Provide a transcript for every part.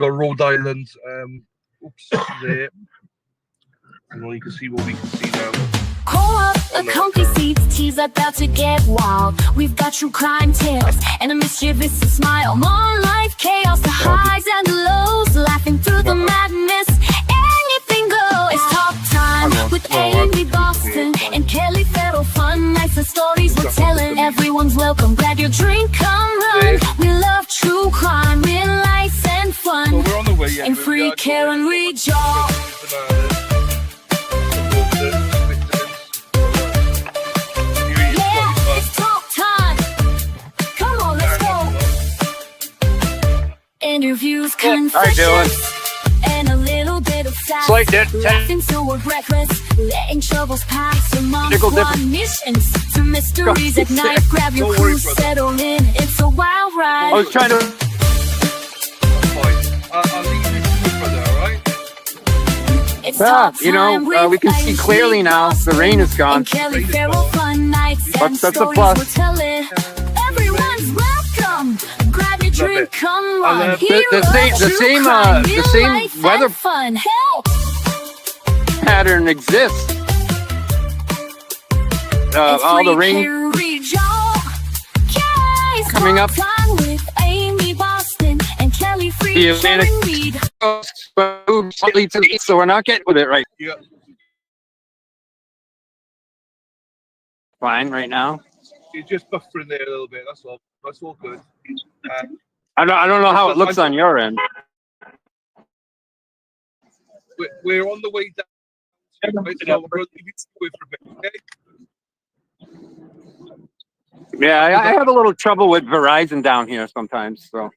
got Rhode Island. Oops, there. And you can see what we can see now. Call up a comfy seats, tea's about to get wild. We've got true crime tales and a mischievous smile. More life, chaos, the highs and the lows, laughing through the madness. Anything goes. It's talk time with Amy Boston and Kelly Farrell. Fun nights and stories we're telling. Everyone's welcome. Grab your drink, come run. We love true crime, real life and fun. So we're on the way, yeah, and free care and read y'all. Interviews, confessions, and a little bit of sass. Laughing so we're reckless, letting troubles pass among fun missions to mysteries at night. Grab your crew, settle in. It's a wild ride. I was trying to. I'll leave you brother, all right? You know, we can see clearly now. The rain is gone. Kelly Farrell, fun nights and That's a stories plus. we're telling. Everyone's welcome. Grab your drink, come on. The same weather fun. Hell. pattern exists. All the rain coming up. With Amy Boston and Kelly The Atlantic coast moves slightly to the east, so we're not getting with it right. Yeah. Fine right now. It's just buffering there a little bit. That's all. That's all good. I don't know how it looks on your end. We're on the way down. Right, so we're going to leave you for a bit, okay? Yeah, I have a little trouble with Verizon down here sometimes. So,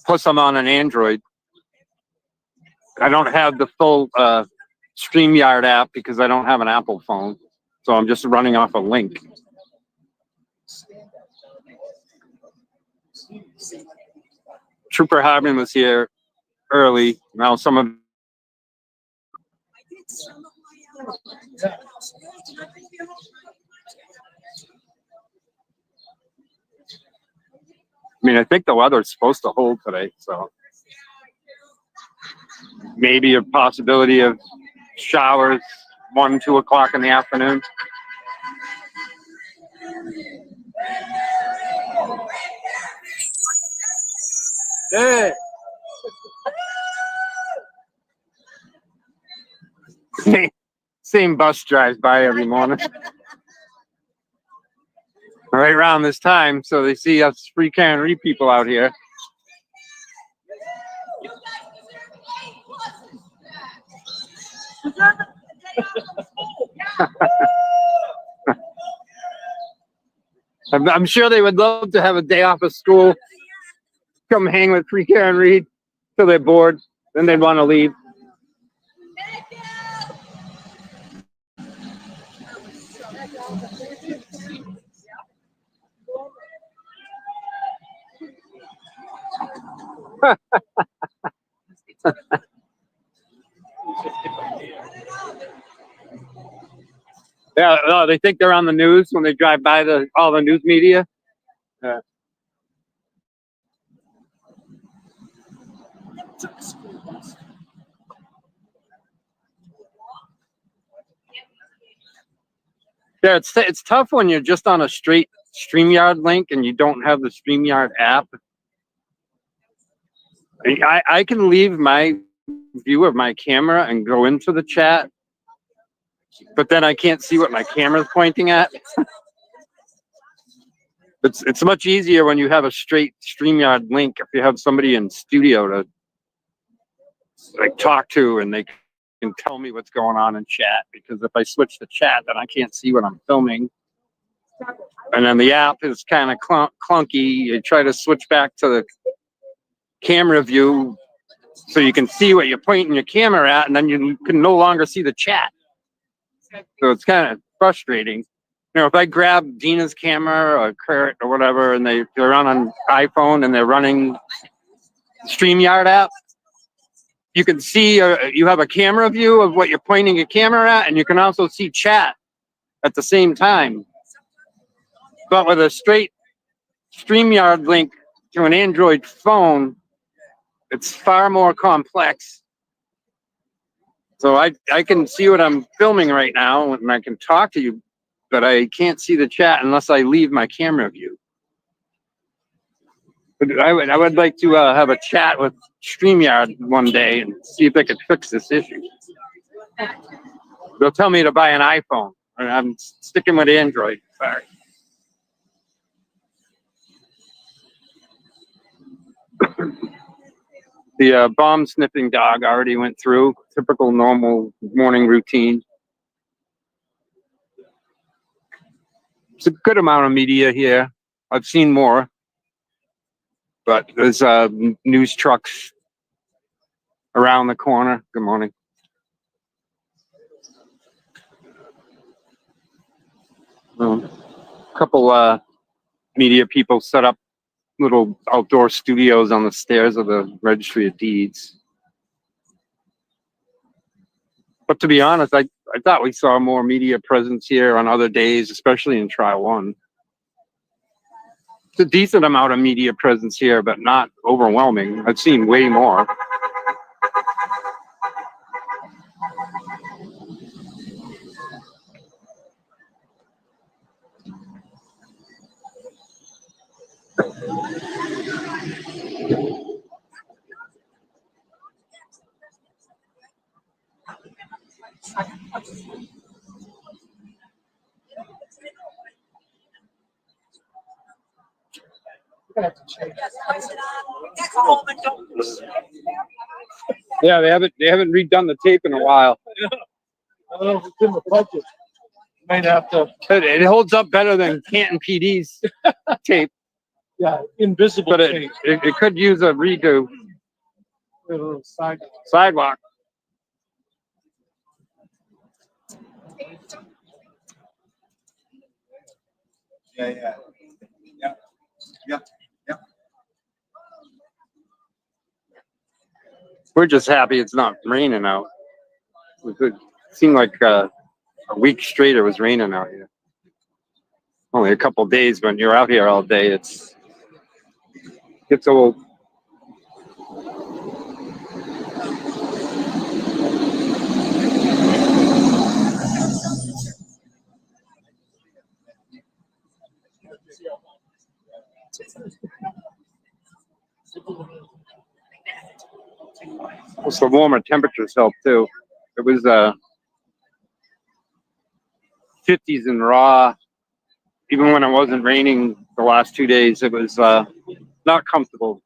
plus I'm on an Android. I don't have the full StreamYard app because I don't have an Apple phone, so I'm just running off a link. Trooper Harbin was here early. Now some of I think the weather's supposed to hold today, so maybe a possibility of showers 1, 2 o'clock in the afternoon. Hey. Same bus drives by every morning. Right around this time, so they see us free can read people out here. I'm sure they would love to have a day off of school, come hang with free care and read till they're bored, then they'd want to leave. Yeah, no, they think they're on the news when they drive by all the news media. Yeah. Yeah, it's tough when you're just on a straight StreamYard link and you don't have the StreamYard app. I can leave my view of my camera and go into the chat, but then I can't see what my camera's pointing at. It's much easier when you have a straight StreamYard link. If you have somebody in studio to talk to, and they can tell me what's going on in chat, because if I switch to chat, then I can't see what I'm filming. And then the app is kind of clunky. You try to switch back to the camera view so you can see what you're pointing your camera at, and then you can no longer see the chat. So it's kind of frustrating. You know, if I grab Dina's camera or Kurt or whatever, and they're on an iPhone and they're running StreamYard app, you can see you have a camera view of what you're pointing your camera at, and you can also see chat at the same time. But with a straight StreamYard link to an Android phone, it's far more complex. So I can see what I'm filming right now and I can talk to you, but I can't see the chat unless I leave my camera view. But I would like to have a chat with StreamYard one day and see if they could fix this issue. They'll tell me to buy an iPhone, and I'm sticking with Android. Sorry. The bomb sniffing dog already went through. Typical normal morning routine. It's a good amount of media here. I've seen more, but there's news trucks around the corner. Good morning. A couple media people set up little outdoor studios on the stairs of the Registry of Deeds. But to be honest, I thought we saw more media presence here on other days, especially in Trial 1. It's a decent amount of media presence here, but not overwhelming. I've seen way more. Yeah, they haven't redone the tape in a while. I don't know if it's in the budget. Might have to. It holds up better than Canton PD's tape. Yeah, invisible But tape. it could use a redo. Sidewalk. Yeah. We're just happy it's not raining out. It seemed like a week straight it was raining out here. Only a couple of days, but when you're out here all day, gets old. Also, warmer temperatures help too. It was 50s in Raw. Even when it wasn't raining the last 2 days, it was not comfortable.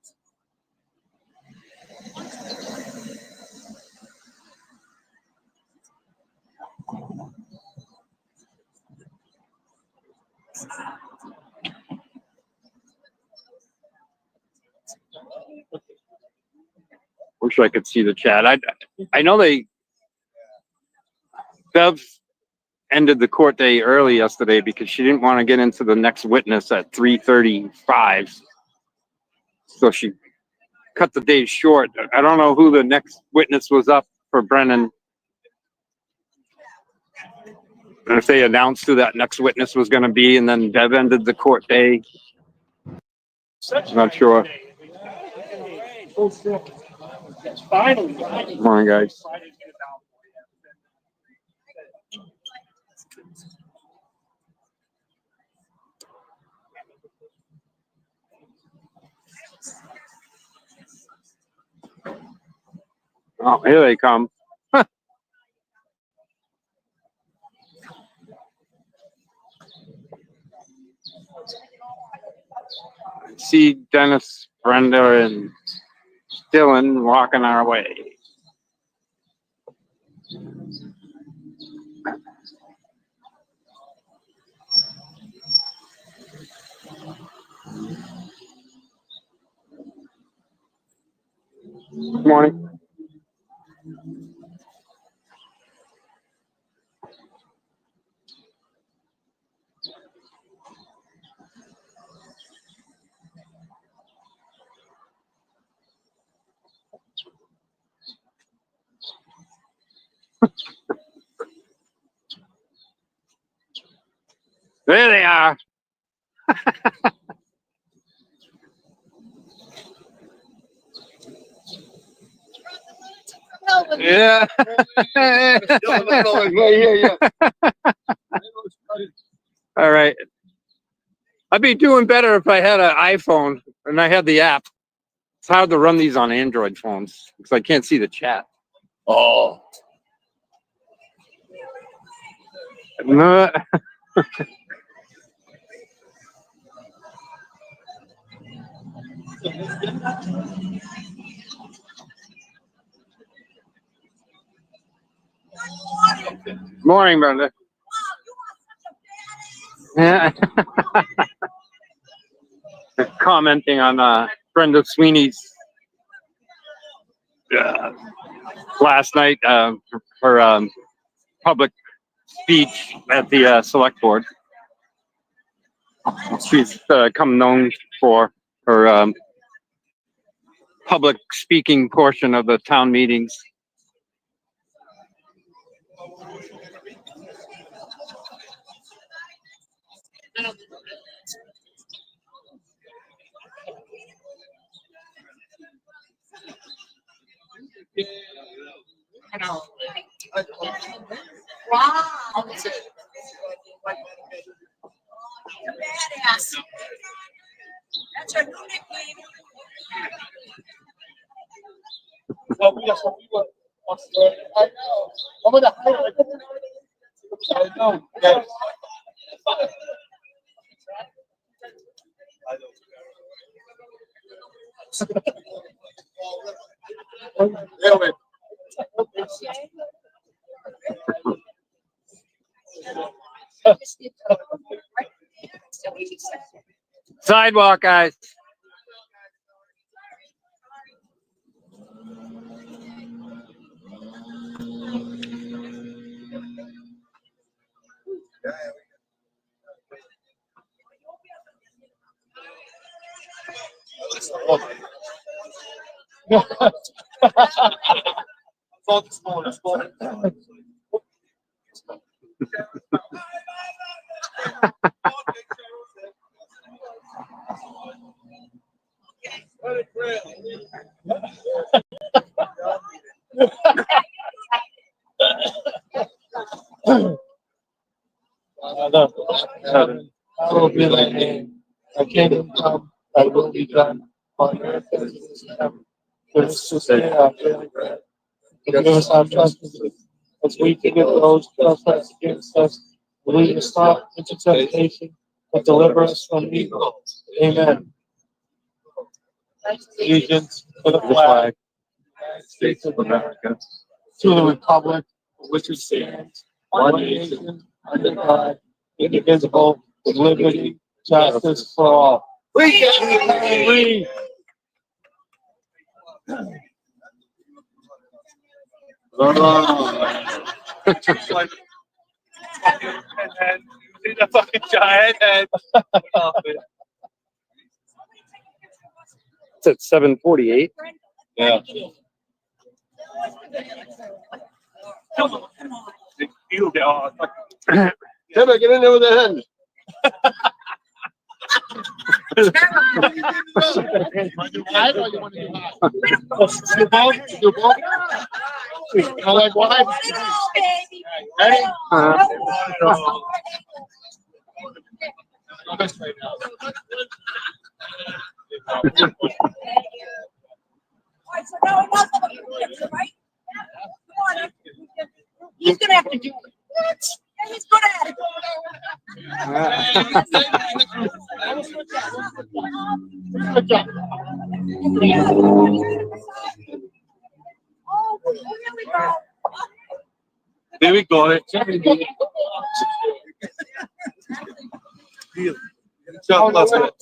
Wish I could see the chat. I know Bev ended the court day early yesterday because she didn't want to get into the next witness at 3:35. So she cut the day short. I don't know who the next witness was up for Brennan. And if they announced who that next witness was going to be, and then Bev ended the court day. I'm not sure. Come on, guys. Oh, here they come. See Dennis, Brenda, and Dylan walking our way. Good morning. There they are. Yeah. Yeah. All right. I'd be doing better if I had an iPhone and I had the app. It's hard to run these on Android phones because I can't see the chat. Oh. No. Morning, brother. Yeah. Commenting on Brenda Sweeney's last night, her public speech at the select board. She's come known for her public speaking portion of the town meetings. Wow. You're badass. That's your new nickname. Well, we just I know. I'm gonna highlight. I know. Yes. Sidewalk, guys. Hallowed be thy name. Thy kingdom come, thy will be done on earth as it is in heaven. Give us this day our daily bread. Forgive us our trespasses, as we forgive those who trespass against us. Lead us not into temptation, but deliver us from evil. Amen. Allegiance to the flag, United States of America, to the republic for which it stands, one nation, under God, indivisible, with liberty, justice for all. We. The fucking giant and It's at 7:48. yeah. Timber, get in there with the hand. I thought you wanted to do hot. You both? I like wine. Ready? He's gonna have to do it. What? Yeah, he's good at it. Oh, here we go. There we go. Chocolate.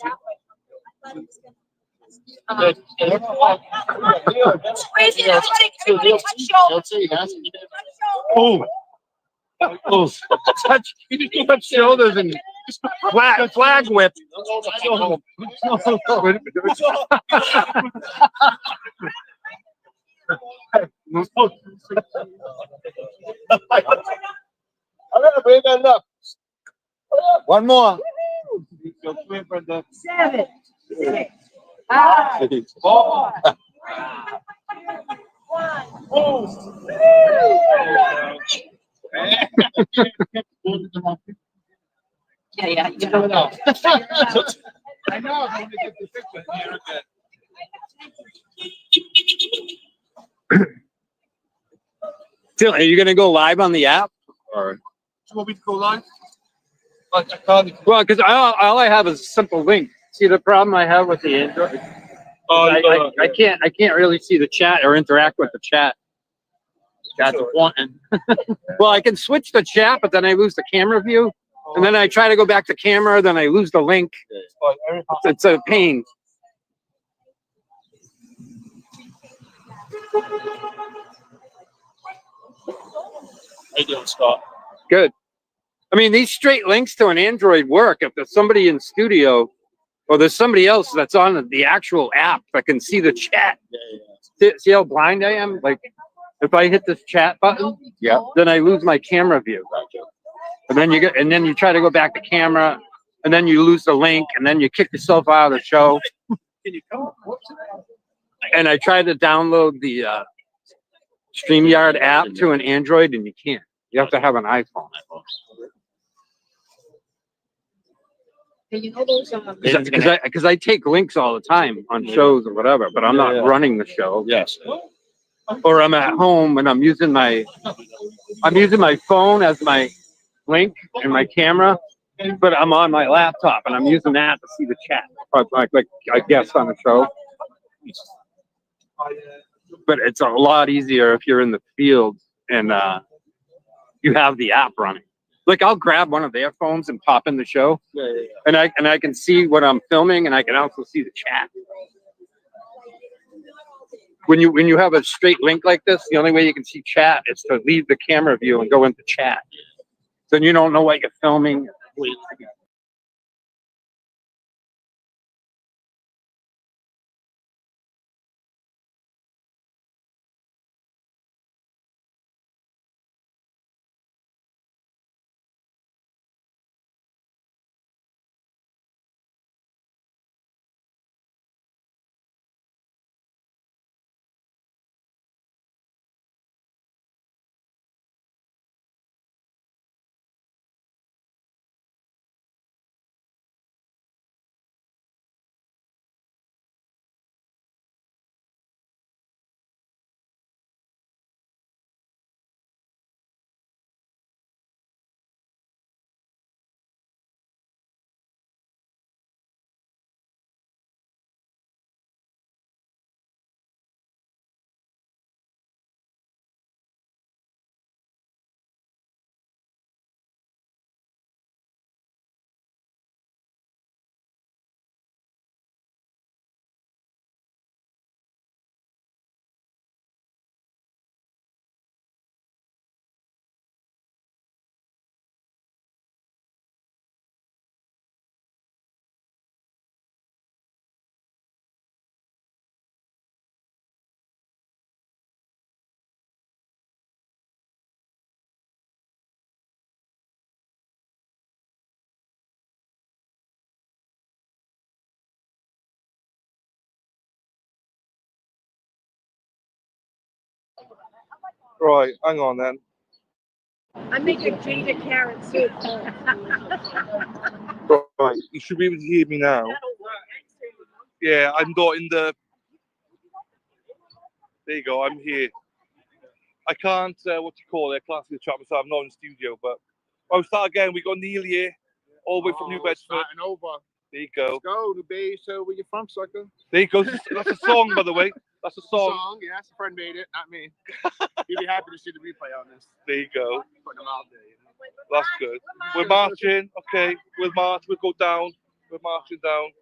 Crazy. Everybody touch shoulders. Oh, oh, touch, touch shoulders and flag whip. Bring that up. One more. 7, 6, 5, 4, 3, 2, 1. yeah. You never know. I know. I'm gonna get the picture. You're good. Are you gonna go live on the app? Or Do you want me to go live? Like, I can't. well, because all I have is a simple link. See the problem I have with the Android? Oh, I can't really see the chat or interact with the chat. That's one. Well, I can switch the chat, but then I lose the camera view, and then I try to go back to camera, then I lose the link. It's a pain. How you doing, Scott? Good. I mean, these straight links to an Android work if there's somebody in studio or there's somebody else that's on the actual app that can see the chat. See how blind I am? Like, if I hit this chat button, then I lose my camera view. And then you try to go back to camera, and then you lose the link, and then you kick yourself out of the show. Can you come? And I tried to download the StreamYard app to an Android, and you can't. You have to have an iPhone. You know those Because I take links all the time on shows or whatever, but I'm not running the show. Yes. Or I'm at home and I'm using my phone as my link and my camera, but I'm on my laptop and I'm using that to see the chat, like I guess on the show. But it's a lot easier if you're in the field and you have the app running. Like I'll grab one of their phones and pop in the show, and I can see what I'm filming, and I can also see the chat. When you have a straight link like this, the only way you can see chat is to leave the camera view and go into chat. Then you don't know what you're filming. Right, hang on then. I'm making ginger carrot soup. Right, you should be able to hear me now. Yeah, I'm not in the. There you go, I'm here. I can't, what do you call it? I can't see the chat myself. I'm not in the studio, but I'll start again. We got Neil here, all the way from New Bedford. Over. There you go. Let's go, New Bay. So where you from, sucker? There you go. That's a song, by the way. That's a song. Yes, a friend made it, not me. He'd be happy to see the replay on this. There you go. Putting them out there. You know? That's good. We're marching. Okay, we'll march. We'll go down. We're marching down.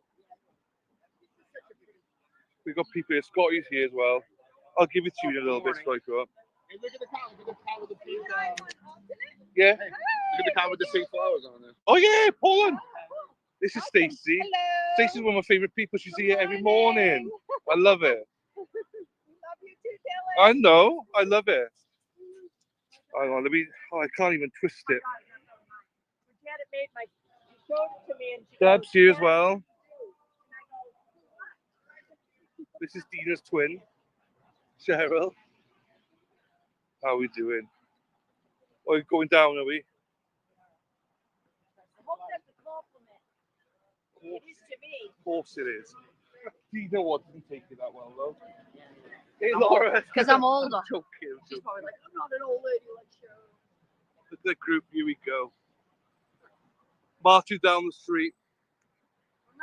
We've got people here. Scotty's here as well. I'll give it to you in a little bit so I go up. Hey, look at the cow. Look at the cow with the pink. Yeah. Look at the cow with the pink flowers on there. Oh yeah, Poland. This is Stacey. Stacey's one of my favourite people. She's here every morning. I love it. I know. I love it. Hang on, let me. Oh, I can't even twist it. Deb's here as well. This is Dina's twin, Cheryl. How are we doing? Oh, we're going down, are we? It is to me. Of course it is. Do you know what? Didn't take it that well though. Hey Laura. Because I'm older. Joking. She's probably like, I'm not an old lady like you. Look at the group. Here we go. Marching down the street. We're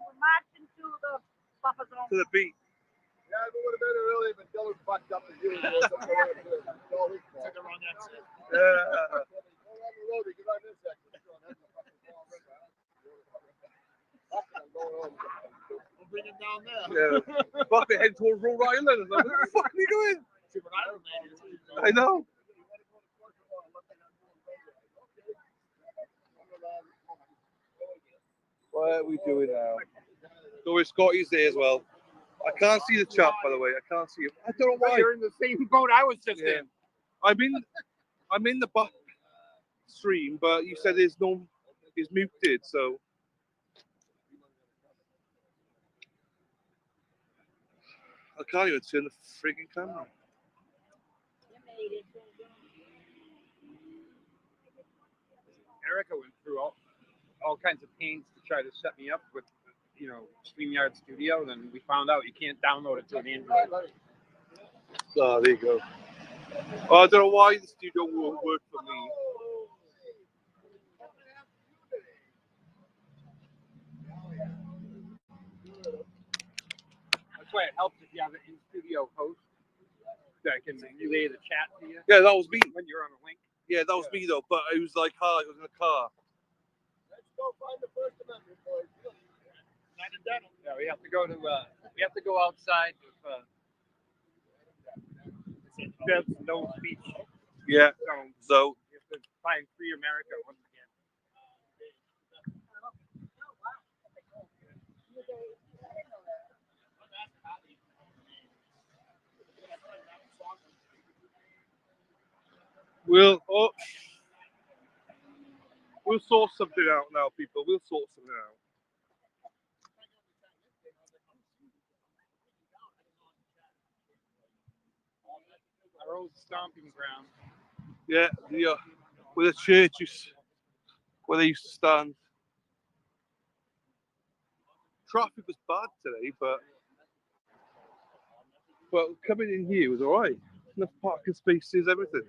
marching to the Papa Zone. To the beat. Yeah, it would have been early, but Dylan fucked up the view. Yeah. Took the wrong exit. Go on the road, you get on this exit. We'll bring him down there. Yeah. Fuck, they head towards Rhode Island. I was like, where the fuck are you going? See what Island man is. I know. What are we doing now? So Scotty's there as well. I can't see the chat, by the way. I can't see it. I don't know why. You're in the same boat I was just Yeah. in. I'm in the back stream, but you said it's muted, so I can't even turn the frigging camera. Erica went through all kinds of pains to try to set me up with, StreamYard Studio. Then we found out you can't download it to an Android. Oh, there you go. I don't know why the studio won't work for me. That's why it helps if you have an in-studio host that can relay the chat to you. Yeah, that was me. When you're on a link. Yeah, that was me though. But it was like hard. It was in a car. Let's go find the First Amendment, boys. Yeah, we have to go outside with there's no speech Yeah. zone. So You have to find Free America once again. we'll sort something out now, people. We'll sort something out. Our old stomping ground. Yeah, where the churches, where they used to stand. Traffic was bad today, but coming in here was alright. Enough parking spaces, everything.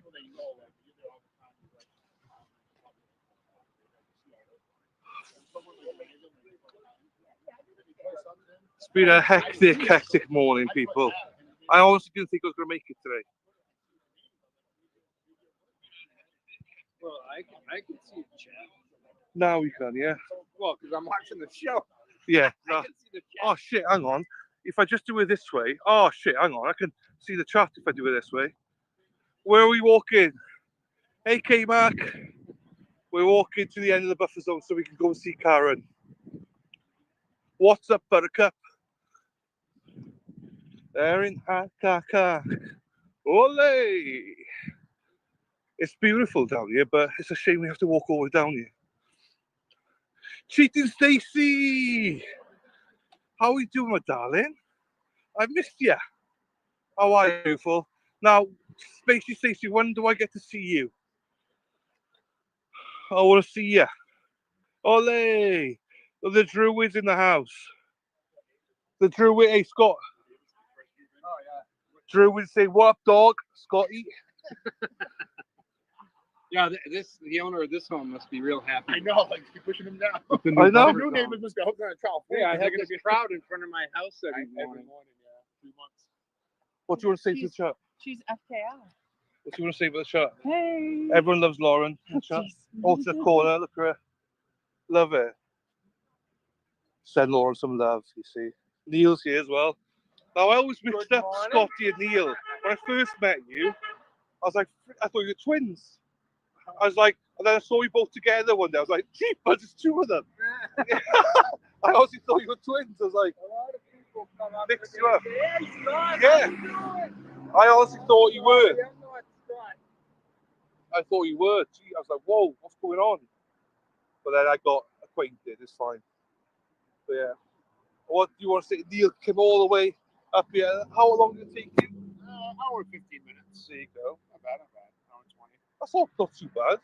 It's been a hectic morning, people. I honestly didn't think I was going to make it today. Well, I can see the chat. Now we can, yeah. Well, because I'm watching the show. Yeah. I can see the chat. Oh shit, hang on. If I just do it this way, oh shit, hang on. I can see the chat if I do it this way. Where are we walking? Hey, K-Mark. We're walking to the end of the buffer zone so we can go and see Karen. What's up, Buttercup? They're in Hakaka. Ole! It's beautiful down here, but it's a shame we have to walk all the way down here. Cheating Stacy! How are you doing, my darling? I missed you. How are you, beautiful? Now, Spacey Stacy, when do I get to see you? I want to see you. Ole! The Druids in the house. The Druid, hey, Scott. Oh, yeah. Druid say, what up, dog? Scotty. Yeah, the owner of this home must be real happy. I know, like keep pushing him down. I know. The new name is Mr. Hook on a Trial. Yeah, I They're have gonna this be crowd in front of my house every every morning. morning, yeah, 3 months. What do you want to say to the chat? She's FKR. What do you want to say about the chat? Hey. Everyone loves Lauren. in the chat. All to the corner, look at her. Love it. Send Lauren some love, you see. Neil's here as well. Now, I always mixed up Scotty and Neil. When I first met you, I was like, I thought you were twins. I was like, and then I saw you both together one day. I was like, gee, but there's 2 of them. I honestly thought you were twins. I was like, A lot of people come up. mix you up. Hey, Scott, Yeah. how you doing? I honestly thought you were. I'm not Scott. I thought you were. Gee, I was like, whoa, what's going on? But then I got acquainted. It's fine. But yeah. What do you want to say? Neil came all the way up here. How long did it take you? Hour 15 minutes. There you go. Not bad. Hour 20. That's not too bad.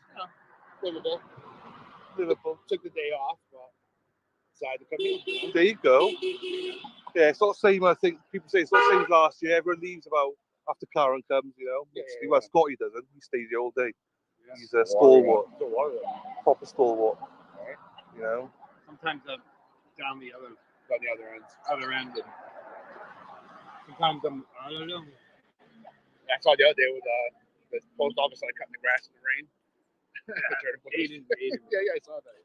Livable. Liverpool. Took the day off, but outside the community. There you go. Yeah, it's not the same. I think people say it's not the same as last year. Everyone leaves about after Karen comes, you know. Well, Scotty doesn't. He stays here all day. He's a stalwart, proper stalwart. You know. Sometimes I'm down the other end, and sometimes I don't know. I saw the other day with the post office like cutting the grass in the rain. Aiden. Yeah, I saw that.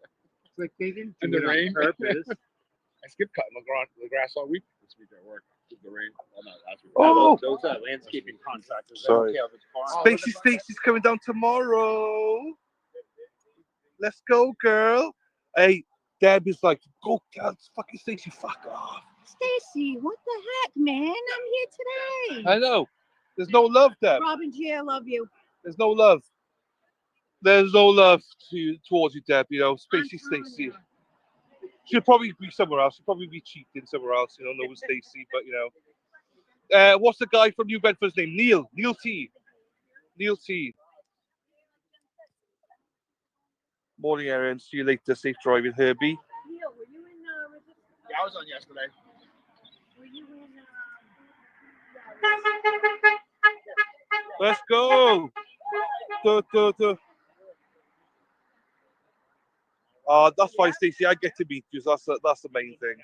It's like Aiden in the rain. Purpose. I skipped cutting the grass all week this week at work. The rain. Well, not last week. Oh, those are landscaping contractors. Sorry. They don't care if it's farm. Stacy's coming down tomorrow. Let's go, girl. Hey, Deb is like, go, girl, fucking Stacy, fuck off. Stacy, what the heck, man? I'm here today. I know. There's no love, Deb. Robin G, I love you. There's no love. There's no love towards you, Deb. You know, Stacy. She'll probably be somewhere else. She'll probably be cheating somewhere else. You know, no with Stacy, but you know. What's the guy from New Bedford's name? Neil T. Morning, Aaron. See you later. Safe driving, Herbie. Neil, were you in Yeah, I was on yesterday. were you in Let's go. That's fine, Stacey. I get to meet you. So that's the main thing.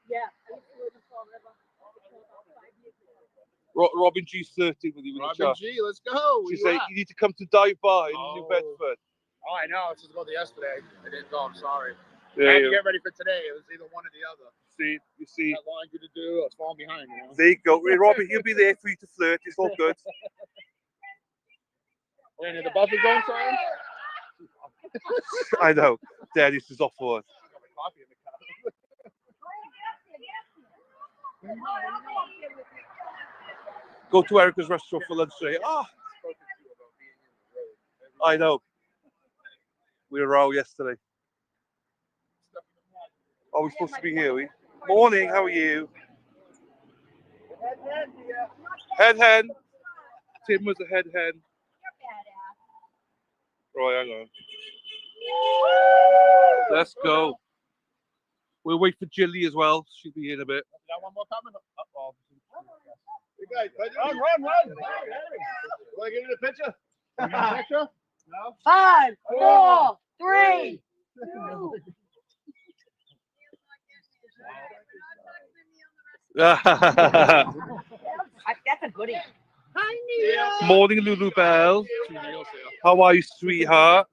Yeah, I used to live in Fall River about 5 years ago. Robin G's 13 with you in the Robin chat. G, let's go. She said you need to come to Dive Bar in New Bedford. Oh, I know. I was just about yesterday. I didn't go. I'm sorry. Yeah, I had to get ready for today. It was either one or the other. you see. I had laundry to do. I was falling behind. You know? There you go. Robin, he'll be there for you to flirt. It's all good. We're in the buffer zone, sorry. I know. Dennis is off for us. Go to Erica's restaurant for lunch today. I know. We were out yesterday. Are we supposed to be here? Morning, how are you? Head hen. Tim was a head hen. Right, hang on. Let's go. We'll wait for Jilly as well. She'll be in a bit. Got one more coming. You guys, run. Want to get in the picture? Picture? No. 5, 4, 3, 2. That's a goodie. Hi, Neil. Morning, Lulu Bell. How are you, sweetheart?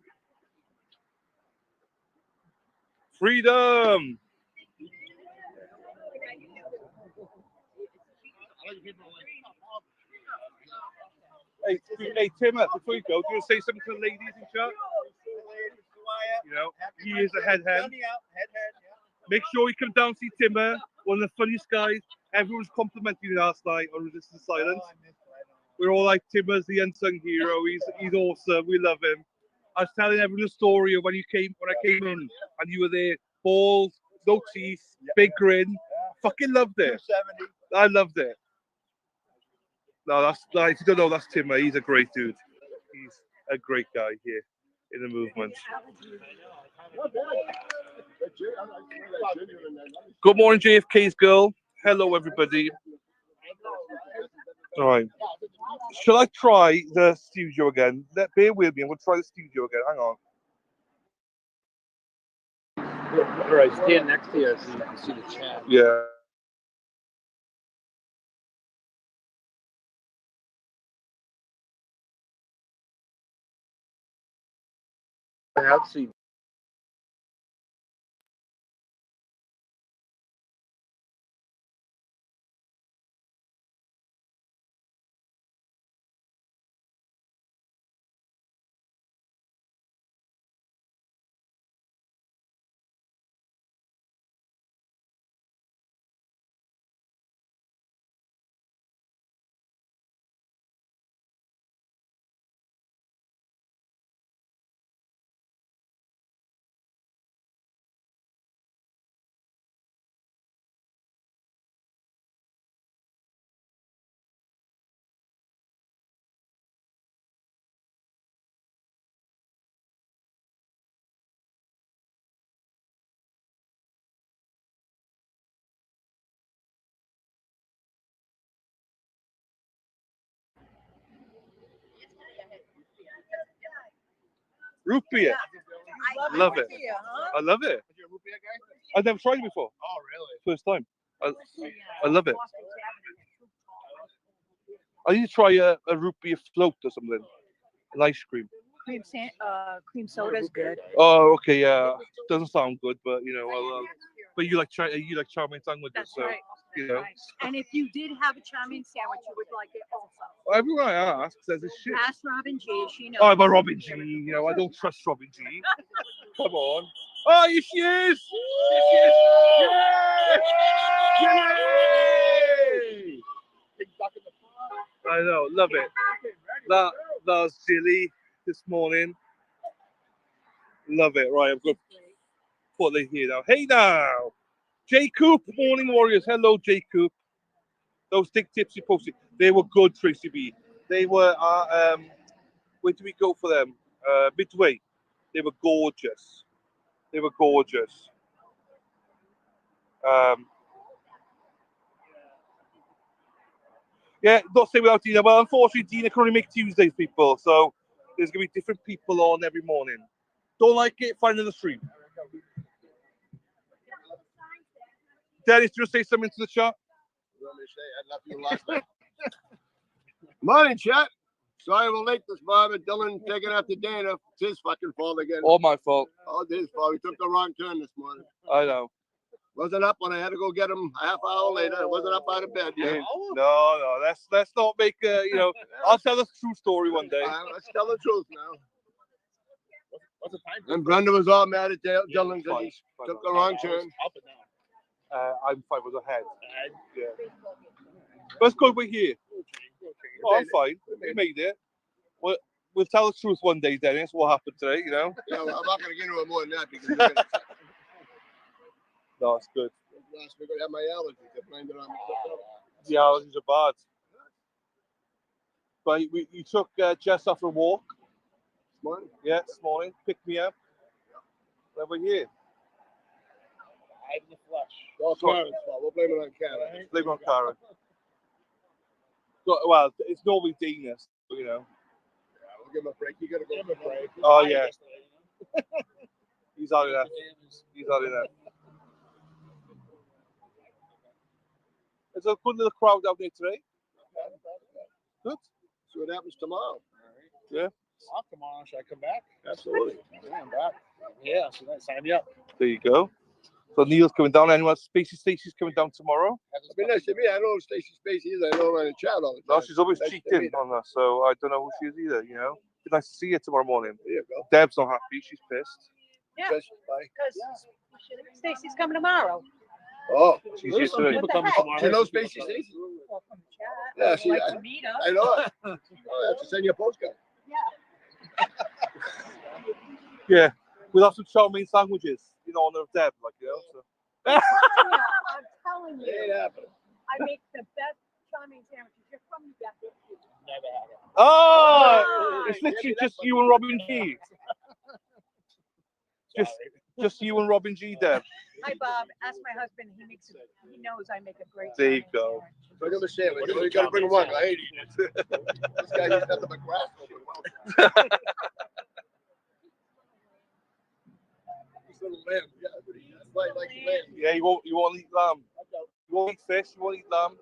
Freedom. Hey, Tim, before you go, do you want to say something to the ladies in chat? You know, he is a head hen. Make sure you come down and see Timmer, one of the funniest guys. Everyone was complimenting me last night on Resistance Silence. We're all like, Timmer's the unsung hero. He's awesome. We love him. I was telling everyone the story of when I came in and you were there. Balls, no teeth, big grin. Fucking loved it. I loved it. No, that's if you don't know, that's Timmer. He's a great dude. He's a great guy here in the movement. Good morning, JFK's girl. Hello, everybody. All right. Shall I try the studio again? Bear with me. I'm going to try the studio again. Hang on. All right, stand next to you so you can see the chat. Yeah. I have seen. Root beer. Love it. Beer, huh? I love it. Are you a root beer guy? I've never tried it before. Oh, really? First time. I love it. I need to try a root beer float or something. An ice cream. Cream soda's good. Oh, okay, yeah. Doesn't sound good, but you know, but you like charming sandwiches, That's so right. you That's know. right. And if you did have a charming sandwich, you would like it also. Everyone I ask says this shit. Ask Robin G. She knows. Oh, I'm a Robin G. You know, I don't trust Robin G. Come on. Oh, here she is. Here she is. Yay! Big duck in the front. I know, love it. That was Jilly this morning. Love it. Right, I've got put it here now. Hey now, J Coop, Morning Warriors. Hello, J Coop. Those thick tips you posted, they were good, Tracy B. They were. Where did we go for them? Midway. They were gorgeous. They were gorgeous. Yeah, not say without Dina. Well, unfortunately, Dina can only make Tuesdays, people. So there's gonna be different people on every morning. Don't like it? Find another stream. Dennis, do you want to say something to the chat? Let me say, I love you last night. Morning, chat. Sorry we're late this morning. Dylan taking after Dana. It's his fucking fault again. All my fault. Oh, it's his fault. He took the wrong turn this morning. I know. Wasn't up when I had to go get him a half hour later. Wasn't up out of bed yet. No. Let's not make you know. I'll tell a true story one day. Let's tell the truth now. What's the time? And Brenda was all mad at Dylan because he took the wrong turn. Up and down. I'm 5 hours ahead. Yeah. Let's go over here. Oh, I'm fine. We made it. We'll tell the truth one day, Dennis. What happened today? You know. Yeah, well, I'm not going to get into it more than that because you're gonna, No, it's good. last week I had my allergies. I blamed it on myself. The allergies are bad. But you took Jess off a walk. This morning? Yeah, this morning. Picked me up. Then we're here. Hide in the flesh. All Karen's fault. We'll blame it on Karen. Blame it on Karen. Well, it's normally Dina's, you know. Yeah, we'll give him a break. You got to go. Give him a break. Oh, yeah. He's out of that. He's out of that. There's a good little crowd out there today. Good. See what happens tomorrow. Yeah. Well, tomorrow, should I come back? Absolutely. Yeah, I'm back. Yeah, so that sign me up. There you go. So Neil's coming down. Anyone? Stacey's coming down tomorrow. It'd be nice to me. I know who Stacey Spacey is. I know her on the chat all the No, time. she's always Nice to cheating meet her. on us, so I don't know who she is either. You know. Be nice to see you tomorrow morning. There you go. Deb's not happy. She's pissed. Yeah, Just bye. because Stacy's coming tomorrow. Oh, She's There's used some to it. people What the coming heck? tomorrow. do you know Stacey Spacey? Well, from the chat. Yeah, I'd she- like I- to meet her. I know it. Oh, I have to send you a postcard. Yeah. We'll have some chow mein sandwiches, you know, on the Deb, like, you know. So. I'm telling It ain't you, happening. I make the best charming sandwiches. You're from New Bedford. Never had it. Oh! Nice. It's literally just you and Robin G. Just you and Robin G, Deb. Hi, Bob. Ask my husband. He makes it. He knows I make a great. There you charming go. sandwich. Bring him a sandwich. What is You it, got to bring him one. chocolate I hate it. This guy eats nothing but grass. He's a little lamb. Yeah, that's why he likes lamb. Yeah, you won't eat lamb. You won't eat fish, you won't eat lamb.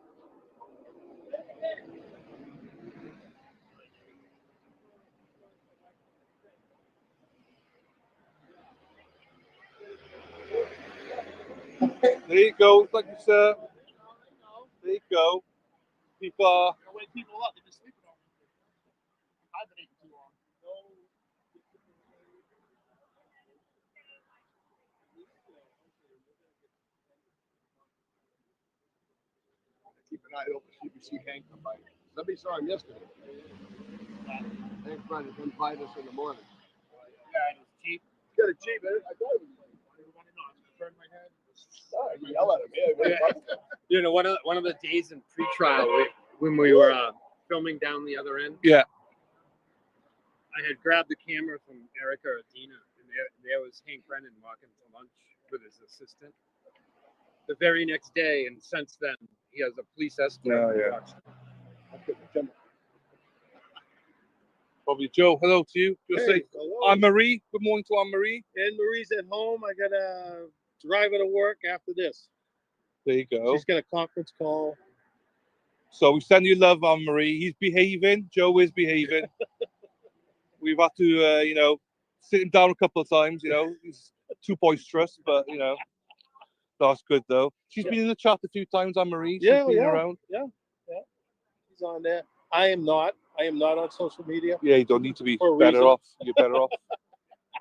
There you go. Thank you, sir. There you go. People are. I wake people up. They've been sleeping on me. I've been eating too long. Keep an eye open. See if you see Hank come by. Somebody saw him yesterday. Hank's trying to come find us in the morning. Yeah, and it's cheap. He's got a cheap. I thought it was. Turn my head. Oh, you yell at him. Yeah, You know, one of the days in pre-trial when we were filming down the other end. Yeah. I had grabbed the camera from Erica or Dina, and there was Hank Brennan walking to lunch with his assistant. The very next day, and since then, he has a police escort. Oh, yeah. Probably Joe. Hello to you. Just say, hello. Anne Marie. Good morning to Anne Marie. And Marie's at home. I gotta drive her to work after this. There you go. She's got a conference call. So we send you love, Anne Marie. He's behaving. Joe is behaving. We've had to, sit him down a couple of times. He's too boisterous, but that's good though. She's been in the chat a few times, Anne Marie. She's been around. Yeah. She's on there. I am not on social media. Yeah, you don't need to be. For a Better reason. off. You're better off.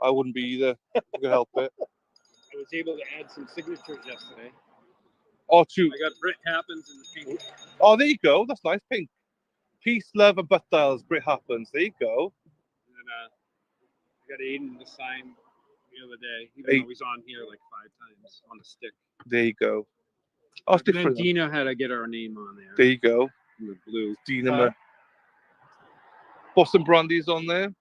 I wouldn't be either. I could help it. I was able to add some signatures yesterday. Oh, two. I got Brit Happens in the pink. Oh, there you go. That's nice. Pink. Peace, love, and butt dials. Brit happens. There you go. And then I got Aiden to sign the other day, even though he's on here like 5 times on the stick. There you go. Oh, it's And then different. Dina had to get our name on there. There you go. In the blue. Dina. Boston Brandy's on there.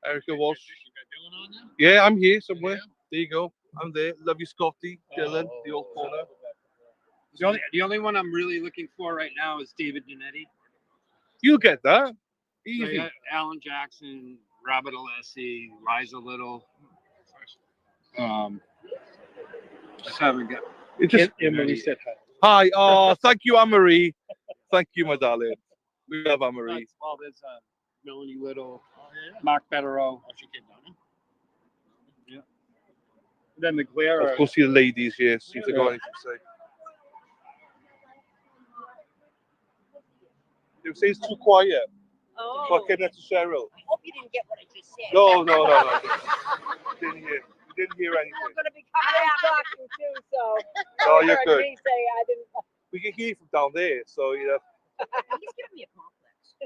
Erica Walsh. You got Dylan on there? Yeah, I'm here somewhere. There you go. I'm there. Love you, Scotty. Dylan, the old corner. The only one I'm really looking for right now is David Giannetti. You'll get that. So Easy. Alan Jackson, Robert Alessi, Liza Little. Just haven't got. It just, Emily said hi. hi. Oh, thank you, Anne Marie. Thank you, my darling. We love Anne Marie. Well, there's Melanie Little, Mark Betterow. Oh, she came down. Yeah. And then the Glare. Let's go see the ladies here. See if they got anything to say. They say it's too quiet. Oh. So I came next to Cheryl. I hope you didn't get what I just said. No. Didn't hear. We didn't hear I'm anything. going to be coming out talking too, so. No, you you're heard good. me say I didn't. We can hear you from down there, so He's giving me a complex.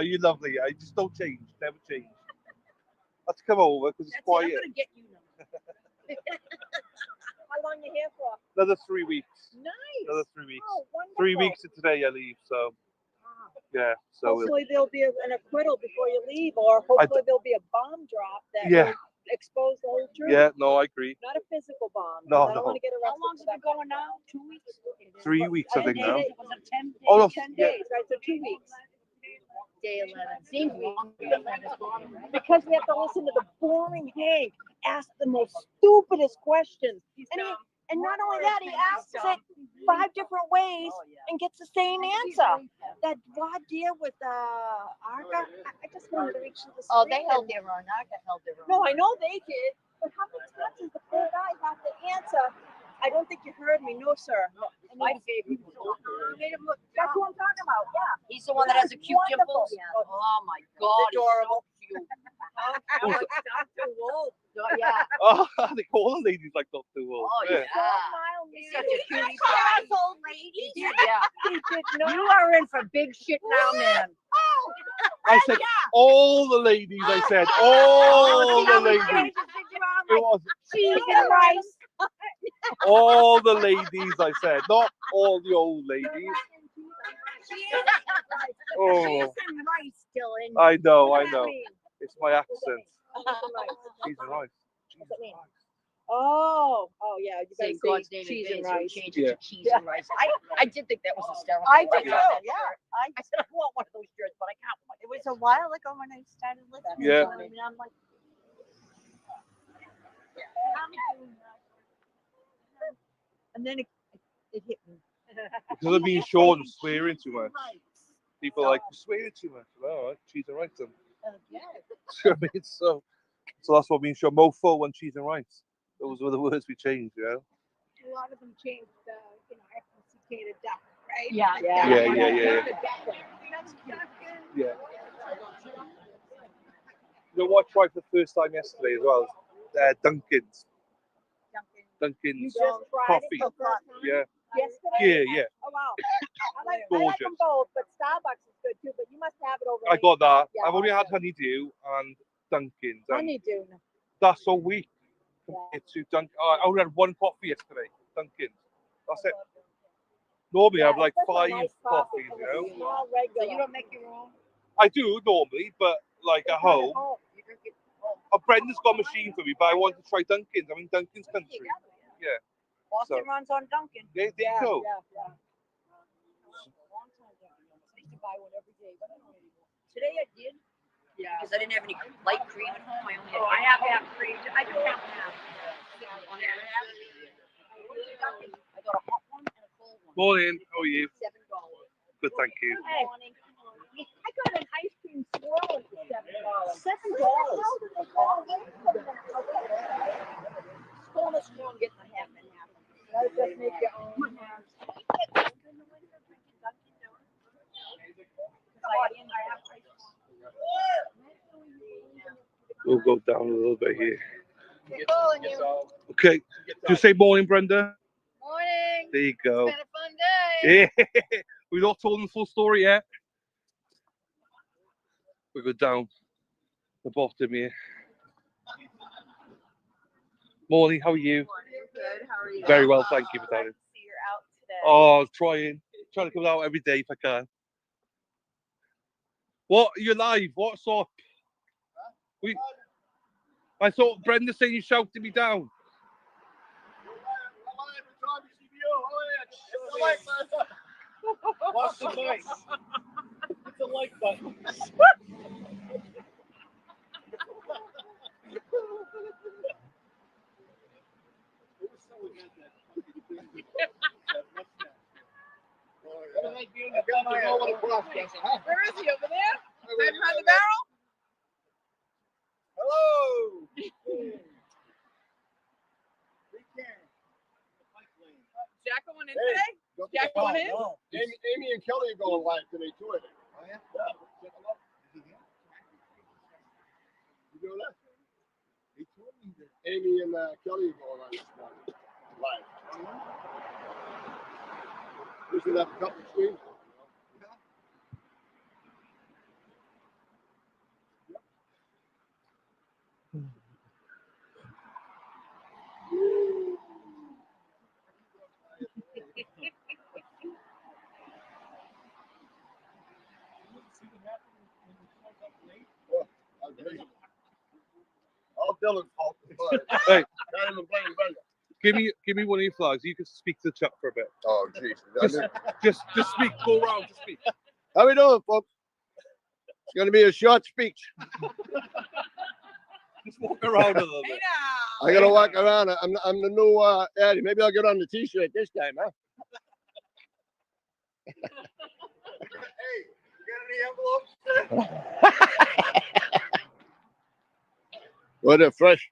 you're lovely. I just don't change. Never change. Let's come over because it's That's it, I'm quiet. going to get you now. How long you here for? Another 3 weeks. Nice. Another 3 weeks. Oh, wonderful. 3 weeks to today I leave. So yeah. So Hopefully there'll be an acquittal before you leave, or hopefully there'll be a bomb drop that Yeah. will expose the whole truth. yeah. No, I agree. Not a physical bomb. No, I don't no. want to get arrested. How long's it been going now? 2 weeks? 3 weeks, I think now. Was it 10 days? Oh, no, 10 yeah. days, right? So 2 weeks. Day 11. Seems long. Because we have to listen to the boring Hank ask the most stupidest questions. And not only that, he asks it 5 different ways and gets the same answer. That broad deal with Arga, I just wanted to reach to the Oh, screen. they held their own. I got held their own. No, I know they did, but how many times does the poor guy have to answer? I don't think you heard me. No, sir. My favorite. Made him look. That's what I'm talking about. Yeah. He's the one that has the cute Wonderful. dimples. Oh my God, adorable. He's so cute. Dr. Wolf. Yeah. Oh, they call the ladies like Dr. Wolf. Oh yeah. yeah. He's such a cutie Class pie. old lady. He did, yeah. He did not. You are in for big shit now, man. I said all the ladies. I said all the ladies. It was Cheese and rice. all the ladies. I said not all the old ladies. Oh, Cheese and rice still in. I know. What does that mean? It's my accent. Cheese and rice. Cheese and rice. Oh, yeah. You Say better God's say name cheese in and vain, so rice. change it to cheese and rice. I did think that was hysterical. I did When too. got that Yeah. shirt. I said I want one of those shirts, but I can't. It was a while ago when I started listening. Yeah. To him, and I'm like, and then it hit me. Because of being short and swearing too much. People are like, you're swearing too much. Well, all right, cheese and rice then. I mean, so that's what being short. Mofo and cheese and rice. Those were the words we changed, you know? A lot of them changed, FCK to duck, right? Yeah. Yeah. Yeah. You know what I tried for the first time yesterday as well? Dunkin's. Dunkin's You just tried coffee. it for the first time? Yeah. Yesterday? Yeah. Oh, wow. I like them both, but Starbucks is good too, but you must have it over I got that. Yeah, I've only I had do. honeydew and Dunkin's. And Honeydew. that's so weak compared to Dunkin'. I only had one coffee yesterday. Dunkin's. That's it. Normally I have like that's a 5 nice coffees, and you a know? small So regular. you don't make your own? I do normally, but like at home. You drink it at home. Brenda's got a machine for me, but I want to try Dunkin's. I'm in Dunkin's country. Yeah. Boston So- runs on Dunkin'. There you go. Yeah. I used to buy one every day, but I don't anymore. Today I did. Yeah. Because I didn't have any light cream at home. I only had. Oh, I have half cream. I do half and half. I got a hot one and a cold one. Morning. How are you? $7. Good, thank you. Hey, I got an ice cream swirl for $7. $7? Bonus one, get the half and half. That'll just make your own. We'll go down a little bit here. Okay. Just say morning, Brenda. Morning. There you go. It's been a fun day. Yeah. We've not told them the full story yet. We go down the bottom here. Morning, how are you? Good. How are you? Very well, thank you, darling. See, you're out today. Oh, trying to come out every day if I can. What? You're live? What's up? I thought Brenda saying you shouted me down. Watch the mic. It's a like button. Where is he? Over there? Right behind the barrel? Hello. Jack going in today? Jack going in? Amy and Kelly are going live today too, I think. Oh yeah? Yeah. Check them out. You know that? He told me that. Amy and Kelly are going on this morning. Live. We should have a couple of screens. All Dylan's fault. Hey, Not even blaming Brenda. give me one of your flags. You can speak to the chat for a bit. Oh, jeez. Just speak. Go around. Just speak. How we doing, folks? It's going to be a short speech. Just walk around a little Hey bit. now. I got to walk around. I'm the new Eddie. Maybe I'll get on the T-shirt this time, huh? Hey, you got any envelopes? Well, they're fresh.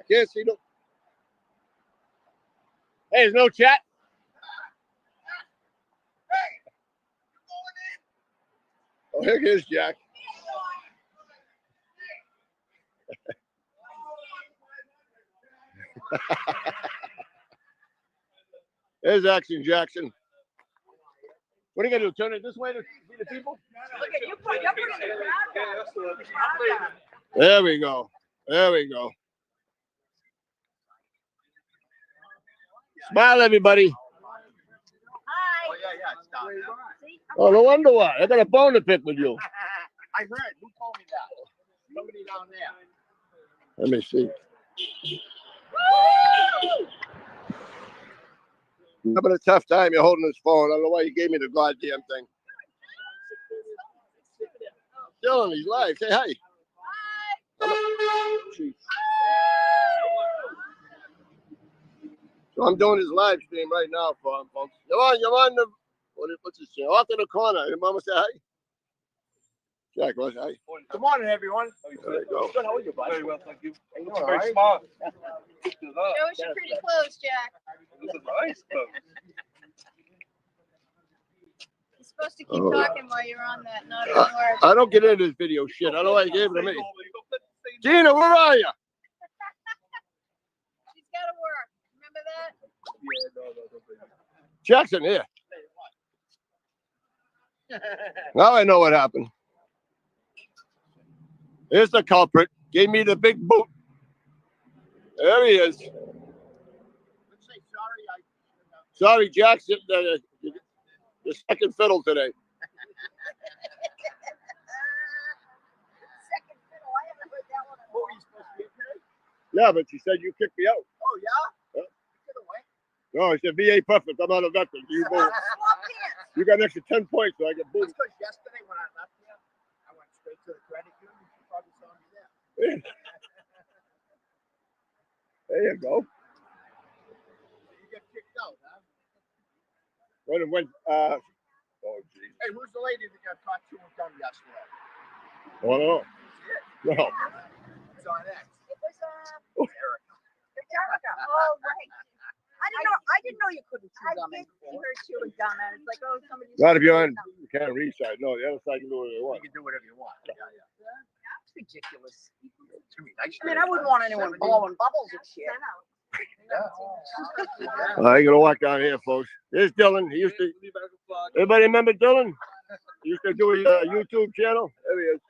Can't see them. Hey, there's no chat. Oh, here he is, Jack. There's Action Jackson. What are you gonna do? Turn it this way to see the people? Look at you put in the crowd. There we go. There we go. Smile, everybody. Hi. Oh, yeah, it's down now. Oh, no wonder why. I got a bone to pick with you. I heard. Who told me that? Somebody down there. Let me see. Having a tough time. You're holding his phone. I don't know why you gave me the goddamn thing. Dylan, he's live. Say hi. Hi. Jeez. So I'm doing his live stream right now for him, folks. You're on the, what's this thing? Off in the corner. Your mama say hi? Jack, what's hi? Good morning, everyone. There you go. Good, how are you, bud? Very well, thank you. How you doing, Very all right? smart. Show us your pretty clothes, Jack. This is nice, though. You're supposed to keep Oh. talking while you're on that, not even words. I don't get into this video shit. I don't know why you gave it to me. Gina, where are you? She's got to work. Remember that? Jackson, here. Now I know what happened. Here's the culprit. Gave me the big boot. There he is. Sorry, Jackson. The second fiddle today. Second fiddle. I haven't heard that one in a while. Yeah, but she said you kicked me out. Oh, yeah? Yeah. Get away. No, I said VA perfect. I'm not a veteran. You both. You got an extra 10 points, so I get both. Because yesterday when I left here, I went straight to the credit union. You probably saw me there. There you go. You get kicked out, huh? When oh geez. Hey, who's the lady that got caught chewing gum yesterday? Oh no. No. It's on X. It was Erica. Erica. Oh right. I didn't know you couldn't chew gum. I did see her chewing gum, and it's like, oh, somebody. Not if you're on the can't read side. No, the other side can do whatever they want. You can do whatever you want. Yeah. That's ridiculous. I I wouldn't want anyone blowing bubbles and shit. I ain't gonna walk down here, folks. There's Dylan. He used to. Everybody remember Dylan? He used to do his YouTube channel. There he is.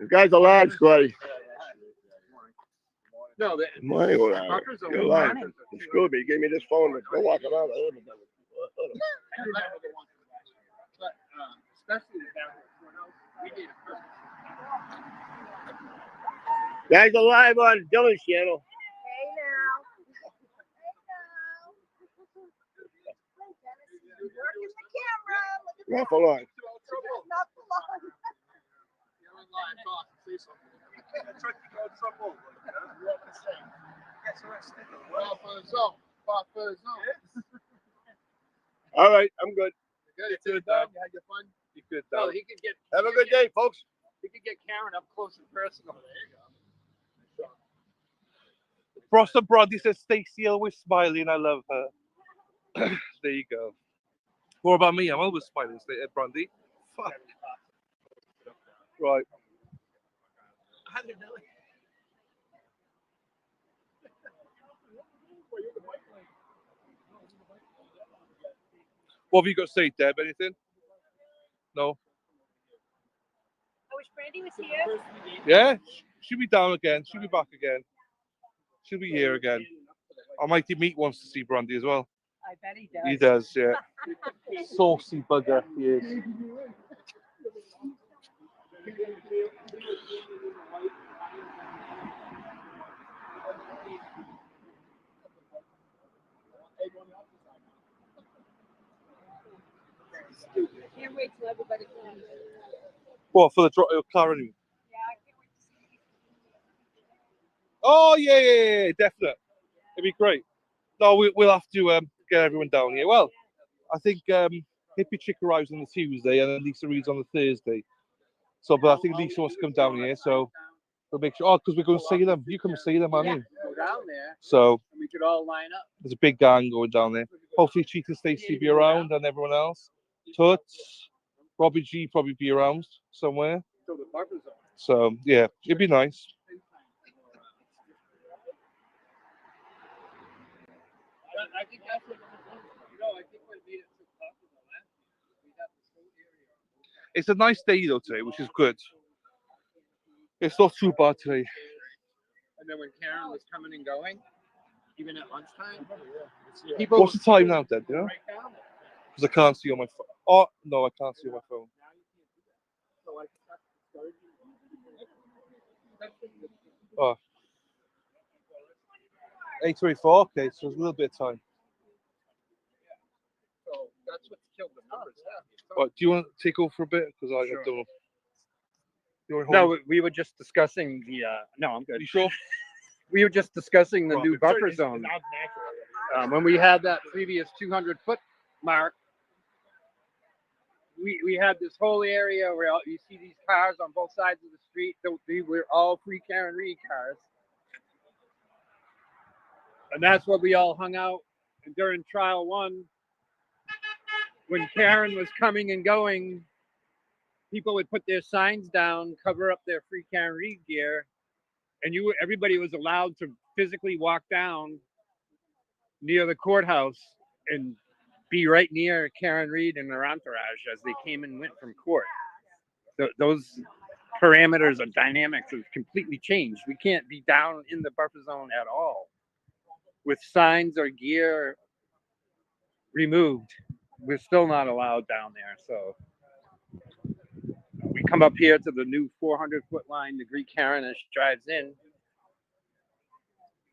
This guy's alive, Scotty. No, the Morning, Parker's you're alive. He screwed me. He gave me this phone to go walk around. I wouldn't have done it. but especially the courthouse, we need a person. Guys alive on Dylan's channel. Hey now. Working the camera. Look at Not for long. Not for long. All right, I'm good. You had your fun. You could. No, he could get. Have a good day, folks. He could get Karen up close and personal. There you go. Frost and Bronte says Stacey always smiling. I love her. There you go. What about me? I'm always smiling, Bronte. Fuck. Right. I didn't know. What have you got to say, Deb? Anything? No? I wish Brandy was here. Yeah? She'll be down again. She'll be back again. She'll be here again. I might meet wants to see Brandy as well. I bet he does. He does, yeah. Saucy bugger, he is. Can't wait till everybody comes. What, for the car anyway? Yeah, I can't wait to see. Oh, yeah, definitely. It'd be great. No, we'll have to get everyone down here. Well, I think Hippie Chick arrives on the Tuesday and then Lisa reads on the Thursday. So, but I think Lisa wants to come down here, so we'll make sure. Oh, because we're going to see them. You come and see them, aren't you? Go down there. So And we could all line up. there's a big gang going down there. Hopefully, Cheetah and Stacey be around and everyone else. Toots, Robbie G probably be around somewhere. So the buffer zone. So yeah, it'd be nice. I think that's what I think what made it so popular last year. We have this whole area. It's a nice day though today, which is good. It's not too bad today. And then when Karen was coming and going, even at lunchtime, What's the time now, Dad? You know? right down there. Because I can't see on my phone. Oh no, I can't see on my phone. Oh. 8:24. Okay, so there's a little bit of time. So that's what killed the numbers. Right, do you want to take over for a bit? Because I Sure. don't know. You want to No, hold we were just discussing the. No, I'm good. You sure? We were just discussing the Well, new it's buffer it's zone. When we had that previous 200-foot mark, we had this whole area where you see these cars on both sides of the street. They were all free Karen Reed cars. And that's where we all hung out. And during trial one, when Karen was coming and going, people would put their signs down, cover up their free Karen Reed gear, and everybody was allowed to physically walk down near the courthouse and be right near Karen Reed and her entourage as they came and went from court. Those parameters or dynamics have completely changed. We can't be down in the buffer zone at all with signs or gear removed. We're still not allowed down there. So we come up here to the new 400-foot line. The Greek Heron drives in,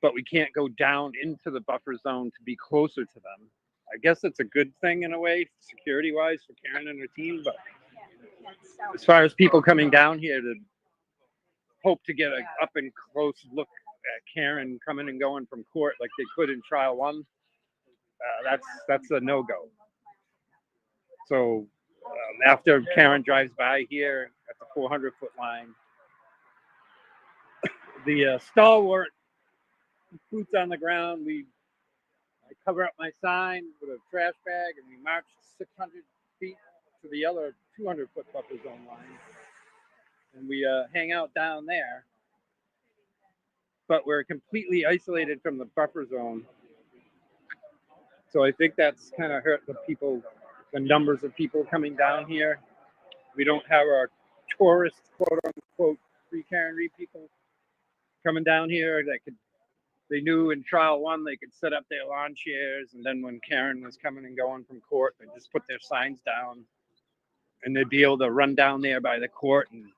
but we can't go down into the buffer zone to be closer to them. I guess it's a good thing in a way, security-wise, for Karen and her team. But as far as people coming down here to hope to get an up and close look at Karen coming and going from court like they could in trial one, that's a no-go. So after Karen drives by here at the 400-foot line, the stalwart boots on the ground, I cover up my sign with a trash bag, and we march 600 feet to the other 200-foot buffer zone line, and we hang out down there. But we're completely isolated from the buffer zone, so I think that's kind of hurt the numbers of people coming down here. We don't have our tourist, quote unquote, free Karen Reed people coming down here that they knew in trial one they could set up their lawn chairs, and then when Karen was coming and going from court, they just put their signs down, and they'd be able to run down there by the court and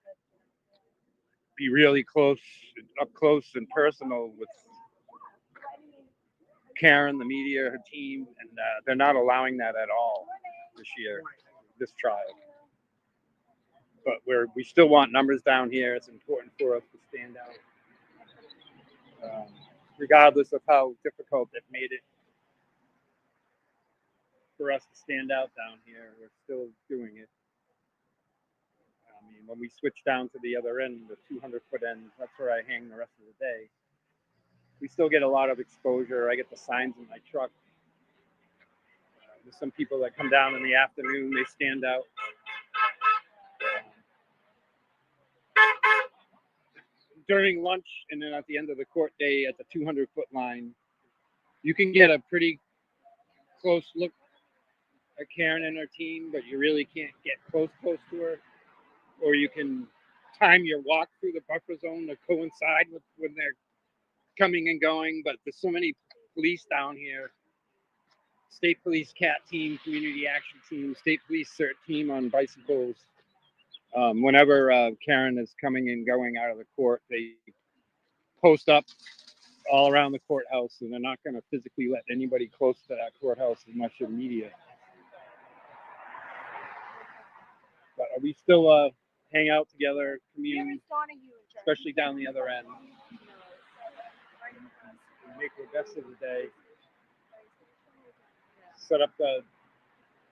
be really up close and personal with Karen, the media, her team, and they're not allowing that at all this year, this trial. But we still want numbers down here. It's important for us to stand out, regardless of how difficult it made it for us to stand out down here. We're still doing it. I mean, when we switch down to the other end, the 200-foot end, that's where I hang the rest of the day. We still get a lot of exposure. I get the signs in my truck. There's some people that come down in the afternoon, they stand out. During lunch and then at the end of the court day at the 200-foot line, you can get a pretty close look at Karen and her team, but you really can't get close to her. Or you can time your walk through the buffer zone to coincide with when they're coming and going. But there's so many police down here. State Police CAT team, Community Action Team, State Police CERT team on bicycles. Whenever Karen is coming and going out of the court, they post up all around the courthouse, and they're not going to physically let anybody close to that courthouse unless you're media. But we still hang out together, commune, especially down the other end. We make the best of the day. Set up the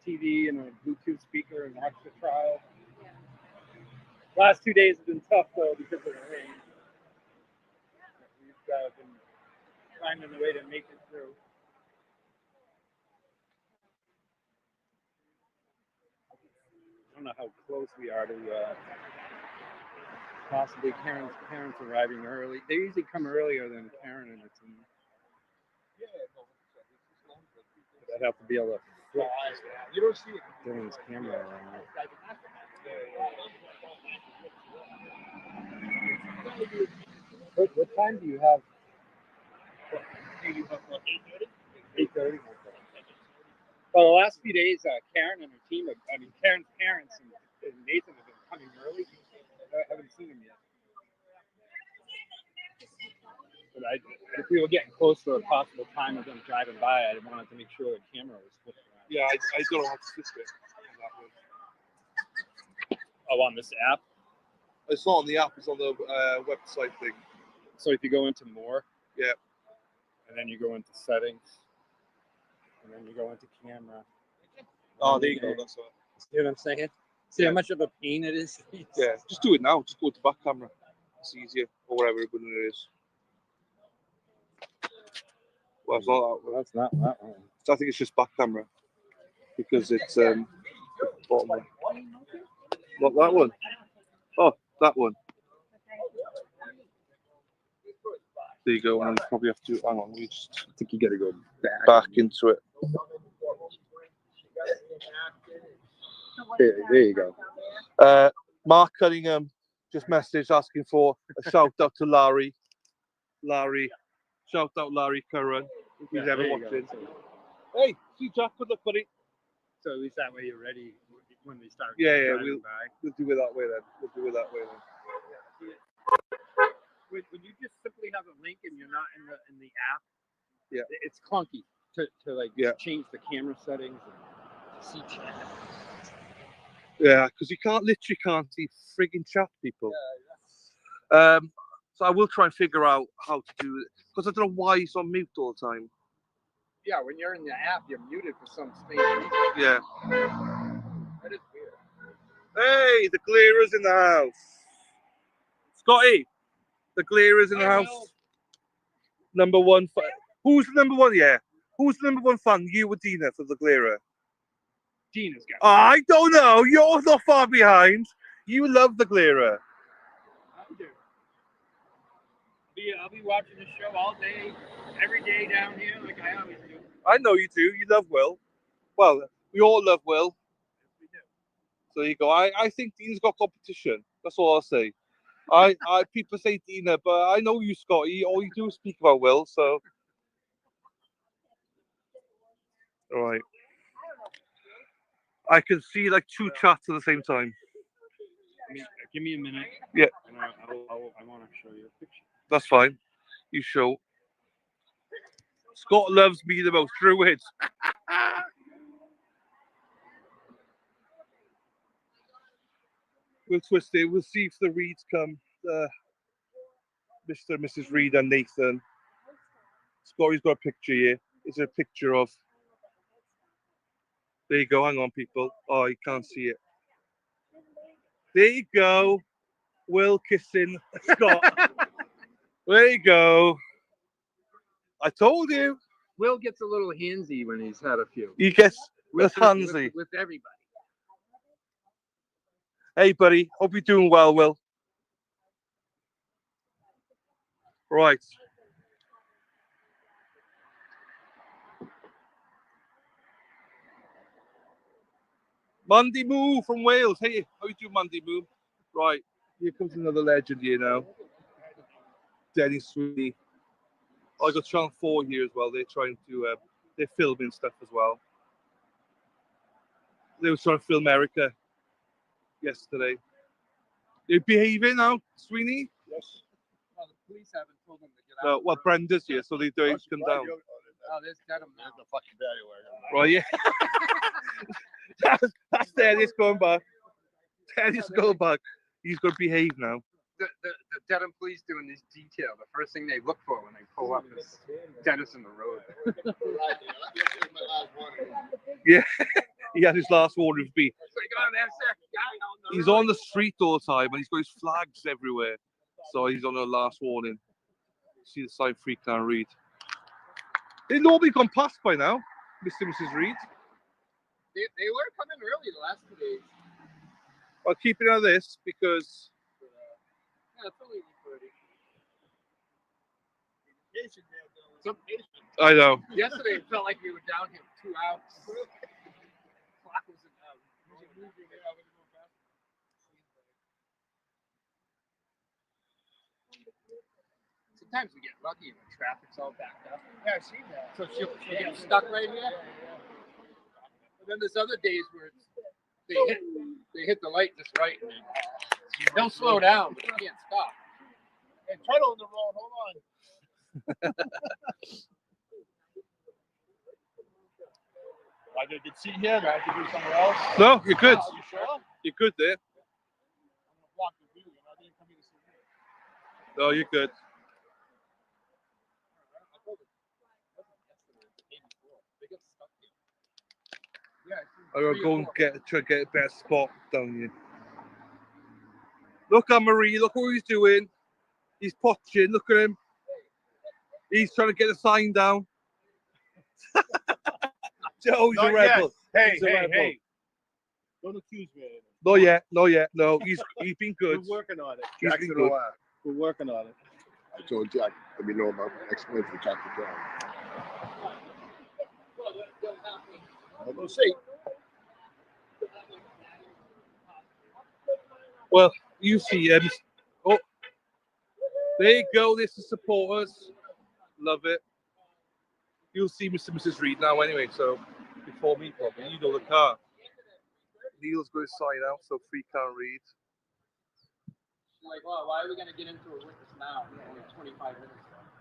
TV and a Bluetooth speaker and watch the trial. Last 2 days have been tough though because of the rain. We've been finding a way to make it through. I don't know how close we are to possibly Karen's parents arriving early. They usually come earlier than Karen and her team. But I'd have to be able to flip Dylan's camera around. What time do you have? 8:30. Well, the last few days, Karen and her team, Karen's parents and Nathan have been coming early. I haven't seen them yet. But if we were getting close to a possible time of them driving by, I wanted to make sure the camera was flipped around. Yeah, I don't know how to switch it. Oh, on this app? It's not on the app, it's on the website thing. So if you go into more, yeah, and then you go into settings, and then you go into camera. Oh, there you go. That's it. See what I'm saying? See how much of a pain it is? Yeah, just do it now. Just go to back camera. It's easier, or whatever it is. Well, it's not that one. That's not that one. I think it's just back camera because it's bottom one. Not that one. Oh, that one. There you go. And you probably have to hang on. I think you got to go back into it. There you go. Mark Cunningham just messaged asking for a shout out to Larry. Shout out Larry Curran if he's ever watching. Hey, see Jack, good luck, buddy. So at least that way you're ready. when they start. Yeah, driving by. we'll do it that way then. We'll do it that way then. When you just simply have a link and you're not in the app, Yeah. it's clunky to like Yeah. change the camera settings and see chat. Yeah, because you literally can't see frigging chat, people. So I will try and figure out how to do it because I don't know why he's on mute all the time. Yeah, when you're in the app, you're muted for some strange reason. Yeah. That is weird. Hey, the Glearer's in the house. Scotty, the Glearer's in the house. Number one fan. Who's the number one? Yeah. Who's the number one fan? You or Dina for the Glearer? Dina's got. I don't know. You're not far behind. You love the Glearer. I do. I'll be watching the show all day, every day down here, like I always do. I know you do. You love Will. Well, we all love Will. Yes, we do. So you go. I think Dina's got competition. That's all I'll say. People say Dina, but I know you, Scotty. All you do is speak about Will. So, all right. I can see like two chats at the same time. Give me a minute. Yeah. And I want to show you a picture. That's fine. You show. Scott loves me the most. Through it. We'll twist it. We'll see if the Reeds come. Mr. and Mrs. Reed and Nathan. Scotty's got a picture here. It's a picture of. There you go. Hang on, people. Oh, you can't see it. There you go. Will kissing Scott. There you go. I told you. Will gets a little handsy when he's had a few. He gets handsy. With everybody. Hey, buddy. Hope you're doing well, Will. Right. Mandy Moo from Wales. Hey, how you doing, Mandy Moo? Right. Here comes another legend here now. Denny Sweeney. I got Channel 4 here as well. They're trying to, they're filming stuff as well. They were trying to film America yesterday. They're behaving now, Sweeney? Yes. Well, the police haven't told them to get No, out. well, Brenda's here, so they're doing to come down. Oh, there's Dedham now. There's the fucking daddy wagon. Right, yeah. That's Dennis going back. Dennis going back. He's going to behave now. The Dedham police doing this detail. The first thing they look for when they pull up is Dennis in the road. Yeah, he had his last warning of beat. He's on the street all the time and he's got his flags everywhere. So he's on the last warning. See the sign free can't read. They normally gone past by now, Mr. and Mrs. Reed. They were coming early the last 2 days. I'll keep it on this because Yeah, it's only 8:30. I know. Yesterday it felt like we were down here 2 hours. Clock wasn't out. Sometimes we get lucky and the traffic's all backed up. Yeah, I've seen that. So she'll get stuck right here. But then there's other days where they hit the light just right and they'll slow down, but they can't stop. And Tuttle in the road, hold on. I got a good seat here. Do I have to do somewhere else? No, you're good. You sure? You're good there. I'm gonna block the view. I didn't come here to see you. No, you're good. I'm gonna go and try to get a better spot down here. Look at Marie, look what he's doing. He's potching, look at him. He's trying to get a sign down. Joe's a rebel. Hey, He's a hey, rebel. hey. Don't accuse me. Not yet, not yet. No, he's been good. We're working on it. He's Jackson been good. O'Hara. We're working on it. I told Jack, let me know about explain for Jack to John. I'll go see. Well, you see him. Oh, there you go. This is supporters. Love it. You'll see Mr. and Mrs. Reed now anyway. So before me, probably. You know the car. Neil's going to sign out, so Free can't read. Like, well, why are we gonna get into a witness now? Only 25 minutes left.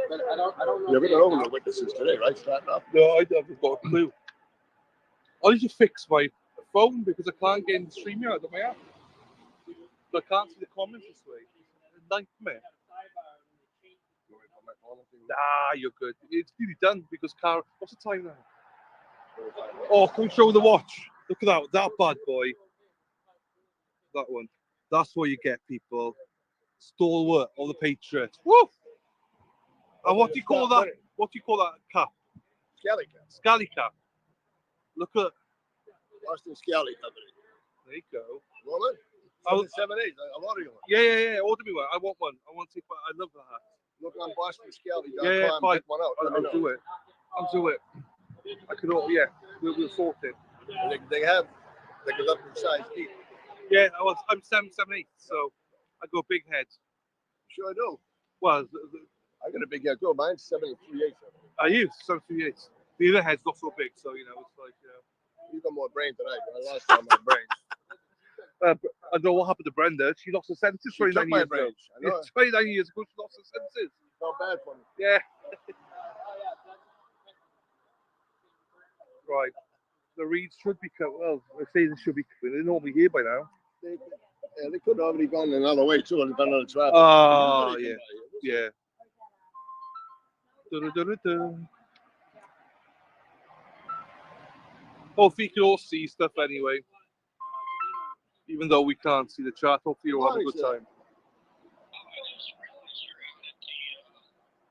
But I don't know. Yeah, we don't know the witnesses today, right? Starting off. No, I haven't got a clue. I need to fix my phone because I can't get in the StreamYard on my app. So I can't see the comments this way. It's a nightmare. Ah, you're good. It's nearly done because Cara. What's the time now? Oh, can we show the watch? Look at that bad boy. That one. That's what you get, people. Stalwart of the Patriots. Woo! And what do you call that? What do you call that cap? Scally Cap. Scally cap. Look at. Boston Scally Company. There you go. Woman? Oh, 778. I'll order you one. yeah. Order me one. I want one. I want to take one. I love the hat. Look on BostonScally.com. Yeah, fine. Pick one out. I'll do it. I could order. Yeah, we'll sort it. They have. They can up in size deep. Yeah, I'm 7'8", so I go big head. Sure I do. Well, I got a big head too. Mine's 7'3". I use 7'8". The other head's not so big, so it's like You got more brain tonight. I lost all my brains. I don't know what happened to Brenda. She lost her senses 29 years ago. I know. 29 years ago, she lost her senses. Felt bad for me. Yeah. Right. The reeds should be coming. Well, I say they should be coming. They're normally here by now. They could have already gone another way too, depending on the traffic. Oh, yeah. Dun-dun-dun-dun. Hopefully you can all see stuff anyway. Even though we can't see the chat, hopefully you'll have a good time.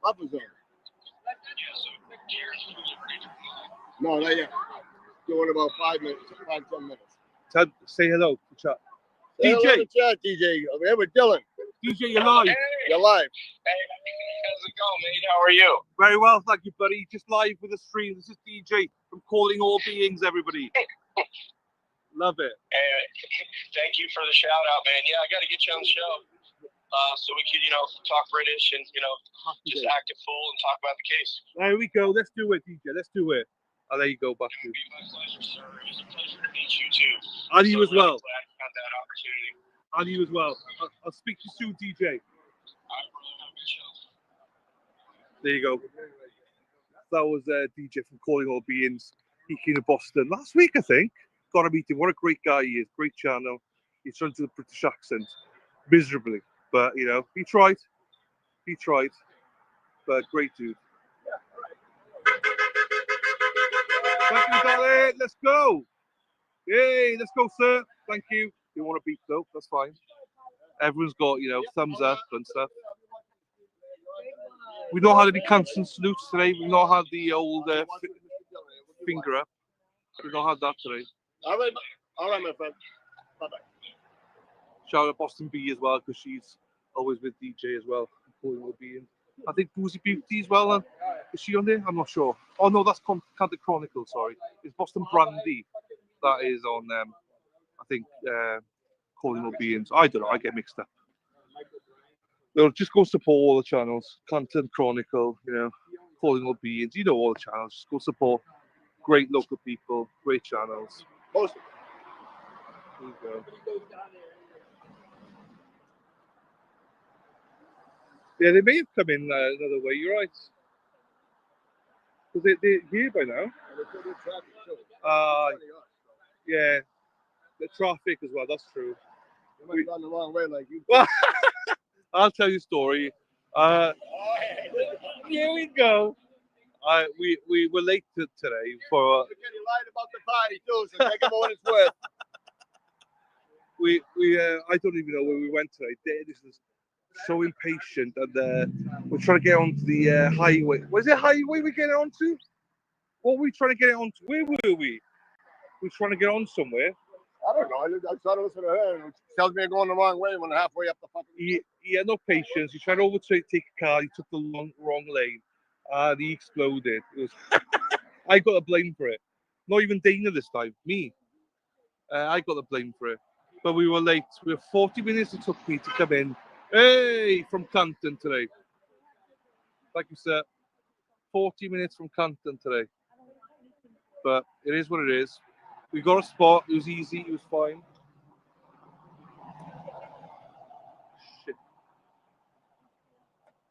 Upper zone. No, not yet. Doing about 5 minutes, 5-10 minutes. Say hello to chat. Say hello DJ. to chat, DJ. Over here with Dylan. DJ, you're live. You're live. Hey, how's it going, mate? How are you? Very well, thank you, buddy. Just live with the stream. This is DJ from Calling All Beings, everybody. Love it. Hey, thank you for the shout out, man. Yeah, I got to get you on the show so we could, talk British and, just act a fool and talk about the case. There we go. Let's do it, DJ. Let's do it. Oh, there you go, back to you. My pleasure, sir. It was a pleasure to meet you, too. And you as well. Glad I got that opportunity. And you as well. I'll speak to you soon, DJ. All right, brother. Have a good show. There you go. That was DJ from Calling All Beings. He came to Boston last week, I think. Got to meet him. What a great guy he is. Great channel. He's trying to do the British accent miserably. But, he tried. He tried. But great dude. Thank you, darling. Let's go. Yay, let's go, sir. Thank you. You want to beat though? That's fine. Everyone's got, thumbs up and stuff. We don't have any constant salutes today. We've not had the old finger up. We've not had that today. All right, my friend. Bye-bye. Shout out Boston B as well, because she's always with DJ as well. I think Boozy Beauty as well. Is she on there? I'm not sure. Oh no, that's Cantic Chronicle. Sorry, it's Boston Brandy. That is on. I think Calling All Beings. I don't know. I get mixed up. No, just go support all the channels. Content Chronicle. Calling All Beings. All the channels. Just go support great local people. Great channels. There you go. Yeah, they may have come in another way. You're right. Because they're here by now. Yeah, the traffic as well. That's true. You might have gone the wrong way, like you. Well, I'll tell you a story. Here we go. We were late today for. You lied about the party too, so take it for what it's worth. I don't even know where we went today. This is so impatient, and we're trying to get onto the highway. Was it highway we're getting onto? What were we trying to get onto? Where were we? We're trying to get on somewhere. I don't know. I started listening to her, and it tells me I'm going the wrong way when I'm halfway up the fucking. He had no patience. He tried to overtake a car. He took the wrong lane, and he exploded. It was. I got the blame for it. Not even Dana this time. Me. I got the blame for it. But we were late. We were 40 minutes it took me to come in. Hey, from Canton today. Thank you, sir. 40 minutes from Canton today. But it is what it is. We got a spot. It was easy. It was fine. Shit.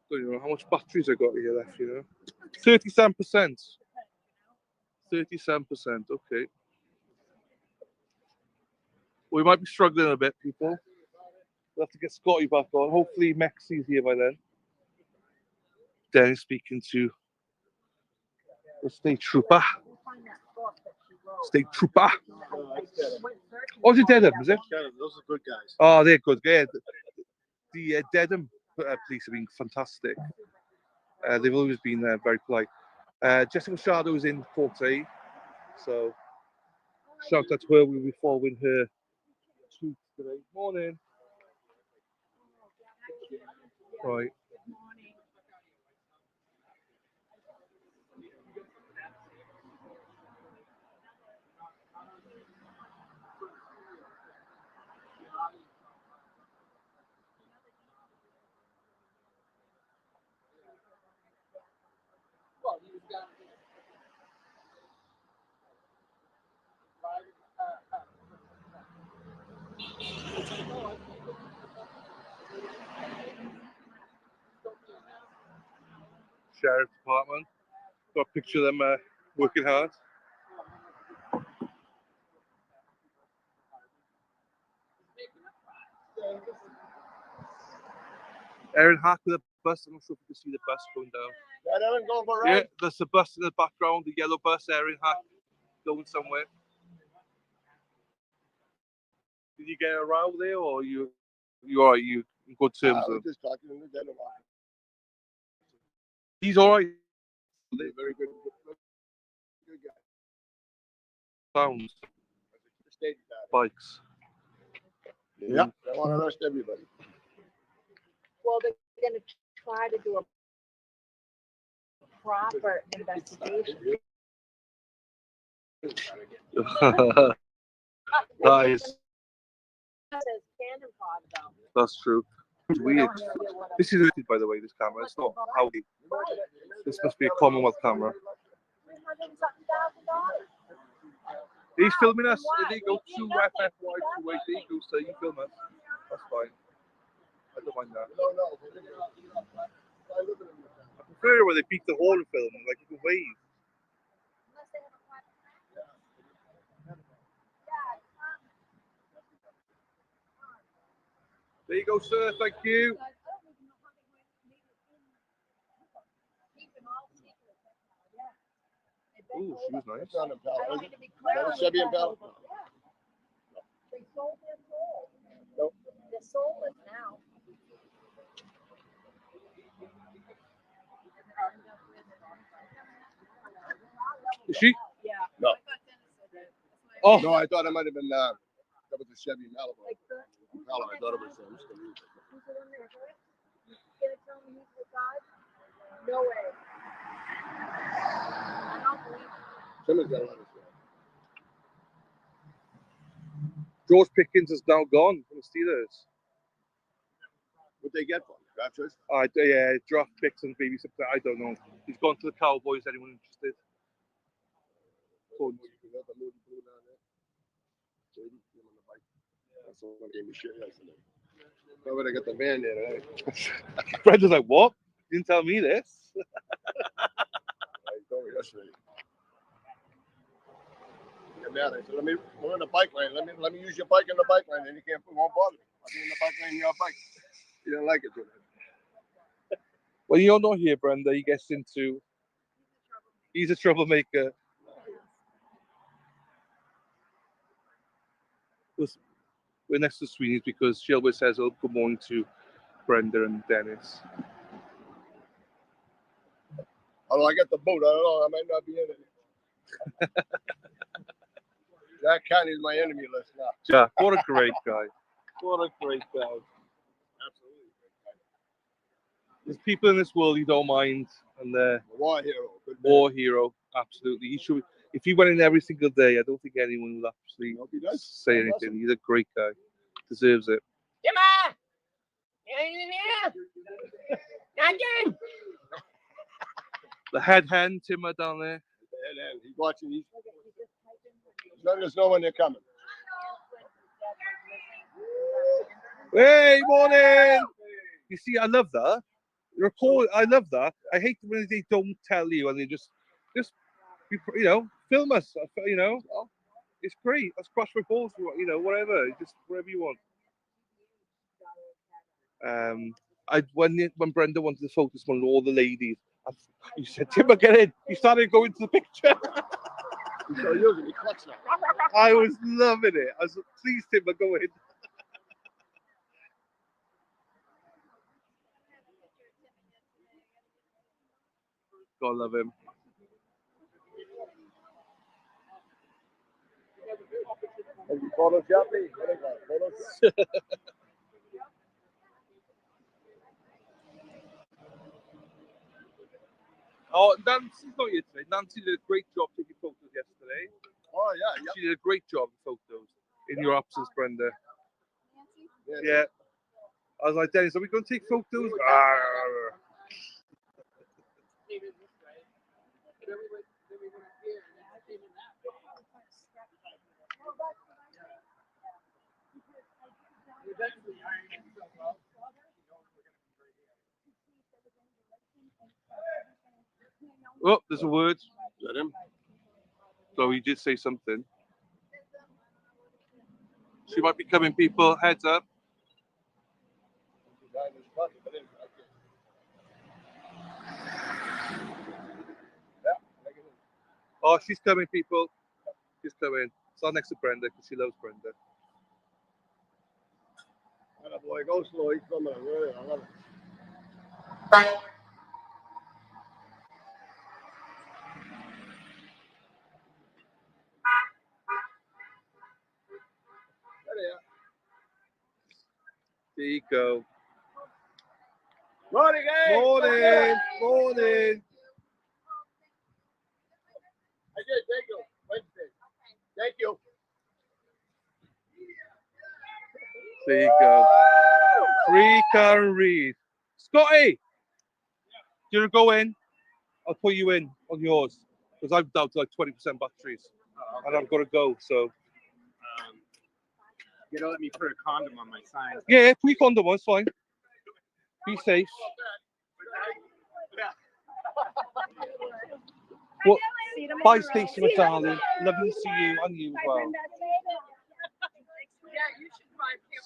Don't even know how much batteries I got here left, you know. 37%. 37%. Okay. We might be struggling a bit, people. We'll have to get Scotty back on. Hopefully Mexi's here by then. Dennis speaking to the state trooper. State trooper. Oh, is it Dedham, is it? Those are good guys. Oh, they're good. Yeah. The Dedham police have been fantastic. They've always been very polite. Jessica Shadow is in Forte, so shout out to her. We'll be following her tweets today. Morning. Right. Sheriff's Department. Got a picture of them working hard. Erin Hack with a bus. I'm not sure if you can see the bus going down. That Aaron going for a Yeah, ride? there's a bus in the background, the yellow bus, Erin Hack, going somewhere. Did you get around there, or you are in good terms? I was just talking to him. He's all right. Very good guy. Sounds The state guy. bikes. Yeah, I want to arrest everybody. Well, they're gonna try to do a proper investigation. Nice. Says cannon pod though. That's true. It's weird. This is rated, by the way, this camera. It's not Audi. This must be a Commonwealth camera. He's filming us. There you go, 2FFY, 280. Go say you film us. That's fine. I don't mind that. I prefer it when they beat the horn film, like you can wave. There you go, sir. Thank you. Ooh, she was nice. It's not Impala, is it? Is that a Chevy Impala? They sold their soul. Nope. They're soulless now. Is she? Yeah. No. Oh, No, I thought it might have been that was a Chevy Malibu. Impala, I thought it was. Who's the one there? You gonna tell me he's the guy? No way. I don't believe it. Someone's got a lot of stuff. George Pickens is now gone from the Steelers. What they get for him? Draft choice? Yeah, draft picks and baby something. I don't know. He's gone to the Cowboys. Anyone interested? You got the Moody Blue down there. Brady, him on the bike. That's the one that gave me shit yesterday. Why would I get the van there today? Brenda's like, what? You didn't tell me this. I told me yesterday. Get mad. I said, we're in the bike lane. Let me use your bike in the bike lane, and you won't bother me. I'll be in the bike lane, your bike. You didn't like it today. When you're not here, Brenda, he gets into. He's a troublemaker. We're next to Sweeney's because she always says, "Oh, good morning" to Brenda and Dennis. Although I got the boat, I don't know. I might not be in it. Jack County is my enemy list now. Jack, what a great guy. What a great guy. Absolutely. There's people in this world you don't mind, and they're War hero. Good man. war hero. Absolutely. He should. If he went in every single day, I don't think anyone would actually Hope he does. say anything. He's a great guy. Deserves it. Timmer! Anything here? Nothing. The head hen Timmer down there. And he's watching. He's Let us know when they're coming. Hey, morning. You see, I love that. Record. I love that. I hate when they don't tell you and they just, film us. It's great. Let's crush my balls. Whatever. Just whatever you want. When Brenda wanted to focus on all the ladies, you said, "Timber, get in." He started going to the picture. So usually he clutched now. I was loving it. I was please, Timber, go in. God love him. Have you photoshopped me? What is that? Photoshop? Oh, Nancy's not here today. Nancy did a great job taking photos yesterday. Oh yeah, She did a great job of photos in your absence, Brenda. yeah. Yeah. I was like, Dennis, are we going to take photos? Oh, there's a word. Is that him? So he did say something. She might be coming, people. Heads up. Oh, she's coming, people. She's coming. Stand next to Brenda because she loves Brenda. That boy, go slow. He's coming. I love it. There you go. Morning, guys. Morning. Morning. I did. Thank you. Wednesday. Thank you. There you go. Free car and read. Scotty, do you want to go in? I'll put you in on yours because I've down to like 20% batteries and I've got to go. So You don't let me put a condom on my sign. yeah, put your condom on. It's fine. Be safe. Well, bye, Stacey, my darling. Lovely to see you and you as well.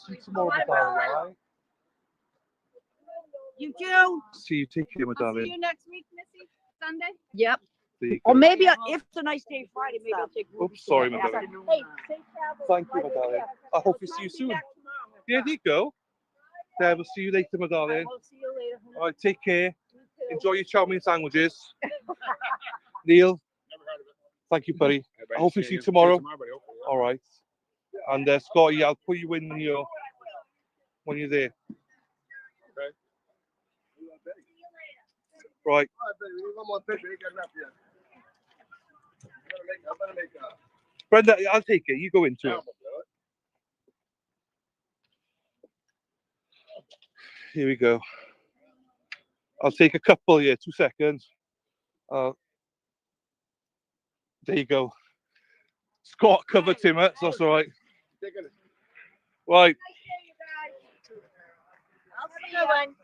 See you tomorrow, my darling. All right? You do. See you. Take care, my darling. See you next week, Missy. Sunday. Yep. There you Or go. maybe if it's a nice day Friday, maybe I'll take. Oops, sorry, my darling. Hey, safe travels. Thank you, my darling. I hope we see you soon. Yeah, there you go. There, we'll see you later, my darling. We'll see you later. All right, take care. Enjoy your chow mein sandwiches. Neil, thank you, buddy. I hope we see you tomorrow. All right. And Scotty, I'll put you in when you're there. Right. One more picture. You got enough yet. I'm gonna make Brenda, I'll take it. You go into it. Here we go. I'll take a couple here. 2 seconds. There you go. Scott covered him, so that's all right. Right. I'll see you then.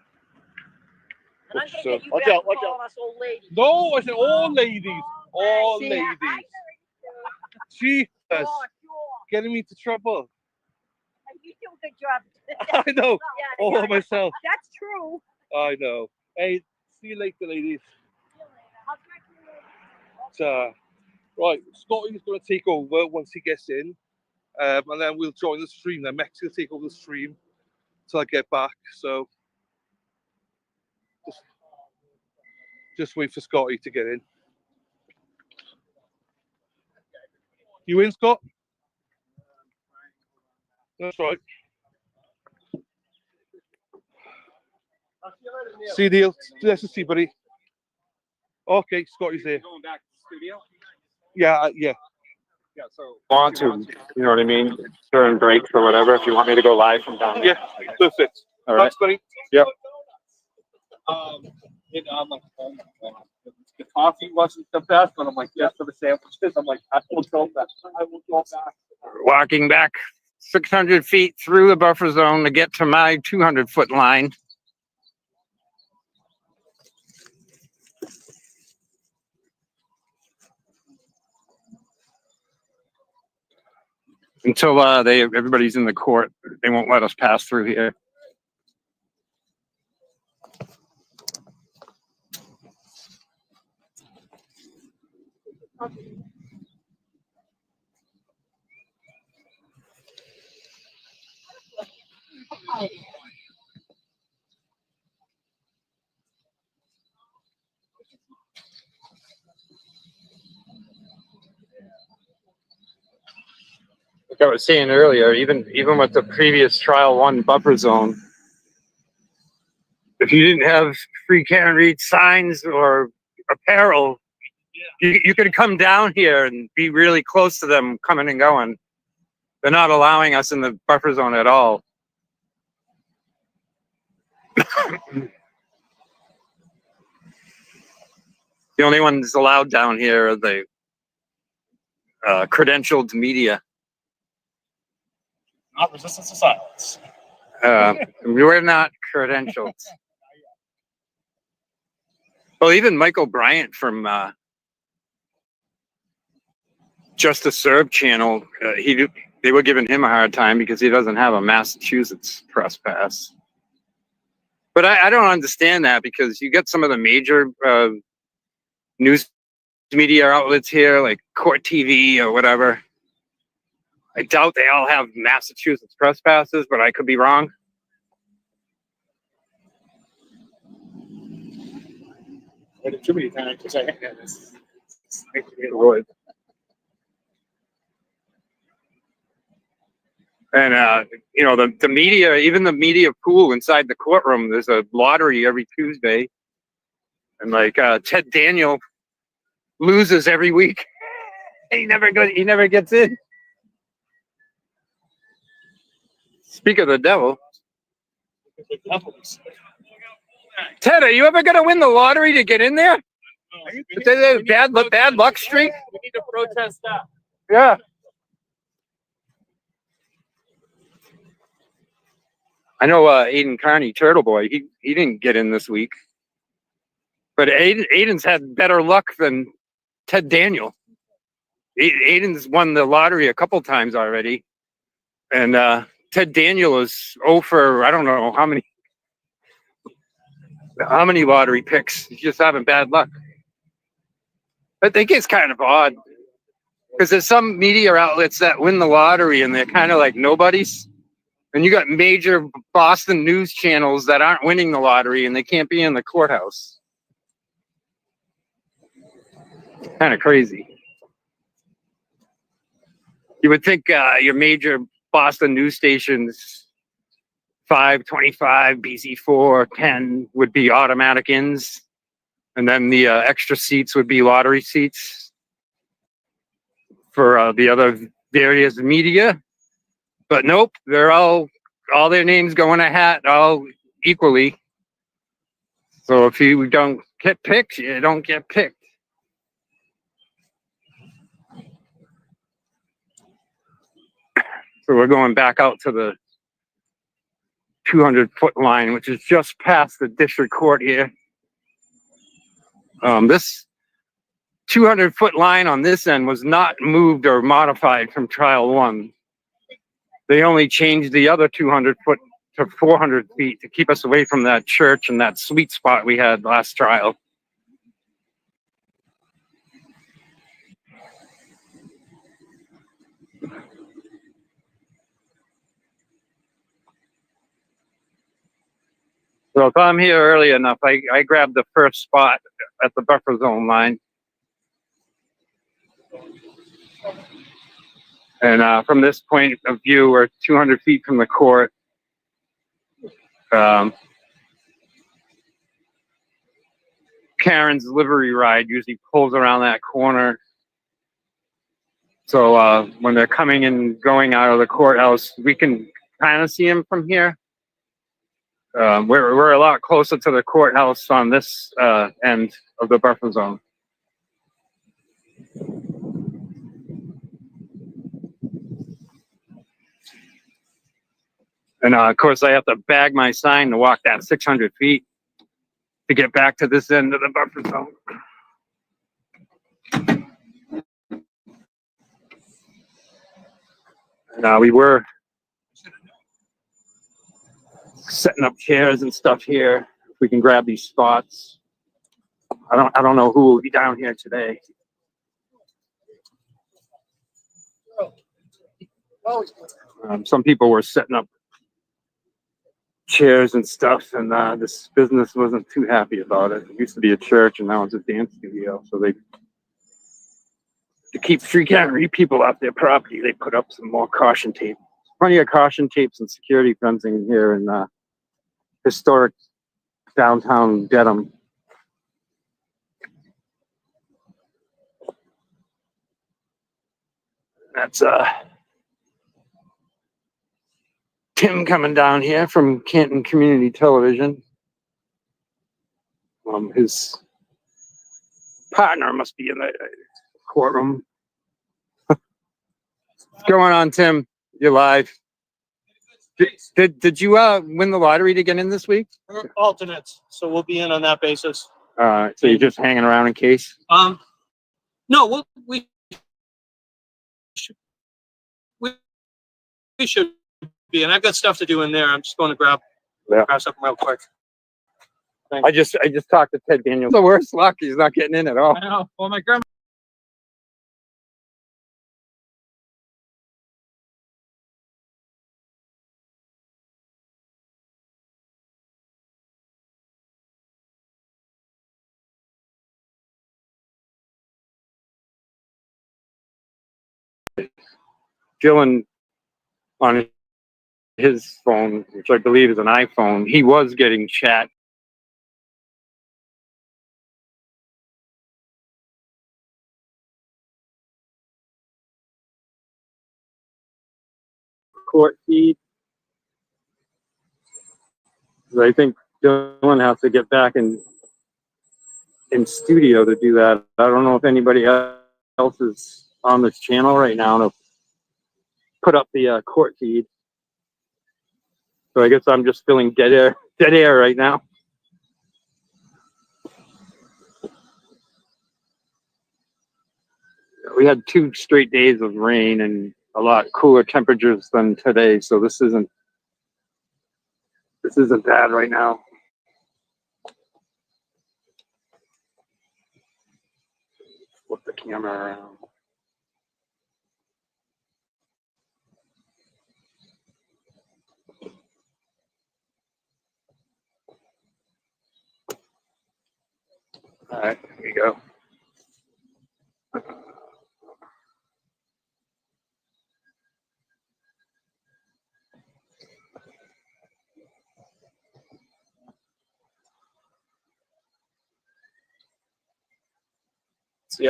And I'm gonna get you Watch back out, watch calling us old ladies. No, I said all ladies. All See, ladies. Jesus. Sure. Getting me into trouble. You do a good job. I know. Yeah, All myself. That's true. I know. Hey, see you later, ladies. I'll talk to you later. Right, Scotty's going to take over once he gets in, and then we'll join the stream. Then Mex will take over the stream till I get back. So just wait for Scotty to get in. You in, Scott? That's right. See you, Neil. Nice to see you, buddy. Okay, Scotty's there. Going back to the studio? Yeah, yeah. Yeah, so want to, you know what I mean? During breaks or whatever, if you want me to go live from down there. Yeah, perfect. All right. Thanks, buddy. Yep. On my phone. the coffee wasn't the best, but I'm like, yes, for the sandwiches. I'm like, I will go back. I will go back. Walking back 600 feet through the buffer zone to get to my 200-foot line. Until everybody's in the court, they won't let us pass through here. Like I was saying earlier, even with the previous trial 1 buffer zone, if you didn't have free can read signs or apparel, you could come down here and be really close to them coming and going. They're not allowing us in the buffer zone at all. The only ones allowed down here are the credentialed media. Not resistance to silence. We're not credentialed. Well, even Michael Bryant from Justice Serve channel, they were giving him a hard time because he doesn't have a Massachusetts press pass. But I don't understand that, because you get some of the major news media outlets here, like Court TV or whatever. I doubt they all have Massachusetts press passes, but I could be wrong. I did too many times because I had this. And the media, even the media pool inside the courtroom, there's a lottery every Tuesday, and like Ted Daniel loses every week. He never gets in. Speak of the devil. Ted, are you ever gonna win the lottery to get in there? Bad luck streak. We need to protest that. Yeah. I know Aiden Carney, Turtle Boy, he didn't get in this week. But Aiden's had better luck than Ted Daniel. Aiden's won the lottery a couple times already. And Ted Daniel is 0 for, I don't know how many lottery picks. He's just having bad luck. I think it's kind of odd, because there's some media outlets that win the lottery and they're kind of like nobodies. And you got major Boston news channels that aren't winning the lottery and they can't be in the courthouse. Kind of crazy. You would think your major Boston news stations, 5, 25, BZ4, 10 would be automatic ins. And then the extra seats would be lottery seats for the other various media. But nope, they're all their names go in a hat, all equally. So if you don't get picked, you don't get picked. So we're going back out to the 200-foot line, which is just past the district court here. This 200-foot line on this end was not moved or modified from trial 1. They only changed the other 200-foot to 400 feet to keep us away from that church and that sweet spot we had last trial. So if I'm here early enough, I grabbed the first spot at the buffer zone line. And from this point of view, we're 200 feet from the court. Karen's livery ride usually pulls around that corner. So when they're coming and going out of the courthouse, we can kind of see them from here. We're a lot closer to the courthouse on this end of the buffer zone. And of course, I have to bag my sign to walk that 600 feet to get back to this end of the buffer zone. And we were setting up chairs and stuff here. If we can grab these spots. I don't know who will be down here today. Some people were setting up chairs and stuff, and this business wasn't too happy about it. It used to be a church, and now it's a dance studio. So they, to keep freaking people off their property, they put up some more caution tape. Plenty of caution tapes and security fencing here in historic downtown Dedham. That's Tim coming down here from Canton Community Television. His partner must be in the courtroom. What's going on, Tim? You're live. Did you win the lottery to get in this week? We're alternates, so we'll be in on that basis. So you're just hanging around in case? No, we should be, and I've got stuff to do in there. I'm just going to grab something real quick. I just talked to Ted Daniels. The worst luck, he's not getting in at all. I know. Well, my grandma. Dylan on his phone, which I believe is an iPhone, he was getting chat. Court feed. I think Dylan has to get back in studio to do that. I don't know if anybody else is on this channel right now to put up the court feed. So I guess I'm just feeling dead air right now. We had 2 straight days of rain and a lot cooler temperatures than today, so this isn't bad right now. Flip the camera around. All right, here we go. See,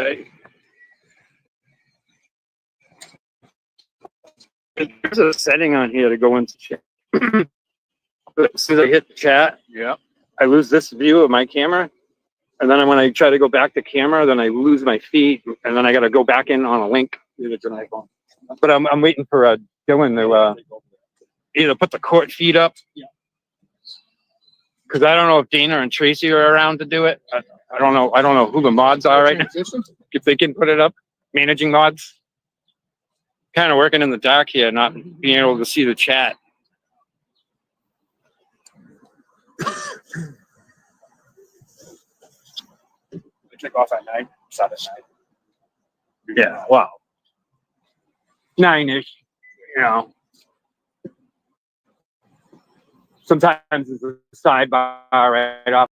there's a setting on here to go into chat. As soon as I hit the chat, I lose this view of my camera. And then when I try to go back to camera, then I lose my feed, and then I got to go back in on a link. It's an iPhone. But I'm waiting for Dylan to either put the court feed up. Because I don't know if Dana and Tracy are around to do it. I don't know. I don't know who the mods are right now. If they can put it up, managing mods. Kind of working in the dark here, not being able to see the chat. We kick off at 9, Saturday night. Yeah, wow. 9-ish, you know. Sometimes it's a sidebar right off.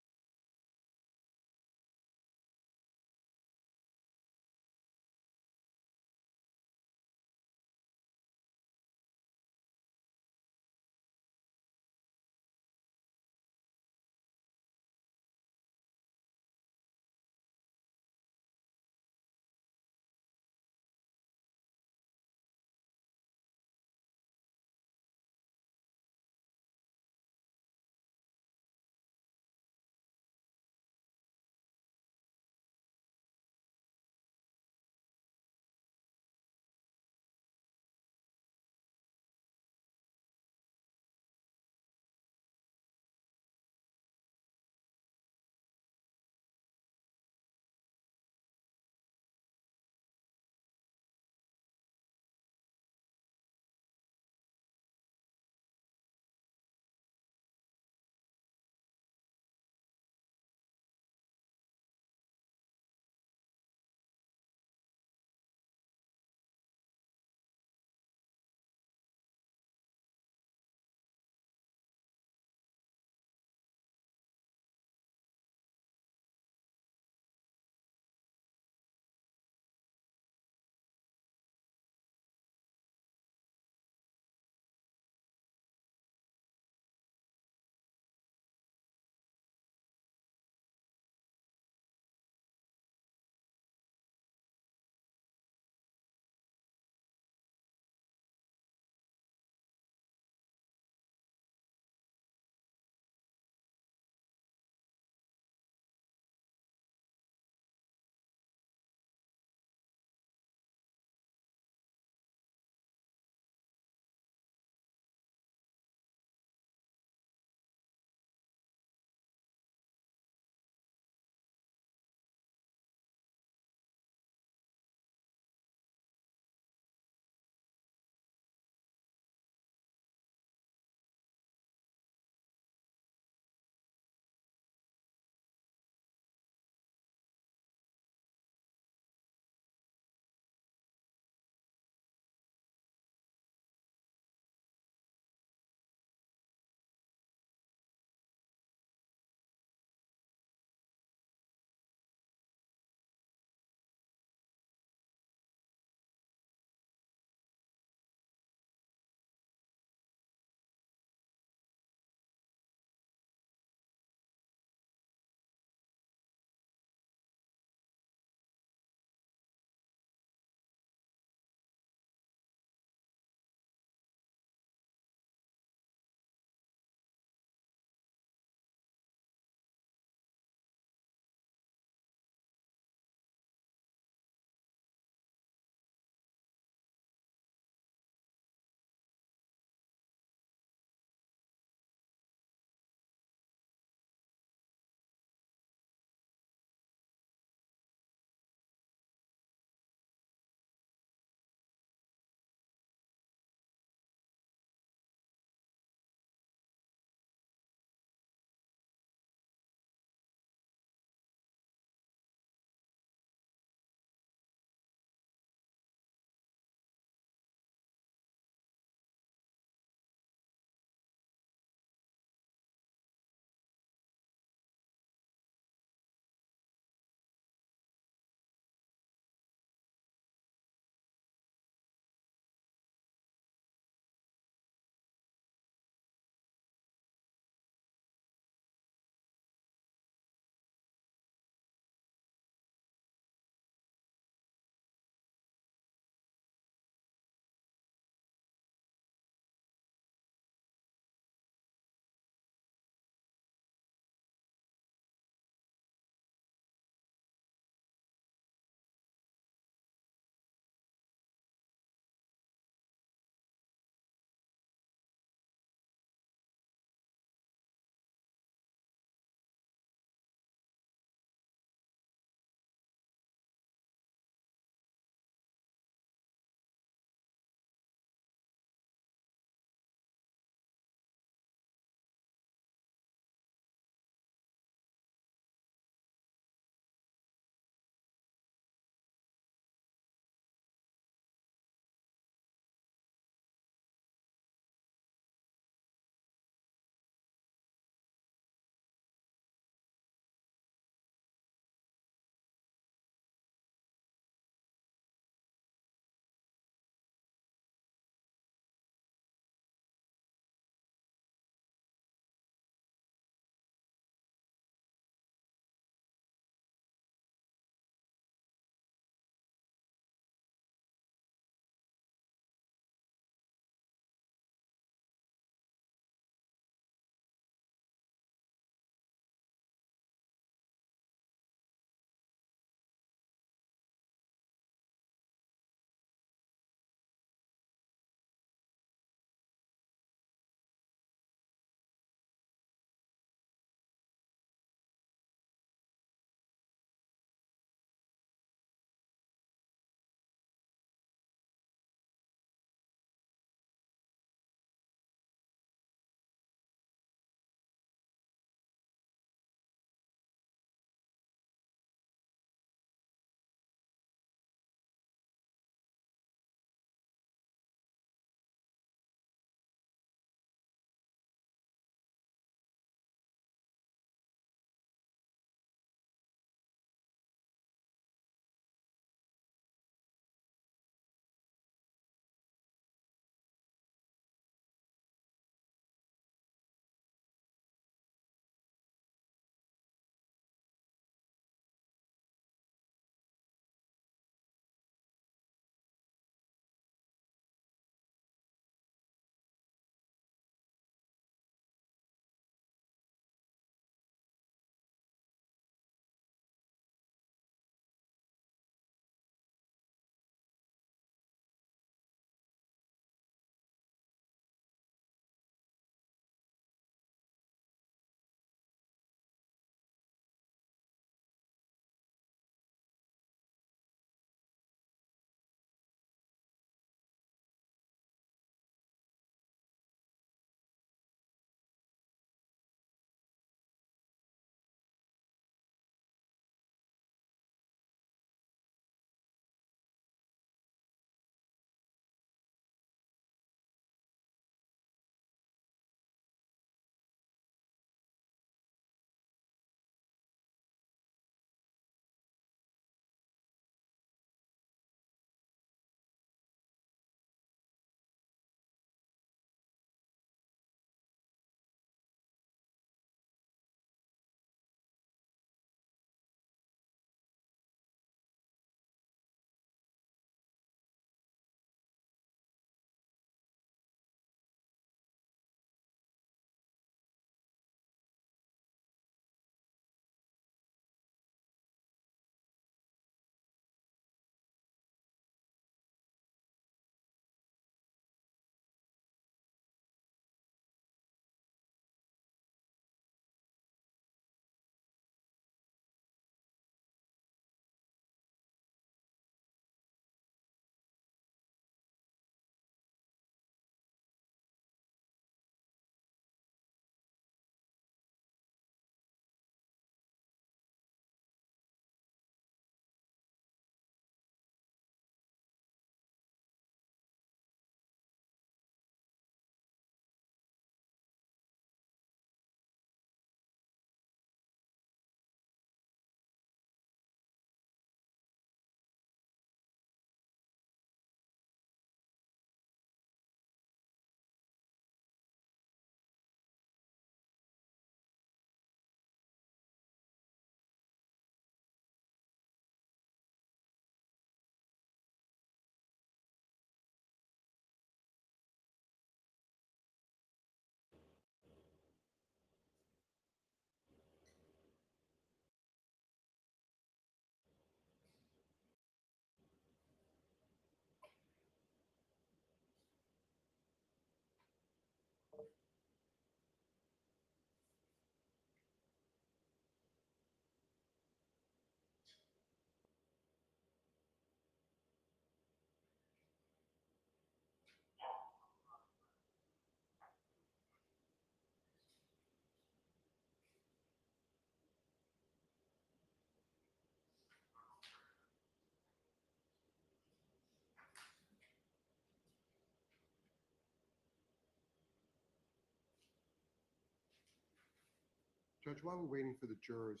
Judge, while we're waiting for the jurors,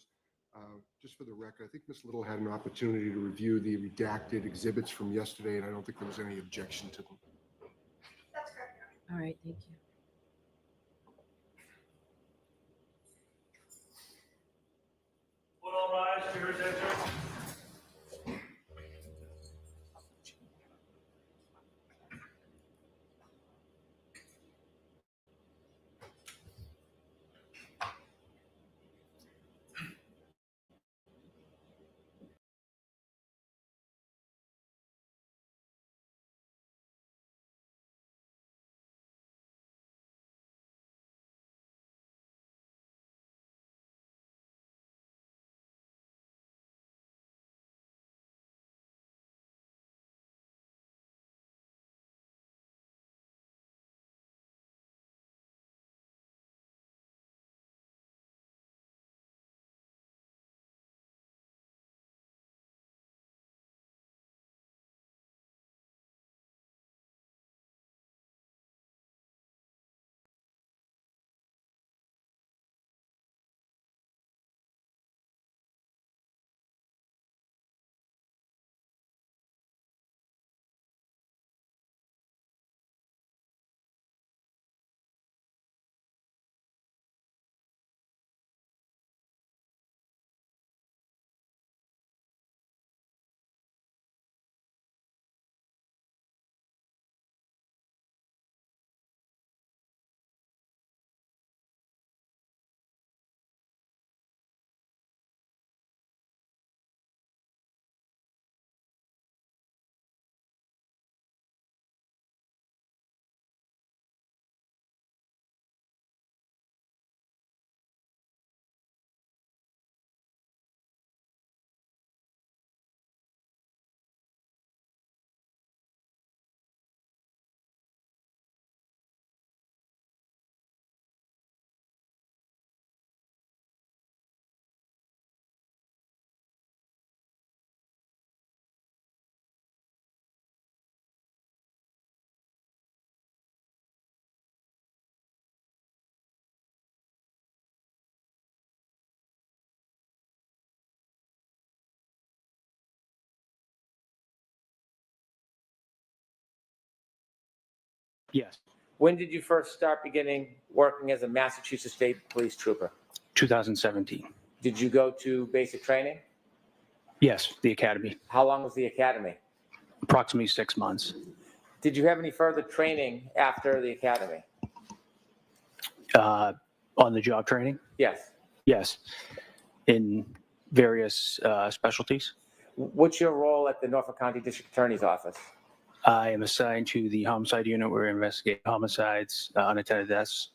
just for the record, I think Ms. Little had an opportunity to review the redacted exhibits from yesterday, and I don't think there was any objection to them. All right, thank you. Would all rise, jurors enter. Yes, When did you first start beginning working as a Massachusetts State Police Trooper? 2017. Did you go to basic training? Yes, the academy. How long was the academy? Approximately 6 months. Did you have any further training after the academy? On the job training? Yes. Yes, in various specialties. What's your role at the Norfolk County District Attorney's Office? I am assigned to the homicide unit where we investigate homicides, unattended deaths,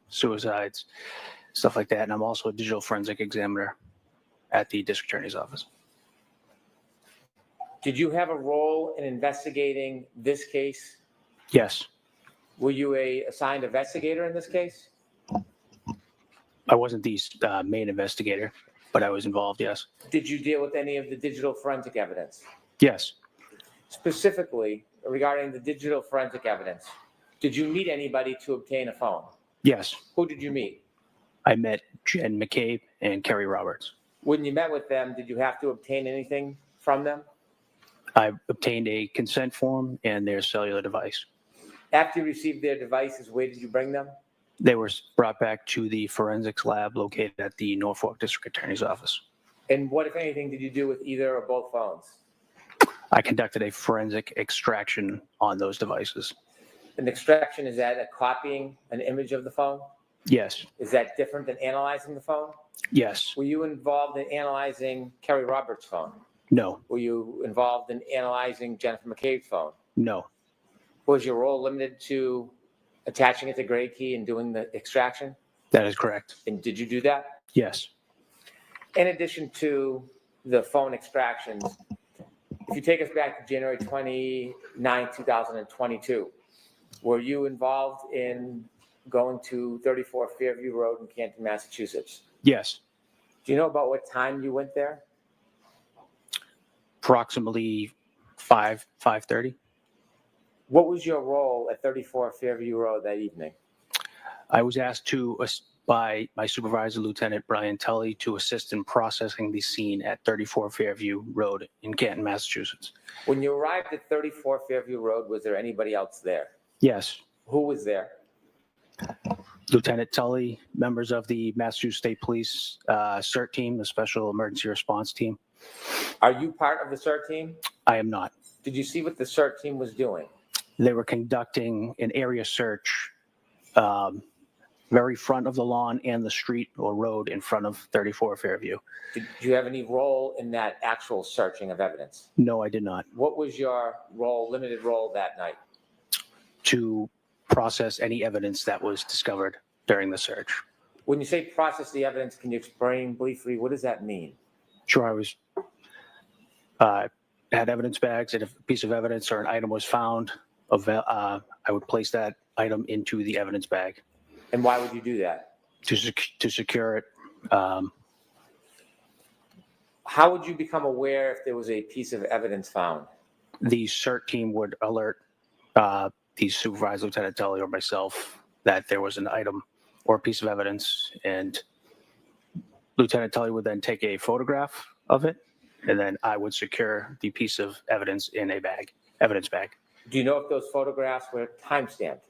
suicides, stuff like that. And I'm also a digital forensic examiner at the district attorney's office. Did you have a role in investigating this case? Yes, Were you assigned investigator in this case? I wasn't the main investigator, but I was involved, yes. Did you deal with any of the digital forensic evidence? Yes, Specifically, regarding the digital forensic evidence, did you meet anybody to obtain a phone? yes. Who did you meet? I met Jen McCabe and Kerry Roberts. When you met with them, did you have to obtain anything from them? I obtained a consent form and their cellular device. After you received their devices, where did you bring them? They were brought back to the forensics lab located at the Norfolk District Attorney's Office. And what, if anything, did you do with either or both phones? I conducted a forensic extraction on those devices. An extraction, is that a copying an image of the phone? Yes, Is that different than analyzing the phone? yes, Were you involved in analyzing Kerry Roberts' phone? no, Were you involved in analyzing Jennifer McCabe's phone? no, Was your role limited to attaching it to Gray Key and doing the extraction? that is correct. And did you do that? Yes, In addition to the phone extractions, if you take us back to January 29, 2022, were you involved in going to 34 Fairview Road in Canton, Massachusetts? yes, Do you know about what time you went there? approximately 5:30. What was your role at 34 Fairview Road that evening? I was asked to by my supervisor, Lieutenant Brian Tully, to assist in processing the scene at 34 Fairview Road in Canton, Massachusetts. When you arrived at 34 Fairview Road, was there anybody else there? Yes. Who was there? Lieutenant Tully, members of the Massachusetts State Police CERT team, the Special Emergency Response Team. Are you part of the CERT team? I am not. Did you see what the CERT team was doing? They were conducting an area search very front of the lawn and the street or road in front of 34 Fairview. Did you have any role in that actual searching of evidence? No, I did not. What was your role, limited role that night? To process any evidence that was discovered during the search. When you say process the evidence, can you explain briefly, what does that mean? Sure, I was had evidence bags, and if a piece of evidence or an item was found, I would place that item into the evidence bag. And why would you do that? To secure it. How would you become aware if there was a piece of evidence found? The CERT team would alert the supervisor, Lieutenant Tully, or myself that there was an item or a piece of evidence, and Lieutenant Tully would then take a photograph of it, and then I would secure the piece of evidence in a evidence bag. Do you know if those photographs were time-stamped?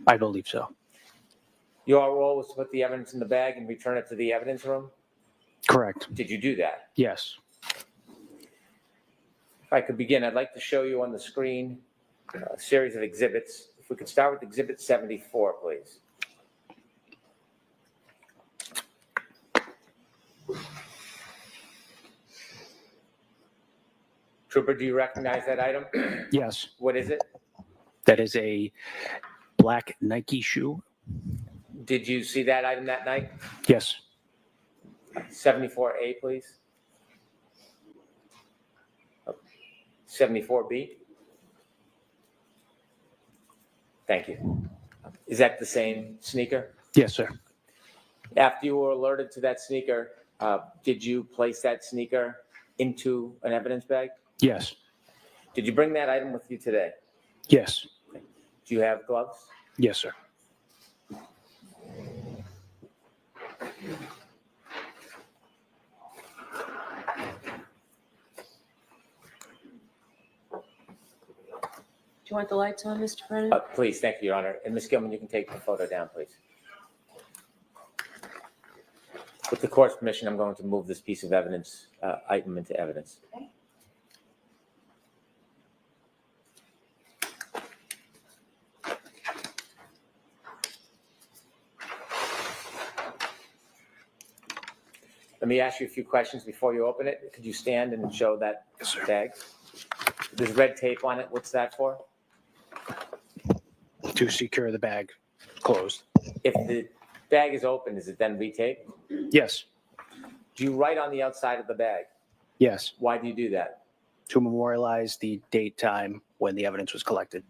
I believe so. Your role was to put the evidence in the bag and return it to the evidence room? Correct. Did you do that? Yes. If I could begin, I'd like to show you on the screen a series of exhibits. If we could start with Exhibit 74, please. Trooper, do you recognize that item? Yes. What is it? That is a black Nike shoe. Did you see that item that night? Yes. 74A, please. 74B. Thank you. Is that the same sneaker? Yes, sir. After you were alerted to that sneaker, did you place that sneaker into an evidence bag? Yes. Did you bring that item with you today? Yes. Do you have gloves? Yes, sir. Do you want the lights on, Mr. Brennan? Please, thank you, Your Honor. And Ms. Gilman, you can take the photo down, please. With the court's permission, I'm going to move this piece of evidence, item into evidence. Okay. Let me ask you a few questions before you open it. Could you stand and show that bag? There's red tape on it. What's that for? To secure the bag closed. If the bag is open, is it then retaped? Yes. Do you write on the outside of the bag? Yes. Why do you do that? To memorialize the date, time when the evidence was collected.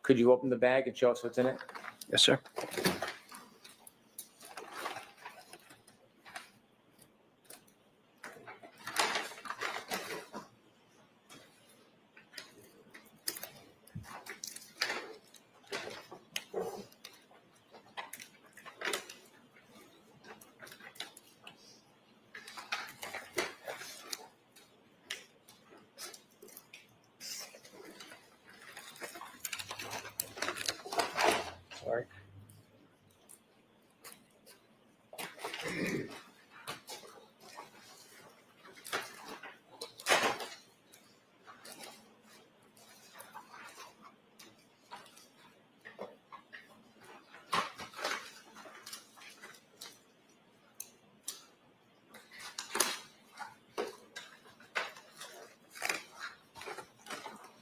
Could you open the bag and show us what's in it? Yes, sir. Sorry.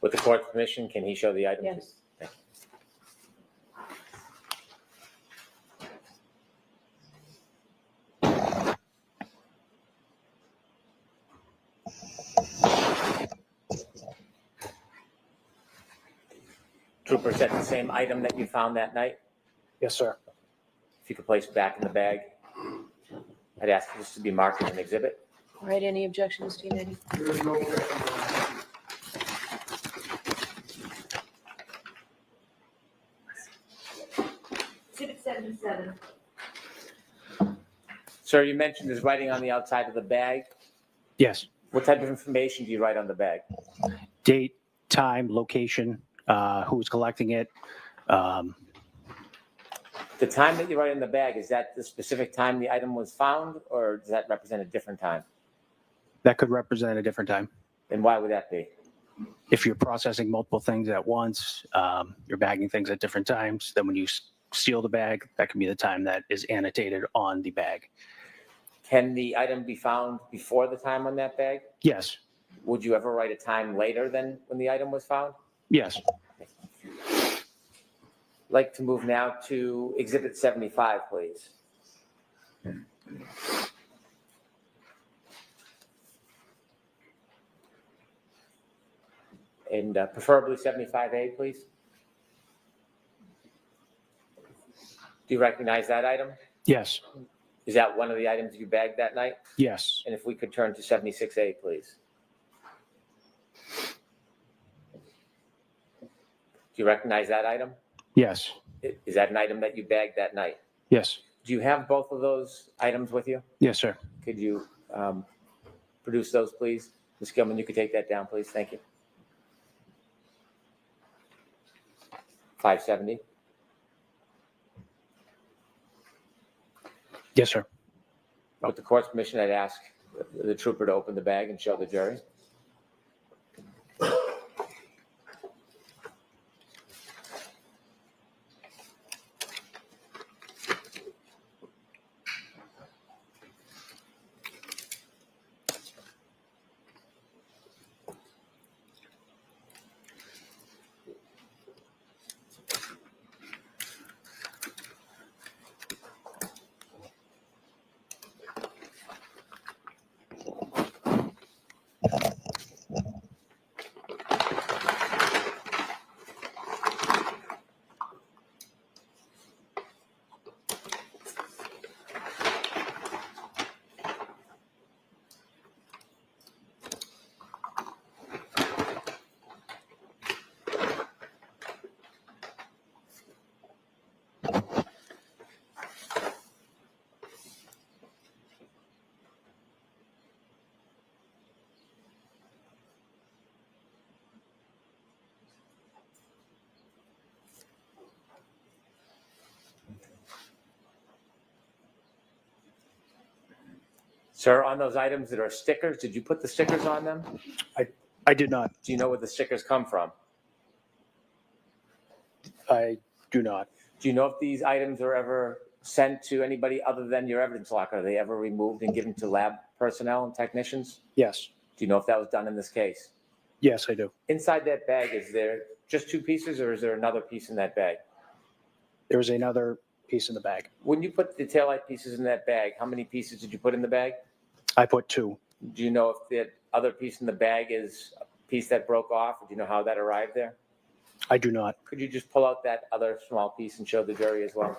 With the court's permission, can he show the item? Yes. Thank you. Trooper, is that the same item that you found that night? Yes, sir. If you could place it back in the bag, I'd ask this to be marked as an exhibit. All right, any objections, Team Eddie? There's no Exhibit 77. Sir, you mentioned there's writing on the outside of the bag. Yes. What type of information do you write on the bag? Date, time, location, who's collecting it. The time that you write in the bag, is that the specific time the item was found, or does that represent a different time? That could represent a different time. And why would that be? If you're processing multiple things at once, you're bagging things at different times, then when you seal the bag, that can be the time that is annotated on the bag. Can the item be found before the time on that bag? Yes. Would you ever write a time later than when the item was found? Yes. Like to move now to Exhibit 75, please. And preferably 75A, please. Do you recognize that item? Yes. Is that one of the items you bagged that night? Yes. And if we could turn to 76A, please. Do you recognize that item? Yes. Is that an item that you bagged that night? Yes. Do you have both of those items with you? Yes, sir. Could you produce those, please? Ms. Gilman, you could take that down, please. Thank you. 570. Yes, sir. With the court's permission, I'd ask the trooper to open the bag and show the jury. Sir, on those items that are stickers, did you put the stickers on them? I did not. Do you know where the stickers come from? I do not. Do you know if these items are ever sent to anybody other than your evidence locker? Are they ever removed and given to lab personnel and technicians? Yes. Do you know if that was done in this case? Yes, I do. Inside that bag, is there just two pieces or is there another piece in that bag? There was another piece in the bag. When you put the taillight pieces in that bag, how many pieces did you put in the bag? I put 2. Do you know if the other piece in the bag is a piece that broke off? Or do you know how that arrived there? I do not. Could you just pull out that other small piece and show the jury as well?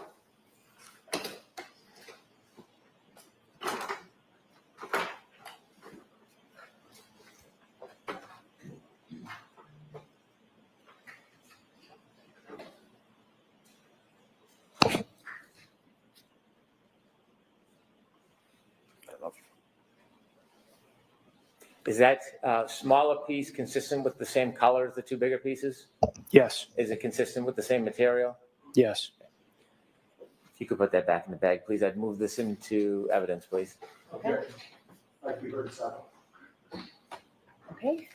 Is that smaller piece consistent with the same color as the two bigger pieces? Yes. Is it consistent with the same material? Yes. If you could put that back in the bag, please. I'd move this into evidence, please. Okay. Okay.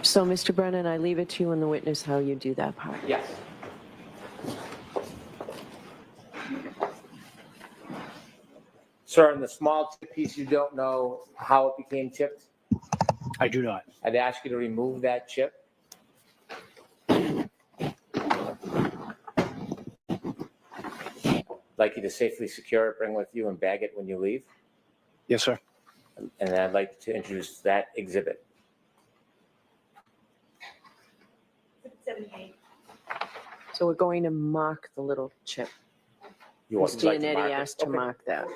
So, Mr. Brennan, I leave it to you and the witness how you do that part. Yes. Sir, in the small chip piece, you don't know how it became chipped? I do not. I'd ask you to remove that chip. Like you to safely secure it, bring with you, and bag it when you leave. Yes, sir. And then I'd like to introduce that exhibit. 78. So we're going to mark the little chip. You Ms. would like to Giannetti mark it? asked to Okay. mark that.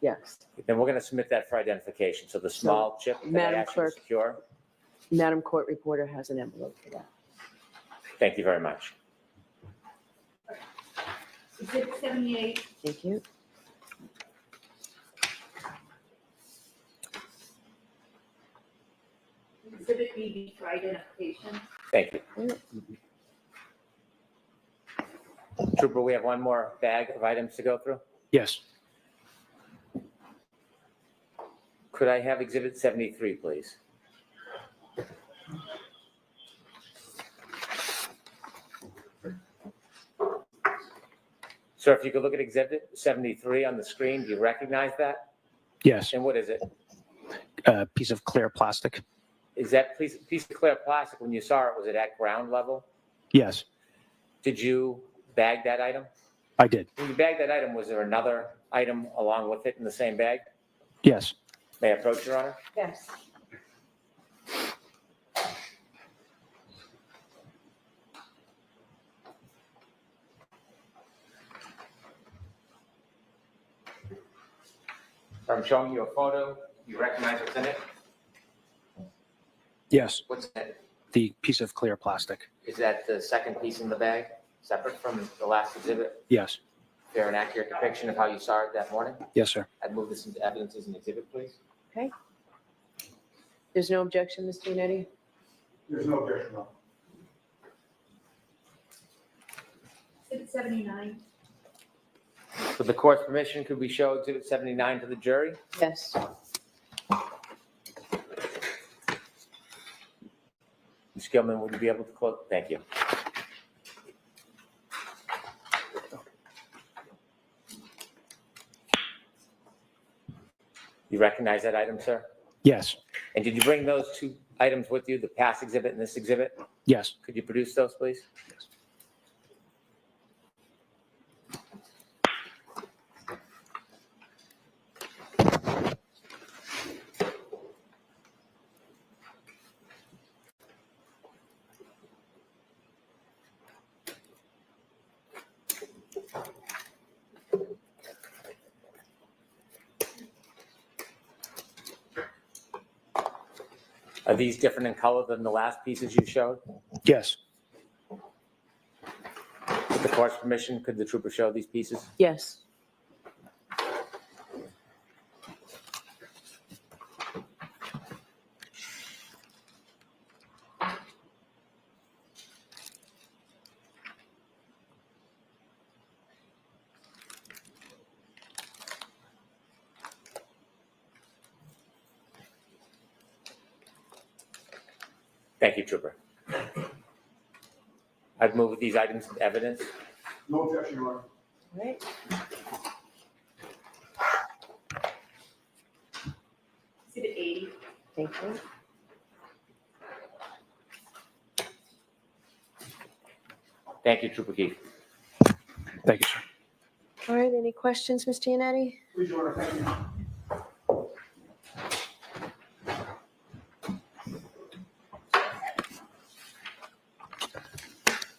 Yes. Then we're going to submit that for identification. So the small chip that I Madam asked you to Clerk. secure. Madam Court Reporter has an envelope for that. Thank you very much. Exhibit 78. Thank you. Exhibit BB for identification. Thank you. Trooper, we have one more bag of items to go through. Yes. Could I have exhibit 73, please? Sir, if you could look at exhibit 73 on the screen, do you recognize that? Yes. And what is it? A piece of clear plastic. Is that piece of clear plastic, when you saw it, was it at ground level? Yes, Did you bag that item? I did. When you bagged that item, was there another item along with it in the same bag? Yes. May I approach, Your Honor? Yes. So I'm showing you a photo. You recognize what's in it? Yes. What's in it? The piece of clear plastic. Is that the second piece in the bag, separate from the last exhibit? Yes. Fair and accurate depiction of how you saw it that morning? Yes, sir. I'd move this into evidence as an exhibit, please. Okay. There's no objection, Ms. Giannetti? There's no objection, no. Exhibit 79. With the court's permission, could we show exhibit 79 to the jury? Yes. Ms. Gilman, would you be able to close? Thank you. You recognize that item, sir? Yes. And did you bring those two items with you, the past exhibit and this exhibit? Yes. Could you produce those, please? Are these different in color than the last pieces you showed? Yes. With the court's permission, could the trooper show these pieces? Yes. Thank you, trooper. I'd move these items to evidence. No objection, Your Honor. All right. Exhibit 80. Thank you. Thank you, Trooper Keefe. Thank you, sir. All right, any questions, Ms. Giannetti? Please, Your Honor, thank you.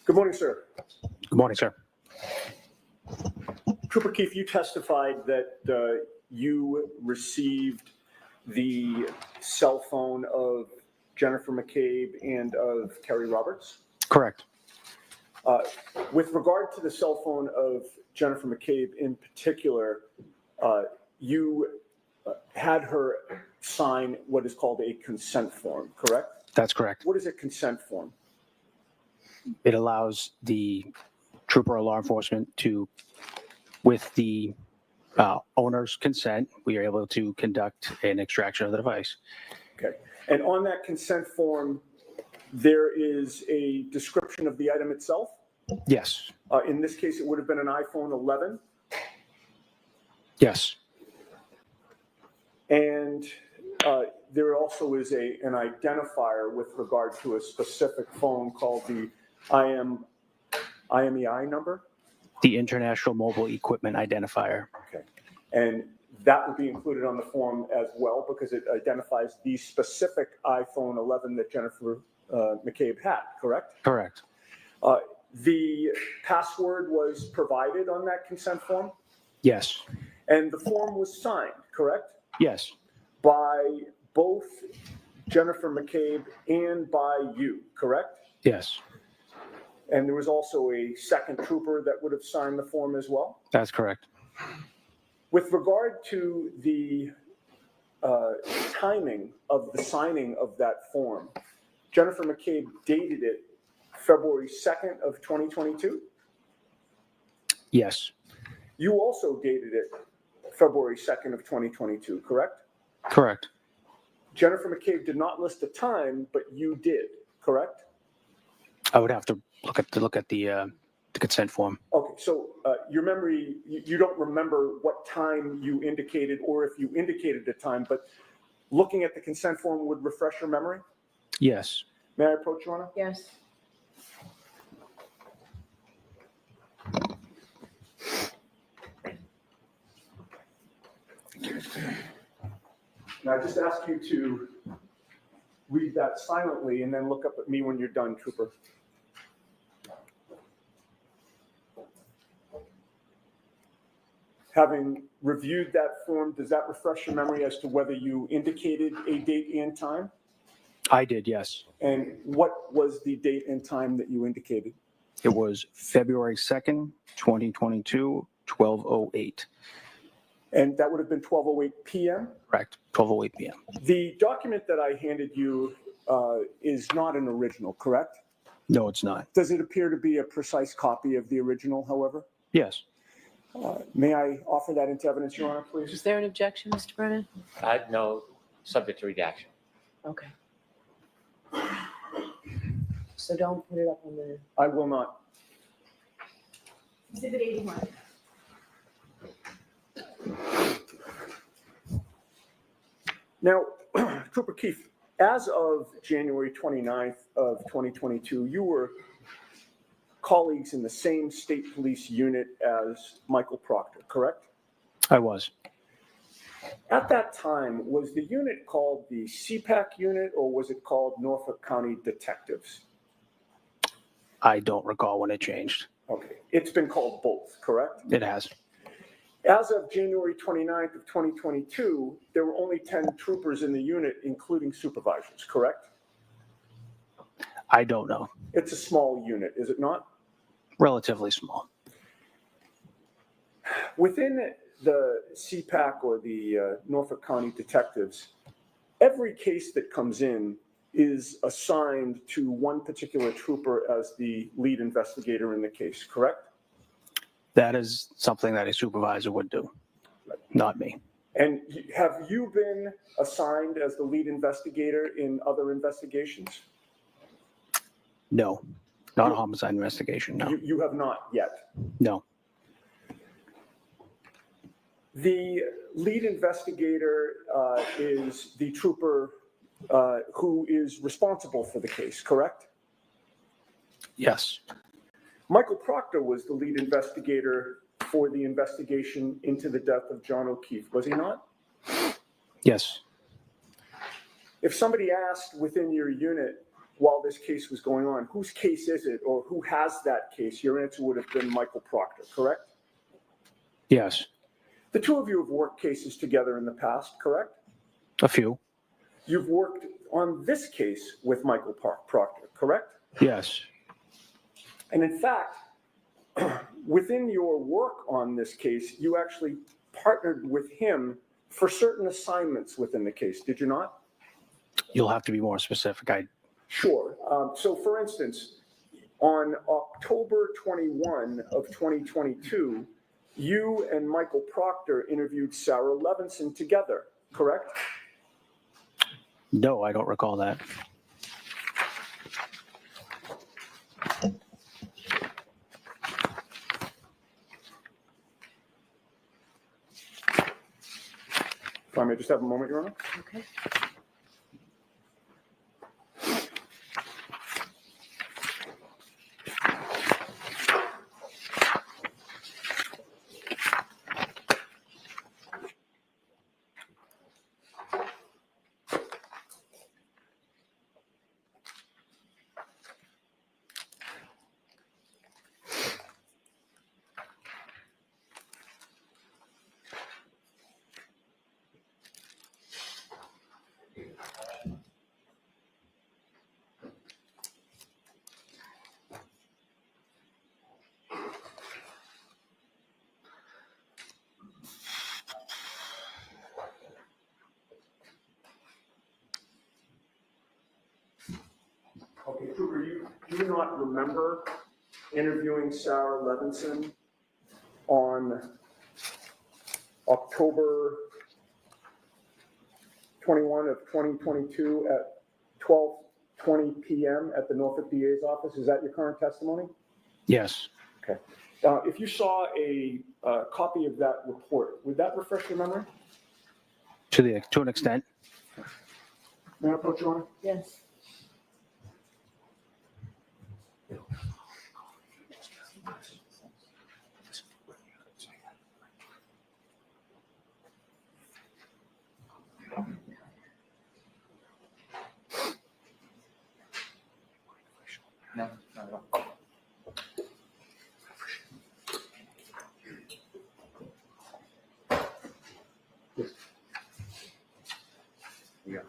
Good morning, sir. Good morning, sir. Trooper Keefe, you testified that you received the cell phone of Jennifer McCabe and of Kerry Roberts. Correct. With regard to the cell phone of Jennifer McCabe in particular, you had her sign what is called a consent form, correct? That's correct. What is a consent form? It allows the trooper or law enforcement to, with the owner's consent, we are able to conduct an extraction of the device. Okay. And on that consent form, There is a description of the item itself. Yes. In this case, it would have been an iPhone 11. Yes. And there also is an identifier with regard to a specific phone called the IMEI number. The International Mobile Equipment Identifier. Okay. And that would be included on the form as well because it identifies the specific iPhone 11 that Jennifer McCabe had, correct? Correct. The password was provided on that consent form, Yes. and the form was signed, correct? Yes. By both Jennifer McCabe and by you, correct? Yes. And there was also a second trooper that would have signed the form as well? That's correct. With regard to the timing of the signing of that form, Jennifer McCabe dated it February 2nd of 2022? Yes. You also dated it February 2nd of 2022, correct? Correct. Jennifer McCabe did not list a time, but you did, correct? I would have to look at the consent form. Okay, so your memory, you don't remember what time you indicated or if you indicated a time, but looking at the consent form would refresh your memory? Yes. May I approach you, Anna? Yes. Now, I just ask you to read that silently and then look up at me when you're done, Trooper. Having reviewed that form, does that refresh your memory as to whether you indicated a date and time? I did, yes. And what was the date and time that you indicated? It was February 2nd, 2022, 12:08. And that would have been 12:08 p.m.? Correct, 12:08 p.m. The document that I handed you is not an original, correct? No, it's not. Does it appear to be a precise copy of the original, however? Yes. May I offer that into evidence, Your Honor, please? Is there an objection, Mr. Brennan? No, subject to redaction. Okay. So don't put it up on the. I will not. Exhibit 81. Now, Trooper Keefe, as of January 29th of 2022, you were colleagues in the same state police unit as Michael Proctor, correct? I was. At that time, was the unit called the CPAC unit or was it called Norfolk County Detectives? I don't recall when it changed. Okay, it's been called both, correct? It has. As of January 29th of 2022, there were only 10 troopers in the unit, including supervisors, correct? I don't know. It's a small unit, is it not? Relatively small. Within the CPAC or the Norfolk County Detectives, every case that comes in is assigned to one particular trooper as the lead investigator in the case, correct? That is something that a supervisor would do, not me. And have you been assigned as the lead investigator in other investigations? No, not a homicide investigation, no. You have not yet? No. The lead investigator is the trooper who is responsible for the case, correct? Yes. Michael Proctor was the lead investigator for the investigation into the death of John O'Keefe, was he not? Yes. If somebody asked within your unit while this case was going on, whose case is it or who has that case, your answer would have been Michael Proctor, correct? Yes. The two of you have worked cases together in the past, correct? A few. You've worked on this case with Michael Proctor, correct? Yes. And in fact, within your work on this case, you actually partnered with him for certain assignments within the case, did you not? You'll have to be more specific. Sure. So for instance, on October 21 of 2022, you and Michael Proctor interviewed Sarah Levinson together, correct? No, I don't recall that. May I just have a moment, Your Honor? Okay. Okay, Trooper, you do not remember interviewing Sarah Levinson on October 21 of 2022 at 12:20 p.m. at the Norfolk DA's office. Is that your current testimony? Yes. Okay. If you saw a copy of that report, would that refresh your memory? To an extent. May I approach, Your Honor? Yes. No, not at all. Yeah.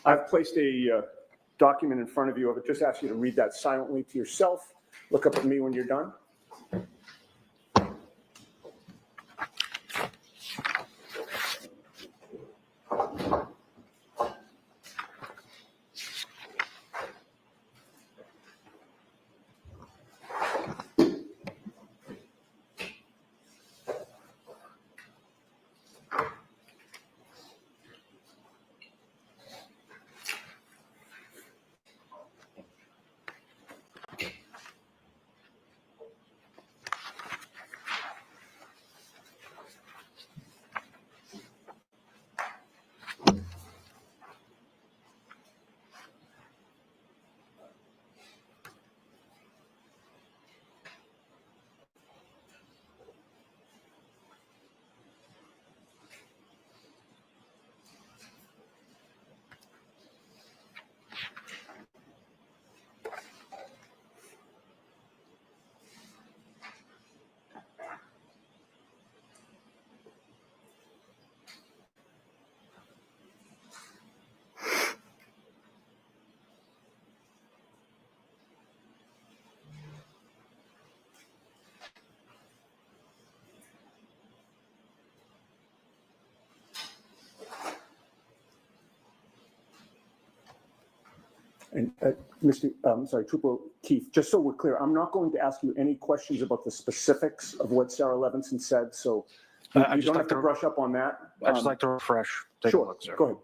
I've placed a document in front of you. I would just ask you to read that silently to yourself. Look up at me when you're done. And sorry, Trooper Keith, just so we're clear, I'm not going to ask you any questions about the specifics of what Sarah Levinson said, so you don't have to brush up on that. I'd just like to refresh. Take a Sure, look, sir. go ahead.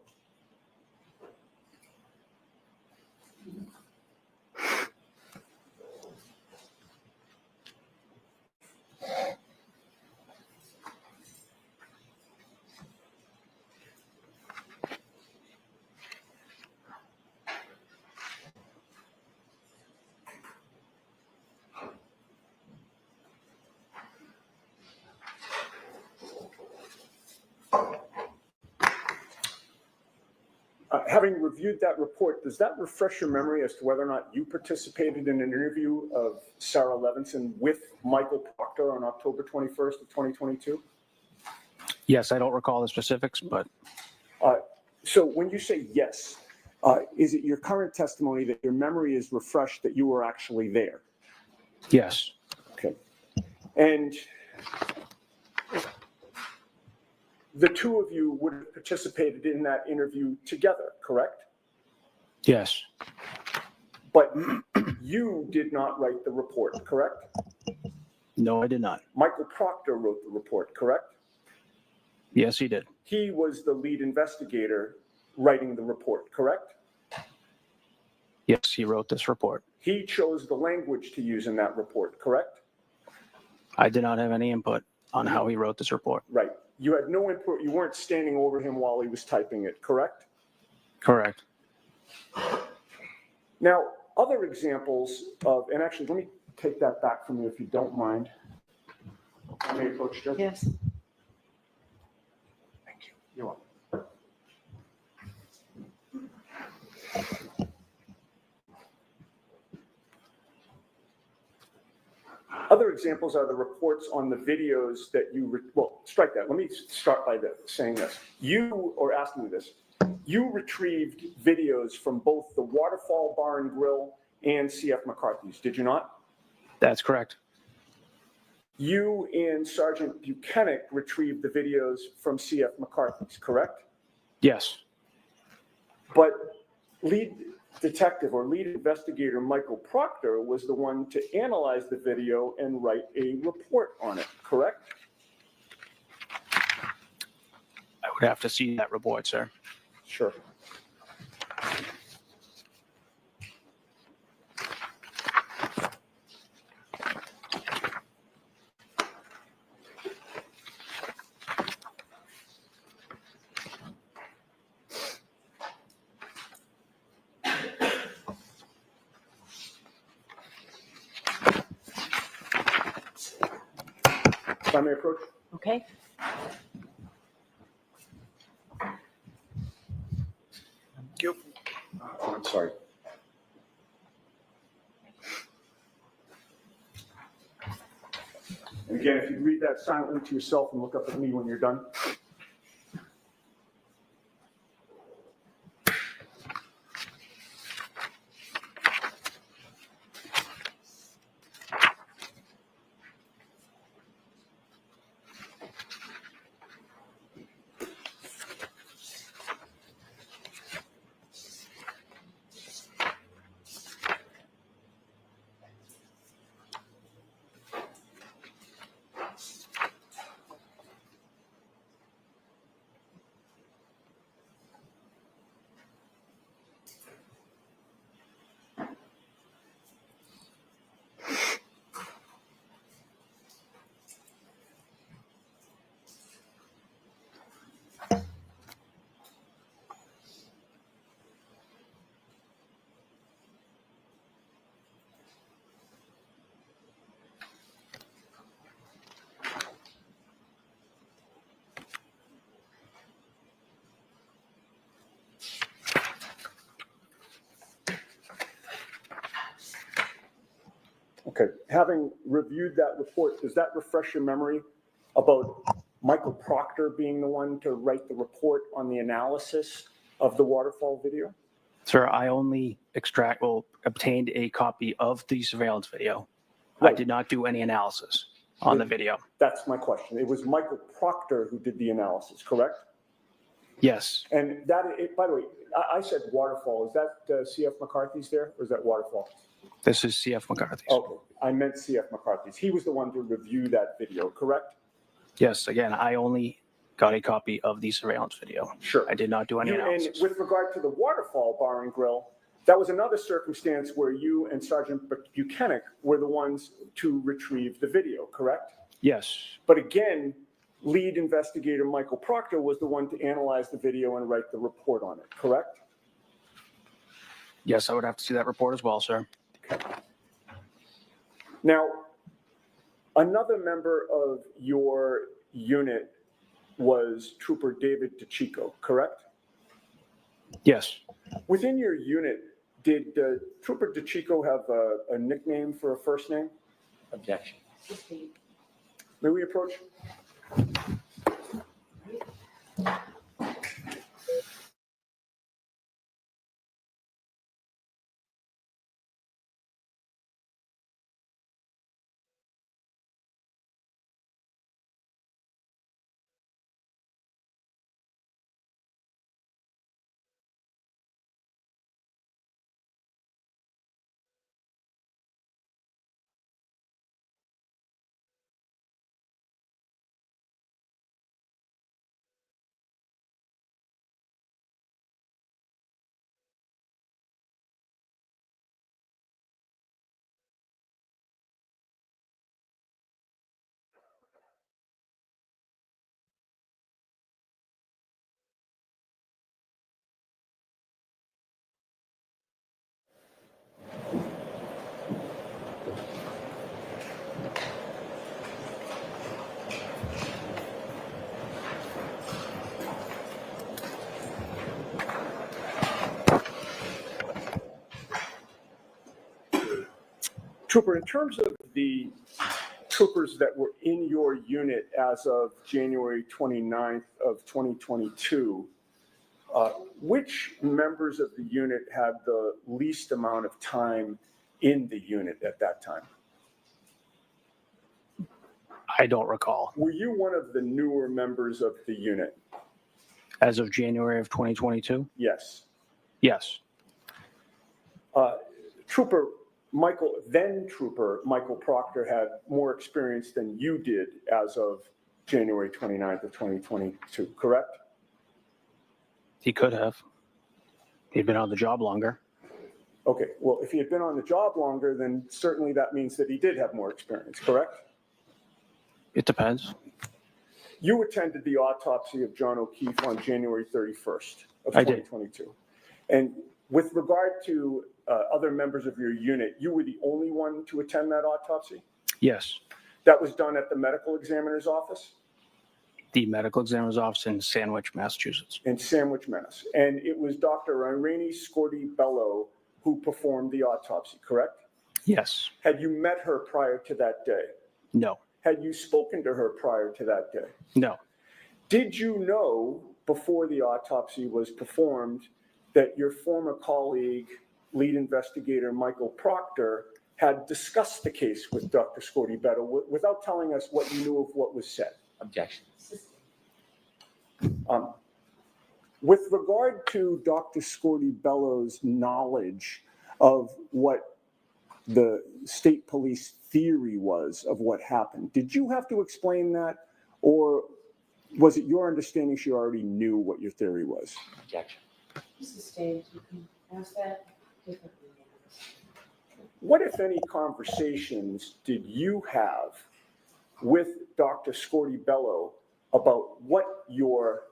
Having reviewed that report, does that refresh your memory as to whether or not you participated in an interview of Sarah Levinson with Michael Proctor on October 21st of 2022? Yes, I don't recall the specifics, but So when you say yes, is it your current testimony that your memory is refreshed that you were actually there? yes. Okay. And the two of you would have participated in that interview together, correct? Yes. But you did not write the report, correct? No, I did not. Michael Proctor wrote the report, correct? Yes, he did. He was the lead investigator writing the report, correct? Yes, he wrote this report. He chose the language to use in that report, correct? I did not have any input on how he wrote this report. Right. You had no input. You weren't standing over him while he was typing it, correct? Correct. Now, other examples of, and actually, let me take that back from you if you don't mind. I may approach Judge. Yes. Thank you. You're welcome. Other examples are the reports on the videos that you, well, strike that. Let me start by saying this. You, or asking you this, you retrieved videos from both the Waterfall Bar and Grill and CF McCarthy's, did you not? That's correct. You and Sergeant Buchanan retrieved the videos from CF McCarthy's, correct? Yes. But lead detective or lead investigator Michael Proctor was the one to analyze the video and write a report on it, correct? I would have to see that report, sir. Sure. If I may approach? Okay. Oh, I'm sorry. And again, if you read that silently to yourself and look up at me when you're done. Okay, having reviewed that report, does that refresh your memory about Michael Proctor being the one to write the report on the analysis of the waterfall video? Sir, I only obtained a copy of the surveillance video. Right. I did not do any analysis on the video. That's my question. It was Michael Proctor who did the analysis, correct? Yes. And that, by the way, I said waterfall. Is that CF McCarthy's there, or is that waterfall? This is CF McCarthy's. Okay, I meant CF McCarthy's. He was the one to review that video, correct? Yes, again, I only got a copy of the surveillance video. Sure. I did not do any And analysis. with regard to the Waterfall Bar and Grill, that was another circumstance where you and Sergeant Buchanan were the ones to retrieve the video, correct? Yes. But again, lead investigator Michael Proctor was the one to analyze the video and write the report on it, correct? Yes, I would have to see that report as well, sir. Now, another member of your unit was Trooper David DeChico, correct? Yes. Within your unit, did Trooper DeChico have a nickname for a first name? Objection. May we approach? Trooper, in terms of the troopers that were in your unit as of January 29th of 2022, which members of the unit had the least amount of time in the unit at that time? I don't recall. Were you one of the newer members of the unit? As of January of 2022? Yes. Yes. Trooper Michael Proctor had more experience than you did as of January 29th of 2022, correct? He could have. He'd been on the job longer. Okay, well, if he had been on the job longer, then certainly that means that he did have more experience, correct? It depends. You attended the autopsy of John O'Keefe on January 31st of I did. 2022. And with regard to other members of your unit, you were the only one to attend that autopsy? Yes. That was done at the medical examiner's office? The medical examiner's office in Sandwich, Massachusetts. In Sandwich, Mass. And it was Dr. Irene Scorti-Bello who performed the autopsy, correct? Yes. Had you met her prior to that day? No. Had you spoken to her prior to that day? No. Did you know before the autopsy was performed that your former colleague, lead investigator Michael Proctor, had discussed the case with Dr. Scorti-Bello without telling us what you knew of what was said? Objection. With regard to Dr. Scorti-Bello's knowledge of what the state police theory was of what happened, did you have to explain that, or was it your understanding she already knew what your theory was? Objection. Mrs. Stage, you can ask that differently. What, if any, conversations did you have with Dr. Scorti-Bello about what your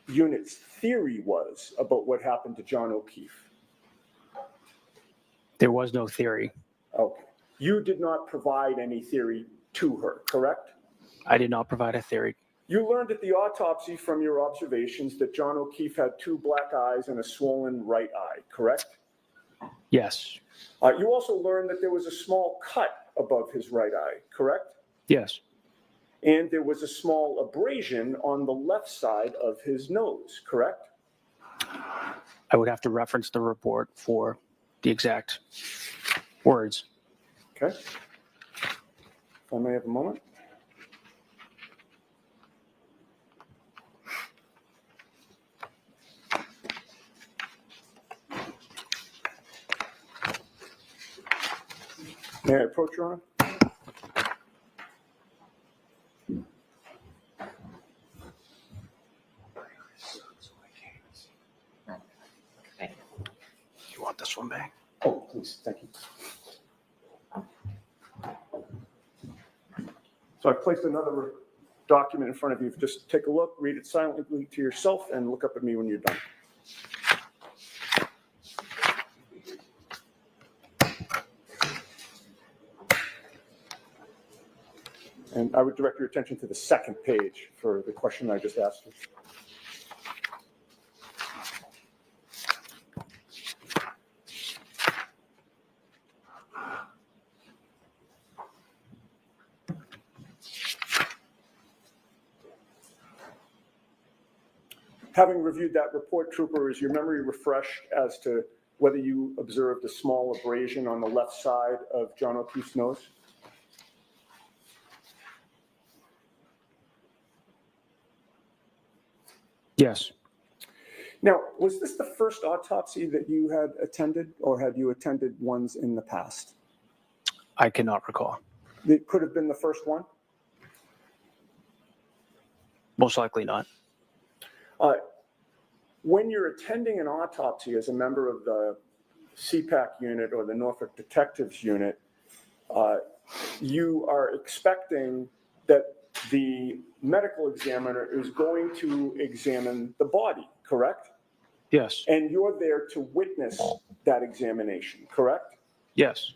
unit's theory was about what happened to John O'Keefe? There was no theory. Okay. You did not provide any theory to her, correct? I did not provide a theory. You learned at the autopsy from your observations that John O'Keefe had 2 black eyes and a swollen right eye, correct? Yes. You also learned that there was a small cut above his right eye, correct? Yes. And there was a small abrasion on the left side of his nose, correct? I would have to reference the report for the exact words. Okay. If I may have a moment. May I approach, Your Honor? You want this one back? Oh, please, thank you. So I've placed another document in front of you. Just take a look, read it silently to yourself, and look up at me when you're done. And I would direct your attention to the second page for the question I just asked you. Having reviewed that report, Trooper, is your memory refreshed as to whether you observed a small abrasion on the left side of John O'Keefe's nose? Yes. Now, was this the first autopsy that you had attended, or had you attended ones in the past? I cannot recall. It could have been the first one? Most likely not. When you're attending an autopsy as a member of the CPAC unit or the Norfolk Detectives unit, you are expecting that the medical examiner is going to examine the body, correct? Yes. And you're there to witness that examination, correct? Yes.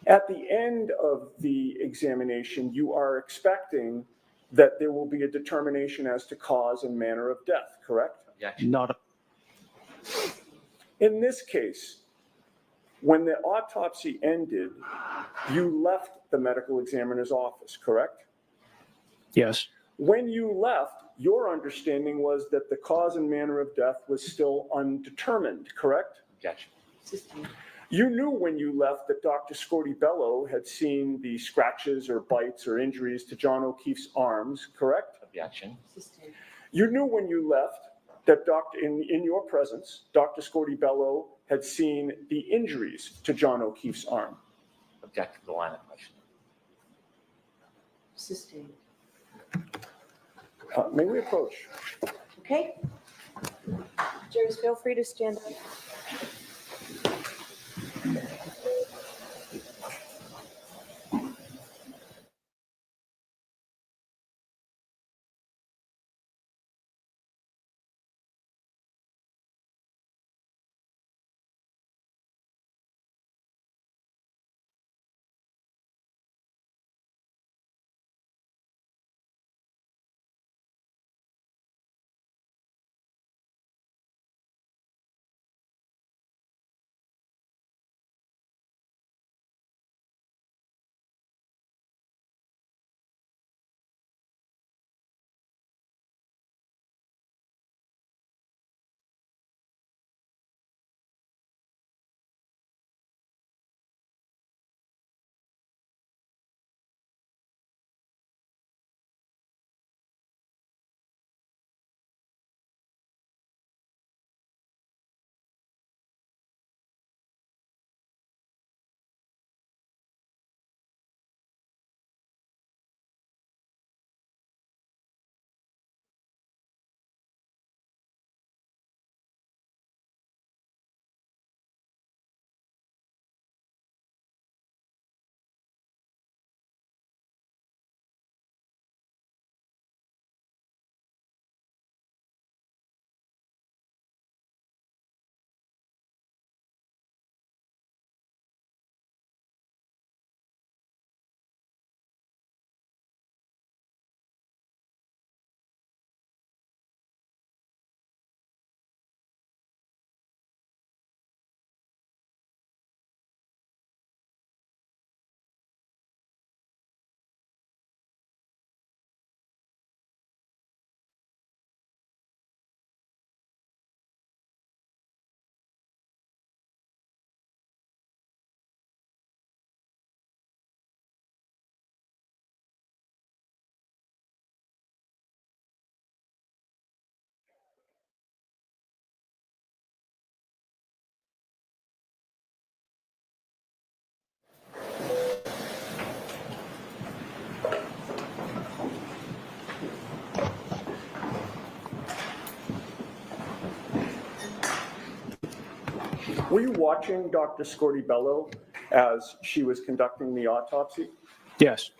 At the end of the examination, you are expecting that there will be a determination as to cause and manner of death, correct? Not. In this case, when the autopsy ended, you left the medical examiner's office, correct? Yes. When you left, your understanding was that the cause and manner of death was still undetermined, correct? Objection. You knew when you left that Dr. Scorti-Bello had seen the scratches or bites or injuries to John O'Keefe's arms, correct? Objection. You knew when you left that in your presence, Dr. Scorti-Bello had seen the injuries to John O'Keefe's arm. Object to the line of question. Sustained. May we approach? Okay. Jurors, feel free to stand up. Were you watching Dr. Scorti-Bello as she was conducting the autopsy? Yes.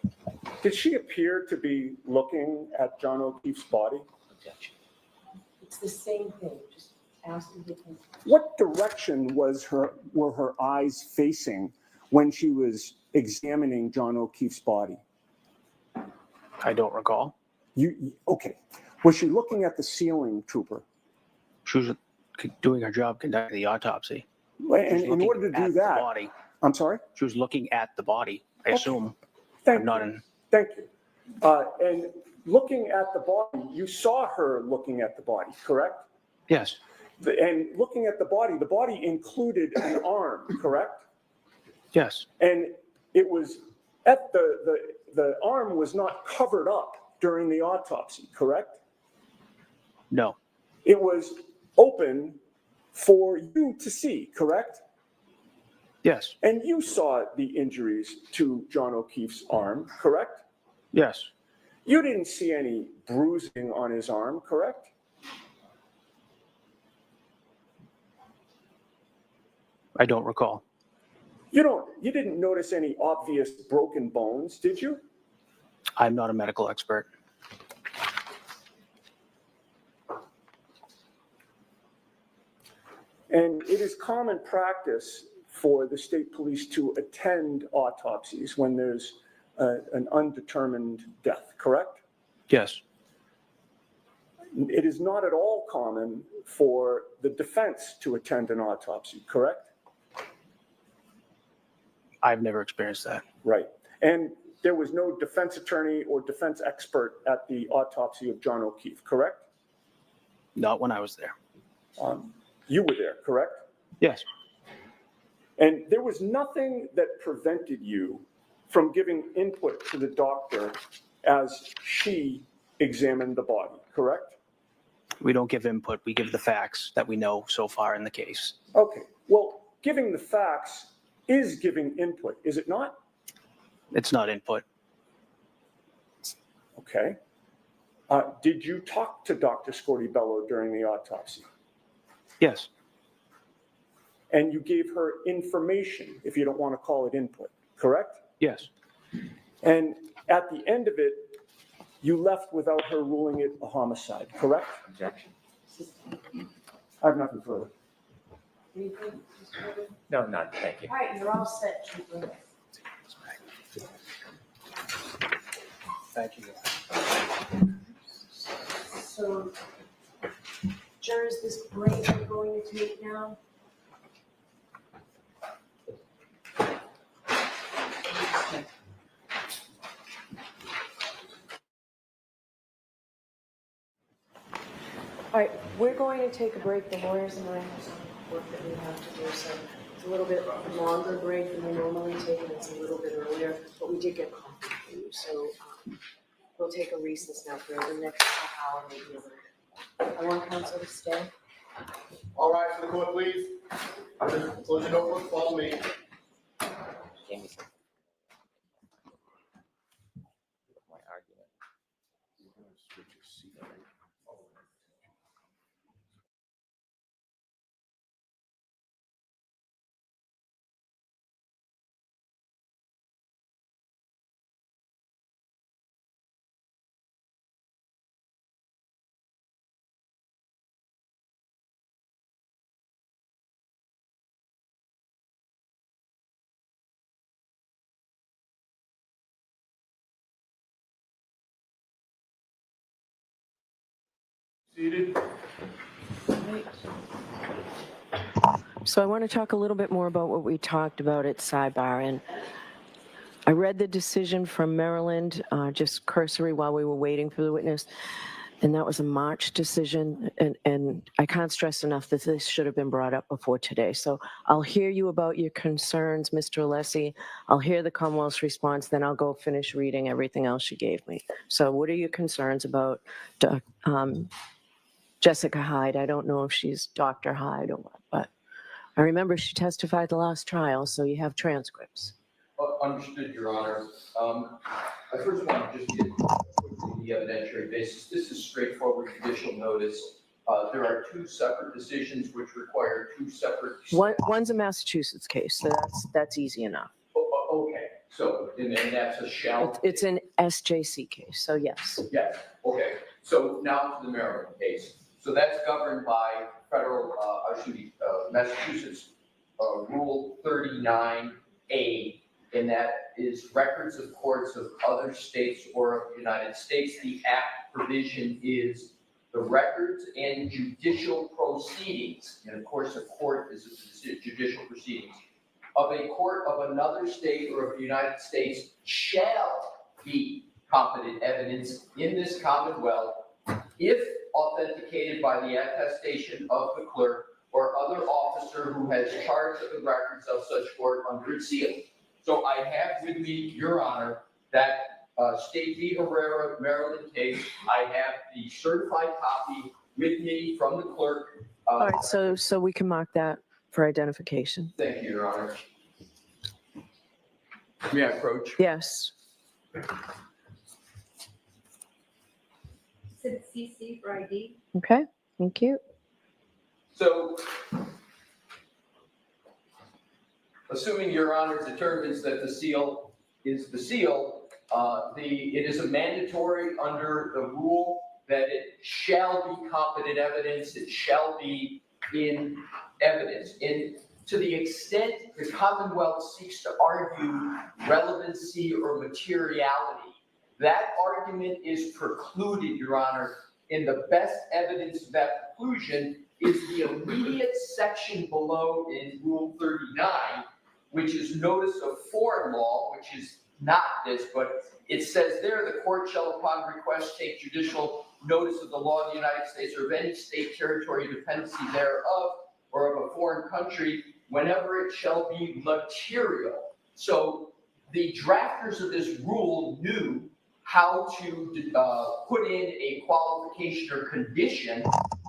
Did she appear to be looking at John O'Keefe's body? Objection. It's the same thing, just ask a different. What direction were her eyes facing when she was examining John O'Keefe's body? I don't recall. Okay. Was she looking at the ceiling, Trooper? She was doing her job conducting the autopsy. And in order to do that, the body. I'm sorry? She was looking at the body, I assume. Thank I'm not you. in. Thank you. And looking at the body, you saw her looking at the body, correct? Yes. And looking at the body included an arm, correct? Yes. And it was at the arm was not covered up during the autopsy, correct? No. It was open for you to see, correct? Yes. And you saw the injuries to John O'Keefe's arm, correct? Yes. You didn't see any bruising on his arm, correct? I don't recall. You didn't notice any obvious broken bones, did you? I'm not a medical expert. And it is common practice for the state police to attend autopsies when there's an undetermined death, correct? Yes. It is not at all common for the defense to attend an autopsy, correct? I've never experienced that. Right. And there was no defense attorney or defense expert at the autopsy of John O'Keefe, correct? Not when I was there. You were there, correct? Yes. And there was nothing that prevented you from giving input to the doctor as she examined the body, correct? We don't give input. We give the facts that we know so far in the case. Okay. Well, giving the facts is giving input, is it not? It's not input. Okay. Did you talk to Dr. Scortibello during the autopsy? Yes. And you gave her information, if you don't want to call it input, correct? Yes. And at the end of it, you left without her ruling it a homicide, correct? Objection. I have nothing further. Anything? No, none, thank you. All right, you're all set, Trooper. Thank you. So, jurors, this break we're going to take now. All right, we're going to take a break. The lawyers and I have some work that we have to do, so it's a little bit longer break than we normally take, and it's a little bit earlier, but we did get coffee for you, so we'll take a recess now for the next half hour, maybe a little bit. I want counsel to stay. All right, for the court, please. Close your notebook, follow me. My argument. Seated. So I want to talk a little bit more about what we talked about at sidebar. And I read the decision from Maryland, just cursory while we were waiting for the witness. And that was a March decision. And I can't stress enough that this should have been brought up before today. So I'll hear you about your concerns, Mr. Alessi. I'll hear the Commonwealth's response, then I'll go finish reading everything else you gave me. So what are your concerns about Jessica Hyde? I don't know if she's Dr. Hyde or what, but I remember she testified the last trial, so you have transcripts. Understood, Your Honor. I first want to just get quickly the evidentiary basis. This is straightforward judicial notice. There are two separate decisions which require two separate. One's a Massachusetts case, so that's easy enough. Okay, so and that's a shall. It's an SJC case, so yes. Yes. Okay. So now to the Maryland case. So that's governed by federal, Massachusetts Rule 39A, and that is records of courts of other states or of the United States. The Act provision is the records and judicial proceedings, and of course a court is a judicial proceedings, of a court of another state or of the United States shall be competent evidence in this Commonwealth if authenticated by the attestation of the clerk or other officer who has charge of the records of such court under its seal. So I have with me, Your Honor, that State v. Herrera, Maryland case. I have the certified copy with me from the clerk. All right, so we can mark that for identification. Thank you, Your Honor. May I approach? Yes. Exhibit CC for ID. Okay, thank you. So, assuming Your Honor determines that the seal is the seal, it is a mandatory under the rule that it shall be competent evidence, it shall be in evidence. And to the extent the Commonwealth seeks to argue relevancy or materiality, that argument is precluded, Your Honor. And the best evidence of that preclusion is the immediate section below in Rule 39, which is notice of foreign law, which is not this, but it says there, the court shall upon request take judicial notice of the law of the United States or of any state, territory, dependency thereof, or of a foreign country, whenever it shall be material. So the drafters of this rule knew how to put in a qualification or condition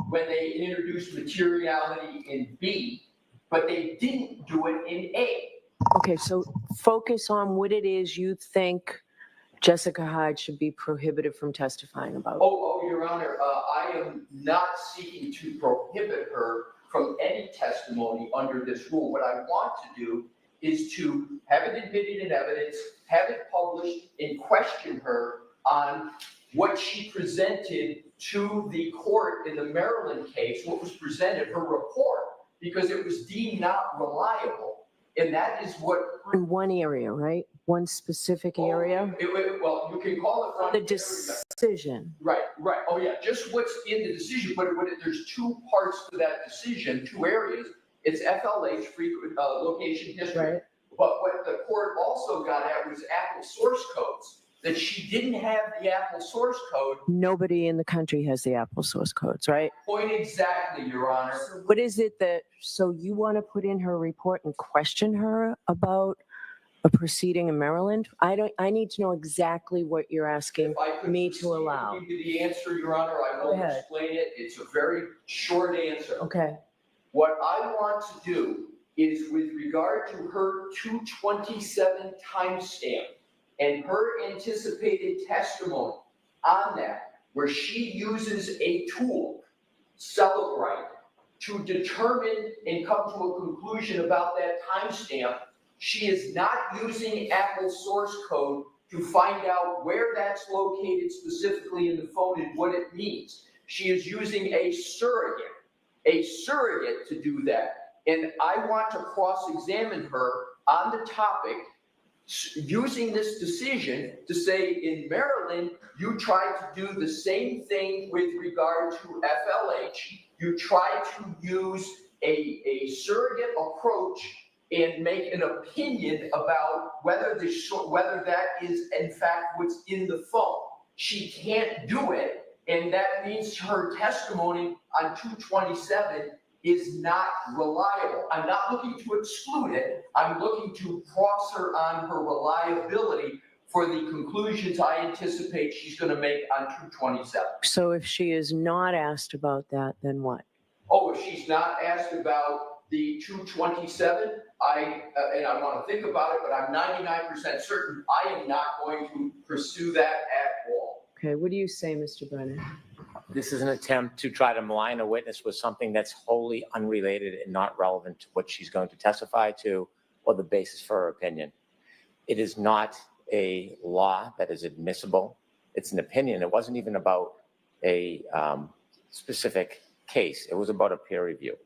when they introduced materiality in B, but they didn't do it in A. Okay, so focus on what it is you think Jessica Hyde should be prohibited from testifying about. Your Honor, I am not seeking to prohibit her from any testimony under this rule. What I want to do is to have it admitted in evidence, have it published, and question her on what she presented to the court in the Maryland case, what was presented, her report, because it was deemed not reliable. And that is what. In one area, right? One specific area? Well, you can call it one The decision. Right. Oh, yeah, just what's in the decision, but there's two parts to that decision, two areas. It's FLH, frequent location history. Right. But what the court also got at was Apple source codes, that she didn't have the Apple source code. Nobody in the country has the Apple source codes, right? Point exactly, Your Honor. So what is it so you want to put in her report and question her about a proceeding in Maryland? I need to know exactly what you're asking me to allow. Give you the answer, Your Honor. I will explain it. It's a very short answer. Okay. What I want to do is with regard to her 227 timestamp and her anticipated testimony on that, where she uses a tool, Celebrite, to determine and come to a conclusion about that timestamp. She is not using Apple source code to find out where that's located specifically in the phone and what it means. She is using a surrogate to do that. And I want to cross-examine her on the topic using this decision to say, in Maryland, you tried to do the same thing with regard to FLH. You tried to use a surrogate approach and make an opinion about whether that is in fact what's in the phone. She can't do it, and that means her testimony on 227 is not reliable. I'm not looking to exclude it. I'm looking to cross her on her reliability for the conclusions I anticipate she's going to make on 227. So if she is not asked about that, then what? If she's not asked about the 227, and I want to think about it, but I'm 99% certain I am not going to pursue that at all. Okay, what do you say, Mr. Brennan? This is an attempt to try to malign a witness with something that's wholly unrelated and not relevant to what she's going to testify to or the basis for her opinion. It is not a law that is admissible. It's an opinion. It wasn't even about a specific case. It was about a peer review.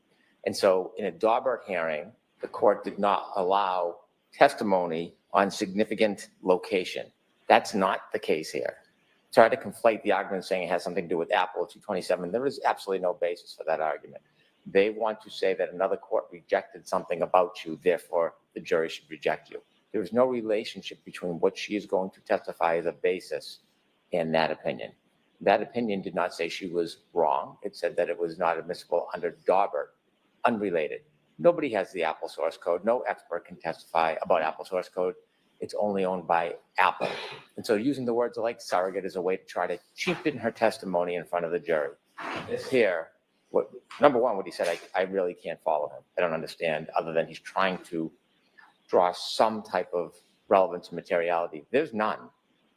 And so in a Daubert hearing, the court did not allow testimony on significant location. That's not the case here. Try to conflate the argument saying it has something to do with Apple 227. There is absolutely no basis for that argument. They want to say that another court rejected something about you, therefore the jury should reject you. There is no relationship between what she is going to testify as a basis and that opinion. That opinion did not say she was wrong. It said that it was not admissible under Daubert, unrelated. Nobody has the Apple source code. No expert can testify about Apple source code. It's only owned by Apple. And so using the words like surrogate is a way to try to cheapen her testimony in front of the jury. This here, number one, what he said, I really can't follow him. I don't understand, other than he's trying to draw some type of relevance and materiality. There's none.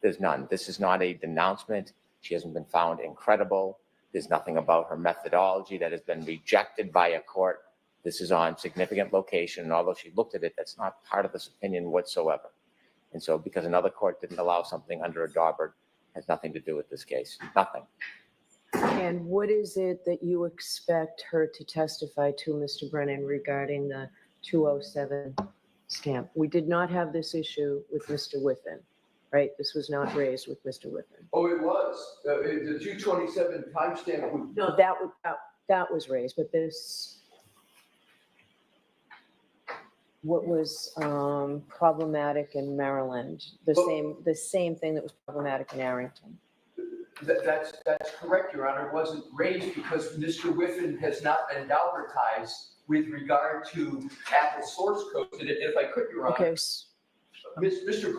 There's none. This is not a denouncement. She hasn't been found incredible. There's nothing about her methodology that has been rejected by a court. This is on significant location, and although she looked at it, that's not part of this opinion whatsoever. And so because another court didn't allow something under a Daubert, has nothing to do with this case. Nothing. And what is it that you expect her to testify to, Mr. Brennan, regarding the 207 stamp? We did not have this issue with Mr. Whiffen, right? This was not raised with Mr. Whiffen. Oh, it was. The 227 timestamp. No, that was raised, but this. what was problematic in Maryland, the same thing that was problematic in Arrington. That's correct, Your Honor. It wasn't raised because Mr. Whiffen has not been advertised with regard to Apple source code. And if I could, Your Honor. Okay. Mr.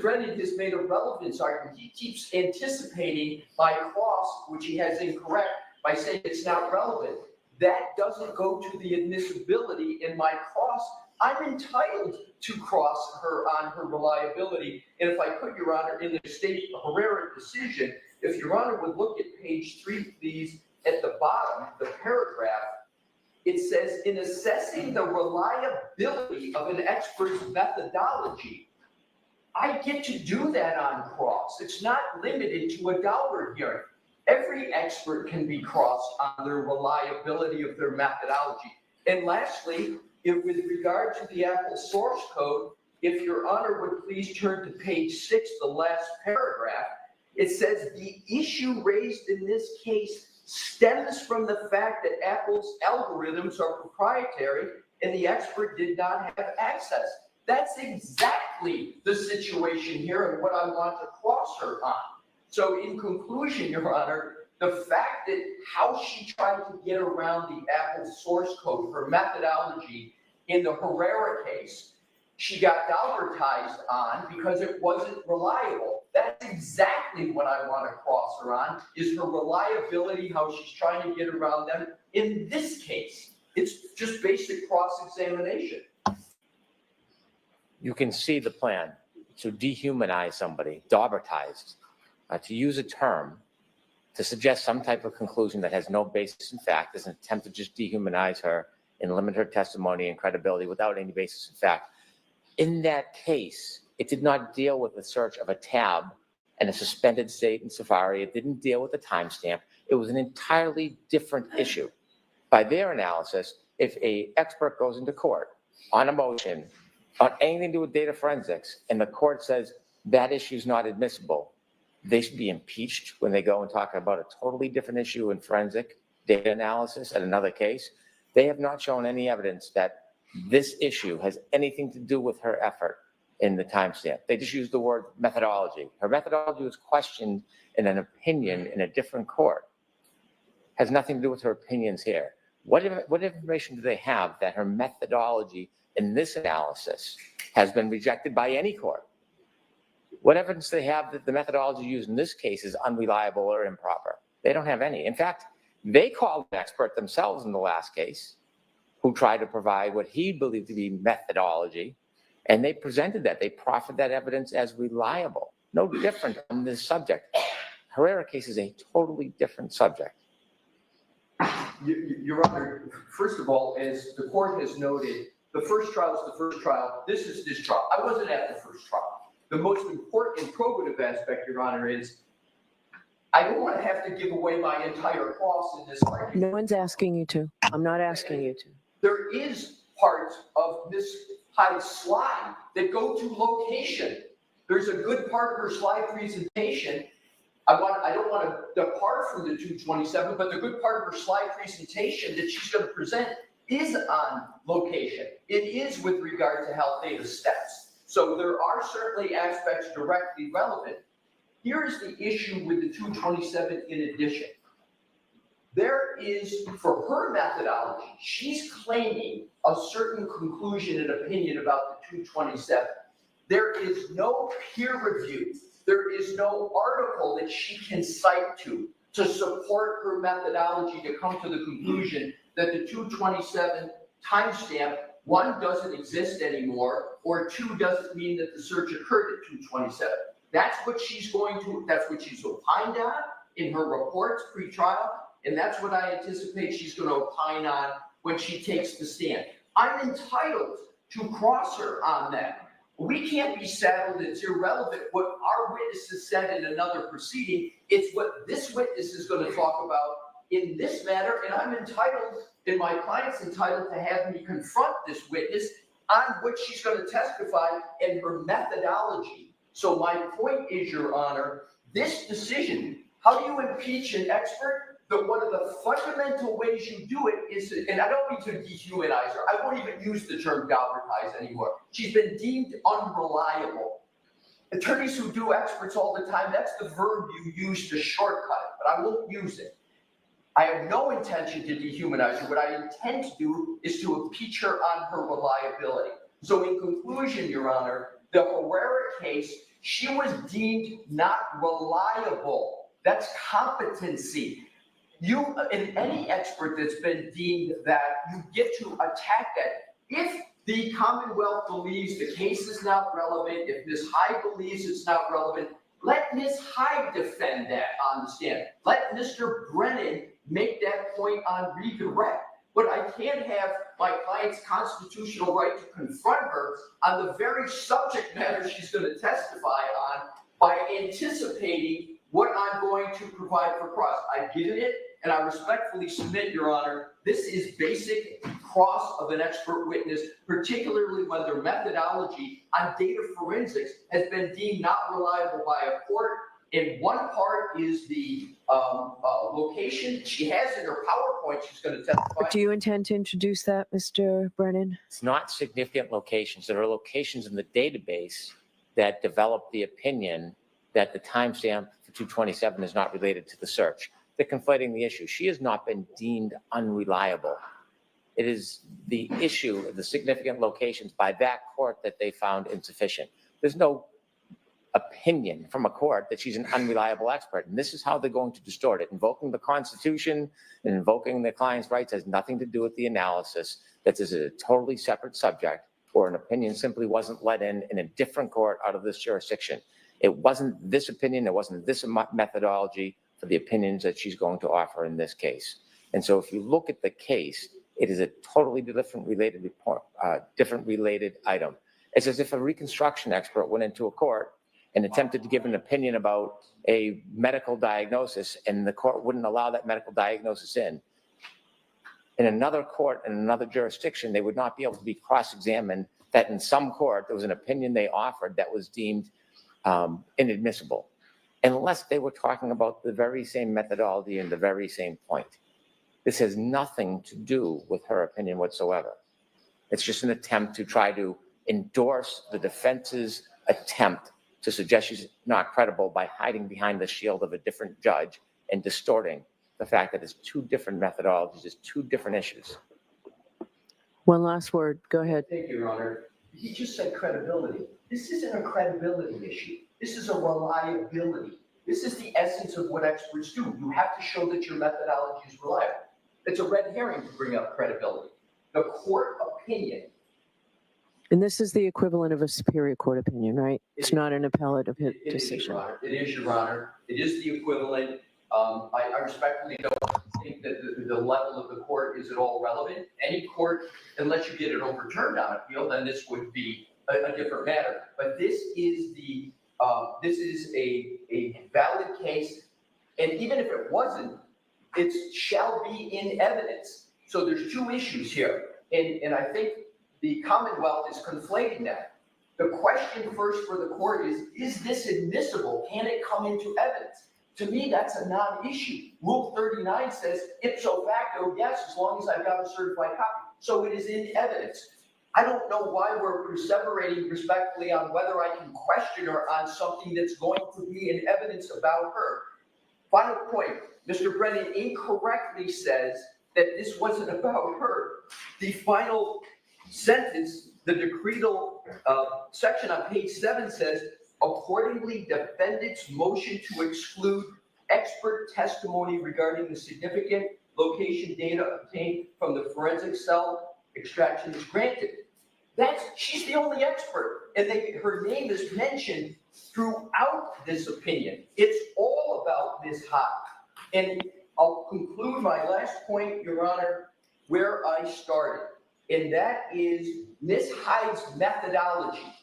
Brennan has made a relevance argument. He keeps anticipating my cross, which he has incorrect, by saying it's not relevant. That doesn't go to the admissibility in my cross. I'm entitled to cross her on her reliability. And if I could, Your Honor, in the state Herrera decision, if Your Honor would look at page 3, please, at the bottom, the paragraph, it says, in assessing the reliability of an expert's methodology, I get to do that on cross. It's not limited to a Daubert hearing. Every expert can be crossed on their reliability of their methodology. And lastly, with regard to the Apple source code, if Your Honor would please turn to page 6, the last paragraph, it says the issue raised in this case stems from the fact that Apple's algorithms are proprietary and the expert did not have access. That's exactly the situation here and what I want to cross her on. So in conclusion, Your Honor, the fact that how she tried to get around the Apple source code, her methodology in the Herrera case, she got Daubertized on because it wasn't reliable. That's exactly what I want to cross her on, is her reliability, how she's trying to get around them. In this case, it's just basic cross-examination. You can see the plan to dehumanize somebody, Daubertized, to use a term to suggest some type of conclusion that has no basis in fact, is an attempt to just dehumanize her and limit her testimony and credibility without any basis in fact. In that case, it did not deal with the search of a tab and a suspended state in Safari. It didn't deal with the timestamp. It was an entirely different issue. By their analysis, if an expert goes into court on a motion on anything to do with data forensics and the court says that issue is not admissible, they should be impeached when they go and talk about a totally different issue in forensic data analysis at another case. They have not shown any evidence that this issue has anything to do with her effort in the timestamp. They just used the word methodology. Her methodology was questioned in an opinion in a different court. Has nothing to do with her opinions here. What information do they have that her methodology in this analysis has been rejected by any court? What evidence do they have that the methodology used in this case is unreliable or improper? They don't have any. In fact, they called an expert themselves in the last case who tried to provide what he believed to be methodology, and they presented that. They proffered that evidence as reliable. No different on this subject. Herrera case is a totally different subject. Your Honor, first of all, as the court has noted, the first trial is the first trial. This is this trial. I wasn't at the first trial. The most important and probative aspect, Your Honor, is I don't want to have to give away my entire cross in this argument. No one's asking you to. I'm not asking you to. There is parts of Ms. Hyde's slide that go to location. There's a good part of her slide presentation. I don't want to depart from the 227, but the good part of her slide presentation that she's going to present is on location. It is with regard to health data steps. So there are certainly aspects directly relevant. Here's the issue with the 227 in addition. There is, for her methodology, she's claiming a certain conclusion and opinion about the 227. There is no peer review. There is no article that she can cite to support her methodology to come to the conclusion that the 227 timestamp, one, doesn't exist anymore, or two, doesn't mean that the search occurred at 227. That's what she's opined on in her reports pre-trial, and that's what I anticipate she's going to opine on when she takes the stand. I'm entitled to cross her on that. We can't be saddled. It's irrelevant what our witnesses said in another proceeding. It's what this witness is going to talk about in this matter, and I'm entitled, and my client's entitled to have me confront this witness on what she's going to testify and her methodology. So my point is, Your Honor, this decision, how do you impeach an expert? one of the fundamental ways you do it is, and I don't mean to dehumanize her, I won't even use the term Galbraithized anymore. She's been deemed unreliable. Attorneys who do experts all the time, that's the verb you use to shortcut it, but I won't use it. I have no intention to dehumanize her. What I intend to do is to impeach her on her reliability. So in conclusion, Your Honor, the Herrera case, she was deemed not reliable. That's competency. You, and any expert that's been deemed that, you get to attack that. If the Commonwealth believes the case is not relevant, if Ms. Hyde believes it's not relevant, let Ms. Hyde defend that on the stand. Let Mr. Brennan make that point on redirect. But I can't have my client's constitutional right to confront her on the very subject matter she's going to testify on by anticipating what I'm going to provide for cross. I've given it, and I respectfully submit, Your Honor, this is basic cross of an expert witness, particularly when their methodology on data forensics has been deemed not reliable by a court. And one part is the location she has in her PowerPoint she's going to testify. Do you intend to introduce that, Mr. Brennan? It's not significant locations. There are locations in the database that develop the opinion that the timestamp for 227 is not related to the search. They're conflating the issue. She has not been deemed unreliable. It is the issue of the significant locations by that court that they found insufficient. There's no opinion from a court that she's an unreliable expert. And this is how they're going to distort it. Invoking the Constitution and invoking the client's rights has nothing to do with the analysis. That is a totally separate subject, or an opinion simply wasn't let in a different court out of this jurisdiction. It wasn't this opinion, it wasn't this methodology for the opinions that she's going to offer in this case. And so if you look at the case, it is a totally different related report, different related item. It's as if a reconstruction expert went into a court and attempted to give an opinion about a medical diagnosis, and the court wouldn't allow that medical diagnosis in. In another court, in another jurisdiction, they would not be able to be cross-examined that in some court, there was an opinion they offered that was deemed inadmissible, unless they were talking about the very same methodology and the very same point. This has nothing to do with her opinion whatsoever. It's just an attempt to try to endorse the defense's attempt to suggest she's not credible by hiding behind the shield of a different judge and distorting the fact that it's two different methodologies, it's two different issues. One last word. Go ahead. Thank you, Your Honor. He just said credibility. This isn't a credibility issue. This is a reliability. This is the essence of what experts do. You have to show that your methodology is reliable. It's a red herring to bring up credibility. The court opinion. And this is the equivalent of a Superior Court opinion, right? It's not an appellate decision. It is, Your Honor. It is the equivalent. I respectfully don't think that the level of the court is at all relevant. Any court, unless you get it overturned on appeal, then this would be a different matter. But this is a valid case, and even if it wasn't, it shall be in evidence. So there's two issues here, and I think the Commonwealth is conflating that. The question first for the court is this admissible? Can it come into evidence? To me, that's a non-issue. Rule 39 says ipso facto, yes, as long as I've got a certified copy. So it is in evidence. I don't know why we're perseverating respectfully on whether I can question her on something that's going to be in evidence about her. Final point, Mr. Brennan incorrectly says that this wasn't about her. The final sentence, the decretal section on page 7 says, accordingly, defendant's motion to exclude expert testimony regarding the significant location data obtained from the forensic cell extraction is granted. She's the only expert, and her name is mentioned throughout this opinion. It's all about Ms. Hyde. And I'll conclude my last point, Your Honor, where I started, and that is Ms. Hyde's methodology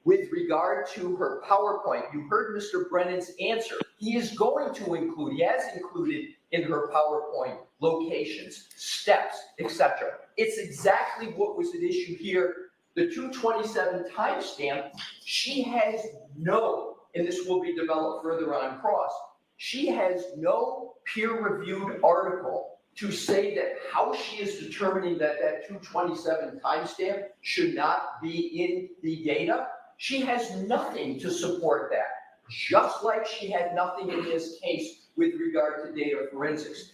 with regard to her PowerPoint. You heard Mr. Brennan's answer. He is going to include, he has included in her PowerPoint locations, steps, etc. It's exactly what was at issue here. The 227 timestamp, she has no, and this will be developed further on cross, She has no peer-reviewed article to say that how she is determining that that 227 timestamp should not be in the data. She has nothing to support that, just like she had nothing in this case with regard to data forensics.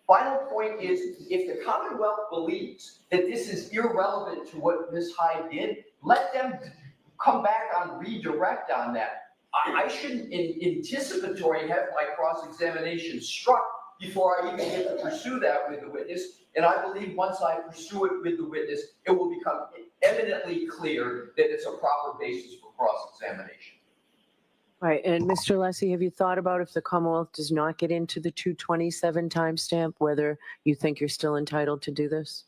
Final point is, if the Commonwealth believes that this is irrelevant to what Ms. Hyde did, let them come back on redirect on that. I shouldn't anticipatory have my cross-examination struck before I even get to pursue that with the witness. And I believe once I pursue it with the witness, it will become eminently clear that it's a proper basis for cross-examination. Right, and Mr. Lessie, have you thought about if the Commonwealth does not get into the 227 timestamp, whether you think you're still entitled to do this?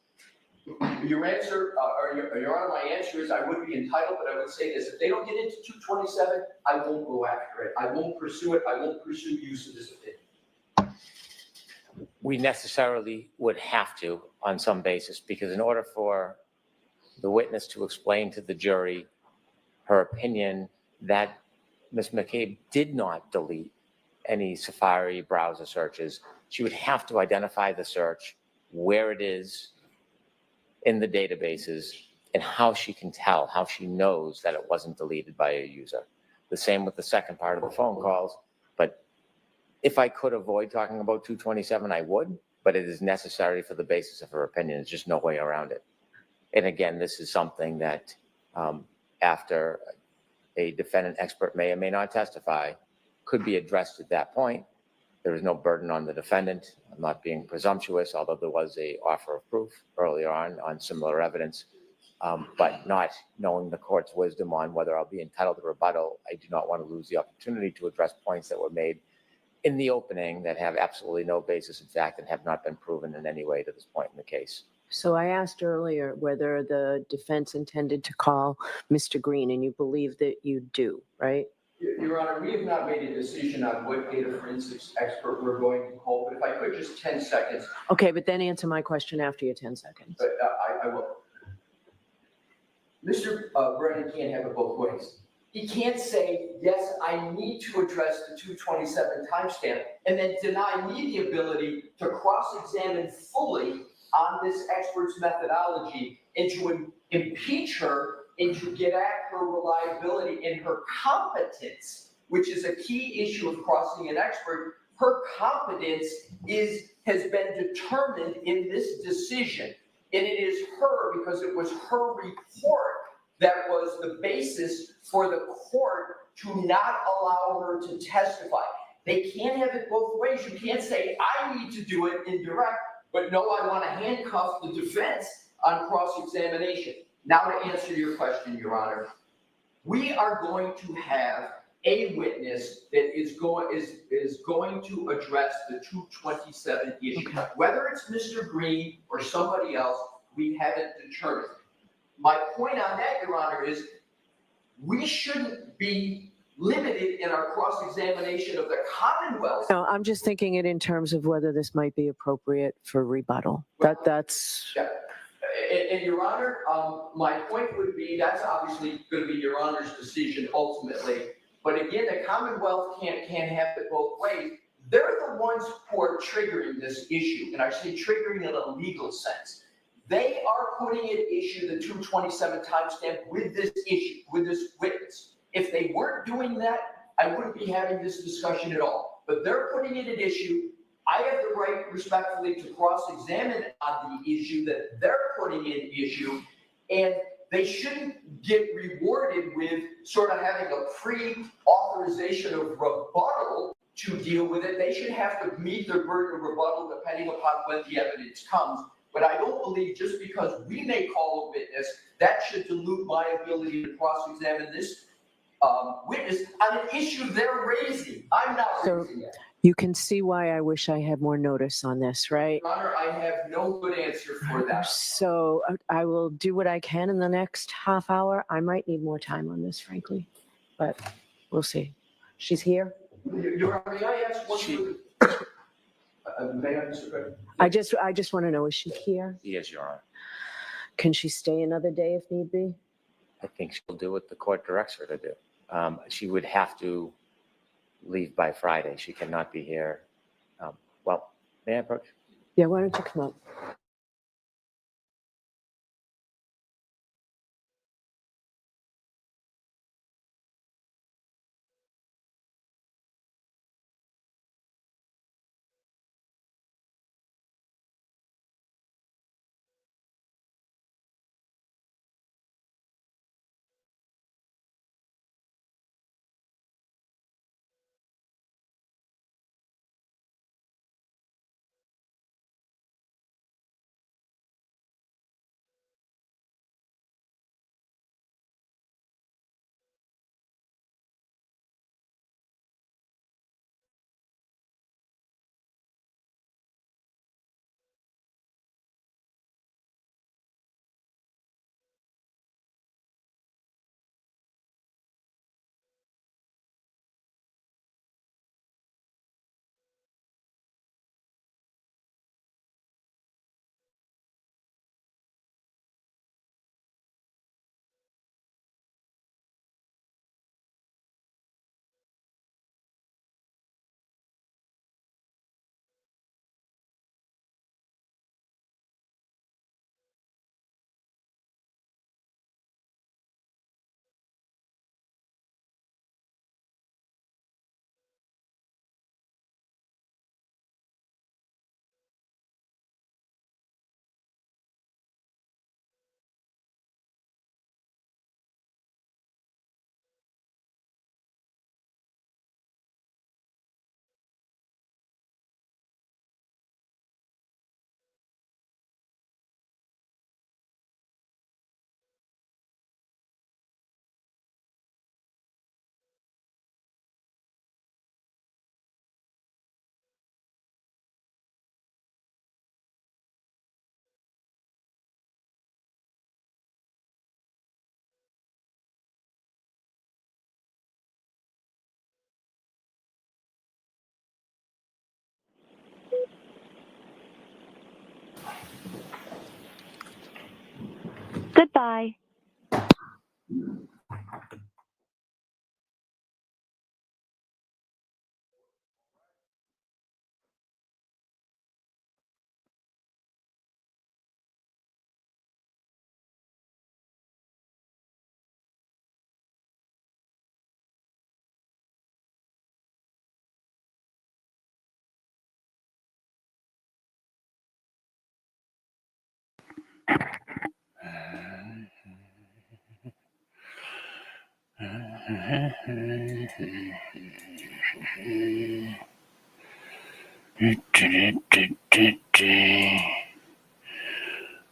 Your answer, or Your Honor, my answer is I would be entitled, but I would say this: if they don't get into 227, I won't go after it. I won't pursue it. I won't pursue use of this opinion. We necessarily would have to on some basis, because in order for the witness to explain to the jury her opinion that Ms. McCabe did not delete any Safari browser searches, she would have to identify the search, where it is in the databases, and how she can tell, how she knows that it wasn't deleted by a user. The same with the second part of the phone calls, but if I could avoid talking about 227, I would, but it is necessary for the basis of her opinion. There's just no way around it. And again, this is something that after a defendant expert may or may not testify, could be addressed at that point. There is no burden on the defendant. I'm not being presumptuous, although there was a offer of proof earlier on similar evidence, but not knowing the court's wisdom on whether I'll be entitled to rebuttal, I do not want to lose the opportunity to address points that were made in the opening that have absolutely no basis in fact and have not been proven in any way to this point in the case. So I asked earlier whether the defense intended to call Mr. Green, and you believe that you do, right? Your Honor, we have not made a decision on what data forensics expert we're going to call, but if I could just 10 seconds. Okay, but then answer my question after your 10 seconds. But I will. Mr. Brennan can't have it both ways. He can't say, yes, I need to address the 227 timestamp, and then deny me the ability to cross-examine fully on this expert's methodology and to impeach her and to get at her reliability and her competence, which is a key issue of crossing an expert. Her competence has been determined in this decision, and it is her, because it was her report that was the basis for the court to not allow her to testify. They can't have it both ways. You can't say, I need to do it in direct, but no, I want to handcuff the defense on cross-examination. Now to answer your question, Your Honor, we are going to have a witness that is going to address the 227 issue. Okay. Whether it's Mr. Green or somebody else, we haven't determined. My point on that, Your Honor, is we shouldn't be limited in our cross-examination of the Commonwealth. No, I'm just thinking it in terms of whether this might be appropriate for rebuttal. That's. Yeah. And Your Honor, my point would be that's obviously going to be Your Honor's decision ultimately. But again, the Commonwealth can't have it both ways. They're the ones who are triggering this issue, and I say triggering in a legal sense. They are putting at issue the 227 timestamp with this issue, with this witness. If they weren't doing that, I wouldn't be having this discussion at all. But they're putting it at issue. I have the right, respectfully, to cross-examine on the issue that they're putting in issue, and they shouldn't get rewarded with sort of having a pre-authorization of rebuttal to deal with it. They should have to meet their burden of rebuttal depending upon when the evidence comes. But I don't believe just because we may call a witness, that should dilute my ability to cross-examine this witness on an issue they're raising. I'm not raising it. You can see why I wish I had more notice on this, right? Your Honor, I have no good answer for that. So I will do what I can in the next half hour. I might need more time on this, frankly, but we'll see. She's here? Your Honor, may I ask one quick? May I, Mr. President? I just want to know, is she here? Yes, Your Honor. Can she stay another day if need be? I think she'll do what the court directs her to do. She would have to leave by Friday. She cannot be here. Well, may I approach? Yeah, why don't you come up? Goodbye.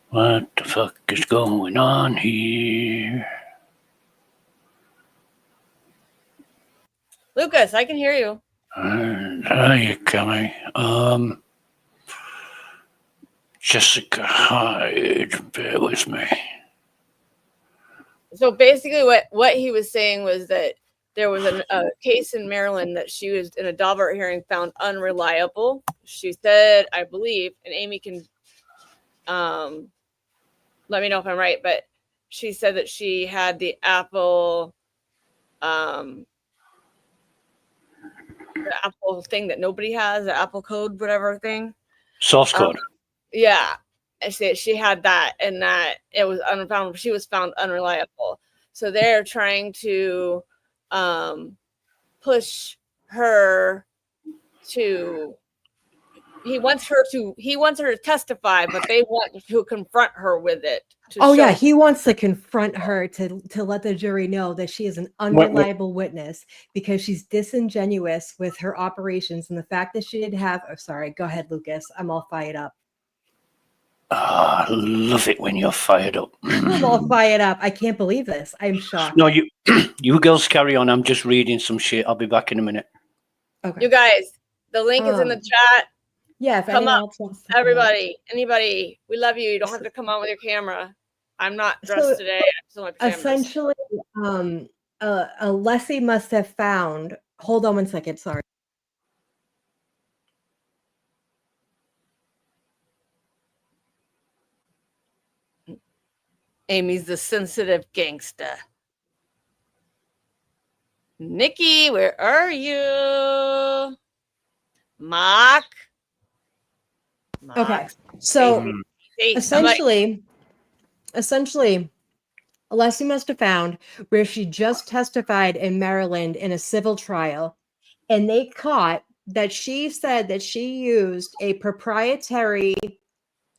What the fuck is going on here? Lucas, I can hear you. Hi, Kelly. Jessica Hyde, bear with me. So basically what he was saying was that there was a case in Maryland that she was in a Daubert hearing found unreliable. She said, I believe, and Amy can let me know if I'm right, but she said that she had the Apple thing that nobody has, the Apple code, whatever thing. Source code. Yeah. And she had that, and that it was unfound. She was found unreliable. So they're trying to push her to. He wants her to testify, but they want to confront her with it. Oh yeah, he wants to confront her to let the jury know that she is an unreliable witness because she's disingenuous with her operations and the fact that she didn't have. Oh, sorry, go ahead, Lucas. I'm all fired up. I love it when you're fired up. I'm all fired up. I can't believe this. I'm shocked. No, you girls carry on. I'm just reading some shit. I'll be back in a minute. Okay. You guys, the link is in the chat. Yeah, if come anyone up, else wants to come everybody, anybody, we love you. You don't have to come on with your camera. I'm not dressed today. I'm still in my pajamas. Essentially, Leslie must have found. Hold on one second. Sorry. Amy's the sensitive gangster. Nikki, where are you? Mock. Okay. Mock. So Hey, essentially, Alessi must have found where she just testified in Maryland in a civil trial, and they caught that she said that she used a proprietary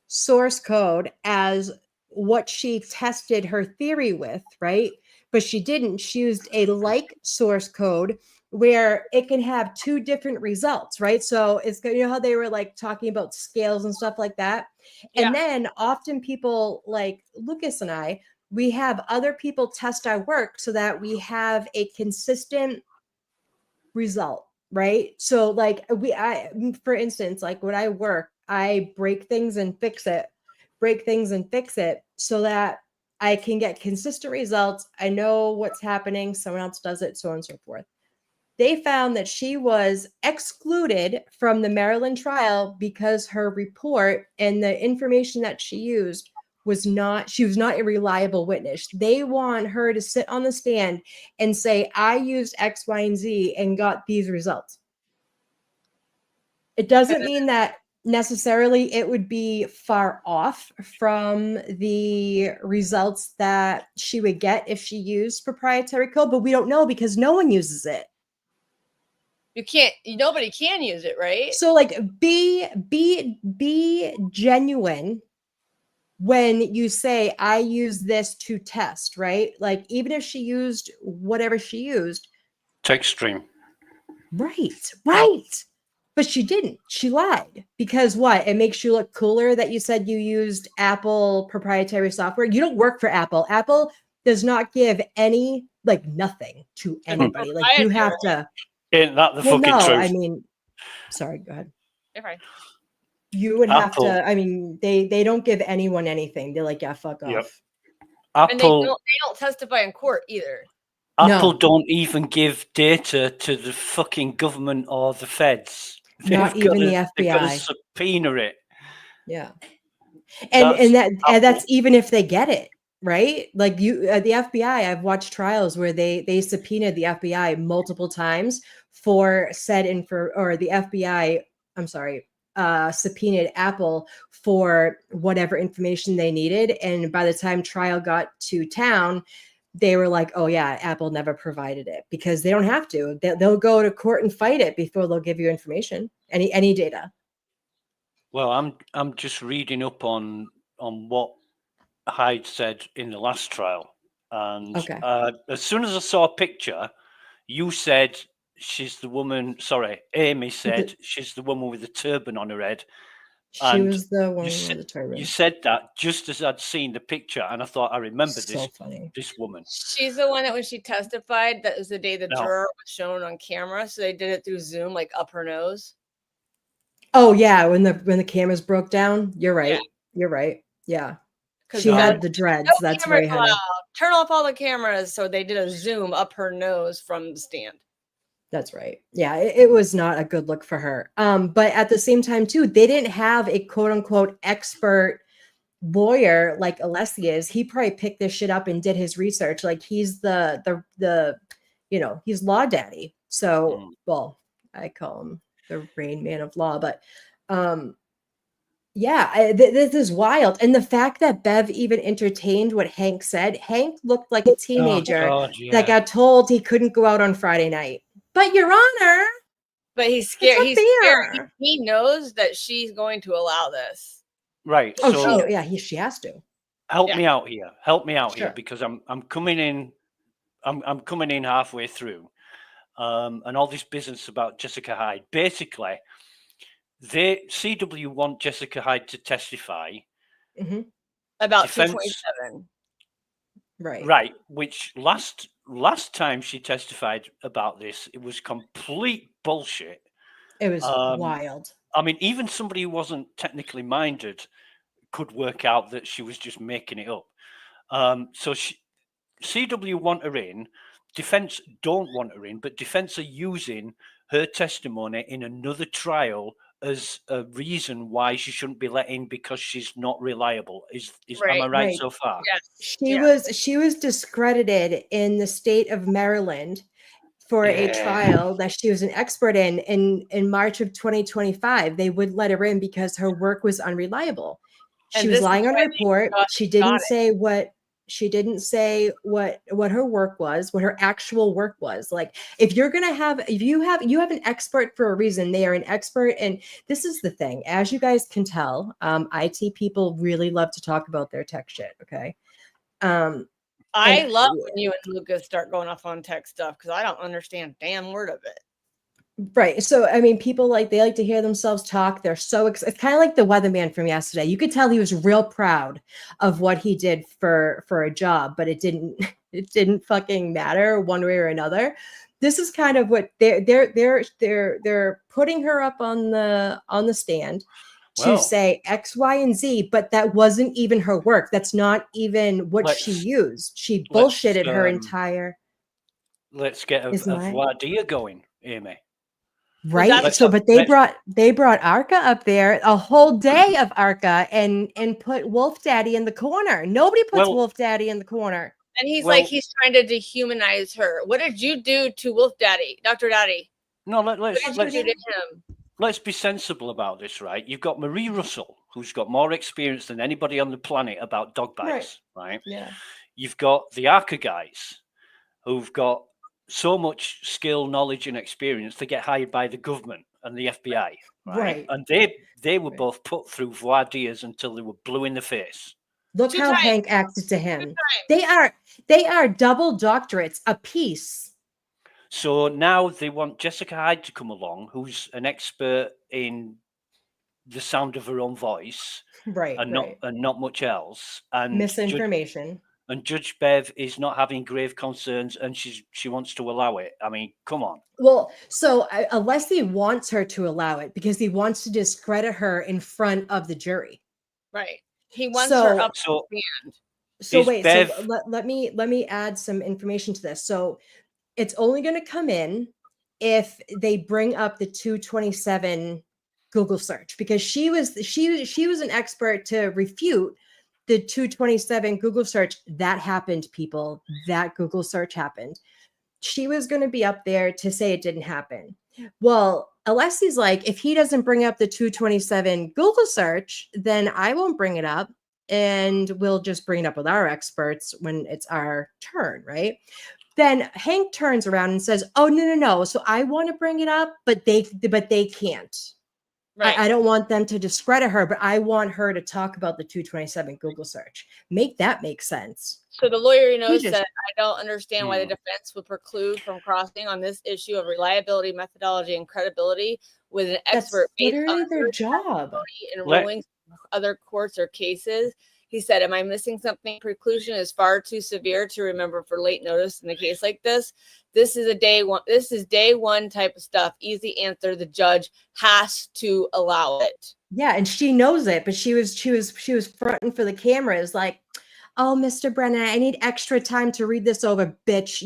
source code as what she tested her theory with, right? But she didn't. She used a like source code where it can have two different results, right? So it's, you know how they were like talking about scales and stuff like that. Yeah. And then often people like Lucas and I, we have other people test our work so that we have a consistent result, right? So like for instance, like when I work, I break things and fix it, so that I can get consistent results. I know what's happening, someone else does it, so on and so forth. They found that she was excluded from the Maryland trial because her report and the information that she used she was not a reliable witness. They want her to sit on the stand and say, I used X, Y, and Z and got these results. It doesn't mean that necessarily it would be far off from the results that she would get if she used proprietary code, but we don't know because no one uses it. Nobody can use it, right? So like be genuine when you say I use this to test, right? Like even if she used whatever she used. Text stream. Right. But she didn't. She lied. Because what? It makes you look cooler that you said you used Apple proprietary software. You don't work for Apple. Apple does not give any, like nothing to anybody. Like you have to. Ain't that the Well, fucking no, truth? I mean, sorry, go ahead. You're fine. You would have Apple. to, I mean, they don't give anyone anything. They're like, yeah, fuck Yep. off. And they Apple. don't testify in court either. Apple don't even give data to the fucking government or the feds. Not even the They've got to FBI. subpoena it. Yeah. And That's that's even if they get it, right? Like the FBI, I've watched trials where they subpoenaed the FBI multiple times for said or the FBI, I'm sorry, subpoenaed Apple for whatever information they needed, and by the time trial got to town, they were like, oh yeah, Apple never provided it because they don't have to. They'll go to court and fight it before they'll give you information, any data. Well, I'm just reading up on what Hyde said in the last trial, and Okay. as soon as I saw a picture, you said she's the woman. Sorry, Amy said she's the woman with the turban on her head. She was the one with the turban. You said that just as I'd seen the picture, and I thought I remember So funny. this woman. She's the one that when she testified, that was the day the juror was shown on camera. So they did it through Zoom, like up her nose. Oh yeah, when the cameras broke down. You're right. Yeah. You're right. Yeah. She had the dreads. No That's cameras very heavy. allowed. Turn off all the cameras. So they did a zoom up her nose from the stand. That's right. Yeah, it was not a good look for her. But at the same time, too, they didn't have a quote unquote expert lawyer like Alessi is. He probably picked this shit up and did his research. Like he's the he's law daddy. So well, I call him the Rain Man of Law, but yeah, this is wild. And the fact that Bev even entertained what Hank said, Hank looked like a teenager that got told he couldn't go out on Friday night. But Your Honor. But he's scared. He's scared. He knows that she's going to allow this. Right. Oh, so she has to. help me out here. Help me out here Sure. because I'm coming in. I'm coming in halfway through, and all this business about Jessica Hyde. Basically, CW want Jessica Hyde to testify about defense, 227. Right. Which last time she testified about this, it was complete bullshit. It was wild. I mean, even somebody who wasn't technically minded could work out that she was just making it up. So CW want her in, defense don't want her in, but defense are using her testimony in another trial as a reason why she shouldn't be let in because she's not reliable. Am I right so far? Yes. She was discredited in the state of Maryland for a trial that she was an expert in March of 2025. They would let her in because her work was unreliable. She And was this is lying on why her they report. She got didn't it. say what her work was, what her actual work was. Like, if you have an expert for a reason. They are an expert, and this is the thing. As you guys can tell, IT people really love to talk about their tech shit. Okay. I love when you and Lucas start going off on tech stuff because I don't understand a damn word of it. Right. So, I mean, people they like to hear themselves talk. They're so it's kind of like the weatherman from yesterday. You could tell he was real proud of what he did for a job, but it didn't fucking matter one way or another. This is kind of what they're putting her up on the stand to Well, say X, Y, and Z, but that wasn't even her work. That's not even what she let's used. She let's bullshitted her entire. let's get Is a my voir dire going, Amy. Right. Let's So, have but let's they brought Arca up there, a whole day of Arca, and put Wolf Daddy in the corner. Nobody puts well Wolf Daddy in the corner. And he's well he's trying to dehumanize her. What did you do to Wolf Daddy, Dr. Daddy? no What did you do to him? let's be sensible about this, right? You've got Marie Russell, who's got more experience than anybody on the planet about dog bites, right? Yeah. You've got the ARCA guys who've got so much skill, knowledge, and experience to get hired by the government and the FBI, right? Right. And they were both put through voir dires until they were blue in the face. Look how Hank acted to him. They are double doctorates apiece. So now they want Jessica Hyde to come along, who's an expert in the sound of her own voice, Right. and Right. not much else. And Misinformation. Judge Bev is not having grave concerns, and she wants to allow it. I mean, come on. Well, so Leslie wants her to allow it because he wants to discredit her in front of the jury. Right. He wants her up So the end. So is wait, Bev- so let me add some information to this. So it's only going to come in if they bring up the 227 Google search, because she was an expert to refute the 227 Google search. That happened, people. That Google search happened. She was going to be up there to say it didn't happen. Well, Alessi's like, if he doesn't bring up the 227 Google search, then I won't bring it up, and we'll just bring it up with our experts when it's our turn, right? Then Hank turns around and says, "Oh, no. So I want to bring it up, but they can't. Right. I don't want them to discredit her, but I want her to talk about the 227 Google search. Make that make sense." So the lawyer, He just- said, I don't understand why the defense would preclude from crossing on this issue of reliability, methodology, and credibility with an That's expert based literally on their job. and rulings of other courts or cases. He said, am I missing something? Preclusion is far too severe to remember for late notice in a case like this. This is day one type of stuff. Easy answer. The judge has to allow it. Yeah, and she knows it, but she was fronting for the cameras like, "Oh, Mr. Brennan, I need extra time to read this over." Bitch,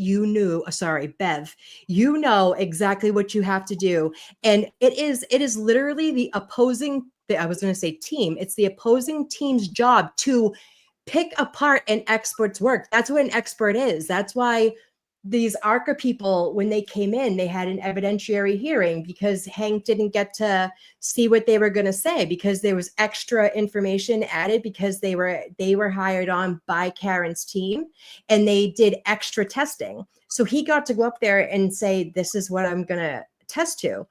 Bev, you know exactly what you have to do. And it is literally the opposing, I was going to say team. It's the opposing team's job to pick apart an expert's work. That's what an expert is. That's why these ARCA people, when they came in, they had an evidentiary hearing because Hank didn't get to see what they were going to say, because there was extra information added, because they were hired on by Karen's team and they did extra testing. So he got to go up there and say, "This is what I'm going to test to."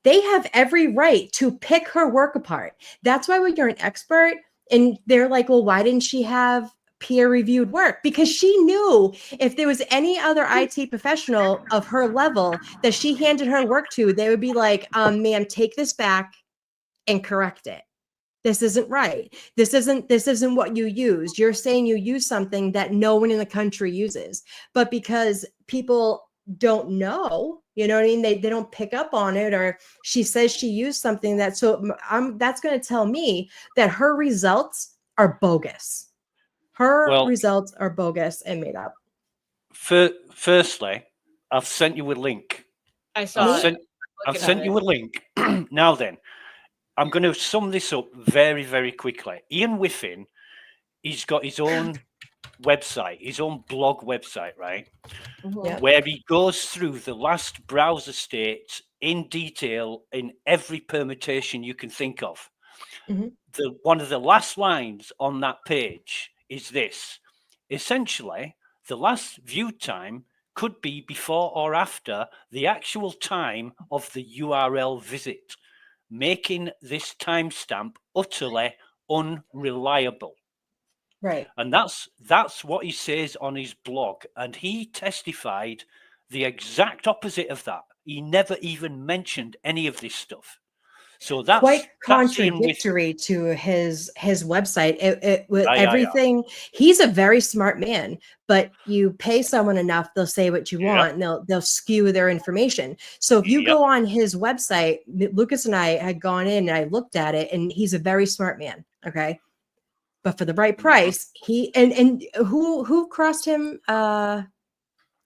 They have every right to pick her work apart. That's why when you're an expert and they're like, "Well, why didn't she have peer-reviewed work?" Because she knew if there was any other IT professional of her level that she handed her work to, they would be like, "Ma'am, take this back and correct it. This isn't right. This isn't what you use. You're saying you use something that no one in the country uses." But because people don't know, you know what I mean? They don't pick up on it, or she says she used something that's going to tell me that her results are bogus. Her results are bogus and made up. Firstly, I've sent you a link. I saw it. I've sent you a link. Now then, I'm going to sum this up very, very quickly. Ian Whiffin, he's got his own website, his own blog website, right? Yeah. Where he goes through the last browser states in detail in every permutation you can think of. Mhm. One of the last lines on that page is this: essentially, the last view time could be before or after the actual time of the URL visit, making this timestamp utterly unreliable. Right. And that's what he says on his blog. And he testified the exact opposite of that. He never even mentioned any of this stuff. So Quite that's in with contradictory to his website. It with yeah. everything. He's a very smart man, but you pay someone enough, they'll say what you Yep. want, and they'll skew their information. So if you Yep. go on his website, Lucas and I had gone in and I looked at it, and he's a very smart man. Okay. But for the right price, he and who crossed him,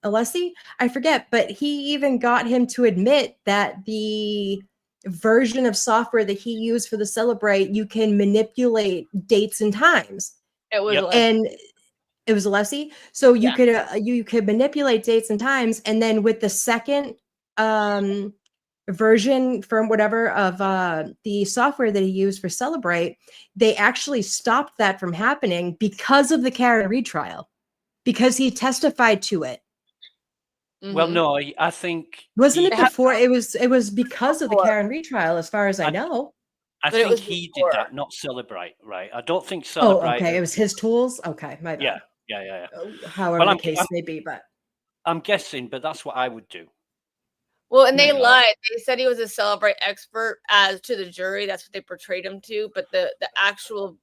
Alessi? I forget, but he even got him to admit that the version of software that he used for the Celebrate, you can manipulate dates and times. It was And it was Alessi. So Yeah. you could manipulate dates and times, and then with the second version from whatever of the software that he used for Celebrate, they actually stopped that from happening because of the Karen Reed trial, because he testified to it. Well, no, I think Wasn't he it before? It was because of the Karen Reed trial, as far as I know. I think he did that, not Celebrate, right? I don't think Oh, Celebrate. okay. It was his tools. Okay, my bad. Yeah. However Well, the case may be, but I'm guessing, but that's what I would do. Well, and they You know? lied. They said he was a Celebrate expert as to the jury. That's what they portrayed him to. But the actual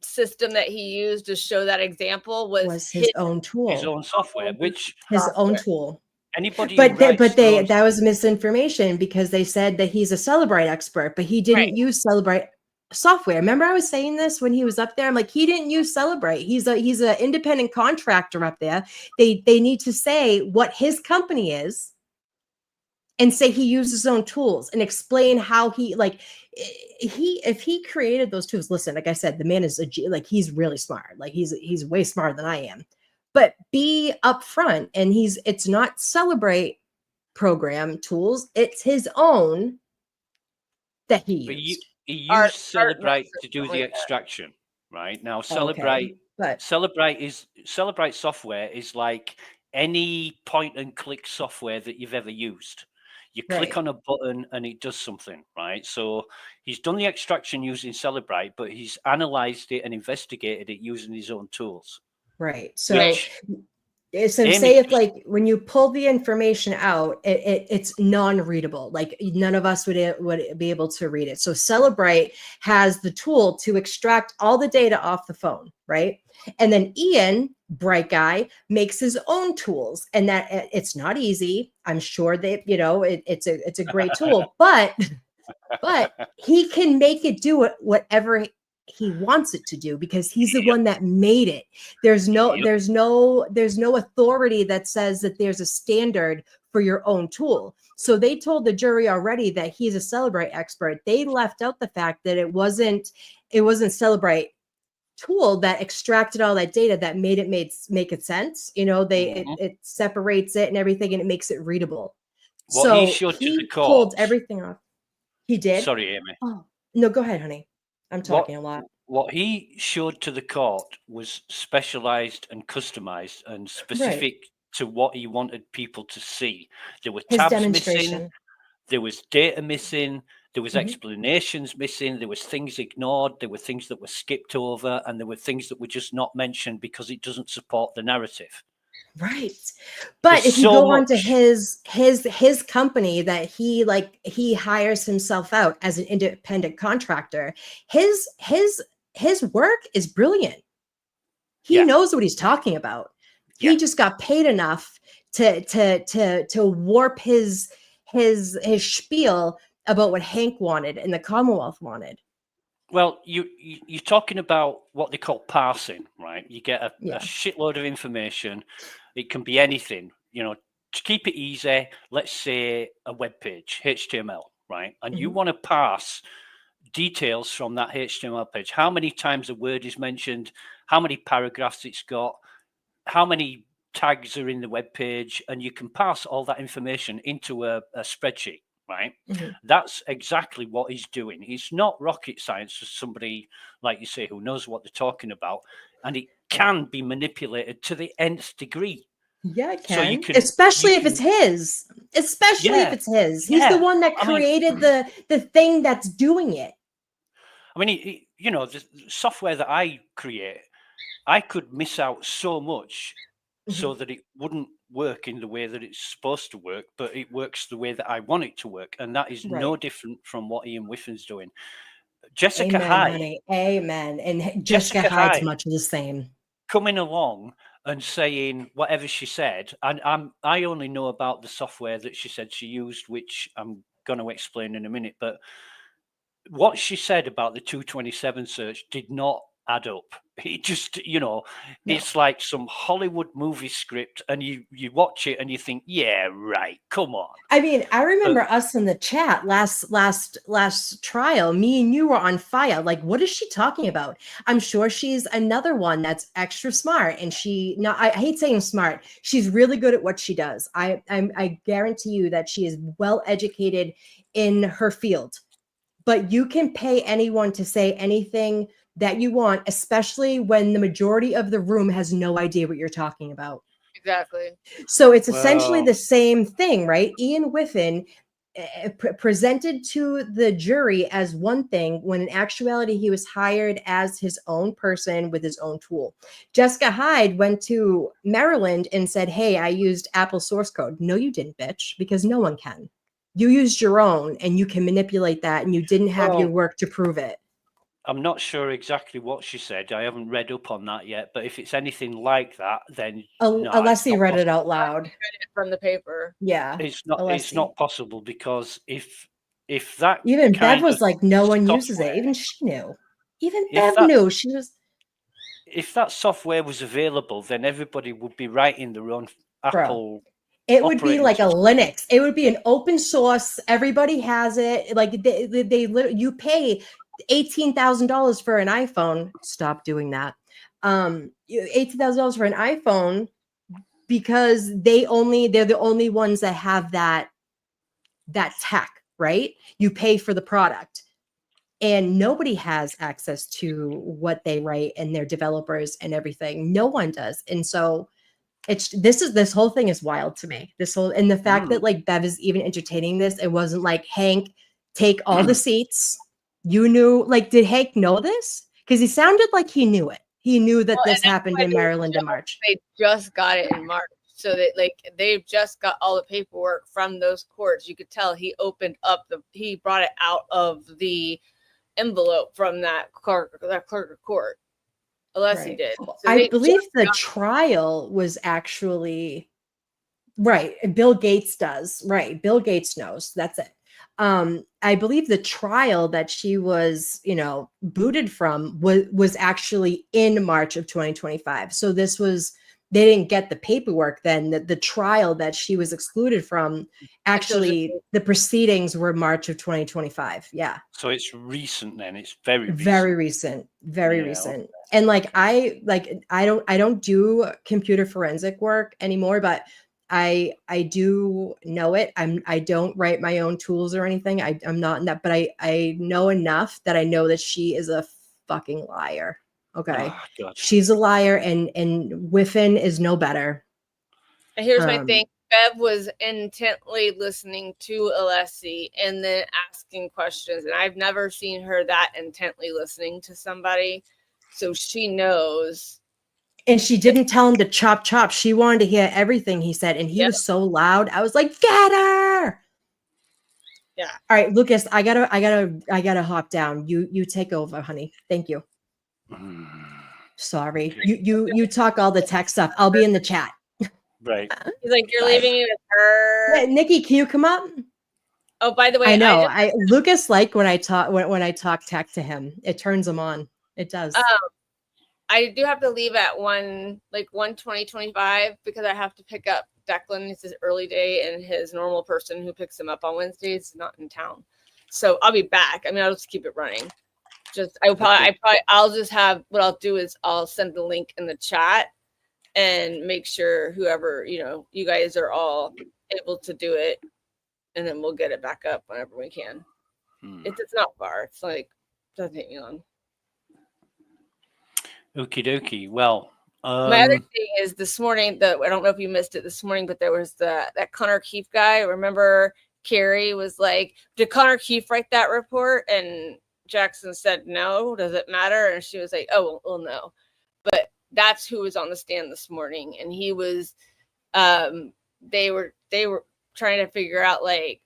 system that he used to show that example was his own tool, his own software, which his own tool. anybody who But writes those, that was misinformation, because they said that he's a Celebrate expert, but he didn't use Celebrate software. Remember, I was saying this when he was up there. I'm like, he didn't use Celebrate. He's an independent contractor up there. They need to say what his company is, and say he uses his own tools, and explain how if he created those tools. Listen, like I said, the man is he's really smart. Like he's way smarter than I am. But be upfront, and it's not Celebrate program tools, it's his own that he but used. he used Celebrate to do the extraction, right? Now, Okay, but Celebrate software is like any point and click software that you've ever used. You click Right. on a button and it does something, right? So he's done the extraction using Celebrate, but he's analyzed it and investigated it using his own tools. Right. So Which So Amy say if just- when you pull the information out, it's non-readable. Like none of us would be able to read it. So Celebrate has the tool to extract all the data off the phone, right? And then Ian, bright guy, makes his own tools, and that it's not easy. I'm sure that it's a great tool, but he can make it do whatever he wants it to do, because he's the one that made it. There's no authority that says that there's a standard for your own tool. So they told the jury already that he's a Celebrate expert. They left out the fact that it wasn't Celebrate tool that extracted all that data that made it make it sense. It separates it and everything, and it makes it readable. What So he showed to the pulled court. everything off. He did. Sorry, Amy. Oh no, go ahead, honey. I'm talking a lot. What he showed to the court was specialized and customized and specific to what he wanted people to see. There were His tabs missing, demonstration. there was data missing, there was Mhm. explanations missing, there was things ignored, there were things that were skipped over, and there were things that were just not mentioned because it doesn't support the narrative. Right. But There's if you so go on to much. his company that he hires himself out as an independent contractor, his work is brilliant. He knows what he's talking about. He just got paid enough to warp his spiel about what Hank wanted and the Commonwealth wanted. Well, you're talking about what they call parsing, right? You get a shitload of information. It can be anything, to keep it easy, let's say a web page, HTML, right? And you want to parse details from that HTML page. How many times a word is mentioned, how many paragraphs it's got, how many tags are in the web page, and you can pass all that information into a spreadsheet, right? Mhm. That's exactly what he's doing. It's not rocket science for somebody like you say who knows what they're talking about, and it can be manipulated to the nth degree. Yeah, it So can, especially if it's his. Especially if yeah, it's his. He's the yeah. one that I mean, created the thing that's doing it. I mean, you know, the software that I create, I could miss out so much so that it wouldn't work in the way that it's supposed to work, but it works the way that I want it to work. And that is no Right. different from what Ian Whiffin's doing. Jessica Amen, Hyde, honey. Amen. And Jessica Jessica Hyde's Hyde much the same. coming along and saying whatever she said, and I only know about the software that she said she used, which I'm going to explain in a minute, but what she said about the 227 search did not add up. It just, you know, No. it's like some Hollywood movie script, and you watch it and you think, yeah, right, come on. I mean, I remember us in the chat last trial. Me and you were on fire. Like, what is she talking about? I'm sure she's another one that's extra smart, and I hate saying smart. She's really good at what she does. I guarantee you that she is well educated in her field. But you can pay anyone to say anything that you want, especially when the majority of the room has no idea what you're talking about. Exactly. So it's essentially Well, the same thing, right? Ian Whiffen presented to the jury as one thing when in actuality he was hired as his own person with his own tool. Jessica Hyde went to Maryland and said, hey, I used Apple source code. No, you didn't, bitch, because no one can. You used your own and you can manipulate that, and you didn't have your Well, work to prove it. I'm not sure exactly what she said. I haven't read up on that yet. But if it's anything like that, then no, Unless it's he not read it possible. out loud. From the paper. Yeah. It's Unless not possible, because if that even Bev kind was of like, no one uses it. software, Even she knew. Even if Bev that knew. She was, if that software was available, then everybody would be writing their own bro. Apple It would be operating like a system. Linux. It would be an open source. Everybody has it. Like you pay $18,000 for an iPhone. Stop doing that. $18,000 for an iPhone because they're the only ones that have that tech, right? You pay for the product. And nobody has access to what they write and their developers and everything. No one does. And so this whole thing is wild to me. And the fact that like Bev is even entertaining this, it wasn't like, Hank, take all the seats. You knew, like, did Hank know this? Because he sounded like he knew it. He knew that this happened in Maryland in March. They just got it in March. So they've just got all the paperwork from those courts. You could tell he he brought it out of the envelope from that clerk of court. Unless he Right. did. So I believe the trial was actually right. Bill Gates does. Right. Bill Gates knows. That's it. I believe the trial that she was, booted from was actually in March of 2025. So they didn't get the paperwork then. The trial that she was excluded from, actually, the proceedings were March of 2025. Yeah. So it's recent then. It's very recent. Very recent. Very Yeah, recent. okay. And I don't do computer forensic work anymore, but I do know it. I don't write my own tools or anything. I'm not in that, but I know enough that I know that she is a fucking liar. Okay. Oh, God. She's a liar, and Whiffen is no better. And here's my thing. Bev was intently listening to Alessi and then asking questions. And I've never seen her that intently listening to somebody. So she knows. And she didn't tell him to chop. She wanted to hear everything he said. And he was so loud. I was like, get her. Yeah. All right, Lucas, I gotta hop down. You take over, honey. Thank you. Sorry. You talk all the tech stuff. I'll be in the chat. Right. He's like, you're Bye. leaving me with her. Hey, Nikki, can you come up? Oh, by the way, I know. Lucas like when I talk tech to him. It turns him on. It does. I do have to leave at 1:20:25 because I have to pick up Declan. It's his early day, and his normal person who picks him up on Wednesdays is not in town. So I'll be back. I mean, I'll just keep it running. I'll just have, what I'll do is I'll send the link in the chat and make sure whoever, you guys are all able to do it. And then we'll get it back up whenever we can. It's not far. It's like, doesn't take me long. Okie dokie. Well, my other thing is this morning, I don't know if you missed it this morning, but there was that Connor Keefe guy. Remember Carrie was like, did Connor Keefe write that report? And Jackson said, no, does it matter? And she was like, oh, well, no. But that's who was on the stand this morning. And he was, they were trying to figure out, like,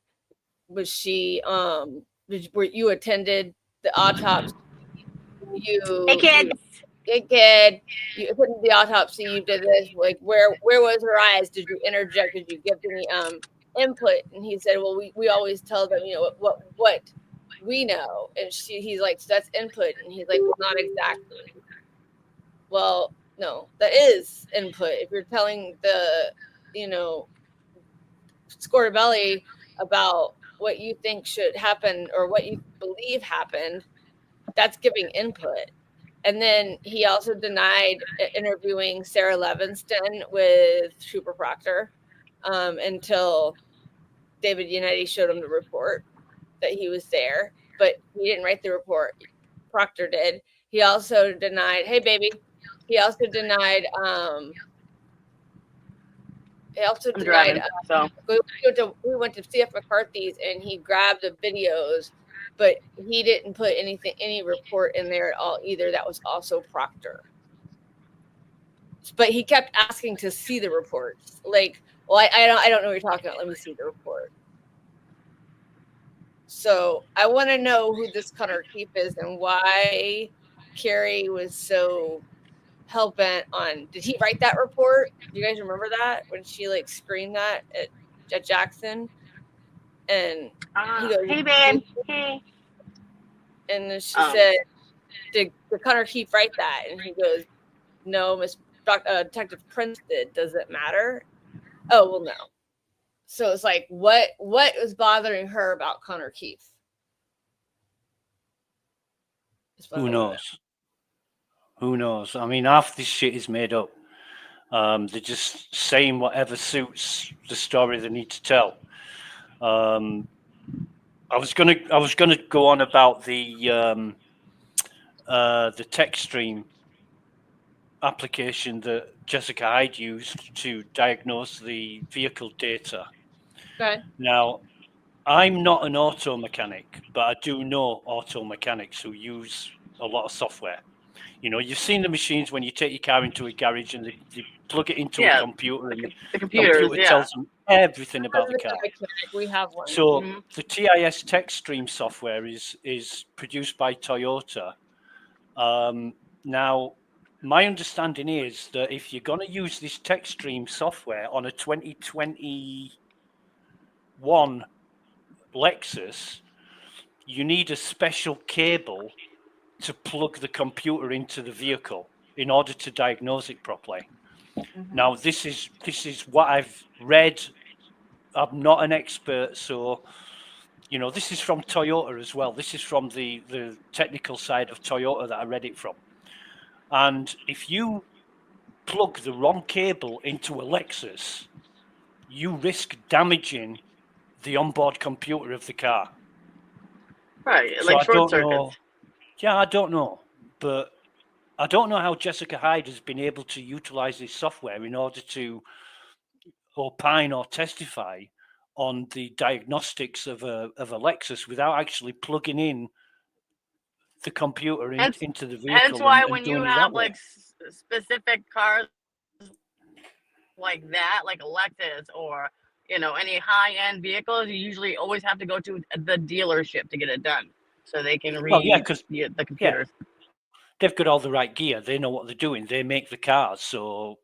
was she, were you attended the autopsy? Hey, kids. Hey, kid, you attended the autopsy, you did this, like, where was her eyes? Did you interject? Did you give any input? And he said, well, we always tell them, what we know. And he's like, so that's input. And he's like, well, not exactly. Well, no, that is input. If you're telling the, Scorbelli about what you think should happen or what you believe happened, that's giving input. And then he also denied interviewing Sarah Levinston with Trooper Proctor until David Yannetti showed him the report that he was there, but he didn't write the report. Proctor did. He also denied, hey, baby. He also denied, we went to CF McCarthy's and he grabbed the videos, but he didn't put any report in there at all either. That was also Proctor. But he kept asking to see the reports. Like, well, I don't know what you're talking about. Let me see the report. So I want to know who this Connor Keefe is and why Carrie was so hell-bent on, did he write that report? Do you guys remember that when she like screamed that at Jackson? And he goes, hey, babe. Hey. And then she said, did Connor Keefe write that? And he goes, no, Detective Prince did. Does it matter? Oh, well, no. So it's like, what was bothering her about Connor Keefe? Who knows? Who knows? I mean, half this shit is made up. They're just saying whatever suits the story they need to tell. I was gonna go on about the text stream application that Jessica Hyde used to diagnose the vehicle data. Okay. Now, I'm not an auto mechanic, but I do know auto mechanics who use a lot of software. You've seen the machines when you take your car into a garage and they plug it into a computer, and the computer tells them everything about the car. We have one. So the TIS text stream software is produced by Toyota. Now, my understanding is that if you're going to use this text stream software on a 2021 Lexus, you need a special cable to plug the computer into the vehicle in order to diagnose it properly. Now, this is what I've read. I'm not an expert, so this is from Toyota as well. This is from the technical side of Toyota that I read it from. And if you plug the wrong cable into a Lexus, you risk damaging the onboard computer of the car. Right, So like I short don't know. circuits. Yeah, I don't know, but I don't know how Jessica Hyde has been able to utilize this software in order to opine or testify on the diagnostics of a Lexus without actually plugging in the computer into the vehicle. Hence why and when doing you it have that way. like specific cars like that, like a Lexus or any high-end vehicles, you usually always have to go to the dealership to get it done, so they can read the computers. Yeah, they've got all the right gear. They know what they're doing. They make the cars, so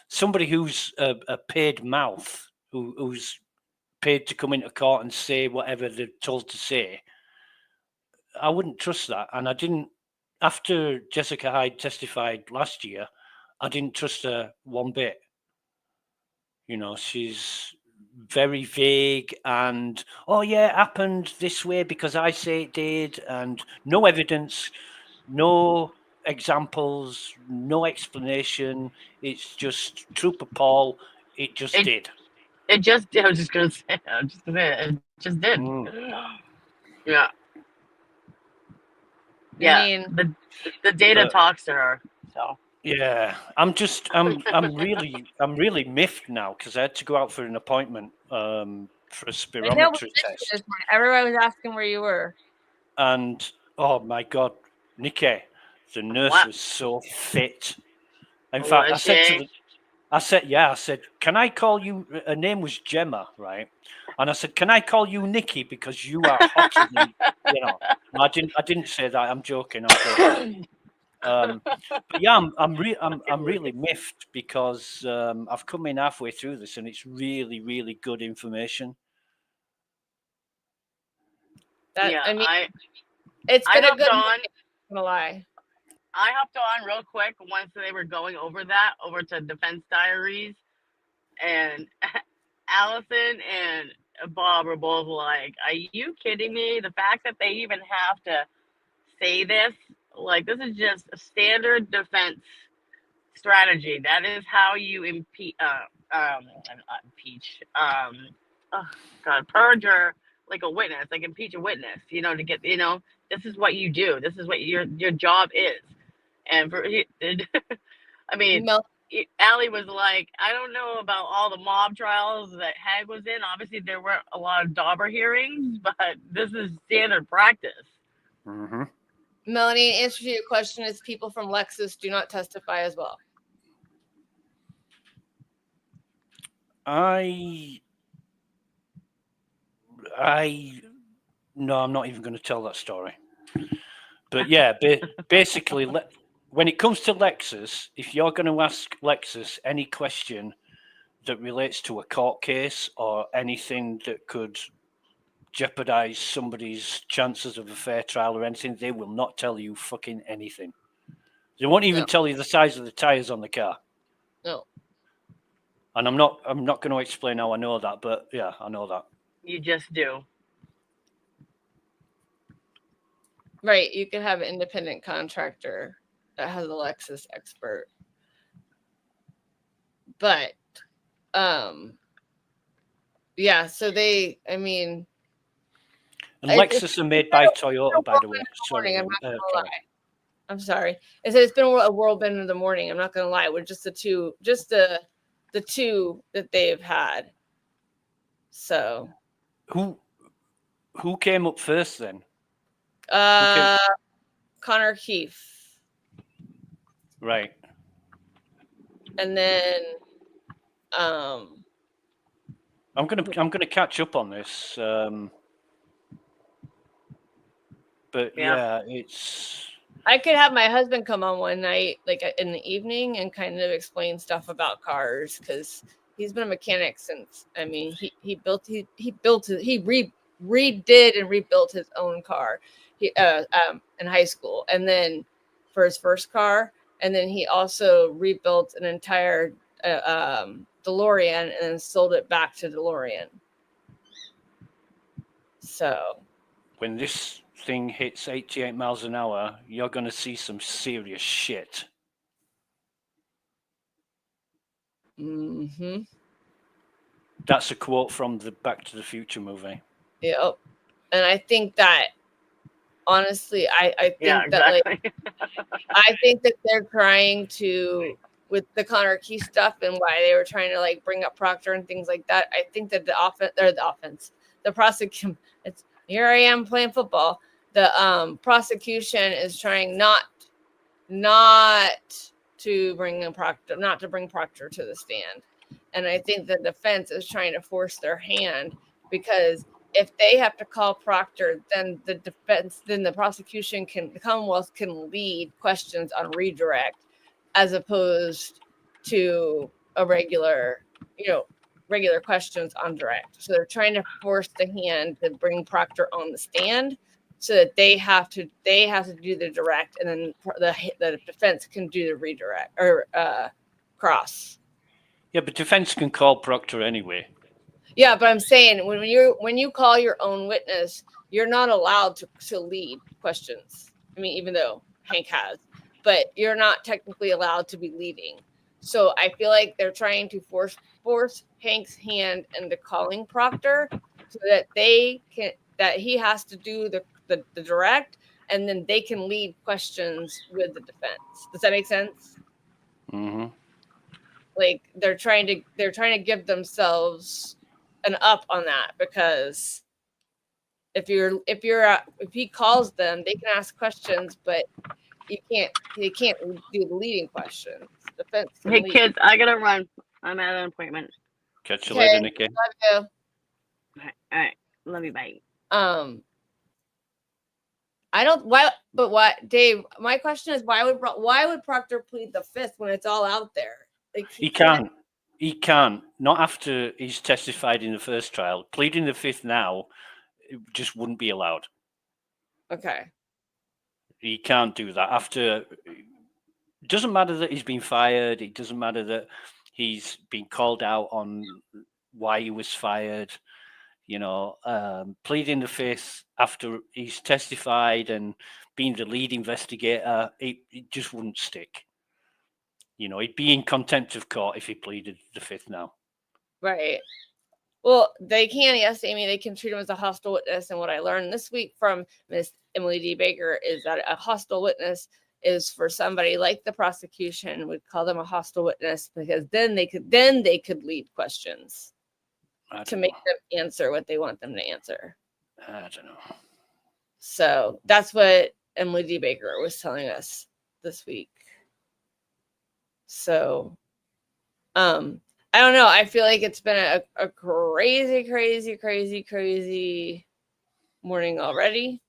somebody who's a paid mouth who's paid to come into court and say whatever they're told to say, I wouldn't trust that. And I didn't, after Jessica Hyde testified last year, I didn't trust her one bit. She's very vague and, oh yeah, it happened this way because I say it did, and no evidence, no examples, no explanation. It's just Trooper Paul. It just did. It just. I was just gonna say. I was just gonna say it just did. Yeah. Yeah. mean, the data But- talks to her. So. Yeah, I'm really miffed now because I had to go out for an appointment for a I know we spirometry missed you test. this morning. Everybody was asking where you were. And oh my God, Nikki, the nurse What? was so fit. In Was fact, I said to she? the, I said, can I call you? Her name was Gemma, right? And I said, can I call you Nikki because you are hotter than you know? No, I didn't say that. I'm joking. But yeah, I'm really miffed because I've come in halfway through this and it's really, really good information. That Yeah, I mean, I it's been a hopped good on. morning, I'm not gonna lie. I hopped on real quick once they were going over to Defense Diaries, and Allison and Bob were both like, "Are you kidding me? The fact that they even have to say this, like, this is just a standard defense strategy. That is how you impeach, oh God, perjure like a witness, like impeach a witness. You know, to get, this is what you do. This is what your job is." And I mean, No. Allie was like, I don't know about all the mob trials that Hag was in. Obviously, there weren't a lot of Dauber hearings, but this is standard practice. Mm-hmm. Melanie, answer to your question is people from Lexus do not testify as well. No, I'm not even going to tell that story. But yeah, basically, when it comes to Lexus, if you're going to ask Lexus any question that relates to a court case or anything that could jeopardize somebody's chances of a fair trial or anything, they will not tell you fucking anything. They won't even tell you the size of the tires on the car. No. And I'm not going to explain how I know that, but yeah, I know that. You just do. Right. You can have an independent contractor that has a Lexus expert. But yeah, so and Lexus are made by Toyota, by the way. Sorry, I'm not gonna lie. I'm sorry. It's been a whirlwind in the morning. I'm not gonna lie. We're just the two that they've had. So who came up first then? Connor Keefe. Right. And then I'm gonna catch up on this. But yeah, it's. I could have my husband come on one night, like in the evening, and kind of explain stuff about cars because he's been a mechanic since. I mean, he redid and rebuilt his own car, in high school, and then for his first car, and then he also rebuilt an entire DeLorean and then sold it back to DeLorean. So when this thing hits 88 miles an hour, you're going to see some serious shit. Mm-hmm. That's a quote from the Back to the Future movie. Yep. And I think that, honestly, I think that I think that they're trying to, with the Connor Key stuff and why they were trying to like bring up Proctor and things like that. I think that the prosecution, here I am playing football. The prosecution is trying not to bring Proctor to the stand. And I think the defense is trying to force their hand because if they have to call Proctor, then the prosecution the Commonwealth can lead questions on redirect as opposed to a regular questions on direct. So they're trying to force the hand to bring Proctor on the stand so that they have to do the direct, and then the defense can do the redirect or cross. Yeah, but defense can call Proctor anyway. Yeah, but I'm saying when you call your own witness, you're not allowed to lead questions. I mean, even though Hank has, but you're not technically allowed to be leading. So I feel like they're trying to force Hank's hand into calling Proctor so that he has to do the direct, and then they can lead questions with the defense. Does that make sense? Mm-hmm. Like they're trying to give themselves an up on that, because if he calls them, they can ask questions, but they can't do the leading questions. Defense can Hey lead. kids, I gotta run. I'm at an appointment. Catch you Okay, later, Nikki. love All right. Love you. Bye. you. I don't what Dave, my question is why would Proctor plead the fifth when it's all out there? Like He can't. He can't. Not after he's testified in the first trial. Pleading the fifth now, it just wouldn't be allowed. Okay. He can't do that. After, it doesn't matter that he's been fired. It doesn't matter that he's been called out on why he was fired. Pleading the fifth after he's testified and being the lead investigator, it just wouldn't stick. He'd be in contempt of court if he pleaded the fifth now. Right. Well, they can, yes, Amy, they can treat him as a hostile witness. And what I learned this week from Miss Emily D. Baker is that a hostile witness is for somebody like the prosecution would call them a hostile witness, because then they could lead questions to make them answer what they want them to answer. I don't know. So that's what Emily D. Baker was telling us this week. So, I don't know. I feel like it's been a crazy, crazy, crazy, crazy morning already.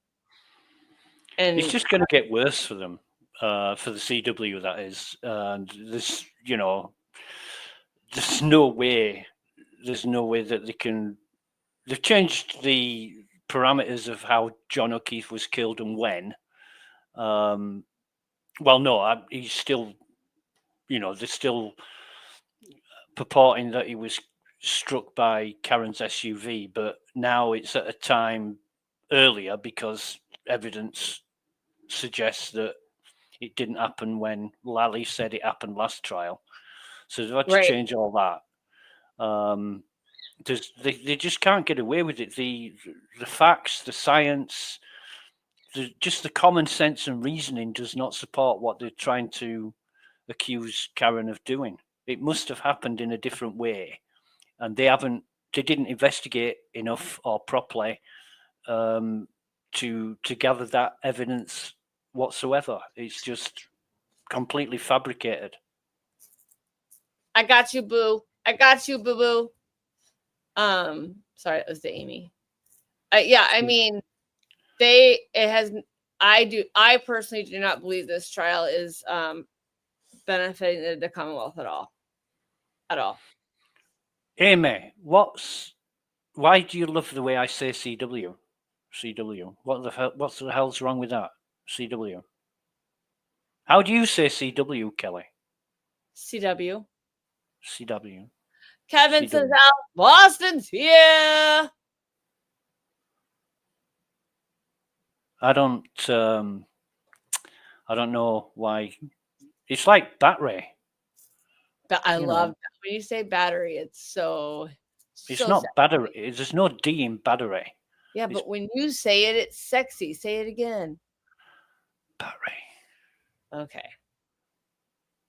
And it's just going to get worse for them, for the CW, that is. And there's no way that they can. They've changed the parameters of how John O'Keefe was killed and when. Well, no, he's still, they're still purporting that he was struck by Karen's SUV, but now it's at a time earlier because evidence suggests that it didn't happen when Lally said it happened last trial. So they've had to change all that. They just can't get away with it. The facts, the science, just the common sense and reasoning does not support what they're trying to accuse Karen of doing. It must have happened in a different way, and they didn't investigate enough or properly to gather that evidence whatsoever. It's just completely fabricated. I got you, boo. I got you, boo boo. Sorry, it was the Amy. Yeah, I mean, I personally do not believe this trial is benefiting the Commonwealth at all. At all. Amy, why do you love the way I say CW? CW. What the hell's wrong with that? CW. How do you say CW, Kelly? CW. CW. Kevin says out. Boston's here. I don't know why. It's like battery. But I love that. When you say battery, it's so. It's so not sexy. battery. There's no D in battery. Yeah, but when you say it, it's sexy. Say it again. Battery. Okay.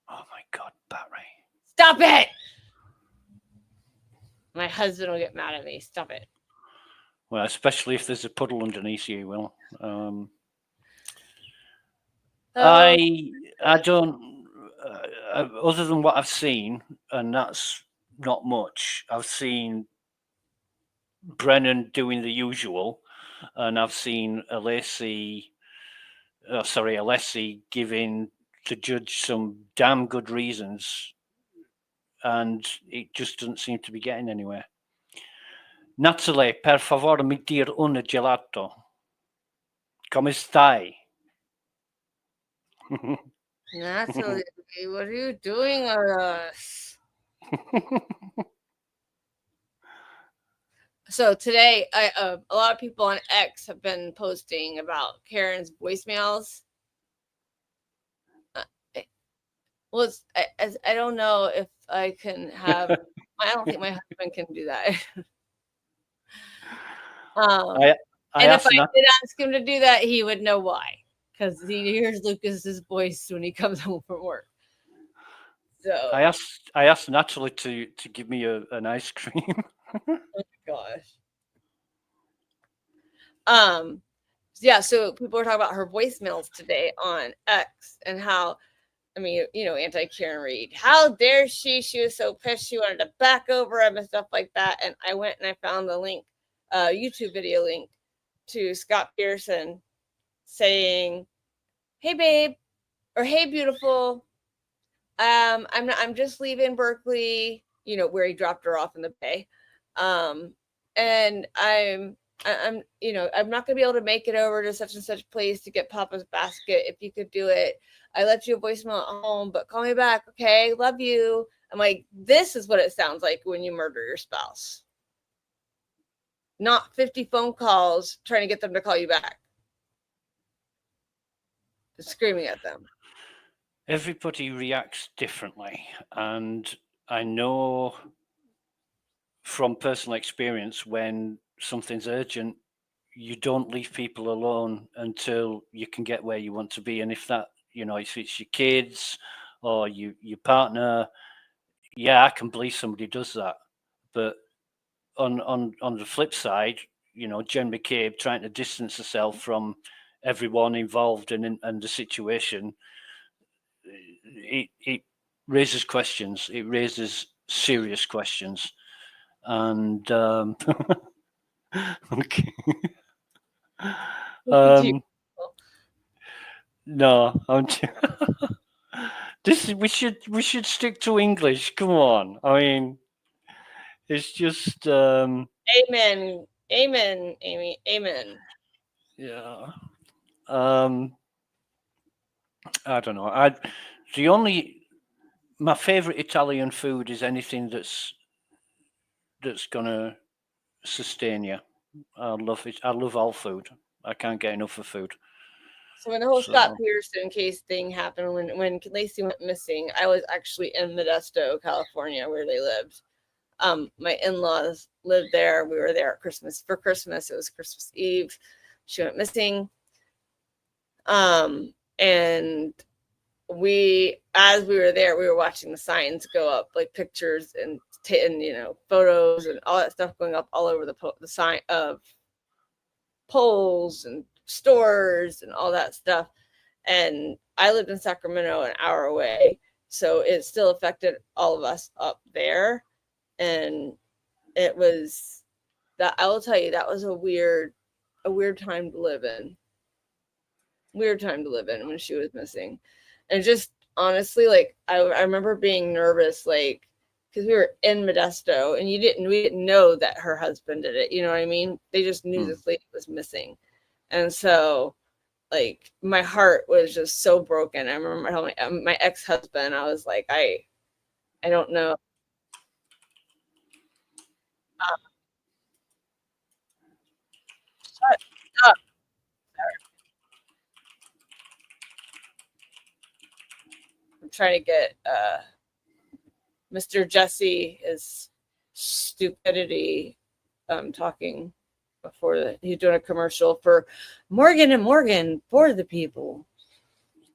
Oh my God, battery. Stop it! My husband will get mad at me. Stop it. Well, especially if there's a puddle underneath you, Will. I don't. Other than what I've seen, and that's not much. I've seen Brennan doing the usual, and I've seen Alessi giving the judge some damn good reasons, and it just doesn't seem to be getting anywhere. Natalie, per favore mi dir un gelato. Come stai? Natalie, what are you doing on us? So today, a lot of people on X have been posting about Karen's voicemails. Well, I don't know if I can have. I don't think my husband can do that. I And if asked I Nat- did ask him to do that, he would know why, because he hears Lucas's voice when he comes home from work. So I asked Natalie to give me an ice cream. oh my gosh. Yeah, so people were talking about her voicemails today on X and how, I mean, anti-Karen Reed. How dare she? She was so pissed. She wanted to back over him and stuff like that. And I went and I found the link, YouTube video link to Scott Pearson saying, "Hey, babe," or "Hey, beautiful. I'm just leaving Berkeley," where he dropped her off in the Bay. And I'm not gonna be able to make it over to such and such place to get Papa's basket. If you could do it, I left you a voicemail at home, but call me back, okay? Love you. I'm like, this is what it sounds like when you murder your spouse. Not 50 phone calls trying to get them to call you back. Just screaming at them. Everybody reacts differently, and I know from personal experience when something's urgent, you don't leave people alone until you can get where you want to be. And if that, if it's your kids or your partner, yeah, I can believe somebody does that. But on the flip side, Jen McCabe trying to distance herself from everyone involved in the situation, it raises questions. It raises serious questions, and okay. No, we should stick to English. Come on, I mean, it's just Amen, amen, Amy, amen. yeah. I don't know. My favorite Italian food is anything that's gonna sustain you. I love it. I love all food. I can't get enough of food. So when the whole Scott So Pearson case thing happened, when Lacey went missing, I was actually in Modesto, California, where they lived. My in-laws lived there. We were there at Christmas for Christmas. It was Christmas Eve. She went missing. And as we were there, we were watching the signs go up, like pictures and photos and all that stuff going up all over the sign of poles and stores and all that stuff. And I lived in Sacramento, an hour away, so it still affected all of us up there. And it was that, I will tell you, that was a weird time to live in. Weird time to live in when she was missing. And just honestly, like I remember being nervous, like, because we were in Modesto and we didn't know that her husband did it. You know what I mean? They just knew this lady was missing. And so like my heart was just so broken. I remember telling my ex-husband, I was like, I don't know. Shut up. I'm trying to get Mr. Jesse his stupidity talking before he's doing a commercial for Morgan and Morgan for the people,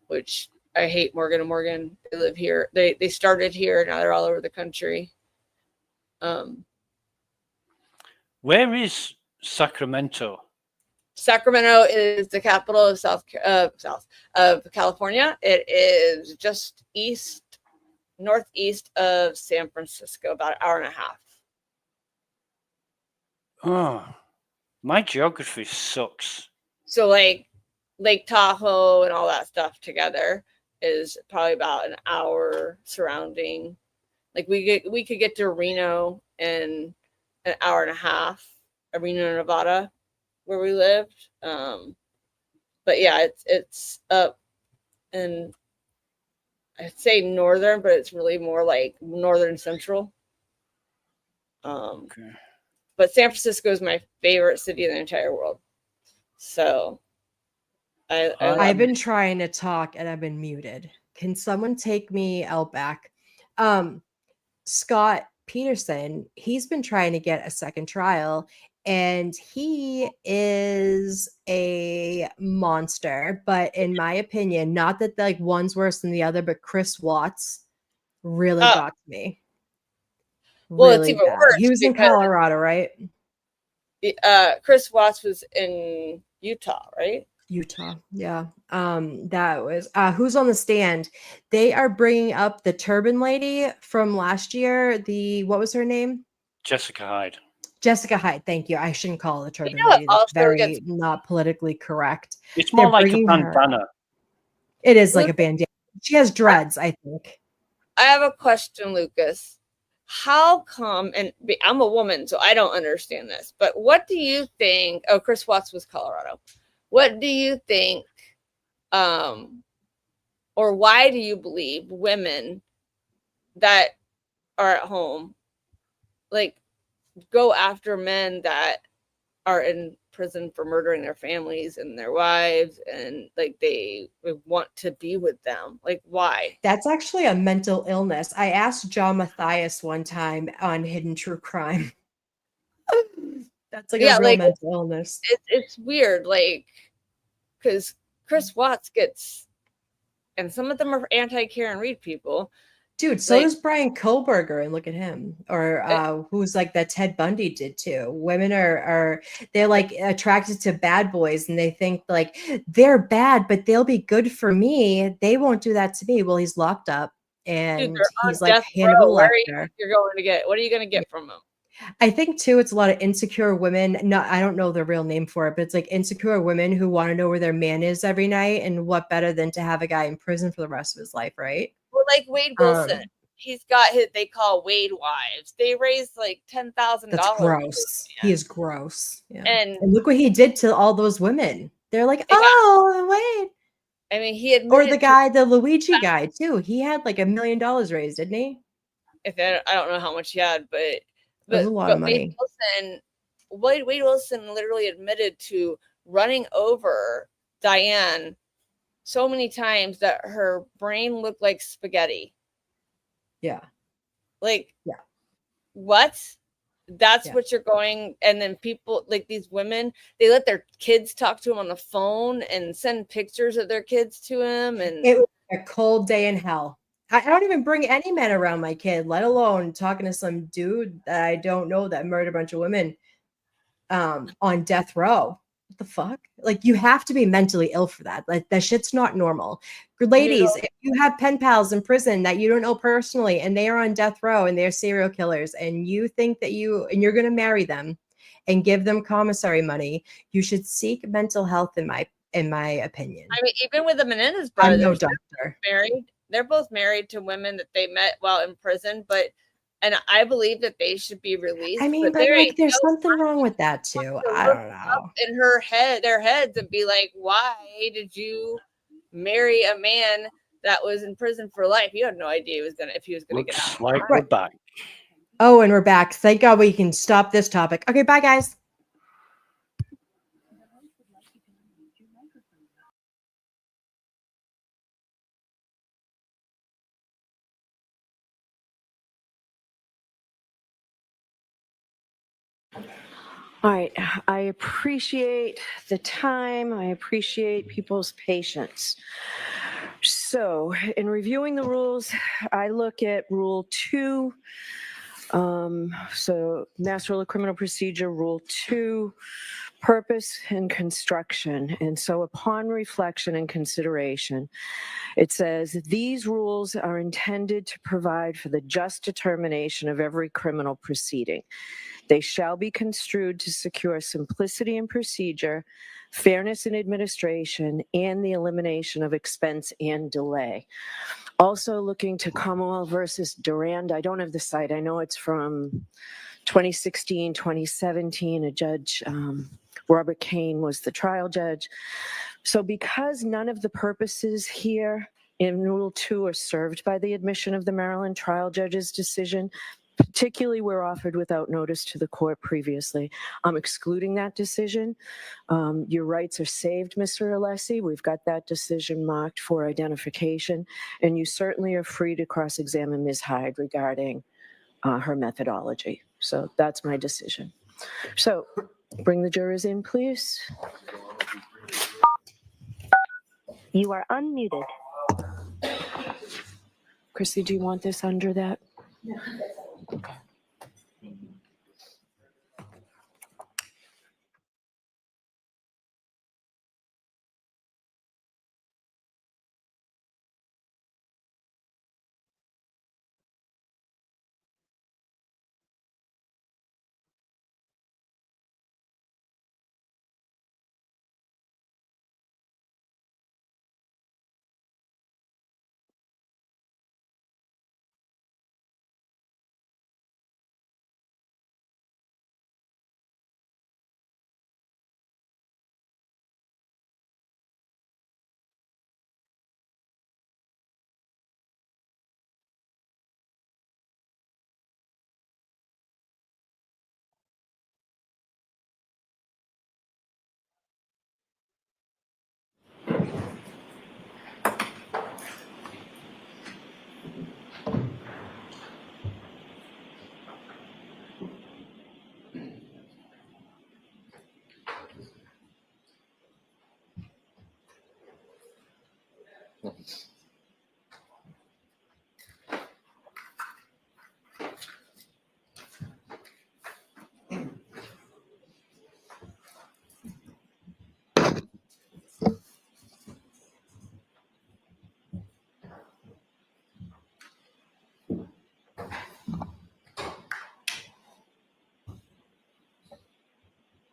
which I hate. Morgan and Morgan. They live here. They started here. Now they're all over the country. where is Sacramento? Sacramento is the capital of California. It is just northeast of San Francisco, about an hour and a half. Oh, my geography sucks. So like Lake Tahoe and all that stuff together is probably about an hour surrounding. Like we could get to Reno in an hour and a half, Reno, Nevada, where we lived. But yeah, it's up in, I'd say northern, but it's really more like northern central. Okay. but San Francisco is my favorite city in the entire world. So I I've been trying to talk and I've been muted. Can someone take me out back? Scott Peterson, he's been trying to get a second trial and he is a monster. But in my opinion, not that like one's worse than the other, but Chris Watts really got to me. well, it's Really even bad. worse He was in because Colorado, right? Chris Watts was in Utah, right? Utah. Yeah. That was who's on the stand. They are bringing up the turban lady from last year. What was her name? Jessica Hyde. Jessica Hyde. Thank you. I shouldn't call her the turban what lady. That's also very gets not politically correct. It's They're more like a bringing her. bandana. It is like a Lucas, bandana. She has dreads, I think. I have a question, Lucas. How come, and I'm a woman, so I don't understand this, but what do you think? Oh, Chris Watts was Colorado. What do you think, or why do you believe women that are at home, like, go after men that are in prison for murdering their families and their wives, and like they want to be with them? Like, why? That's actually a mental illness. I asked John Matthias one time on Hidden True Crime. That's like a real like mental illness. it's weird, like, because Chris Watts gets, and some of them are anti-Karen Reed people. Dude, so does Brian Kohlberger, and look at him. Or who's like that Ted Bundy did too. Women are they're like attracted to bad boys and they think like they're bad, but they'll be good for me. They won't do that to me. Well, he's locked up and Dude, he's they're on like death Hannibal row. Where Lecter. you're going to get? What are you going to get from them? I think too, it's a lot of insecure women. No, I don't know the real name for it, but it's like insecure women who want to know where their man is every night. And what better than to have a guy in prison for the rest of his life, right? Well, like Wade Wilson, he's got his, they call Wade wives. They raised like $10,000. That's gross. He is gross. Yeah. And look what he did to all those women. They're like, oh, wait. I mean, he admitted Or the guy, the Luigi guy too. He had like $1 million raised, didn't he? I don't know how much he had, but That was a lot of money. Wade Wilson literally admitted to running over Diane so many times that her brain looked like spaghetti. Yeah. Like, yeah. What? That's what you're going, and then people like these women, they let their kids talk to him on the phone and send pictures of their kids to him. And it was a cold day in hell. I don't even bring any men around my kid, let alone talking to some dude that I don't know that murdered a bunch of women on death row. What the fuck? Like, you have to be mentally ill for that. Like, that shit's not normal. Ladies, if you have pen pals in prison that you don't know personally and they are on death row and they're serial killers and you think that you're going to marry them and give them commissary money, you should seek mental health in my opinion. I mean, even with the Menendez I'm brothers, no doctor. They're both married to women that they met while in prison, and I believe that they should be released. I mean, but like, there's something wrong with that too. I don't know. In their heads, and be like, why did you marry a man that was in prison for life? You had no idea if he was gonna get out. Like we're back. Oh, and we're back. Thank God we can stop this topic. Okay, bye guys. All right. I appreciate the time. I appreciate people's patience. So, in reviewing the rules, I look at Rule 2. So, Mass Rule of Criminal Procedure, Rule 2, purpose and construction. And so, upon reflection and consideration, it says these rules are intended to provide for the just determination of every criminal proceeding. They shall be construed to secure simplicity in procedure, fairness in administration, and the elimination of expense and delay. Also looking to Commonwealth versus Durand. I don't have the site. I know it's from 2016, 2017. A judge, Robert Kane, was the trial judge. So because none of the purposes here in Rule 2 are served by the admission of the Maryland trial judge's decision, particularly where offered without notice to the court previously. I'm excluding that decision. Your rights are saved, Mr. Alessi. We've got that decision marked for identification, and you certainly are free to cross-examine Ms. Hyde regarding her methodology. So that's my decision. So bring the jurors in, please. You are unmuted. Chrissy, do you want this under that?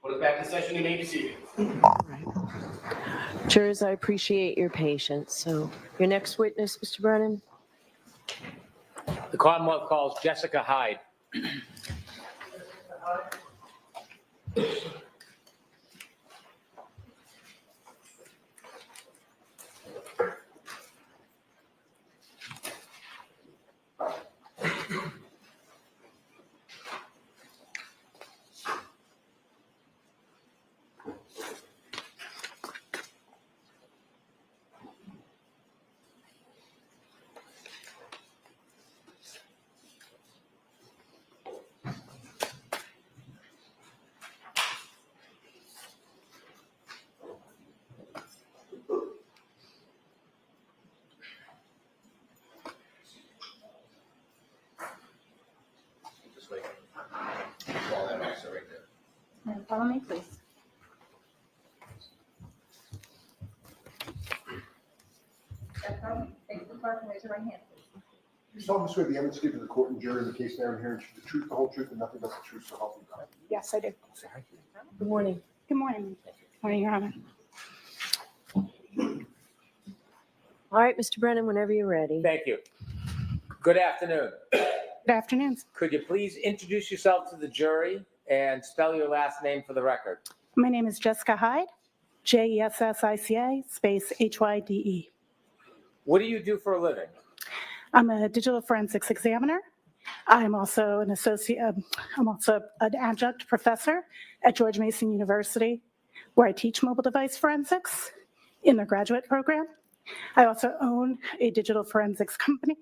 Put it back in session, you may be seated. Jurors, I appreciate your patience. So your next witness, Mr. Brennan? The Commonwealth calls Jessica Hyde. Just wait. Call that officer right there. And follow me, please. Take the card and raise your right hand, please. You solemnly swear the evidence given to the court and jury in the case now and here the truth, the whole truth, and nothing but the truth, so help you God. Yes, I do. Good morning. Good morning. Good morning, Your Honor. All right, Mr. Brennan, whenever you're ready. Thank you. Good afternoon. Good afternoon. Could you please introduce yourself to the jury and spell your last name for the record? My name is Jessica Hyde, Jessica, space HYDE. What do you do for a living? I'm a digital forensics examiner. I'm also an associate, I'm also an adjunct professor at George Mason University, where I teach mobile device forensics in their graduate program. I also own a digital forensics company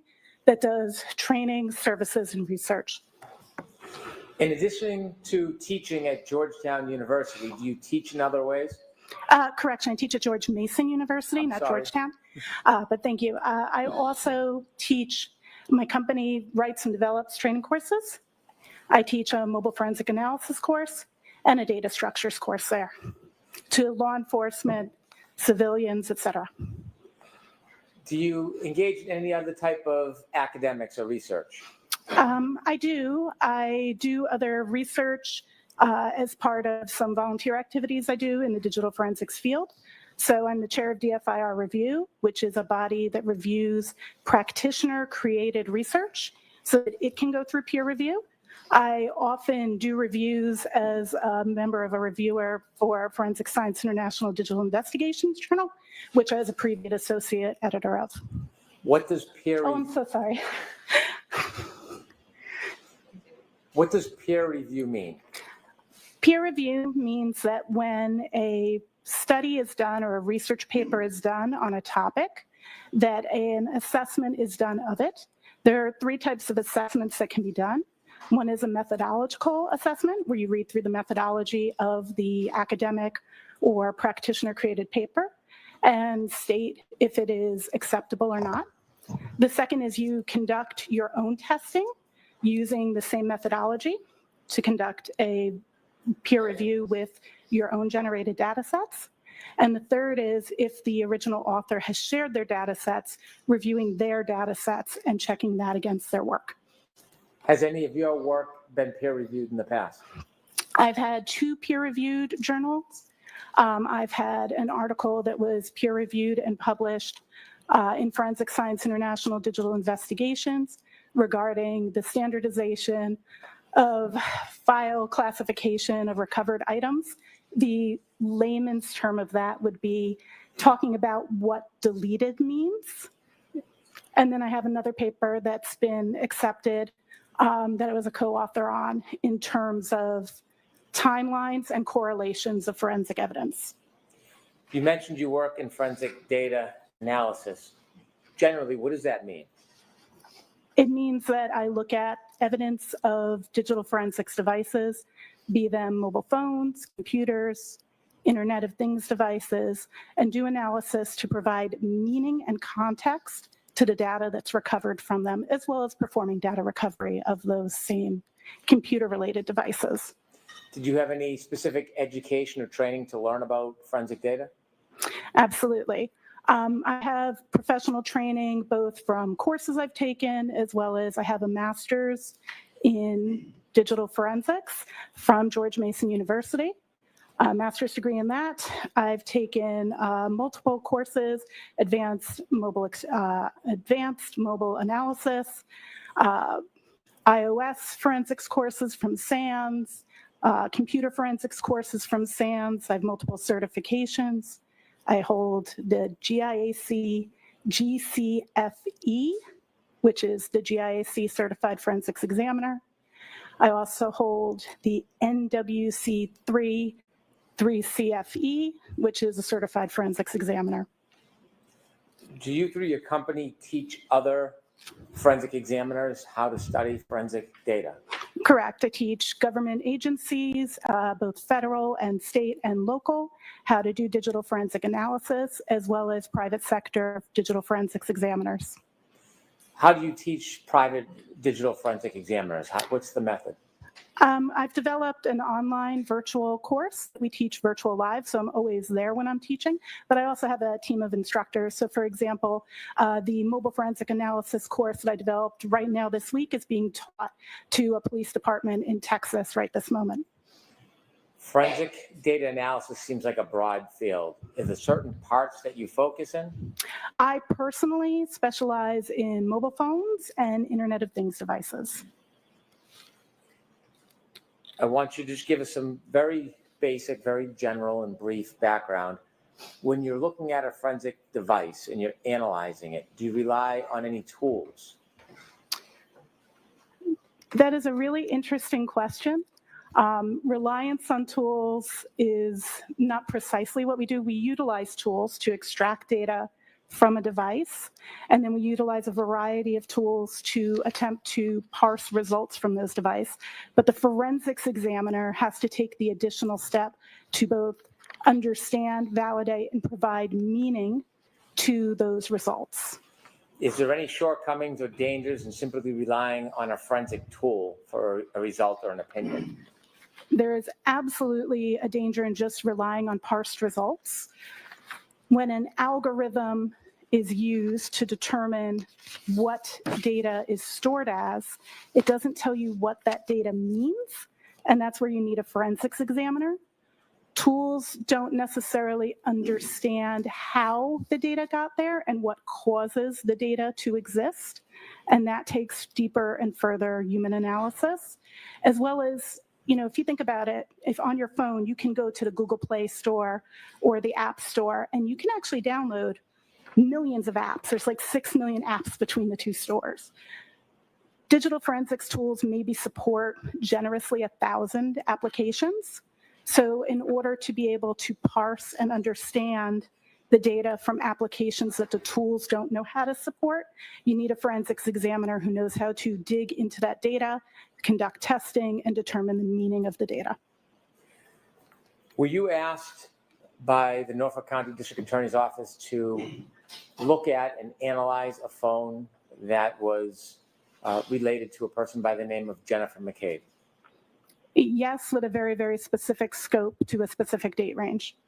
that does training, services, and research. In addition to teaching at Georgetown University, do you teach in other ways? Correction, I teach at George Mason University, not sorry. Georgetown, but thank you. I also teach, my company writes and develops training courses. I teach a mobile forensic analysis course and a data structures course there to law enforcement, civilians, et cetera. Do you engage in any other type of academics or research? I do. I do other research as part of some volunteer activities I do in the digital forensics field. So I'm the chair of DFIR Review, which is a body that reviews practitioner-created research so that it can go through peer review. I often do reviews as a member of a reviewer for Forensic Science International Digital Investigations Journal, which I was a previous associate editor of. What does peer Oh, I'm so sorry. What does peer review mean? Peer review means that when a study is done or a research paper is done on a topic, that an assessment is done of it. There are 3 types of assessments that can be done. One is a methodological assessment, where you read through the methodology of the academic or practitioner-created paper and state if it is acceptable or not. The second is you conduct your own testing using the same methodology to conduct a peer review with your own generated data sets. And the third is if the original author has shared their data sets, reviewing their data sets and checking that against their work. Has any of your work been peer reviewed in the past? I've had 2 peer-reviewed journals. I've had an article that was peer-reviewed and published in Forensic Science International Digital Investigations regarding the standardization of file classification of recovered items. The layman's term of that would be talking about what deleted means. And then I have another paper that's been accepted that I was a co-author on in terms of timelines and correlations of forensic evidence. You mentioned you work in forensic data analysis. Generally, what does that mean? It means that I look at evidence of digital forensics devices, be them mobile phones, computers, Internet of Things devices, and do analysis to provide meaning and context to the data that's recovered from them, as well as performing data recovery of those same computer-related devices. Did you have any specific education or training to learn about forensic data? Absolutely. I have professional training both from courses I've taken, as well as I have a master's in digital forensics from George Mason University. A master's degree in that. I've taken multiple courses, advanced mobile analysis, iOS forensics courses from SANS, computer forensics courses from SANS. I have multiple certifications. I hold the GIAC GCFE, which is the GIAC Certified Forensics Examiner. I also hold the NWC 3CFE, which is a Certified Forensics Examiner. Do you, through your company, teach other forensic examiners how to study forensic data? Correct. I teach government agencies, both federal and state and local, how to do digital forensic analysis, as well as private sector digital forensics examiners. How do you teach private digital forensic examiners? What's the method? I've developed an online virtual course. We teach virtual live, so I'm always there when I'm teaching, but I also have a team of instructors. So for example, the mobile forensic analysis course that I developed right now this week is being taught to a police department in Texas right this moment. Forensic data analysis seems like a broad field. Is there certain parts that you focus in? I personally specialize in mobile phones and Internet of Things devices. I want you to just give us some very basic, very general and brief background. When you're looking at a forensic device and you're analyzing it, do you rely on any tools? That is a really interesting question. Reliance on tools is not precisely what we do. We utilize tools to extract data from a device, and then we utilize a variety of tools to attempt to parse results from those devices. But the forensics examiner has to take the additional step to both understand, validate, and provide meaning to those results. Is there any shortcomings or dangers in simply relying on a forensic tool for a result or an opinion? There is absolutely a danger in just relying on parsed results. When an algorithm is used to determine what data is stored as, it doesn't tell you what that data means, and that's where you need a forensics examiner. Tools don't necessarily understand how the data got there and what causes the data to exist, and that takes deeper and further human analysis, as well as, you know, if you think about it, if on your phone you can go to the Google Play Store or the App Store and you can actually download millions of apps. There's like 6 million apps between the two stores. Digital forensics tools maybe support generously 1,000 applications. So in order to be able to parse and understand the data from applications that the tools don't know how to support, you need a forensics examiner who knows how to dig into that data, conduct testing, and determine the meaning of the data. Were you asked by the Norfolk County District Attorney's Office to look at and analyze a phone that was related to a person by the name of Jennifer McCabe? Yes, with a very, very specific scope to a specific date range.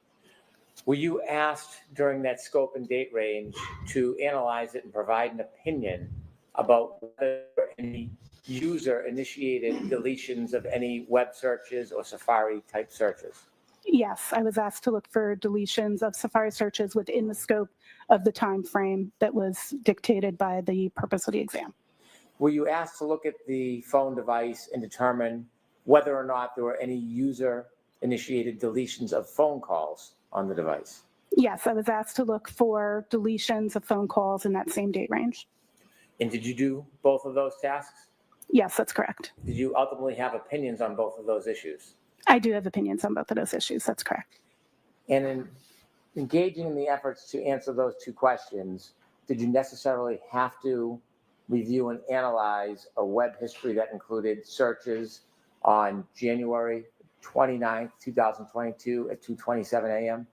Were you asked during that scope and date range to analyze it and provide an opinion about whether any user-initiated deletions of any web searches or Safari-type searches? Yes, I was asked to look for deletions of Safari searches within the scope of the time frame that was dictated by the purpose of the exam. Were you asked to look at the phone device and determine whether or not there were any user-initiated deletions of phone calls on the device? Yes, I was asked to look for deletions of phone calls in that same date range. And did you do both of those tasks? Yes, that's correct. Did you ultimately have opinions on both of those issues? I do have opinions on both of those issues. That's correct. And in engaging in the efforts to answer those two questions, did you necessarily have to review and analyze a web history that included searches on January 29th, 2022 at 2:27 a.m.?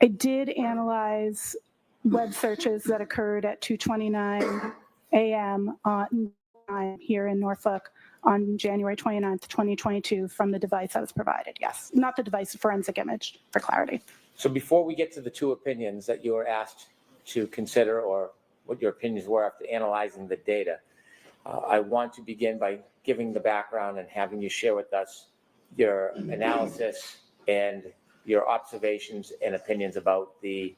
I did analyze web searches that occurred at 2:29 a.m. on time here in Norfolk on January 29th, 2022 from the device I was provided. Yes, not the device, the forensic image, for clarity. So before we get to the two opinions that you were asked to consider, or what your opinions were after analyzing the data, I want to begin by giving the background and having you share with us your analysis and your observations and opinions about the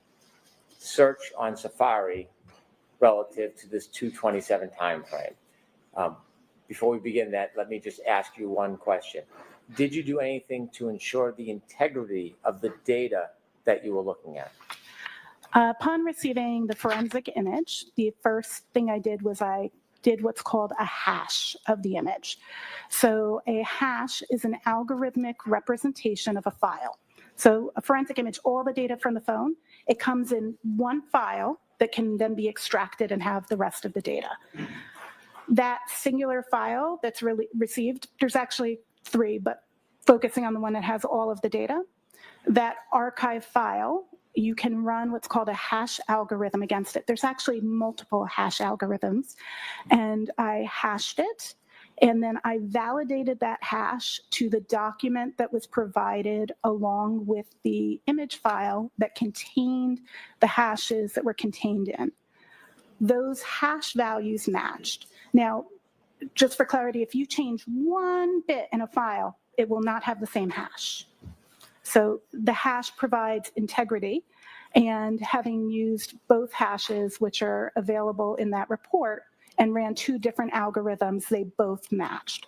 search on Safari relative to this 2:27 timeframe. Before we begin that, let me just ask you one question. Did you do anything to ensure the integrity of the data that you were looking at? Upon receiving the forensic image, the first thing I did was I did what's called a hash of the image. So a hash is an algorithmic representation of a file. So a forensic image, all the data from the phone, it comes in one file that can then be extracted and have the rest of the data. That singular file that's really received, there's actually three, but focusing on the one that has all of the data, that archive file, you can run what's called a hash algorithm against it. There's actually multiple hash algorithms, and I hashed it, and then I validated that hash to the document that was provided along with the image file that contained the hashes that were contained in. Those hash values matched. Now, just for clarity, if you change one bit in a file, it will not have the same hash. So the hash provides integrity, and having used both hashes, which are available in that report, and ran two different algorithms, they both matched.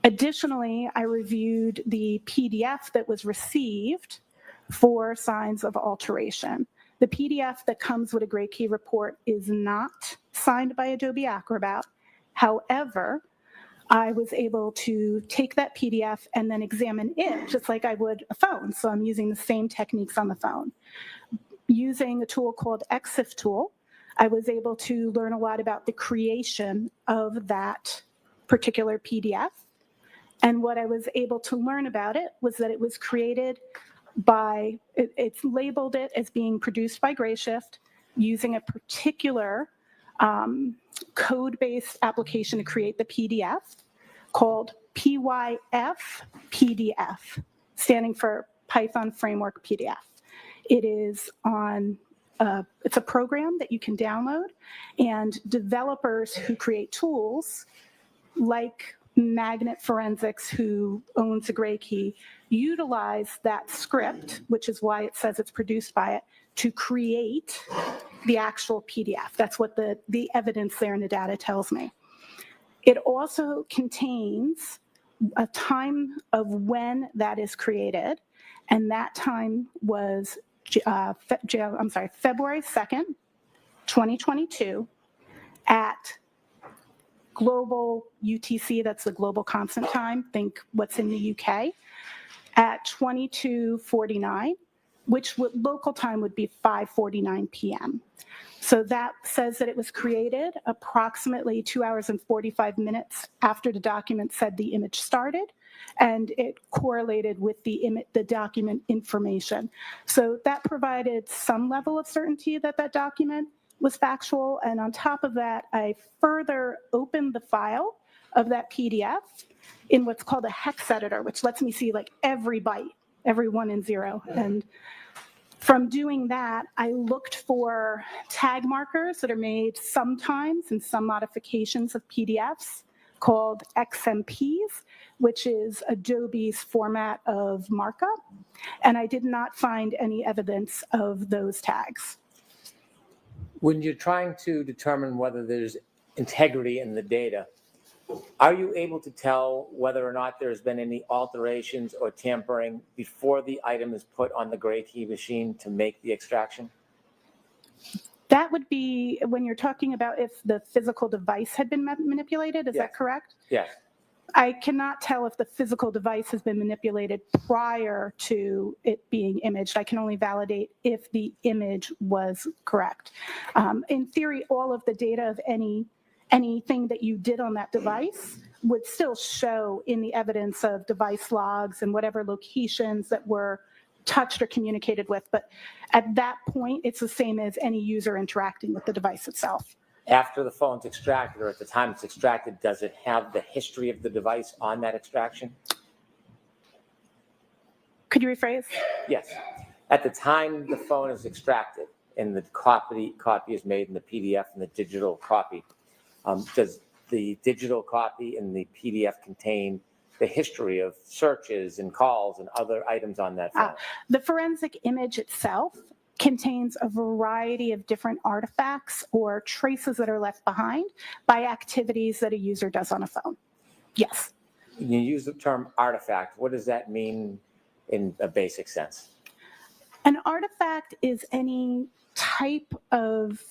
Additionally, I reviewed the PDF that was received for signs of alteration. The PDF that comes with a Gray Key report is not signed by Adobe Acrobat. However, I was able to take that PDF and then examine it just like I would a phone. So I'm using the same techniques on the phone. Using a tool called EXIF tool, I was able to learn a lot about the creation of that particular PDF. And what I was able to learn about it was that it was created by, it's labeled it as being produced by Grayshift using a particular code-based application to create the PDF called PYF PDF, standing for Python Framework PDF. It is on, it's a program that you can download, and developers who create tools like Magnet Forensics, who owns a Gray Key, utilize that script, which is why it says it's produced by it, to create the actual PDF. That's what the evidence there in the data tells me. It also contains a time of when that is created, and that time was February 2nd, 2022 at global UTC, that's the global constant time, think what's in the UK, at 22:49, which local time would be 5:49 p.m. So that says that it was created approximately 2 hours and 45 minutes after the document said the image started, and it correlated with the document information. So that provided some level of certainty that that document was factual. And on top of that, I further opened the file of that PDF in what's called a hex editor, which lets me see like every byte, every 1 and 0. And from doing that, I looked for tag markers that are made sometimes in some modifications of PDFs called XMPs, which is Adobe's format of markup. And I did not find any evidence of those tags. When you're trying to determine whether there's integrity in the data, are you able to tell whether or not there's been any alterations or tampering before the item is put on the gray key machine to make the extraction? That would be when you're talking about if the physical device had been manipulated, is that correct? Yes. I cannot tell if the physical device has been manipulated prior to it being imaged. I can only validate if the image was correct. In theory, all of the data of anything that you did on that device would still show in the evidence of device logs and whatever locations that were touched or communicated with. But at that point, it's the same as any user interacting with the device itself. After the phone's extracted or at the time it's extracted, does it have the history of the device on that extraction? Could you rephrase? Yes. At the time the phone is extracted and the copy is made in the PDF and the digital copy, does the digital copy and the PDF contain the history of searches and calls and other items on that phone? The forensic image itself contains a variety of different artifacts or traces that are left behind by activities that a user does on a phone. Yes. When you use the term artifact, what does that mean in a basic sense? An artifact is any type of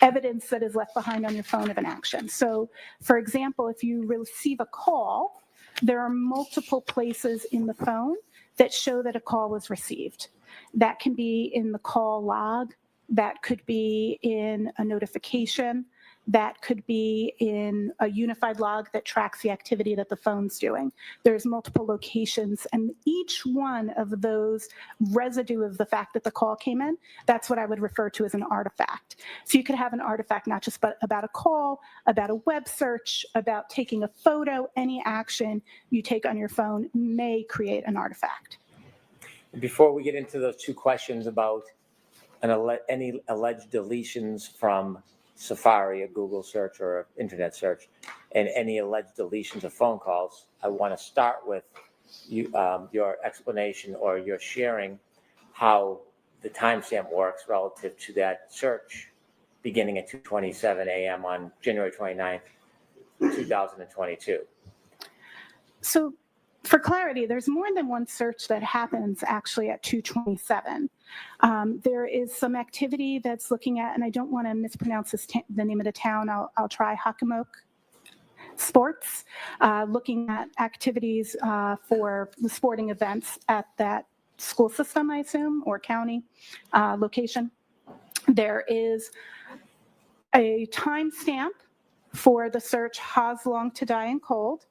evidence that is left behind on your phone of an action. So, for example, if you receive a call, there are multiple places in the phone that show that a call was received. That can be in the call log, that could be in a notification, that could be in a unified log that tracks the activity that the phone's doing. There's multiple locations, and each one of those residue of the fact that the call came in, that's what I would refer to as an artifact. So you could have an artifact not just about a call, about a web search, about taking a photo. Any action you take on your phone may create an artifact. Before we get into those two questions about any alleged deletions from Safari, a Google search or an internet search, and any alleged deletions of phone calls, I want to start with your explanation or your sharing how the timestamp works relative to that search beginning at 2:27 a.m. on January 29th, 2022. So for clarity, there's more than one search that happens actually at 2:27. There is some activity that's looking at, and I don't want to mispronounce the name of the town, I'll try Hockomock Sports, looking at activities for the sporting events at that school system, I assume, or county location. There is a timestamp for the search Haas Long to Die in Cold.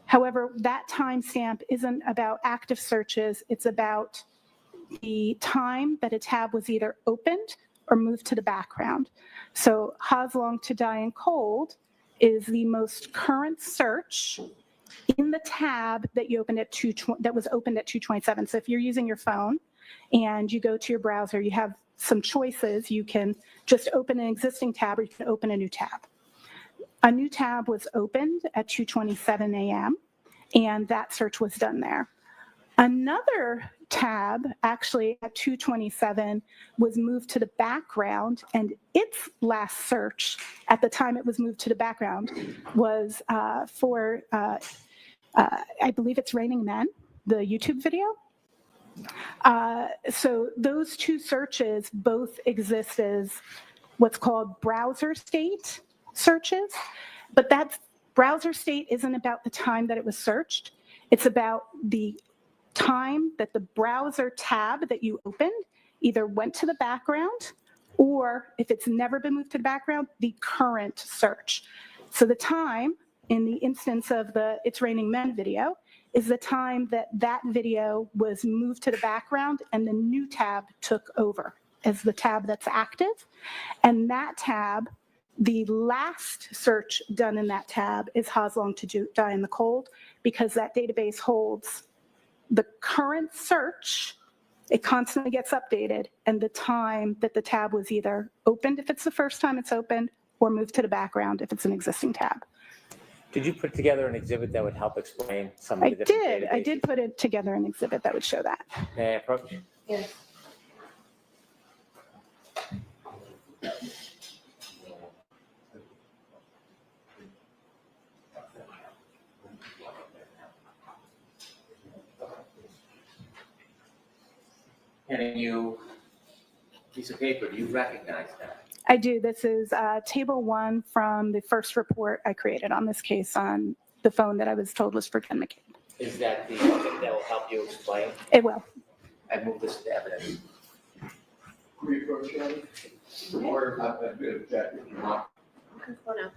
However, that timestamp isn't about active searches. It's about the time that a tab was either opened or moved to the background. So Haas Long to Die in Cold is the most current search in the tab that you opened at that was opened at 2:27. So if you're using your phone and you go to your browser, you have some choices. You can just open an existing tab or you can open a new tab. A new tab was opened at 2:27 a.m., and that search was done there. Another tab, actually at 2:27, was moved to the background, and its last search at the time it was moved to the background was for, I believe it's Raining Men, the YouTube video. So those two searches both exist as what's called browser state searches. But that browser state isn't about the time that it was searched. It's about the time that the browser tab that you opened either went to the background, or if it's never been moved to the background, the current search. So the time in the instance of the It's Raining Men video is the time that that video was moved to the background and the new tab took over as the tab that's active. And that tab, the last search done in that tab is How's Long to Die in the Cold, because that database holds the current search. It constantly gets updated, and the time that the tab was either opened if it's the first time it's opened, or moved to the background if it's an existing tab. Did you put together an exhibit that would help explain some of I the different did. I databases? did put it together an exhibit that would show that. May I approach? Yes. Handing you a piece of paper, do you recognize that? I do. This is table 1 from the first report I created on this case on the phone that I was told was for Ken McCabe. Is that the exhibit that will help you explain? It will. I move this to evidence. We approach that. Or not that good, Jack, if you want. Go now.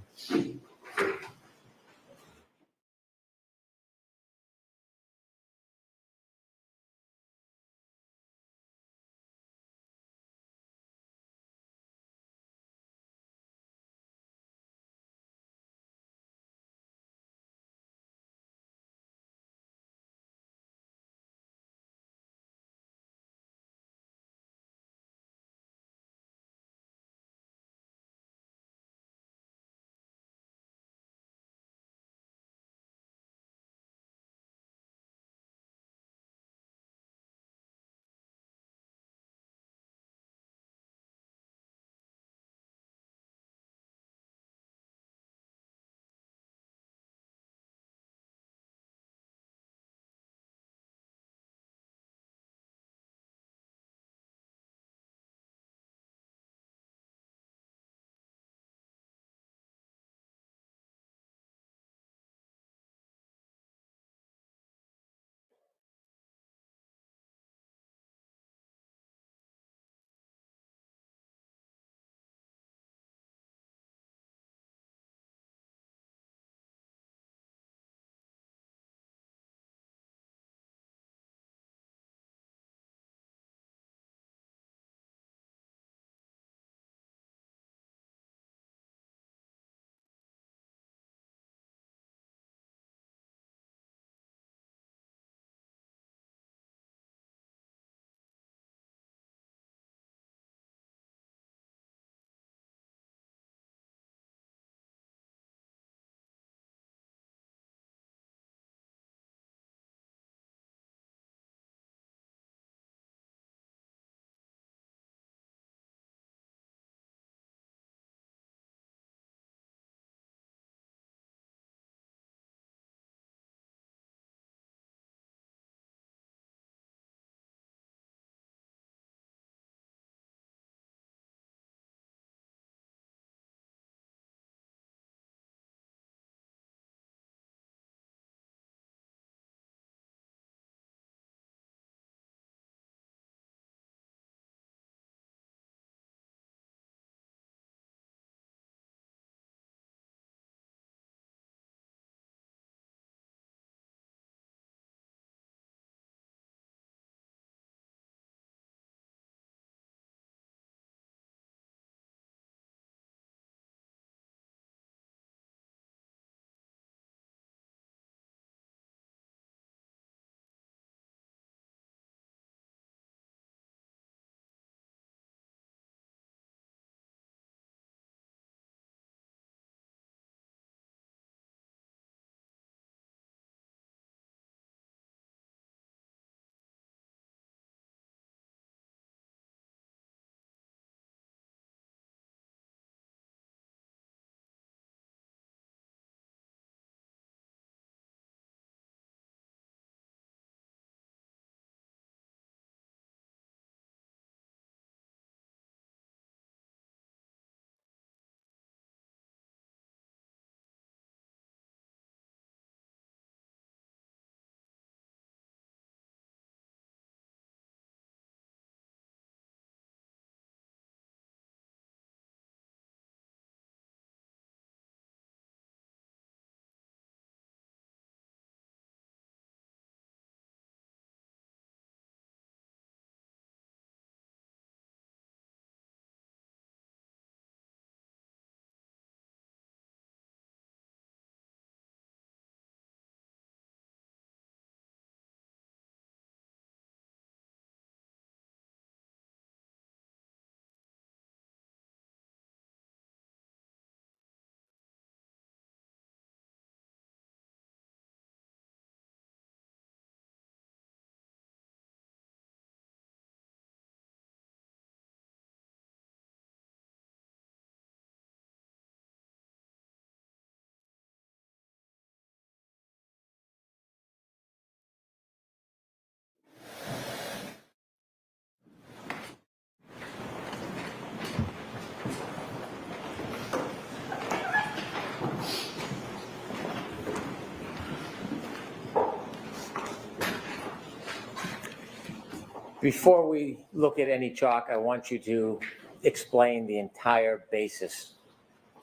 Before we look at any chalk, I want you to explain the entire basis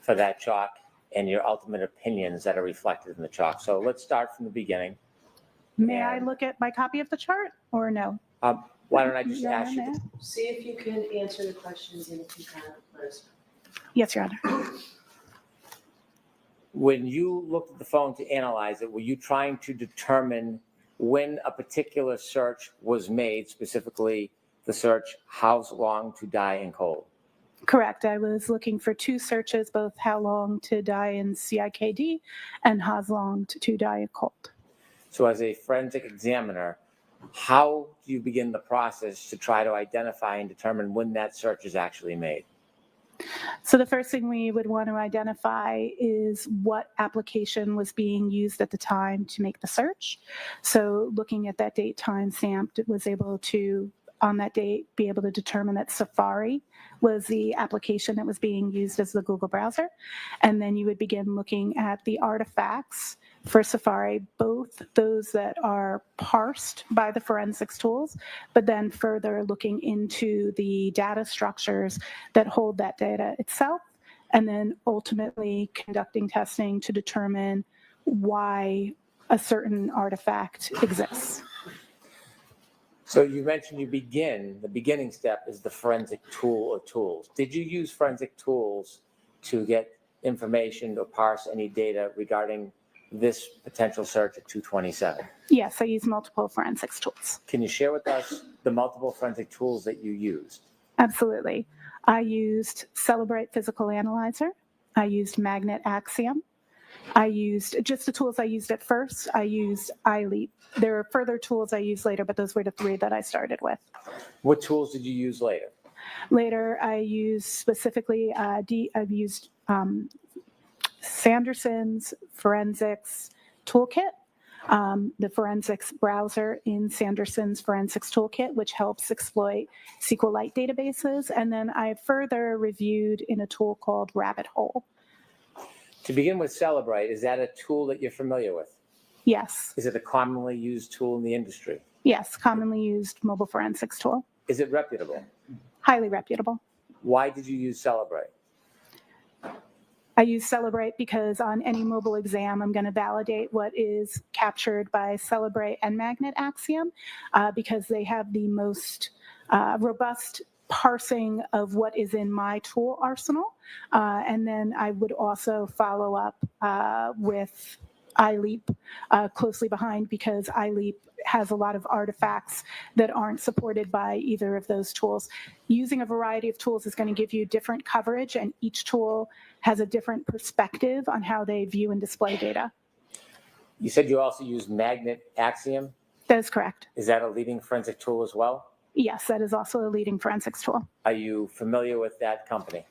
for that chalk and your ultimate opinions that are reflected in the chalk. So let's start from the beginning. May I look at my copy of the chart or no? Why don't I just Your ask Honor, you? may I? See if you can answer the questions and if you can, let us know. Yes, Your Honor. When you looked at the phone to analyze it, were you trying to determine when a particular search was made, specifically the search, "How's long to die in cold"? Correct. I was looking for two searches, both how long to die in CIKD and how long to die in cold. So as a forensic examiner, how do you begin the process to try to identify and determine when that search is actually made? So the first thing we would want to identify is what application was being used at the time to make the search. So looking at that date time stamped, it was able to, on that date, be able to determine that Safari was the application that was being used as the Google browser. And then you would begin looking at the artifacts for Safari, both those that are parsed by the forensics tools, but then further looking into the data structures that hold that data itself, and then ultimately conducting testing to determine why a certain artifact exists. So you mentioned the beginning step is the forensic tool or tools. Did you use forensic tools to get information or parse any data regarding this potential search at 227? Yes, I use multiple forensics tools. Can you share with us the multiple forensic tools that you used? Absolutely. I used Celebrate Physical Analyzer. I used Magnet Axiom. I used just the tools I used at first. I used iLeap. There are further tools I used later, but those were the three that I started with. What tools did you use later? Later, I used specifically, I've used Sanderson's Forensics Toolkit, the forensics browser in Sanderson's Forensics Toolkit, which helps exploit SQLite databases. And then I further reviewed in a tool called Rabbit Hole. To begin with, Celebrate, is that a tool that you're familiar with? Yes. Is it a commonly used tool in the industry? Yes, commonly used mobile forensics tool. Is it reputable? Highly reputable. Why did you use Celebrate? I use Celebrate because on any mobile exam, I'm going to validate what is captured by Celebrate and Magnet Axiom because they have the most robust parsing of what is in my tool arsenal. And then I would also follow up with iLeap closely behind because iLeap has a lot of artifacts that aren't supported by either of those tools. Using a variety of tools is going to give you different coverage, and each tool has a different perspective on how they view and display data. You said you also use Magnet Axiom? That is correct. Is that a leading forensic tool as well? Yes, that is also a leading forensics tool. Are you familiar with that company?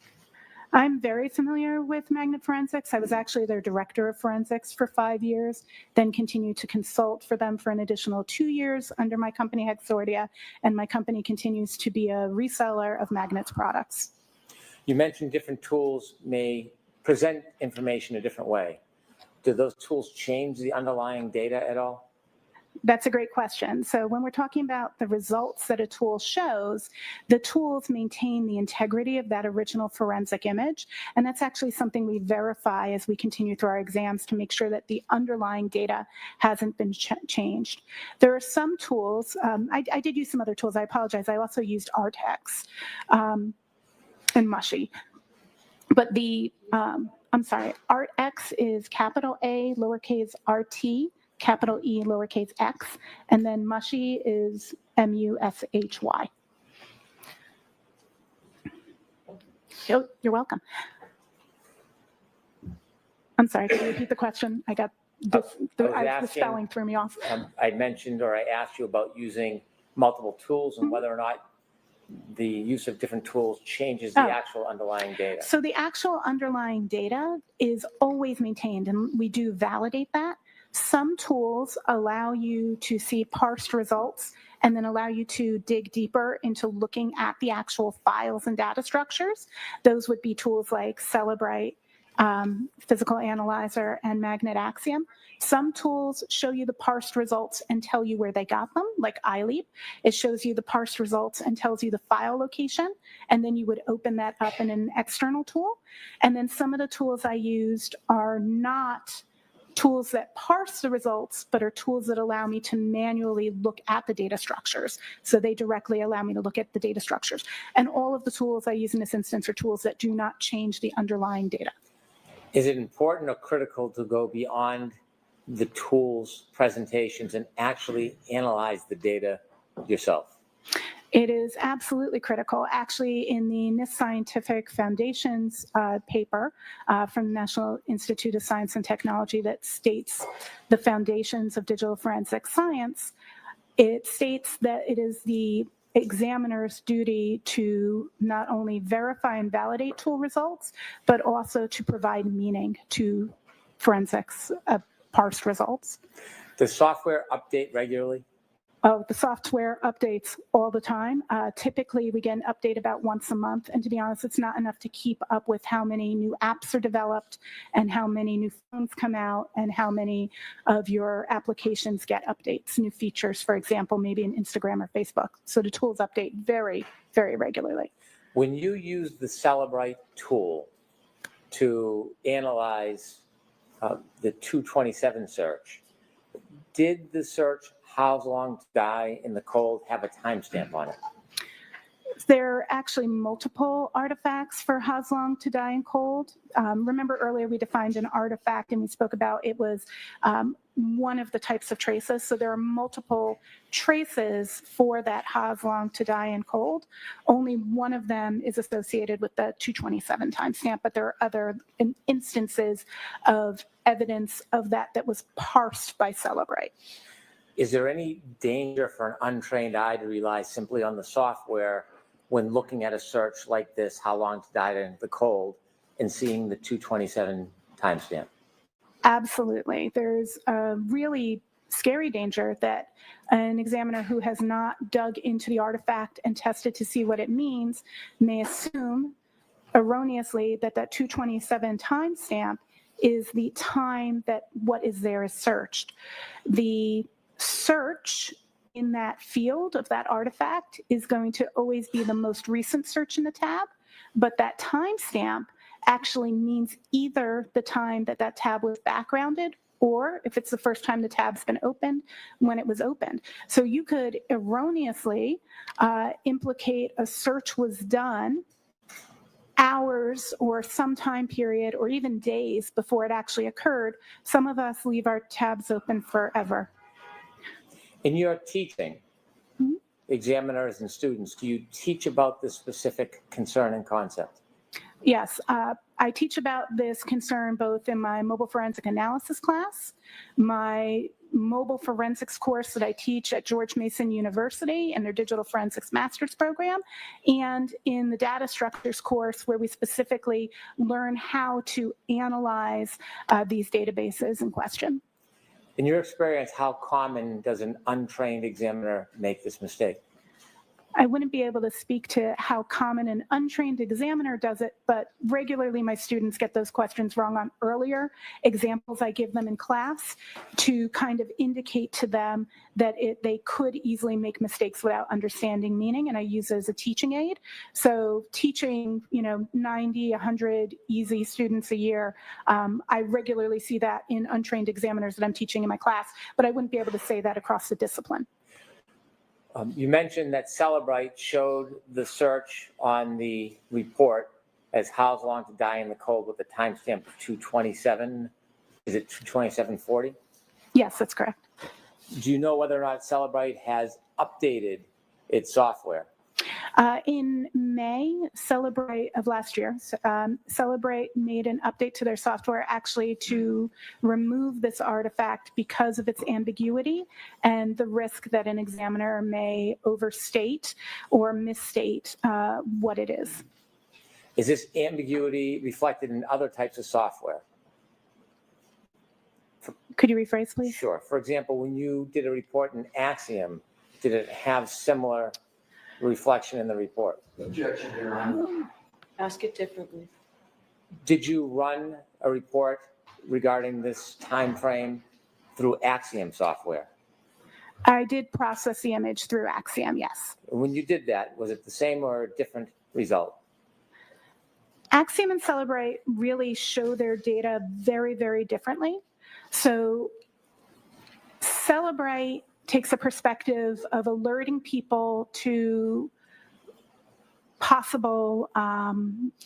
I'm very familiar with Magnet Forensics. I was actually their director of forensics for 5 years, then continued to consult for them for an additional 2 years under my company Hexordia, and my company continues to be a reseller of Magnet's products. You mentioned different tools may present information a different way. Do those tools change the underlying data at all? That's a great question. So when we're talking about the results that a tool shows, the tools maintain the integrity of that original forensic image. And that's actually something we verify as we continue through our exams to make sure that the underlying data hasn't been changed. There are some tools, I did use some other tools, I apologize. I also used Artex and Mushy. But Artex is capital A, lowercase RT, capital E, lowercase x, and then Mushy is MUSHY. You're welcome. I'm sorry, can you repeat the question? I got this, the spelling threw me off. I mentioned or I asked you about using multiple tools and whether or not the use of different tools changes the actual underlying data. So the actual underlying data is always maintained, and we do validate that. Some tools allow you to see parsed results and then allow you to dig deeper into looking at the actual files and data structures. Those would be tools like Celebrate Physical Analyzer, and Magnet Axiom. Some tools show you the parsed results and tell you where they got them, like iLeap. It shows you the parsed results and tells you the file location, and then you would open that up in an external tool. And then some of the tools I used are not tools that parse the results, but are tools that allow me to manually look at the data structures. So they directly allow me to look at the data structures. And all of the tools I use in this instance are tools that do not change the underlying data. Is it important or critical to go beyond the tools, presentations, and actually analyze the data yourself? It is absolutely critical. Actually, in the NIST Scientific Foundations paper from the National Institute of Science and Technology that states the foundations of digital forensic science, it states that it is the examiner's duty to not only verify and validate tool results, but also to provide meaning to forensics parsed results. Does software update regularly? Oh, the software updates all the time. Typically, we get an update about once a month. And to be honest, it's not enough to keep up with how many new apps are developed and how many new phones come out and how many of your applications get updates, new features, for example, maybe in Instagram or Facebook. So the tools update very, very regularly. When you use the Celebrite tool to analyze the 227 search, did the search "How Long to Die in the Cold" have a timestamp on it? There are actually multiple artifacts for How Long to Die in Cold. Remember earlier we defined an artifact and we spoke about it was one of the types of traces. So there are multiple traces for that How Long to Die in Cold. Only one of them is associated with the 227 timestamp, but there are other instances of evidence of that was parsed by Celebrite. Is there any danger for an untrained eye to rely simply on the software when looking at a search like this, "How Long to Die in the Cold," and seeing the 227 timestamp? Absolutely. There's a really scary danger that an examiner who has not dug into the artifact and tested to see what it means may assume erroneously that that 227 timestamp is the time that what is there is searched. The search in that field of that artifact is going to always be the most recent search in the tab, but that timestamp actually means either the time that that tab was backgrounded or if it's the first time the tab's been opened, when it was opened. So you could erroneously implicate a search was done hours or some time period or even days before it actually occurred. Some of us leave our tabs open forever. In your teaching, examiners and students, do you teach about this specific concern and concept? Yes, I teach about this concern both in my mobile forensic analysis class, my mobile forensics course that I teach at George Mason University in their digital forensics master's program, and in the data structures course where we specifically learn how to analyze these databases in question. In your experience, how common does an untrained examiner make this mistake? I wouldn't be able to speak to how common an untrained examiner does it, but regularly my students get those questions wrong on earlier examples I give them in class to kind of indicate to them that they could easily make mistakes without understanding meaning, and I use it as a teaching aid. So teaching, 90, 100 easy students a year, I regularly see that in untrained examiners that I'm teaching in my class, but I wouldn't be able to say that across the discipline. You mentioned that Celebrite showed the search on the report as "How Long to Die in the Cold" with the timestamp of 227. Is it 227:40? Yes, that's correct. Do you know whether or not Celebrite has updated its software? In May, Celebrite of last year, Celebrite made an update to their software actually to remove this artifact because of its ambiguity and the risk that an examiner may overstate or misstate what it is. Is this ambiguity reflected in other types of software? Could you rephrase, please? Sure. For example, when you did a report in Axiom, did it have similar reflection in the report? Ask it differently. Did you run a report regarding this time frame through Axiom software? I did process the image through Axiom, yes. When you did that, was it the same or a different result? Axiom and Celebrate really show their data very, very differently. So Celebrate takes a perspective of alerting people to possible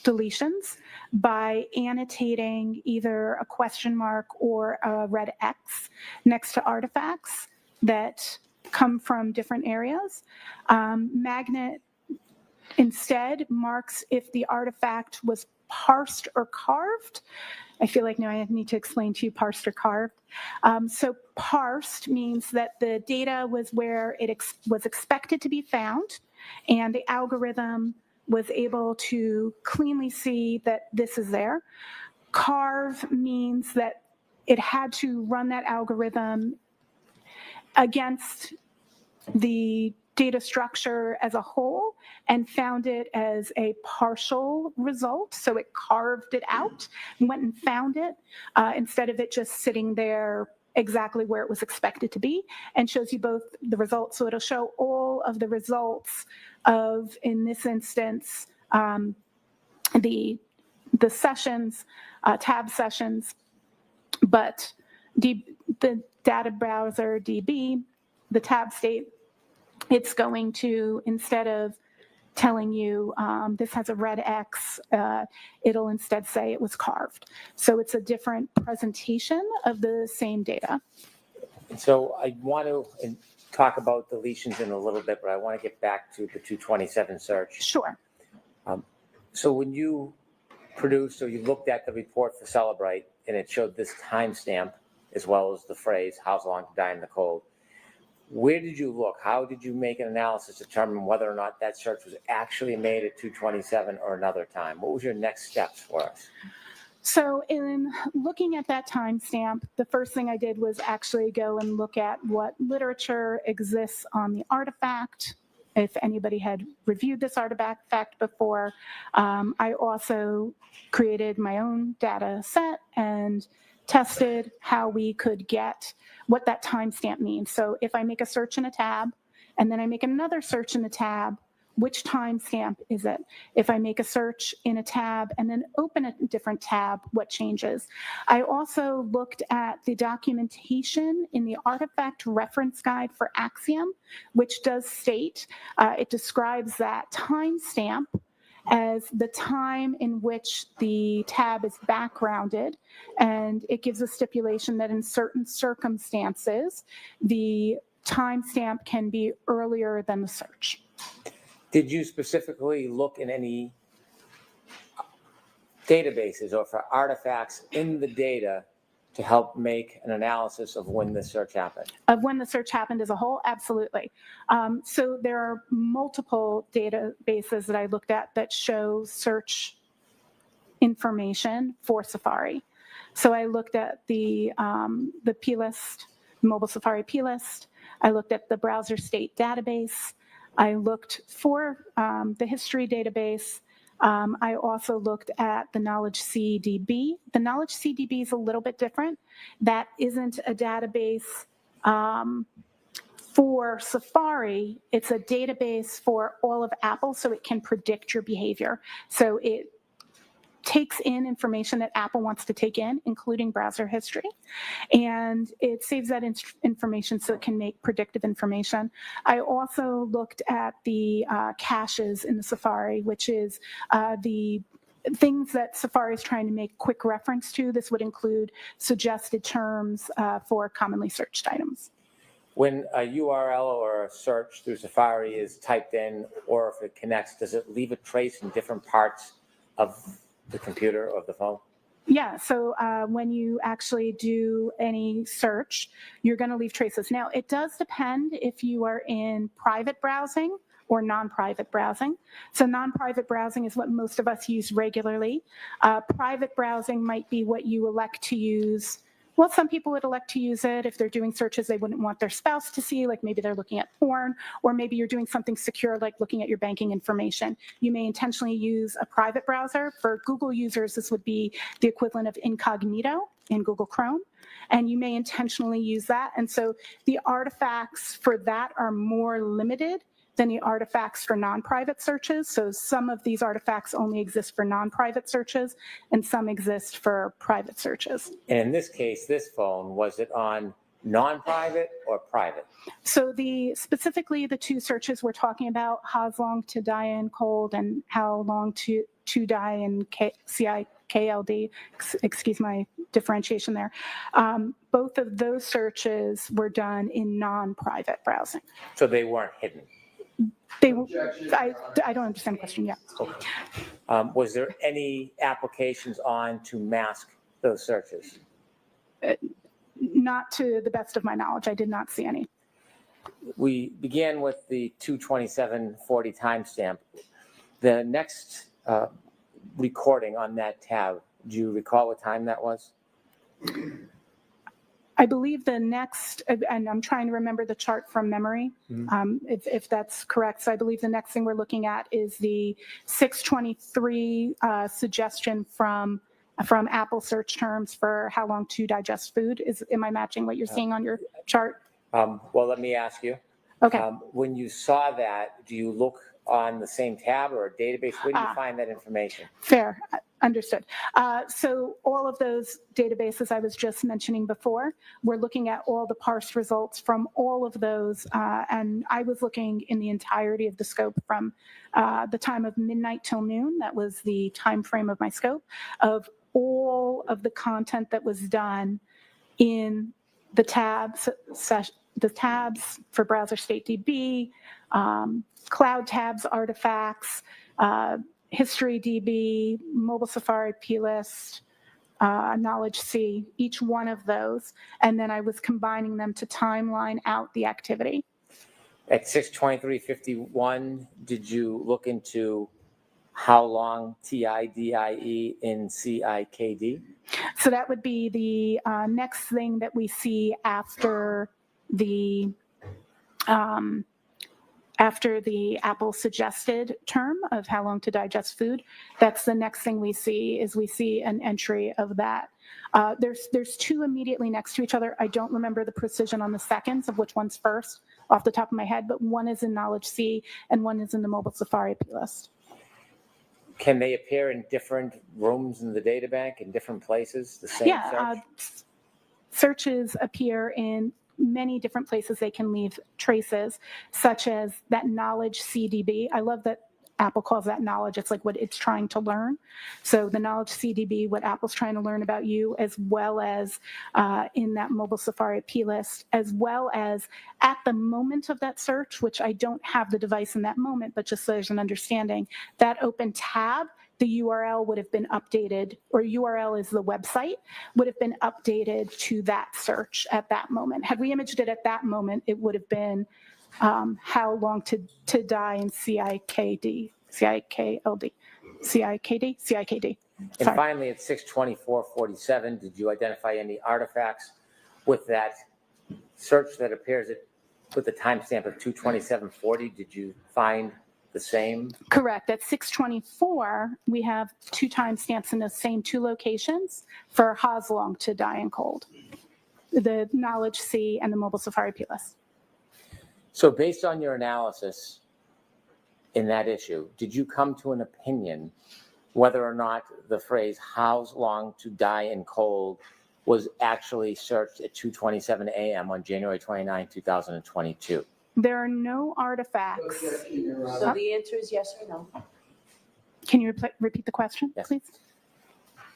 deletions by annotating either a question mark or a red X next to artifacts that come from different areas. Magnet instead marks if the artifact was parsed or carved. I feel like now I need to explain to you parsed or carved. So parsed means that the data was where it was expected to be found, and the algorithm was able to cleanly see that this is there. Carve means that it had to run that algorithm against the data structure as a whole and found it as a partial result. So it carved it out and went and found it instead of it just sitting there exactly where it was expected to be, and shows you both the results. So it'll show all of the results of, in this instance, the sessions, tab sessions, but the data browser DB, the tab state, it's going to, instead of telling you this has a red X, it'll instead say it was carved. So it's a different presentation of the same data. So I want to talk about deletions in a little bit, but I want to get back to the 227 search. Sure. So when you produced or you looked at the report for Celebrate and it showed this timestamp as well as the phrase, "How's long to die in the cold," where did you look? How did you make an analysis to determine whether or not that search was actually made at 227 or another time? What was your next steps for us? So in looking at that timestamp, the first thing I did was actually go and look at what literature exists on the artifact, if anybody had reviewed this artifact before. I also created my own data set and tested how we could get what that timestamp means. So if I make a search in a tab and then I make another search in the tab, which timestamp is it? If I make a search in a tab and then open a different tab, what changes? I also looked at the documentation in the artifact reference guide for Axiom, which does state, it describes that timestamp as the time in which the tab is backgrounded, and it gives a stipulation that in certain circumstances, the timestamp can be earlier than the search. Did you specifically look in any databases or for artifacts in the data to help make an analysis of when the search happened? Of when the search happened as a whole? Absolutely. So there are multiple databases that I looked at that show search information for Safari. So I looked at the plist, mobile Safari plist. I looked at the browser state database. I looked for the history database. I also looked at the Knowledge CDB. The Knowledge CDB is a little bit different. That isn't a database for Safari. It's a database for all of Apple, so it can predict your behavior. So it takes in information that Apple wants to take in, including browser history, and it saves that information so it can make predictive information. I also looked at the caches in the Safari, which is the things that Safari is trying to make quick reference to. This would include suggested terms for commonly searched items. When a URL or a search through Safari is typed in, or if it connects, does it leave a trace in different parts of the computer or the phone? Yeah, so when you actually do any search, you're going to leave traces. Now, it does depend if you are in private browsing or non-private browsing. So non-private browsing is what most of us use regularly. Private browsing might be what you elect to use Well, some people would elect to use it if they're doing searches they wouldn't want their spouse to see, like maybe they're looking at porn, or maybe you're doing something secure like looking at your banking information. You may intentionally use a private browser. For Google users, this would be the equivalent of incognito in Google Chrome, and you may intentionally use that. And so the artifacts for that are more limited than the artifacts for non-private searches. So some of these artifacts only exist for non-private searches, and some exist for private searches. And in this case, this phone, was it on non-private or private? So specifically the two searches we're talking about, how long to die in cold and how long to die in CIKLD, excuse my differentiation there. Both of those searches were done in non-private browsing. So they weren't hidden? I don't understand the question yet. Was there any applications on to mask those searches? Not to the best of my knowledge. I did not see any. We began with the 22740 timestamp. The next recording on that tab, do you recall what time that was? I believe the next, and I'm trying to remember the chart from memory, if that's correct. So I believe the next thing we're looking at is the 623 suggestion from Apple search terms for how long to digest food. Am I matching what you're seeing on your chart? Well, let me ask you. Okay. When you saw that, do you look on the same tab or a database? Where do you find that information? Fair, understood. So all of those databases I was just mentioning before, we're looking at all the parse results from all of those, and I was looking in the entirety of the scope from the time of midnight till noon. That was the time frame of my scope of all of the content that was done in the tabs for browser state DB, cloud tabs artifacts, history DB, mobile Safari plist, knowledge C, each one of those. And then I was combining them to timeline out the activity. At 62351, did you look into how long TIDIE in CIKD? So that would be the next thing that we see after the Apple suggested term of how long to digest food. That's the next thing we see an entry of that. There's two immediately next to each other. I don't remember the precision on the seconds of which one's first off the top of my head, but one is in Knowledge C and one is in the mobile Safari plist. Can they appear in different rooms in the data bank, in different places, the same search? Searches appear in many different places. They can leave traces, such as that knowledge CDB. I love that Apple calls that knowledge. It's like what it's trying to learn. So the knowledge CDB, what Apple's trying to learn about you, as well as in that mobile Safari plist, as well as at the moment of that search, which I don't have the device in that moment, but just so there's an understanding, that open tab, the URL would have been updated, or URL is the website, would have been updated to that search at that moment. Had we imaged it at that moment, it would have been how long to die in CIKD. And finally, at 62447, did you identify any artifacts with that search that appears with the timestamp of 22740? Did you find the same? Correct. At 624, we have two timestamps in the same two locations for Hoslong to die in cold, the Knowledge C and the mobile Safari plist. So based on your analysis in that issue, did you come to an opinion whether or not the phrase "how long to die in cold" was actually searched at 2:27 a.m. on January 29, 2022? There are no artifacts. So the answer is yes or no. Can you repeat the question, please?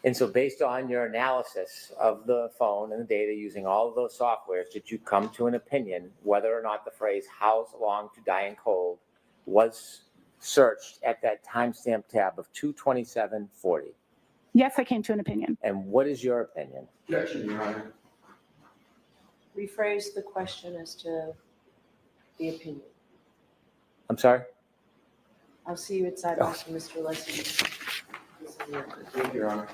And so based on your analysis of the phone and the data using all of those softwares, did you come to an opinion whether or not the phrase "how long to die in cold" was searched at that timestamp tab of 22740? Yes, I came to an opinion. And what is your opinion? Objection, Your Honor. Rephrase the question as to the opinion. I'm sorry? I'll see you at sidewalks for Mr. Leslie. Thank you, Your Honor.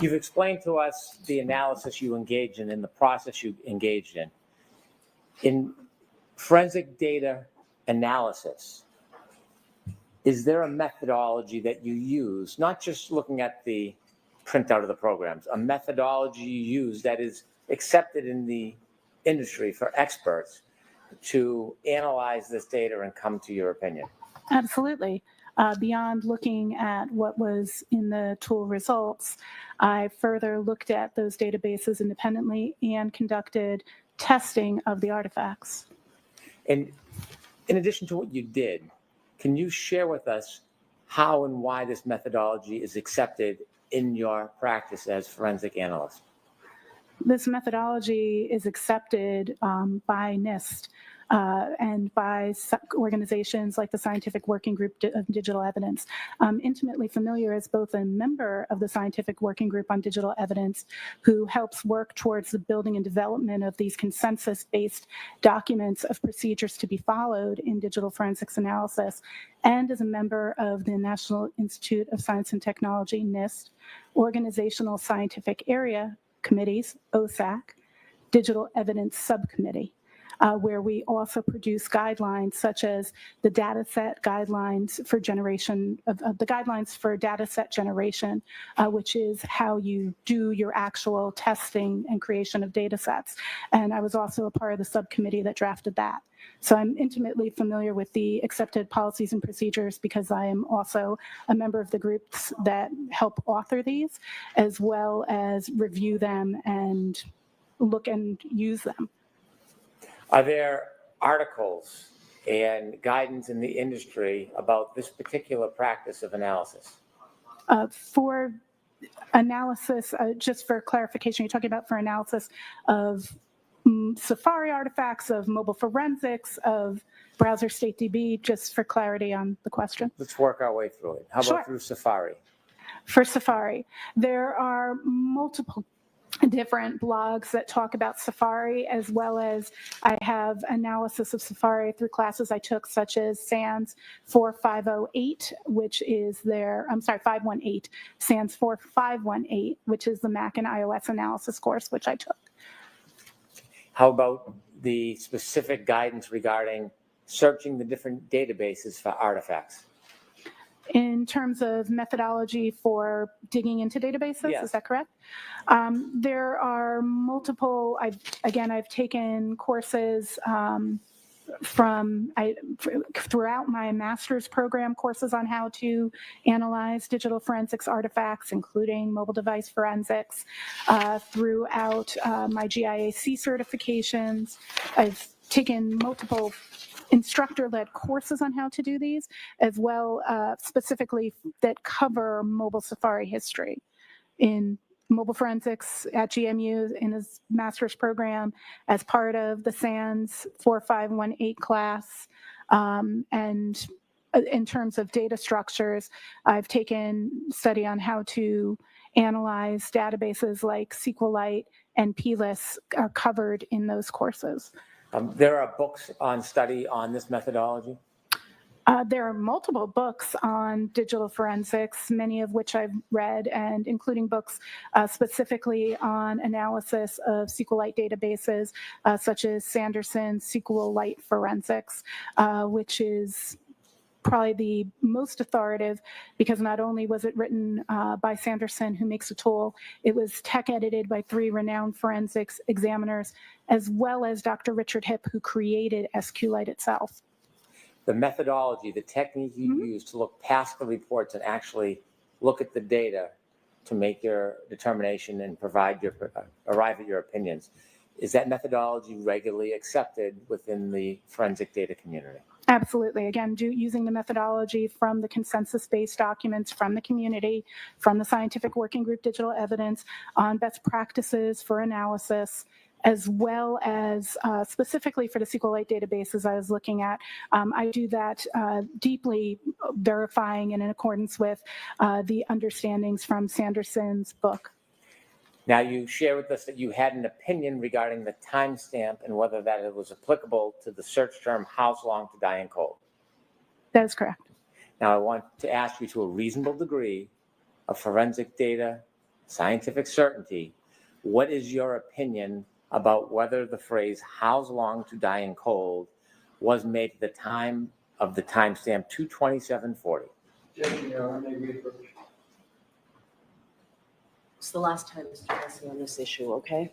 You've explained to us the analysis you engaged in and the process you engaged in. In forensic data analysis, is there a methodology that you use, not just looking at the printout of the programs, a methodology you use that is accepted in the industry for experts to analyze this data and come to your opinion? Absolutely. Beyond looking at what was in the tool results, I further looked at those databases independently and conducted testing of the artifacts. And in addition to what you did, can you share with us how and why this methodology is accepted in your practice as forensic analyst? This methodology is accepted by NIST and by organizations like the Scientific Working Group of Digital Evidence. I'm intimately familiar as both a member of the Scientific Working Group on Digital Evidence who helps work towards the building and development of these consensus-based documents of procedures to be followed in digital forensics analysis, and as a member of the National Institute of Science and Technology, NIST, Organizational Scientific Area Committees, OSAC, Digital Evidence Subcommittee, where we also produce guidelines such as the data set guidelines for generation of the guidelines for data set generation, which is how you do your actual testing and creation of data sets. And I was also a part of the subcommittee that drafted that. So I'm intimately familiar with the accepted policies and procedures because I am also a member of the groups that help author these, as well as review them and look and use them. Are there articles and guidance in the industry about this particular practice of analysis? For analysis, just for clarification, you're talking about for analysis of Safari artifacts, of mobile forensics, of browser state DB, just for clarity on the question. Let's work our way through it. How about through Safari? For Safari, there are multiple different blogs that talk about Safari, as well as I have analysis of Safari through classes I took, such as SANS 4508, which is 518, SANS 4518, which is the Mac and iOS analysis course, which I took. How about the specific guidance regarding searching the different databases for artifacts? In terms of methodology for digging into databases, Yes. Is that correct? There are multiple, I've taken courses throughout my master's program, courses on how to analyze digital forensics artifacts, including mobile device forensics, throughout my GIAC certifications. I've taken multiple instructor-led courses on how to do these, as well specifically that cover mobile Safari history in mobile forensics at GMU in his master's program as part of the SANS 4518 class. And in terms of data structures, I've taken study on how to analyze databases like SQLite and PLIS are covered in those courses. There are books on study on this methodology? There are multiple books on digital forensics, many of which I've read, and including books specifically on analysis of SQLite databases, such as Sanderson's SQLite Forensics, which is probably the most authoritative because not only was it written by Sanderson, who makes a tool, it was tech edited by 3 renowned forensics examiners, as well as Dr. Richard Hipp, who created SQLite itself. The methodology, the technique you use to look past the reports and actually look at the data to make your determination and arrive at your opinions, is that methodology regularly accepted within the forensic data community? Absolutely. Again, using the methodology from the consensus-based documents from the community, from the Scientific Working Group Digital Evidence on best practices for analysis, as well as specifically for the SQLite databases I was looking at. I do that deeply verifying and in accordance with the understandings from Sanderson's book. Now, you share with us that you had an opinion regarding the timestamp and whether that it was applicable to the search term "How's long to die in cold?" That is correct. Now, I want to ask you, to a reasonable degree of forensic data scientific certainty, what is your opinion about whether the phrase "how's long to die in cold" was made at the time of the timestamp 22740? It's the last time, Mr. Bessie, on this issue, okay?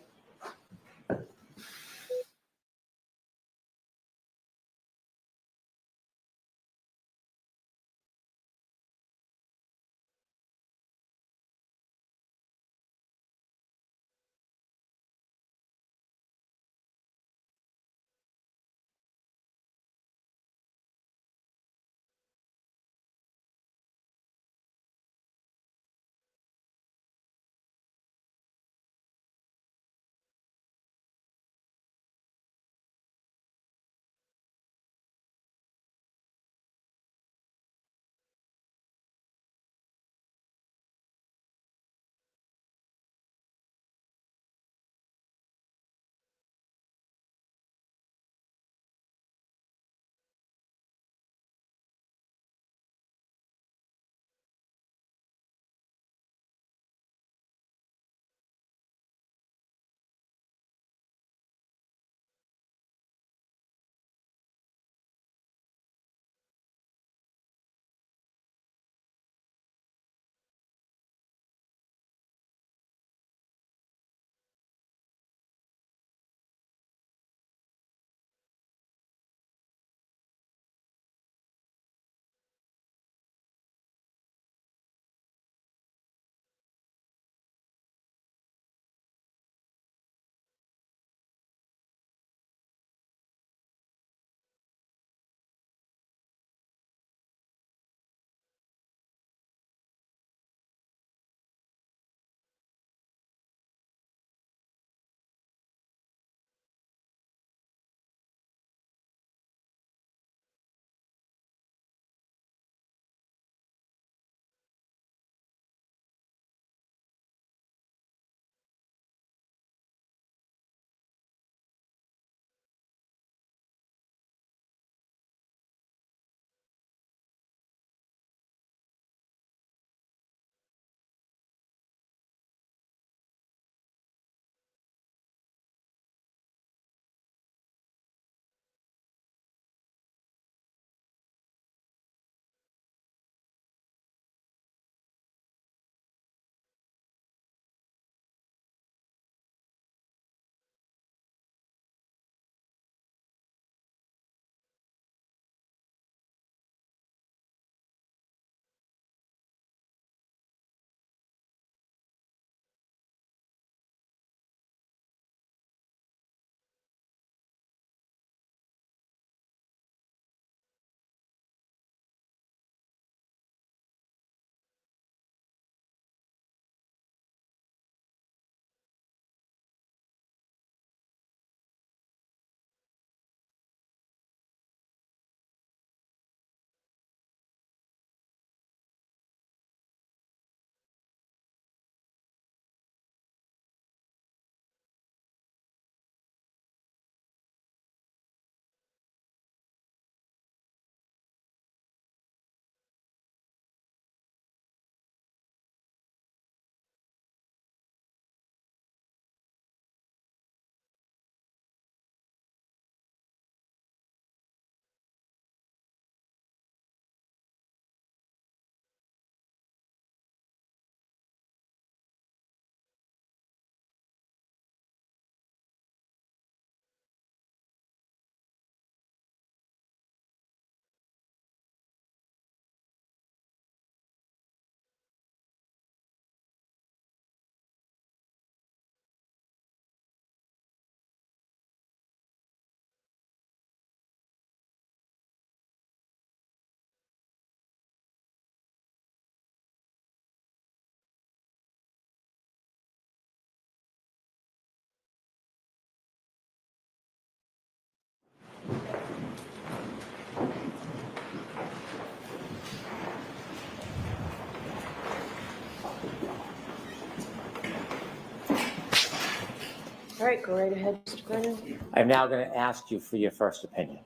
All right, go right ahead, Mr. Brennan. I'm now going to ask you for your first opinion.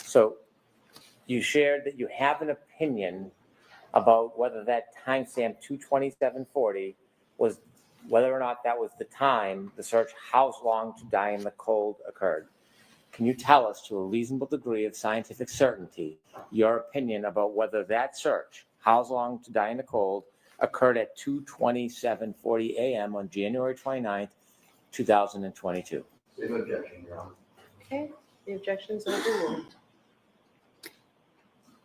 So you shared that you have an opinion about whether that timestamp 22740 was whether or not that was the time the search "How long to die in the cold" occurred. Can you tell us to a reasonable degree of scientific certainty your opinion about whether that search, "How long to die in the cold," occurred at 2:27:40 a.m. on January 29th, 2022? Same objection, Your Honor. Okay, the objection is overruled.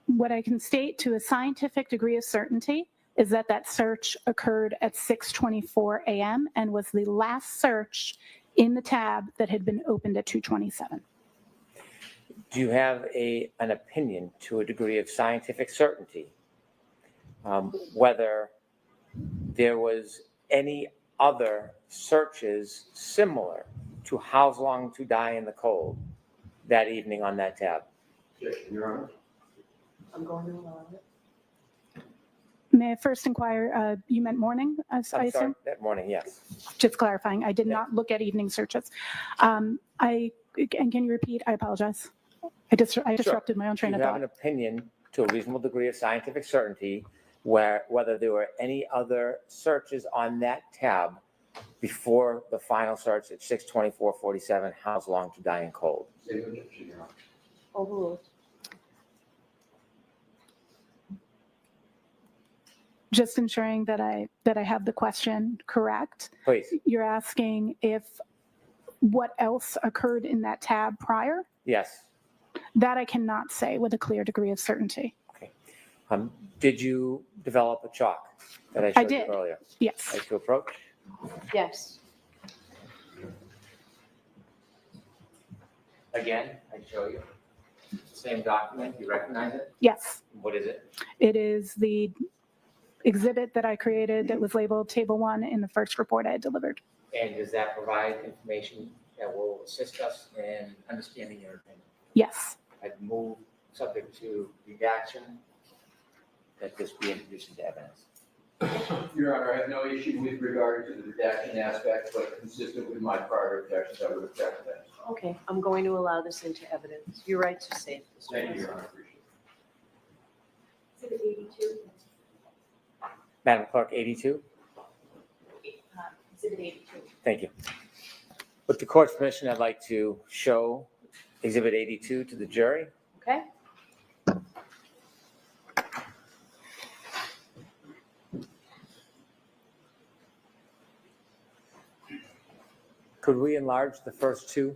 What I can state to a scientific degree of certainty is that that search occurred at 6:24 a.m. and was the last search in the tab that had been opened at 2:27. Do you have an opinion to a degree of scientific certainty whether there was any other searches similar to "How long to die in the cold" that evening on that tab? Objection, Your Honor. I'm going to allow it. May I first inquire, you meant morning, I I'm sorry, assume? that morning, yes. Just clarifying, I did not look at evening searches. And can you repeat? I apologize. I disrupted my own train of Do you have thought. an opinion to a reasonable degree of scientific certainty whether there were any other searches on that tab before the final search at 6:24:47, "How long to die in cold"? Same objection, Your Honor. Overruled. Just ensuring that I have the question correct. Please. You're asking if what else occurred in that tab prior? Yes. That I cannot say with a clear degree of certainty. Did you develop a chalk that I I showed you did. earlier? Yes. Like to approach? Yes. Again, I show you. Same document, you recognize it? Yes. What is it? It is the exhibit that I created that was labeled Table 1 in the first report I had delivered. And does that provide information that will assist us in understanding your opinion? Yes. I'd move, subject to redaction, that this be introduced into evidence. Your Honor, I have no issue with regard to the redaction aspect, but consistent with my prior objections, I would object to that. Okay, I'm going to allow this into evidence. You're right to say this. Thank you, Your Honor. Appreciate it. Exhibit 82. Madam Clerk, 82? Exhibit 82. Thank you. With the court's permission, I'd like to show Exhibit 82 to the jury. Okay. Could we enlarge the first two?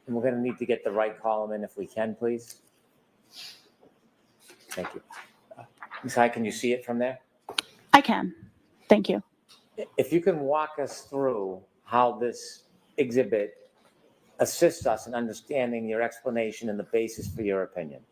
And we're going to need to get the right column in if we can, please. Thank you. Ms. High, can you see it from there? I can. Thank you. If you can walk us through how this exhibit assists us in understanding your explanation and the basis for your opinion.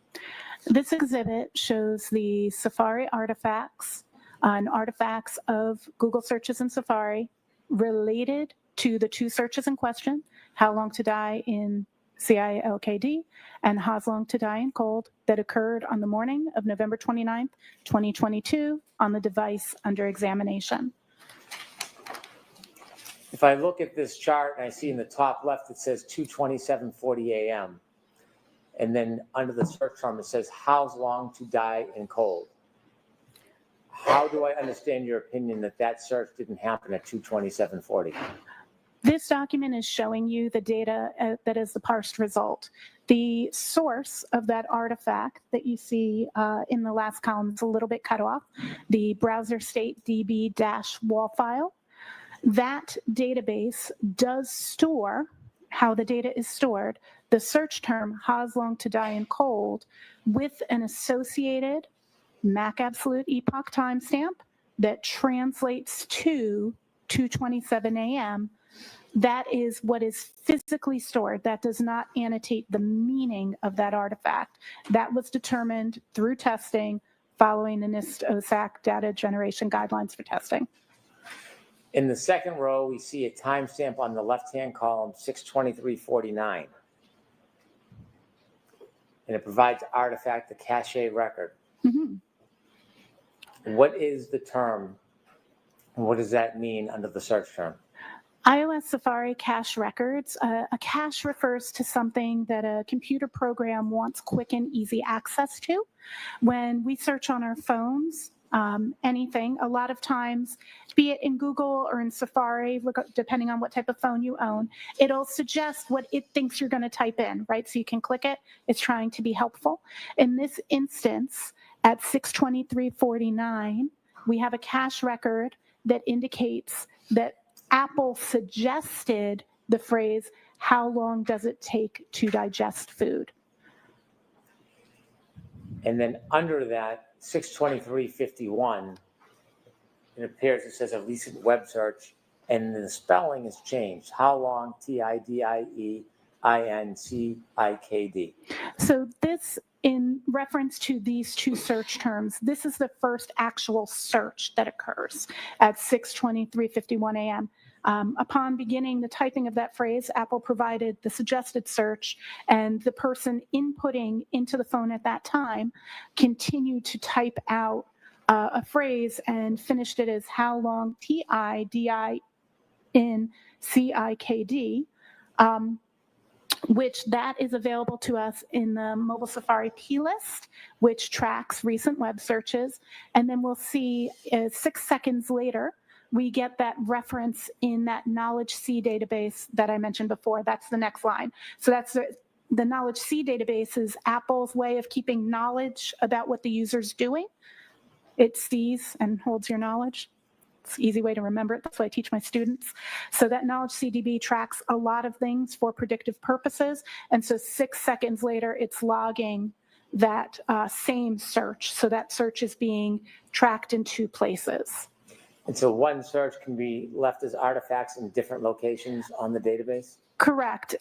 This exhibit shows the Safari artifacts and artifacts of Google searches in Safari related to the two searches in question, How Long to Die in CILKD and How Long to Die in Cold, that occurred on the morning of November 29th, 2022 on the device under examination. If I look at this chart and I see in the top left it says 2:27:40 a.m. and then under the search term it says How Long to Die in Cold. How do I understand your opinion that that search didn't happen at 2:27:40? This document is showing you the data that is the parsed result. The source of that artifact that you see in the last column is a little bit cut off, the browser state db-wall file. That database does store how the data is stored, the search term How Long to Die in Cold, with an associated MAC absolute epoch timestamp that translates to 2:27 a.m. That is what is physically stored. That does not annotate the meaning of that artifact. That was determined through testing following the NIST OSAC data generation guidelines for testing. In the second row, we see a timestamp on the left-hand column, 6:23:49. And it provides artifact, the cache record. Mm-hmm. What is the term, and what does that mean under the search term? iOS Safari cache records. A cache refers to something that a computer program wants quick and easy access to. When we search on our phones, anything, a lot of times, be it in Google or in Safari, depending on what type of phone you own, it'll suggest what it thinks you're going to type in, right? So you can click it. It's trying to be helpful. In this instance, at 623.49, we have a cache record that indicates that Apple suggested the phrase, "How long does it take to digest food?" And then under that, 623.51, it appears it says a recent web search, and the spelling is changed. How long? TIDIEINCIKD. So this, in reference to these two search terms, this is the first actual search that occurs at 6:23:51 a.m. Upon beginning the typing of that phrase, Apple provided the suggested search, and the person inputting into the phone at that time continued to type out a phrase and finished it as "how long?" TIDINCIKD. Which that is available to us in the mobile Safari plist, which tracks recent web searches. And then we'll see 6 seconds later, we get that reference in that Knowledge C database that I mentioned before. That's the next line. So that's the Knowledge C database is Apple's way of keeping knowledge about what the user's doing. It sees and holds your knowledge. It's an easy way to remember it. That's what I teach my students. So that Knowledge CDB tracks a lot of things for predictive purposes. And so 6 seconds later, it's logging that same search. So that search is being tracked in 2 places. And so one search can be left as artifacts in different locations on the database? Correct.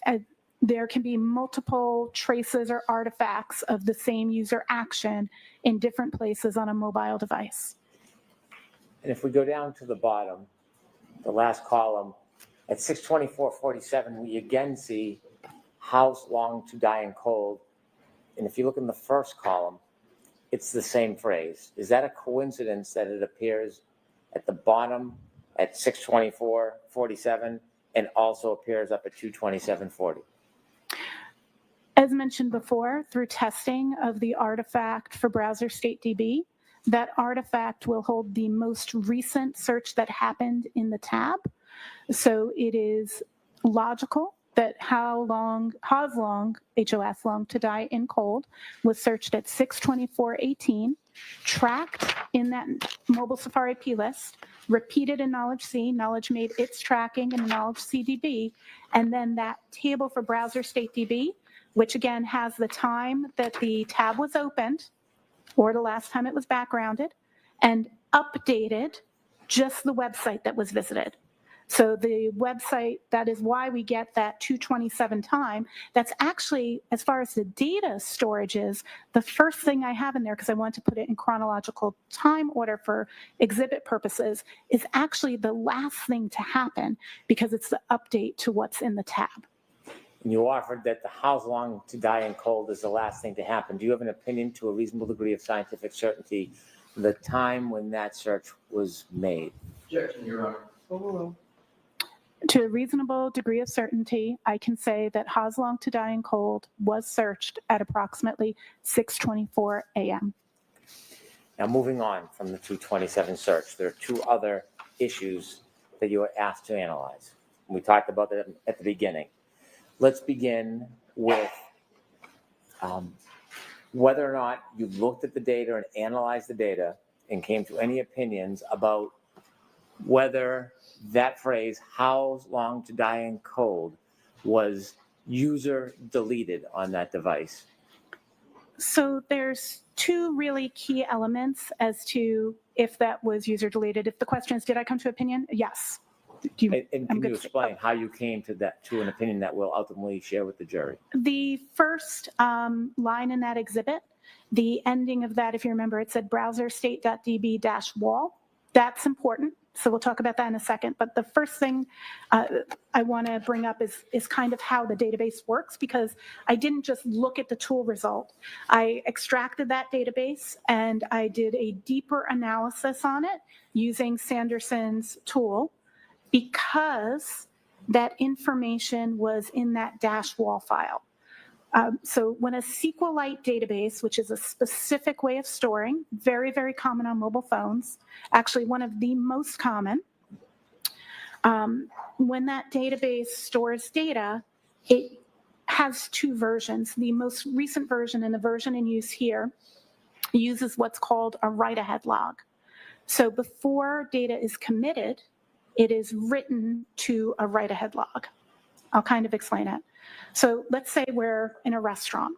There can be multiple traces or artifacts of the same user action in different places on a mobile device. And if we go down to the bottom, the last column, at 6:24:47, we again see "how long to die in cold." And if you look in the first column, it's the same phrase. Is that a coincidence that it appears at the bottom at 6:24:47 and also appears up at 2:27:40? As mentioned before, through testing of the artifact for Browser State DB, that artifact will hold the most recent search that happened in the tab. So it is logical that HOS long to die in cold was searched at 6:24:18, tracked in that mobile Safari plist, repeated in Knowledge C. Knowledge made its tracking in Knowledge CDB, and then that table for Browser State DB, which again has the time that the tab was opened or the last time it was backgrounded, and updated just the website that was visited. So the website, that is why we get that 2:27 time. That's actually, as far as the data storage is, the first thing I have in there, because I want to put it in chronological time order for exhibit purposes, is actually the last thing to happen because it's the update to what's in the tab. And you offered that the "how long to die in cold" is the last thing to happen. Do you have an opinion to a reasonable degree of scientific certainty the time when that search was made? Objection, Your Honor. To a reasonable degree of certainty, I can say that "how long to die in cold" was searched at approximately 6:24 a.m. Now, moving on from the 2:27 search, there are 2 other issues that you were asked to analyze. We talked about that at the beginning. Let's begin with whether or not you looked at the data and analyzed the data and came to any opinions about whether that phrase, "how long to die in cold," was user deleted on that device. So there's 2 really key elements as to if that was user deleted. If the question is, did I come to opinion? Yes. And can you explain how you came to an opinion that we'll ultimately share with the jury? The first line in that exhibit, the ending of that, if you remember, it said browser state.db-wall. That's important. So we'll talk about that in a second. But the first thing I want to bring up is kind of how the database works, because I didn't just look at the tool result. I extracted that database and I did a deeper analysis on it using Sanderson's tool, because that information was in that dash wall file. So when a SQLite database, which is a specific way of storing, very, very common on mobile phones, actually one of the most common, when that database stores data, it has two versions. The most recent version and the version in use here uses what's called a write-ahead log. So before data is committed, it is written to a write-ahead log. I'll kind of explain it. So let's say we're in a restaurant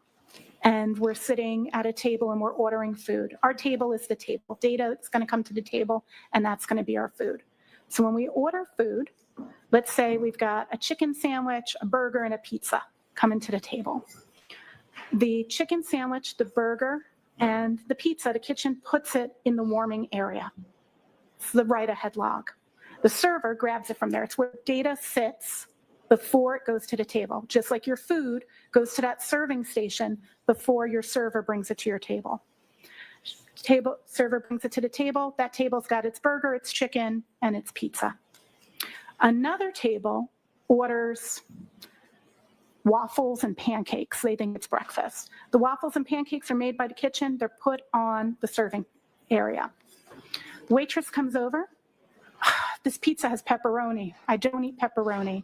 and we're sitting at a table and we're ordering food. Our table is the table. Data is going to come to the table, and that's going to be our food. So when we order food, let's say we've got a chicken sandwich, a burger, and a pizza coming to the table. The chicken sandwich, the burger, and the pizza, the kitchen puts it in the warming area. It's the write-ahead log. The server grabs it from there. It's where data sits before it goes to the table, just like your food goes to that serving station before your server brings it to your table. Server brings it to the table. That table's got its burger, its chicken, and its pizza. Another table orders waffles and pancakes. They think it's breakfast. The waffles and pancakes are made by the kitchen. They're put on the serving area. The waitress comes over. This pizza has pepperoni. I don't eat pepperoni.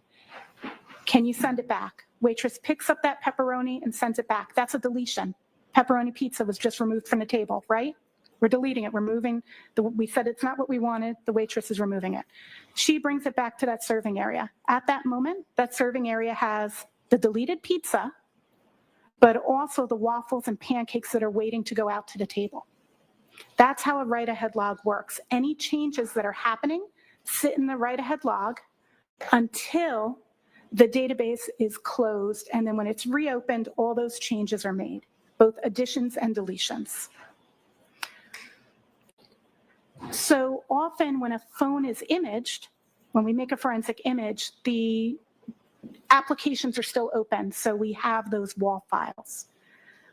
Can you send it back? Waitress picks up that pepperoni and sends it back. That's a deletion. Pepperoni pizza was just removed from the table, right? We're deleting it. We're moving. We said it's not what we wanted. The waitress is removing it. She brings it back to that serving area. At that moment, that serving area has the deleted pizza, but also the waffles and pancakes that are waiting to go out to the table. That's how a write-ahead log works. Any changes that are happening sit in the write-ahead log until the database is closed, and then when it's reopened, all those changes are made, both additions and deletions. So often when a phone is imaged, when we make a forensic image, the applications are still open, so we have those wall files.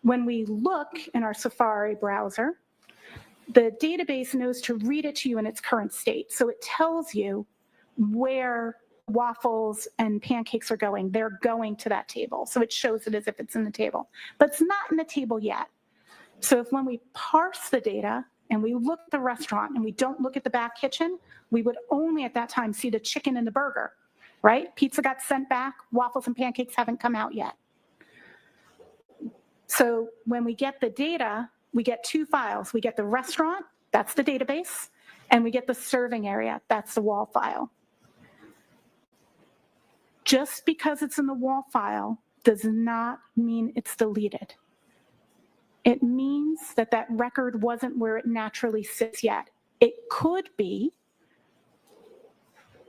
When we look in our Safari browser, the database knows to read it to you in its current state. So it tells you where waffles and pancakes are going. They're going to that table. So it shows it as if it's in the table, but it's not in the table yet. So if when we parse the data and we look at the restaurant and we don't look at the back kitchen, we would only at that time see the chicken and the burger, right? Pizza got sent back, waffles and pancakes haven't come out yet. So when we get the data, we get two files. We get the restaurant, that's the database, and we get the serving area, that's the wall file. Just because it's in the wall file does not mean it's deleted. It means that that record wasn't where it naturally sits yet. It could be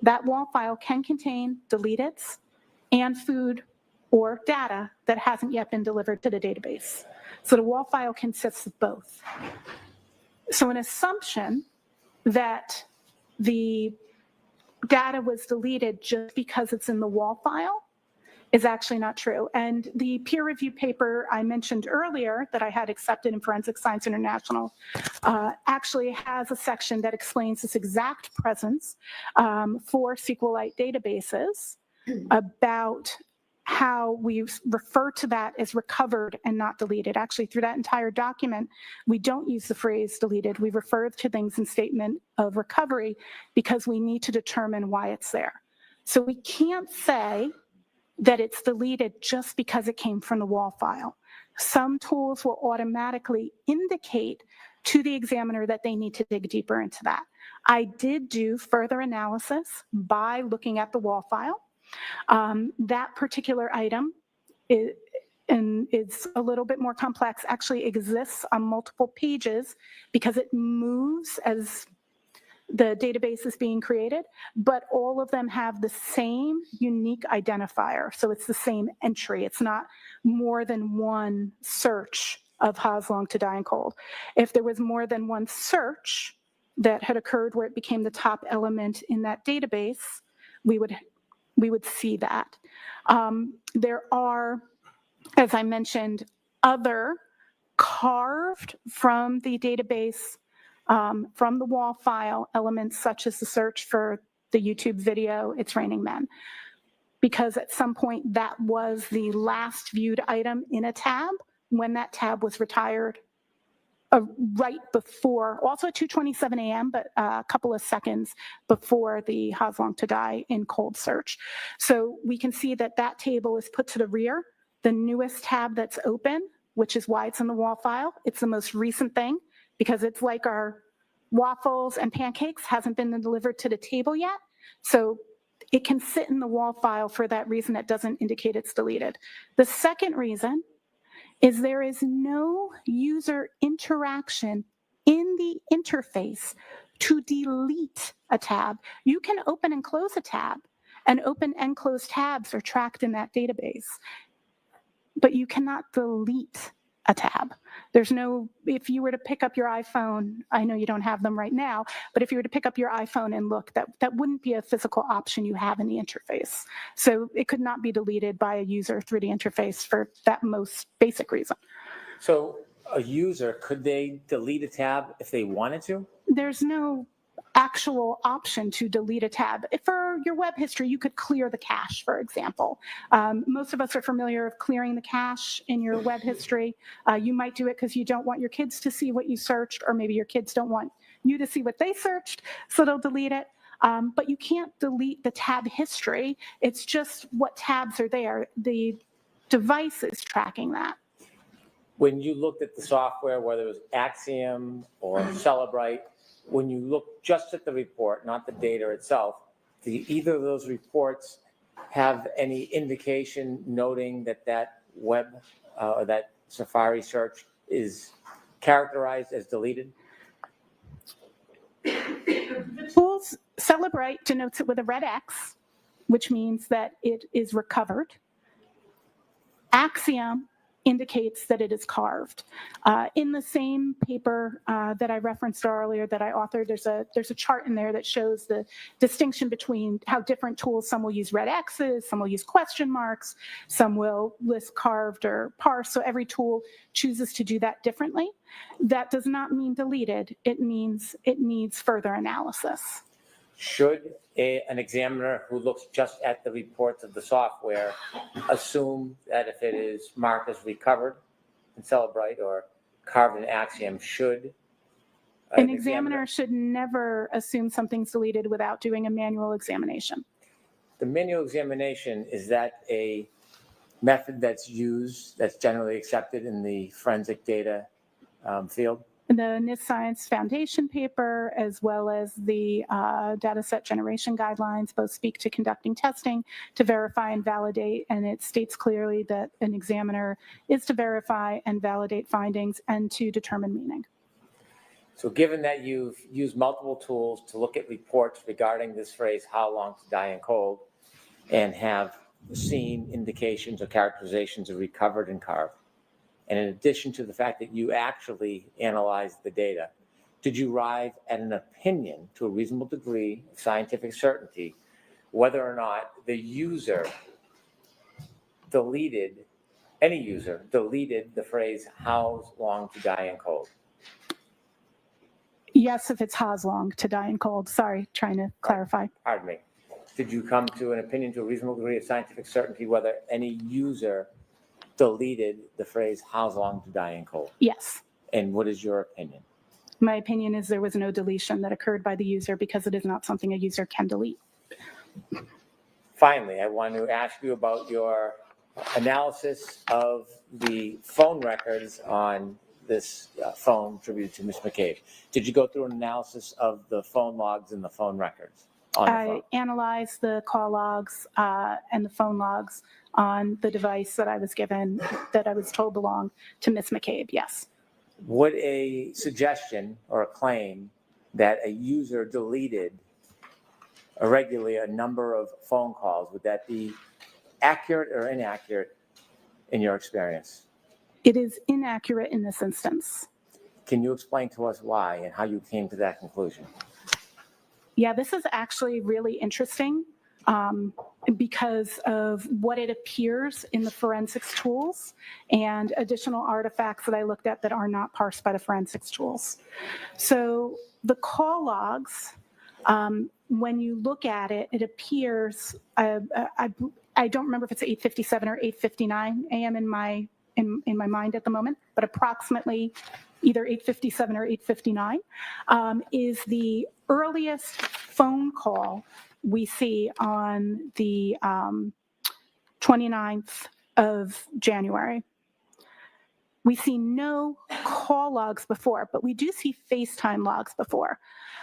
that wall file can contain deleteds and food or data that hasn't yet been delivered to the database. So the wall file consists of both. So an assumption that the data was deleted just because it's in the wall file is actually not true. And the peer review paper I mentioned earlier that I had accepted in Forensic Science International actually has a section that explains this exact presence for SQLite databases about how we refer to that as recovered and not deleted. Actually, through that entire document, we don't use the phrase deleted. We refer to things in statement of recovery because we need to determine why it's there. So we can't say that it's deleted just because it came from the wall file. Some tools will automatically indicate to the examiner that they need to dig deeper into that. I did do further analysis by looking at the wall file. That particular item is a little bit more complex, actually exists on multiple pages because it moves as the database is being created, but all of them have the same unique identifier. So it's the same entry. It's not more than one search of Haslong to Die and Cold. If there was more than one search that had occurred where it became the top element in that database, we would see that. There are, as I mentioned, other carved from the database, from the wall file elements such as the search for the YouTube video, It's Raining Men. because at some point that was the last viewed item in a tab when that tab was retired right before, also at 2:27 a.m., but a couple of seconds before the How's Long to Die in cold search. So we can see that that table is put to the rear. The newest tab that's open, which is why it's in the wall file, it's the most recent thing because it's like our waffles and pancakes hasn't been delivered to the table yet. So it can sit in the wall file for that reason. It doesn't indicate it's deleted. The second reason is there is no user interaction in the interface to delete a tab. You can open and close a tab, and open and close tabs are tracked in that database, but you cannot delete a tab. There's no, if you were to pick up your iPhone, I know you don't have them right now, but if you were to pick up your iPhone and look, that wouldn't be a physical option you have in the interface. So it could not be deleted by a user through the interface for that most basic reason. So a user, could they delete a tab if they wanted to? There's no actual option to delete a tab. For your web history, you could clear the cache, for example. Most of us are familiar with clearing the cache in your web history. You might do it because you don't want your kids to see what you searched, or maybe your kids don't want you to see what they searched, so they'll delete it. But you can't delete the tab history. It's just what tabs are there. The device is tracking that. When you looked at the software, whether it was Axiom or Celebrite, when you look just at the report, not the data itself, do either of those reports have any indication noting that that web or that Safari search is characterized as deleted? Tools Celebrite denotes it with a red X, which means that it is recovered. Axiom indicates that it is carved. In the same paper that I referenced earlier that I authored, there's a chart in there that shows the distinction between how different tools, some will use red X's, some will use question marks, some will list carved or parse. So every tool chooses to do that differently. That does not mean deleted. It means it needs further analysis. Should an examiner who looks just at the reports of the software assume that if it is marked as recovered in Celebrite or carved in Axiom, should an examiner should never assume something's deleted without doing a manual examination. The manual examination, is that a method that's used, that's generally accepted in the forensic data field? The NIST Science Foundation paper, as well as the data set generation guidelines, both speak to conducting testing to verify and validate, and it states clearly that an examiner is to verify and validate findings and to determine meaning. So given that you've used multiple tools to look at reports regarding this phrase, how long to die in cold, and have seen indications or characterizations of recovered and carved, and in addition to the fact that you actually analyzed the data, did you arrive at an opinion to a reasonable degree of scientific certainty whether or not the user deleted, any user deleted the phrase, how long to die in cold? Yes, if it's how's long to die in cold. Sorry, trying to clarify. Pardon me. Did you come to an opinion to a reasonable degree of scientific certainty whether any user deleted the phrase, how's long to die in cold? Yes. And what is your opinion? My opinion is there was no deletion that occurred by the user because it is not something a user can delete. Finally, I want to ask you about your analysis of the phone records on this phone attributed to Ms. McCabe. Did you go through an analysis of the phone logs and the phone records on the phone? I analyzed the call logs and the phone logs on the device that I was given, that I was told belonged to Ms. McCabe, yes. Would a suggestion or a claim that a user deleted irregularly a number of phone calls, would that be accurate or inaccurate in your experience? It is inaccurate in this instance. Can you explain to us why and how you came to that conclusion? Yeah, this is actually really interesting because of what it appears in the forensics tools and additional artifacts that I looked at that are not parsed by the forensics tools. So the call logs, when you look at it, it appears, I don't remember if it's 8:57 or 8:59 a.m. in my mind at the moment, but approximately either 8:57 or 8:59 is the earliest phone call we see on the 29th of January. We see no call logs before, but we do see FaceTime logs before.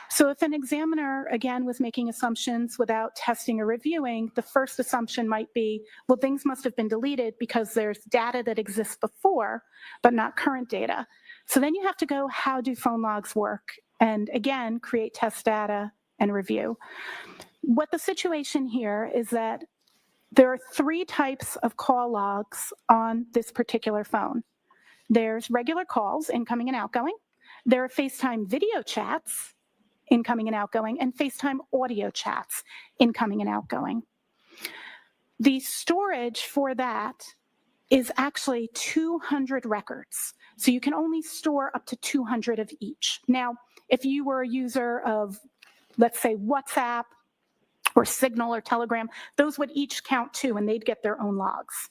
So if an examiner, again, was making assumptions without testing or reviewing, the first assumption might be, well, things must have been deleted because there's data that exists before, but not current data. So then you have to go, how do phone logs work? And again, create test data and review. What the situation here is that there are 3 types of call logs on this particular phone. There's regular calls, incoming and outgoing. There are FaceTime video chats, incoming and outgoing, and FaceTime audio chats, incoming and outgoing. The storage for that is actually 200 records. So you can only store up to 200 of each. Now, if you were a user of, let's say, WhatsApp or Signal or Telegram, those would each count too, and they'd get their own logs.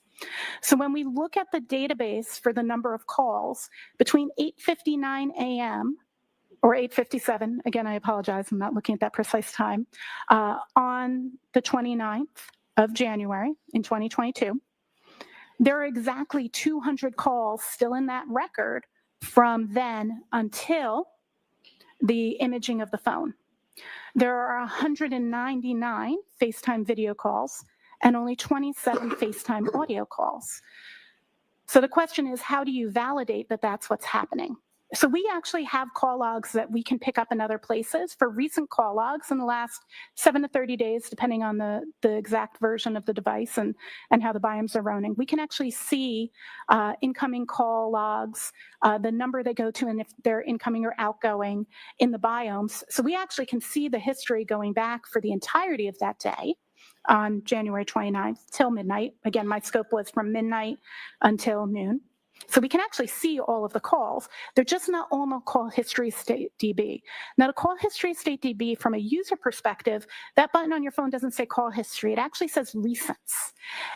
So when we look at the database for the number of calls between 8:59 a.m. or 8:57, again, I apologize, I'm not looking at that precise time, on the 29th of January in 2022, there are exactly 200 calls still in that record from then until the imaging of the phone. There are 199 FaceTime video calls and only 27 FaceTime audio calls. So the question is, how do you validate that that's what's happening? So we actually have call logs that we can pick up in other places for recent call logs in the last 7 to 30 days, depending on the exact version of the device and how the biomes are running. We can actually see incoming call logs, the number they go to, and if they're incoming or outgoing in the biomes. So we actually can see the history going back for the entirety of that day on January 29th till midnight. Again, my scope was from midnight until noon. So we can actually see all of the calls. They're just not all in the call history state DB. Now, the call history state DB, from a user perspective, that button on your phone doesn't say call history. It actually says recents.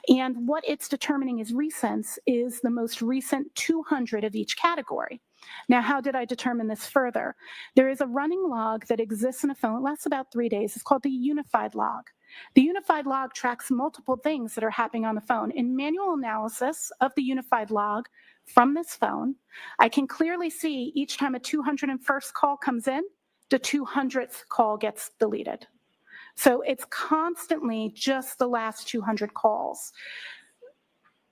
And what it's determining as recents is the most recent 200 of each category. Now, how did I determine this further? There is a running log that exists in a phone. It lasts about 3 days. It's called the unified log. The unified log tracks multiple things that are happening on the phone. In manual analysis of the unified log from this phone, I can clearly see each time a 201st call comes in, the 200th call gets deleted. So it's constantly just the last 200 calls.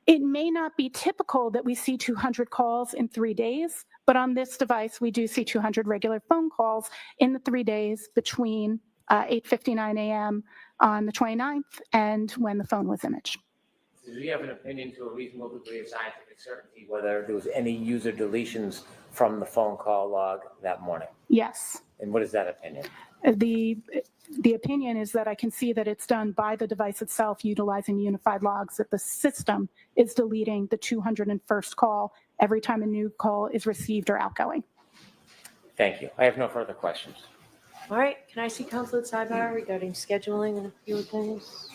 It may not be typical that we see 200 calls in 3 days, but on this device, we do see 200 regular phone calls in the 3 days between 8:59 a.m. on the 29th and when the phone was imaged. So do you have an opinion to a reasonable degree of scientific certainty whether there was any user deletions from the phone call log that morning? Yes. And what is that opinion? The opinion is that I can see that it's done by the device itself utilizing unified logs, that the system is deleting the 201st call every time a new call is received or outgoing. Thank you. I have no further questions. All right, can I see counsel at sidebar regarding scheduling and a few things?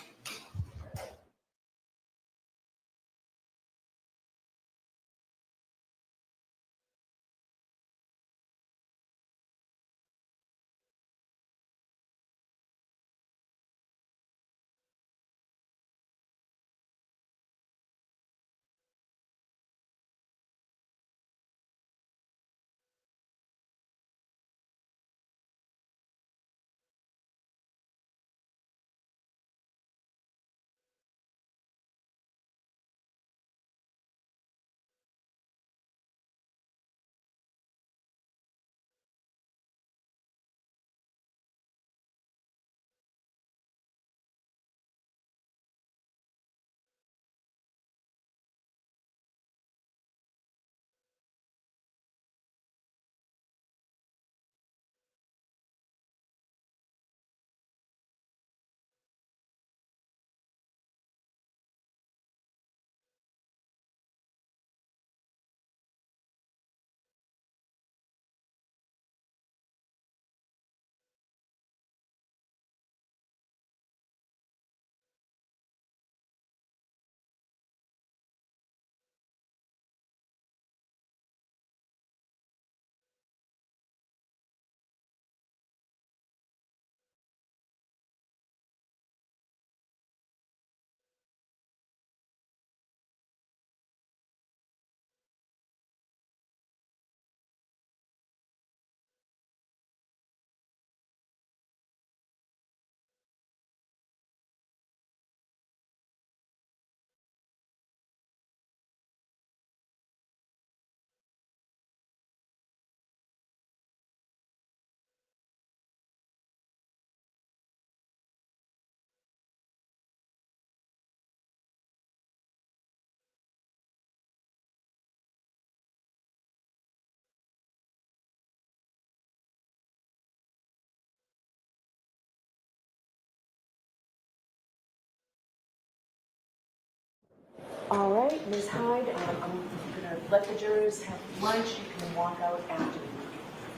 All right, Ms. Hyde, I'm going to let the jurors have lunch. You can walk out after. Of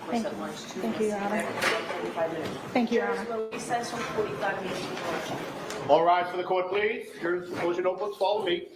course, at lunch too. Thank you, Your Honor. 45 minutes. Thank you, Your Jurors Honor. will recess for 45 minutes for lunch. All rise for the court, please. Jurors, close your notebooks, follow me.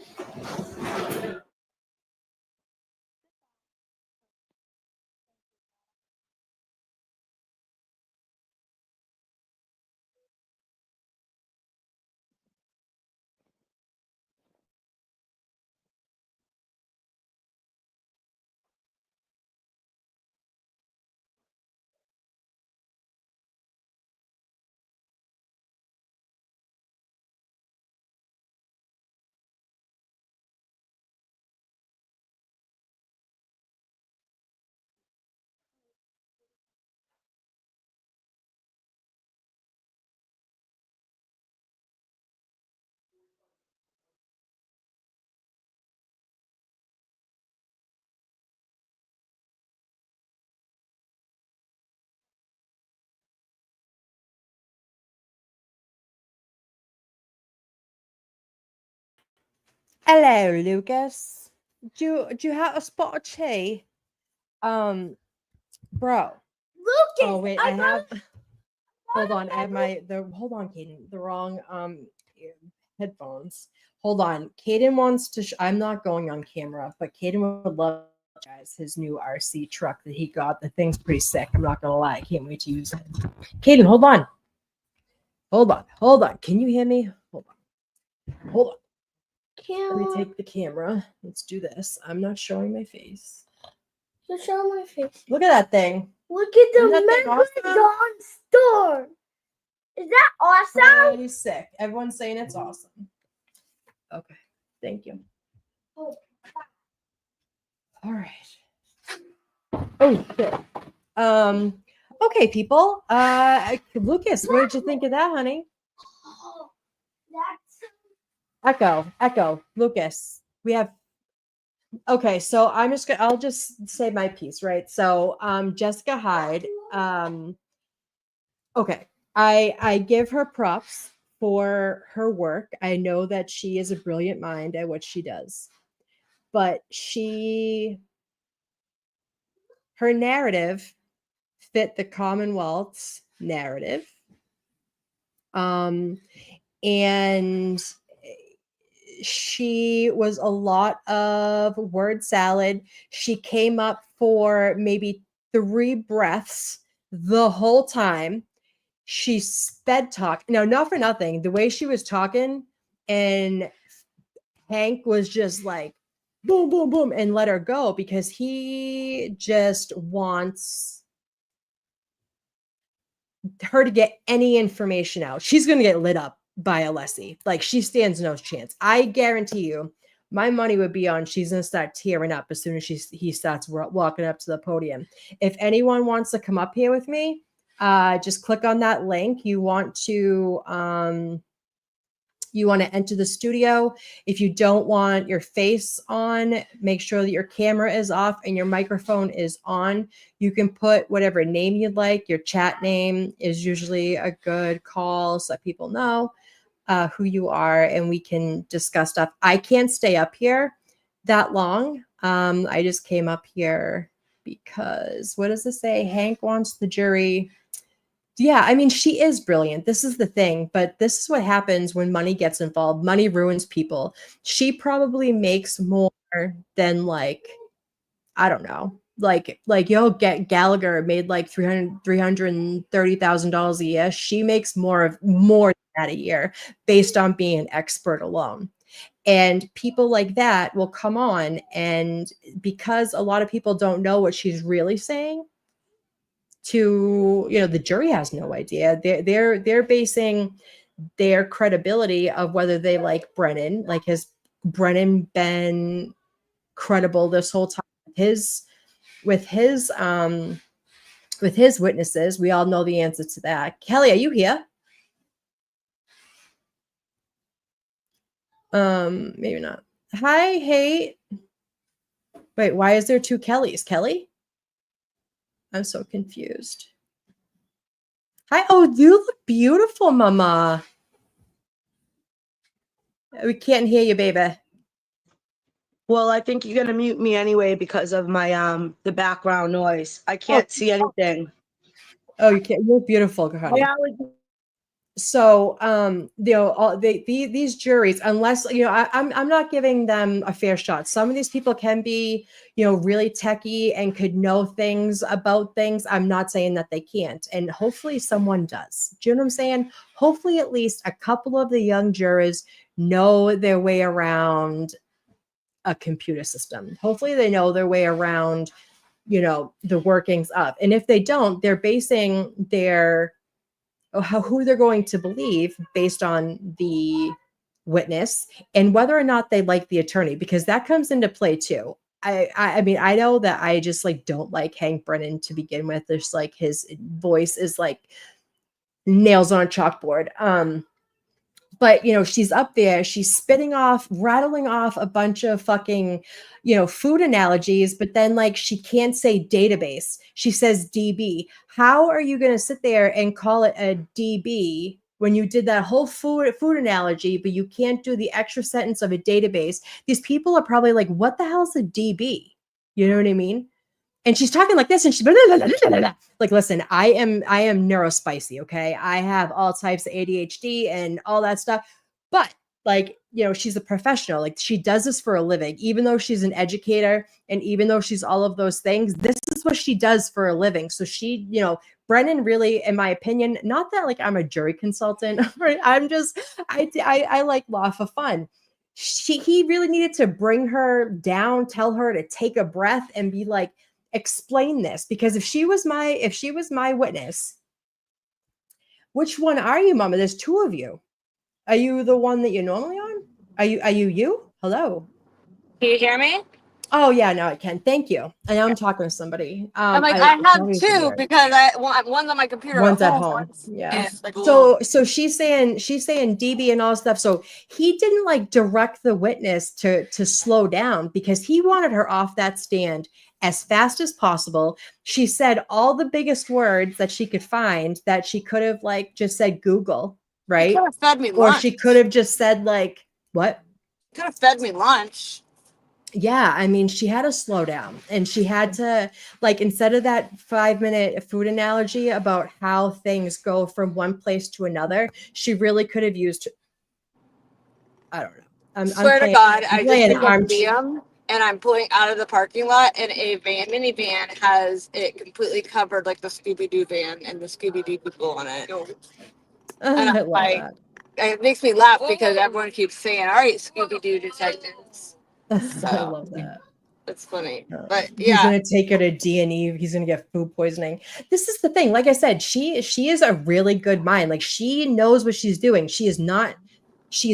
Hello, Lucas. Do you have a spot of tea? Bro. Lucas, Oh wait, I I got have. Hold on, I have hold on, Kaden, the wrong headphones. Hold on, Kaden wants to. I'm not going on camera, but Kaden would love guys his new RC truck that he got. The thing's pretty sick. I'm not gonna lie, I can't wait to use it. Kaden, hold on. Hold on. Can you hear me? Hold on. Let me take the camera. Let's do this. I'm not showing my face. Just show my face. Look at that thing. Look at Isn't that thing the awesome? Megalodon store. Is that awesome? Pretty sick. Everyone's saying it's awesome. Okay. Thank you. Oh. All right. Oh shit. Okay, people. Lucas, what did you think of that, honey? Oh, that's Echo. Lucas. We have okay, so I'll just say my piece, right? So Jessica Hyde. Okay. I give her props for her work. I know that she is a brilliant mind at what she does. But her narrative fit the Commonwealth's narrative. And she was a lot of word salad. She came up for maybe 3 breaths the whole time. She sped talk. No, not for nothing. The way she was talking, and Hank was just like, boom, boom, boom, and let her go because he just wants her to get any information out. She's going to get lit up by Alessi. Like, she stands no chance. I guarantee you, my money would be on she's going to start tearing up as soon as he starts walking up to the podium. If anyone wants to come up here with me, just click on that link. You want to enter the studio. If you don't want your face on, make sure that your camera is off and your microphone is on. You can put whatever name you'd like. Your chat name is usually a good call so that people know who you are and we can discuss stuff. I can't stay up here that long. I just came up here because, what does it say? Hank wants the jury. Yeah, I mean, she is brilliant. This is the thing, but this is what happens when money gets involved. Money ruins people. She probably makes more than I don't know, get Gallagher made like $330,000 a year. She makes more than that a year based on being an expert alone. And people like that will come on, and because a lot of people don't know what she's really saying, the jury has no idea. They're basing their credibility of whether they like Brennan. Like, has Brennan been credible this whole time? With his witnesses, we all know the answer to that. Kelly, are you here? Maybe not. Hi, hey. Wait, why is there 2 Kellys? Kelly? I'm so confused. Hi. Oh, you look beautiful, mama. We can't hear you, baby. Well, I think you're gonna mute me anyway because of my the background noise. I can't see anything. Oh, you can't. You're beautiful, honey. So, these juries, unless I'm not giving them a fair shot. Some of these people can be, really techie and could know things about things. I'm not saying that they can't, and hopefully someone does. Do you know what I'm saying? Hopefully, at least a couple of the young jurors know their way around a computer system. Hopefully, they know their way around, the workings of. And if they don't, they're basing their who they're going to believe based on the witness and whether or not they like the attorney, because that comes into play too. I mean, I know that I just like don't like Hank Brennan to begin with. There's like his voice is like nails on a chalkboard. But she's up there, she's rattling off a bunch of fucking food analogies, but then like she can't say database, she says DB. How are you going to sit there and call it a DB when you did that whole food analogy, but you can't do the extra sentence of a database? These people are probably like, what the hell is a DB? You know what I mean? And she's talking like this, and she's like, listen, I am neurospicy, okay? I have all types of ADHD and all that stuff. But like, she's a professional. Like, she does this for a living. Even though she's an educator and even though she's all of those things, this is what she does for a living. So she, Brennan really, in my opinion, not that like I'm a jury consultant, right? I'm just, I like law for fun. He really needed to bring her down, tell her to take a breath and be like, explain this, because if she was my witness, which one are you, mama? There's two of you. Are you the one that you're normally on? Are you? Hello. Can you hear me? Oh yeah, now I can. Thank you. And now I'm talking to somebody. I'm like, I have two because one's on my computer. One's at home. Yeah. Like So she's saying DB and all this stuff. So he didn't like direct the witness to slow down because he wanted her off that stand as fast as possible. She said all the biggest words that she could find that she could have like just said Google, right? could have fed me Or lunch. she could have just said like, what? Could have fed me lunch. Yeah, I mean, she had to slow down and she had to, like, instead of that 5-minute food analogy about how things go from one place to another, she really could have used, I don't know. Swear to God, I just playing think of armchair. Liam and I'm pulling out of the parking lot and a minivan has it completely covered like the Scooby-Doo van and the Scooby-Doo people on it. And I I'm love like, that. it makes me laugh because everyone keeps saying, all right, Scooby-Doo detectives. I love that. It's funny. But He's yeah. gonna take her to D&E. He's gonna get food poisoning. This is the thing. Like I said, she is a really good mind. Like she knows what she's doing. She is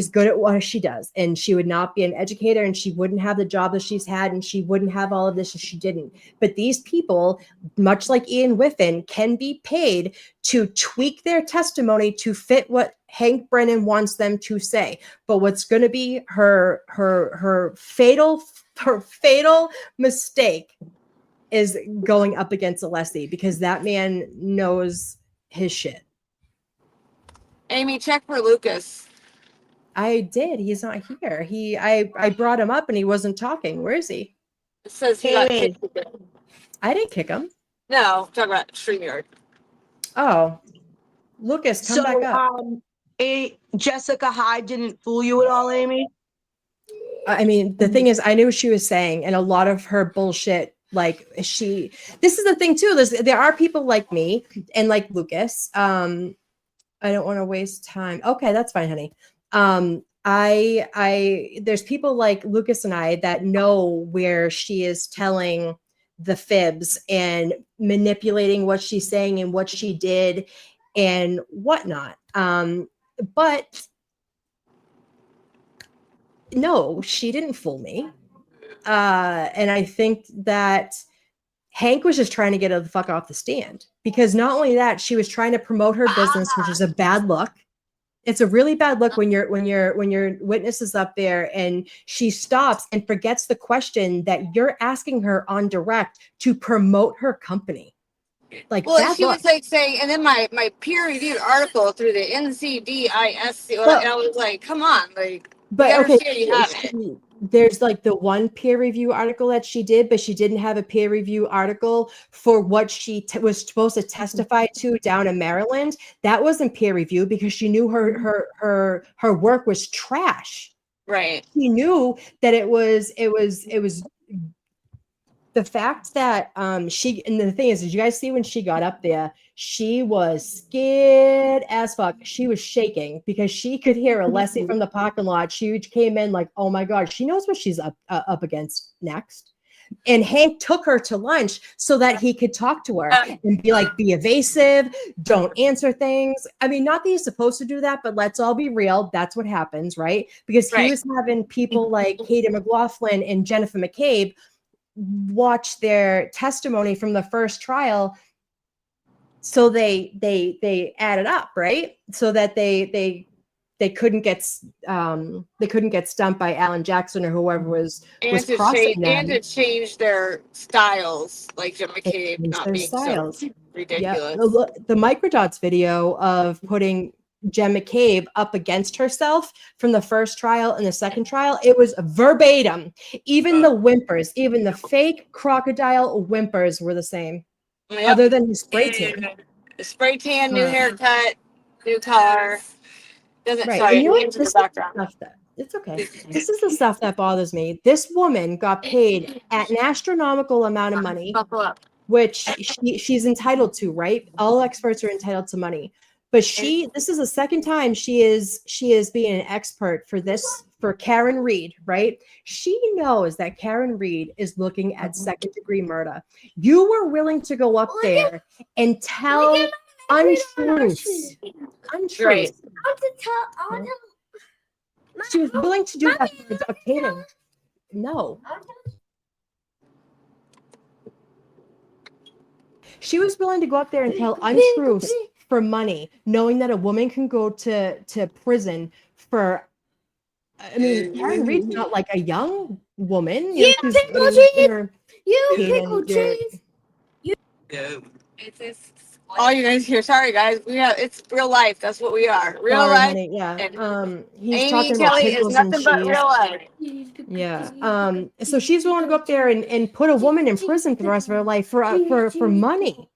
good at what she does, and she would not be an educator, and she wouldn't have the job that she's had, and she wouldn't have all of this if she didn't. But these people, much like Ian Whiffen, can be paid to tweak their testimony to fit what Hank Brennan wants them to say. But what's going to be her fatal mistake is going up against Alessi, because that man knows his shit. Amy, check for Lucas. I did. He's not here. I brought him up and he wasn't talking. Where is he? It says he got kicked. I didn't kick him. No, talk about StreamYard. Oh, Lucas, come back up. Jessica Hyde didn't fool you at all, Amy? I mean, the thing is, I knew what she was saying, and a lot of her bullshit, like this is the thing too. There are people like me and like Lucas. I don't want to waste time. Okay, that's fine, honey. There's people like Lucas and I that know where she is telling the fibs and manipulating what she's saying and what she did and whatnot. But no, she didn't fool me. And I think that Hank was just trying to get her the fuck off the stand, because not only that, she was trying to promote her business, which is a bad look. It's a really bad look when your witness is up there and she stops and forgets the question that you're asking her on direct to promote her company. Like, well, bad she luck. was like saying, and then my peer-reviewed article through the NCDISC, and I was like, come on, like, But we okay, understand you have it. there's like the one peer review article that she did, but she didn't have a peer review article for what she was supposed to testify to down in Maryland. That wasn't peer review because she knew her work was trash. Right. She knew that it was the fact that she, and the thing is, did you guys see when she got up there, she was scared as fuck. She was shaking because she could hear Alessi from the parking lot. She came in like, oh my God, she knows what she's up against next. And Hank took her to lunch so that he could talk to her and be like, be evasive, don't answer things. I mean, not that he's supposed to do that, but let's all be real. That's what happens, right? Because he was having people like Katie McLaughlin and Jennifer McCabe watch their testimony from the first trial, so they added up, right? So that they couldn't get stumped by Alan Jackson or whoever was crossing them. And to change their styles, like Jim McCabe Change not their being styles. so Yeah, ridiculous. the microdots video of putting Jen McCabe up against herself from the first trial and the second trial, it was verbatim. Even the whimpers, even the fake crocodile whimpers were the same, other than the spray tan. Spray tan, new haircut, new car. Doesn't Right. sorry, And you know what? into This the is the background. stuff that it's okay. This is the stuff that bothers me. This woman got paid an astronomical amount of money, Buckle up. which she's entitled to, right? All experts are entitled to money. But this is the second time she is being an expert for Karen Reed, right? She knows that Karen Reed is looking at second-degree murder. You were willing to go up there and tell untruths. Right. She was willing to do that for Kaden. No. She was willing to go up there and tell untruths for money, knowing that a woman can go to prison for. I mean, Karen Reed's not like a young woman. You know, It's all you guys hear. Sorry, guys. It's real life. That's what we are. Real Sorry, life. honey. Yeah. And He's Amy talking about Kelly is pickles and nothing but cheese. real life. Yeah. So she's willing to go up there and put a woman in prison for the rest of her life for money.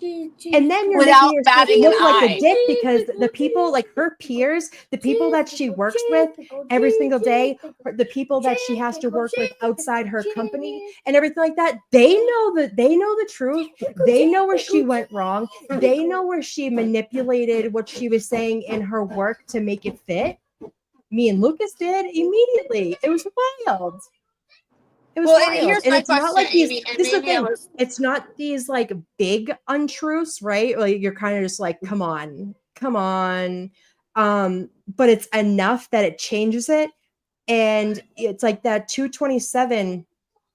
And then you're Without making her batting look an like eye. a dick because the people, like her peers, the people that she works with every single day, the people that she has to work with outside her company and everything like that, they know the truth. They know where she went wrong. They know where she manipulated what she was saying in her work to make it fit. Me and Lucas did immediately. It was wild. It was Well, and wild. here's And my it's not question, like these, Amy, and this is the maybe I thing. was It's not these like big untruths, right? Like you're kind of just like, come on. But it's enough that it changes it. And it's like that 227.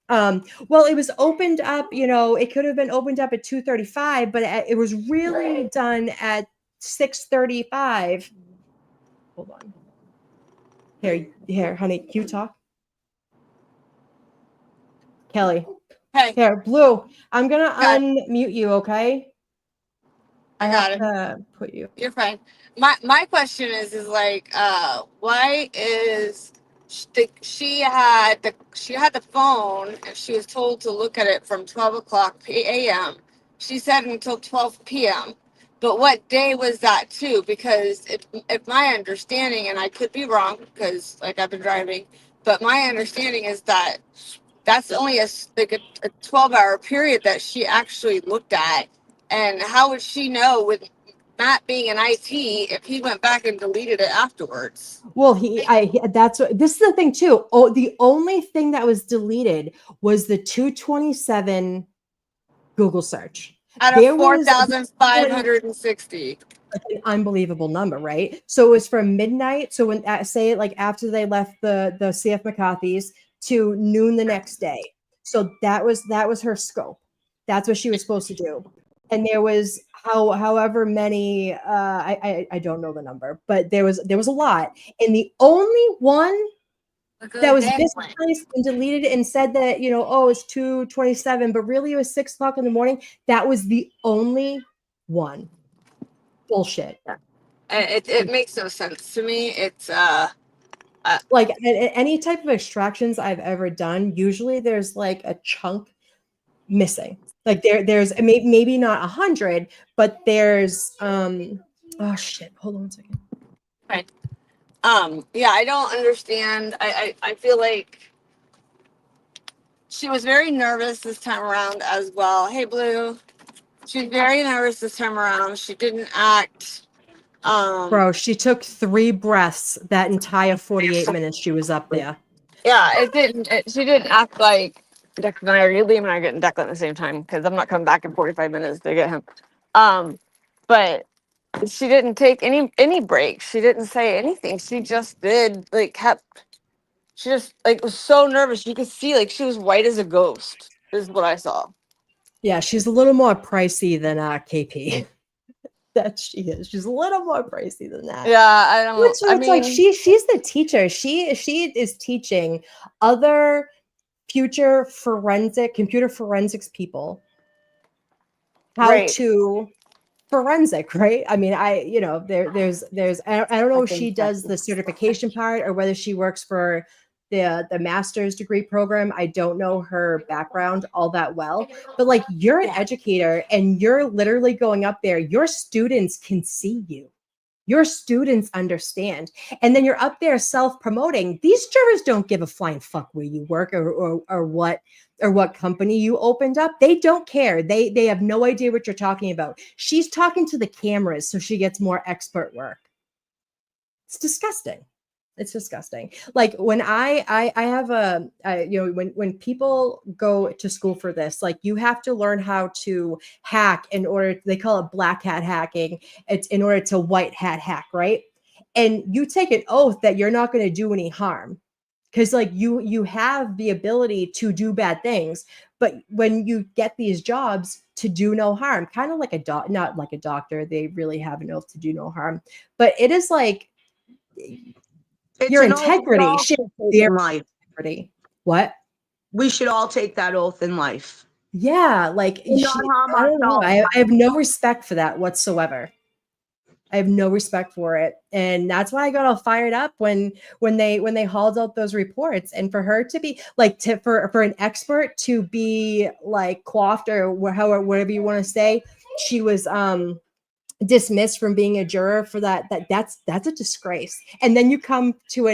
Well, it was opened up, it could have been opened up at 2:35, but it was really done at 6:35. Hold on. Here, honey, can you talk? Kelly. Hey. Here, Blue, I'm gonna unmute you, okay? I got it. Put you. You're fine. My question is like, why is she had the phone and she was told to look at it from 12 o'clock a.m. She said until 12 p.m. But what day was that too? Because if my understanding, and I could be wrong because like I've been driving, but my understanding is that that's only a 12-hour period that she actually looked at. And how would she know with Matt being an IT if he went back and deleted it afterwards? Well, this is the thing too. Oh, the only thing that was deleted was the 227 Google search. Out of 4,560. An unbelievable number, right? So it was from midnight. So when say like after they left the CF McCarthy's to noon the next day. So that was her scope. That's what she was supposed to do. And there was however many I don't know the number, but there was a lot. And the only one that was misplaced and deleted and said that, it's 2:27, but really it was 6 o'clock in the morning. That was the only one. Bullshit. It makes no sense to me. It's Like any type of extractions I've ever done, usually there's like a chunk missing. Like there's maybe not 100, but there's oh shit, hold on a second. Right. Yeah, I don't understand. I feel like she was very nervous this time around as well. Hey, Blue. She was very nervous this time around. She didn't act. Bro, she took 3 breaths that entire 48 minutes she was up there. Yeah, it didn't. She didn't act like Declan and I are. Liam and I are getting Declan at the same time because I'm not coming back in 45 minutes to get him. But she didn't take any breaks. She didn't say anything. She just did like kept. She just like was so nervous. You could see like she was white as a ghost. Is what I saw. Yeah, she's a little more pricey than KP. That she is. She's a little more pricey than that. Yeah, I don't. So it's like she's the teacher. She is teaching other future computer forensics people how Right. to forensic, right? I mean, there's I don't know if she does the certification part or whether she works for the master's degree program. I don't know her background all that well, but like you're an educator and you're literally going up there. Your students can see you. Your students understand. And then you're up there self-promoting. These jurors don't give a flying fuck where you work or what company you opened up. They don't care. They have no idea what you're talking about. She's talking to the cameras so she gets more expert work. It's disgusting. It's disgusting. Like when I have when people go to school for this, like you have to learn how to hack in order, they call it black hat hacking. It's in order to white hat hack, right? And you take an oath that you're not going to do any harm because like you have the ability to do bad things, but when you get these jobs to do no harm, kind of like not like a doctor, they really have an oath to do no harm, but it is like your integrity should be in life. integrity. What? We should all take that oath in life. Yeah, like Do not harm I don't know. ourselves. I have no respect for that whatsoever. I have no respect for it, and that's why I got all fired up when they hauled out those reports. And for her to be like for an expert to be like quaffed or whatever you want to say, she was dismissed from being a juror for that's a disgrace. And then you come to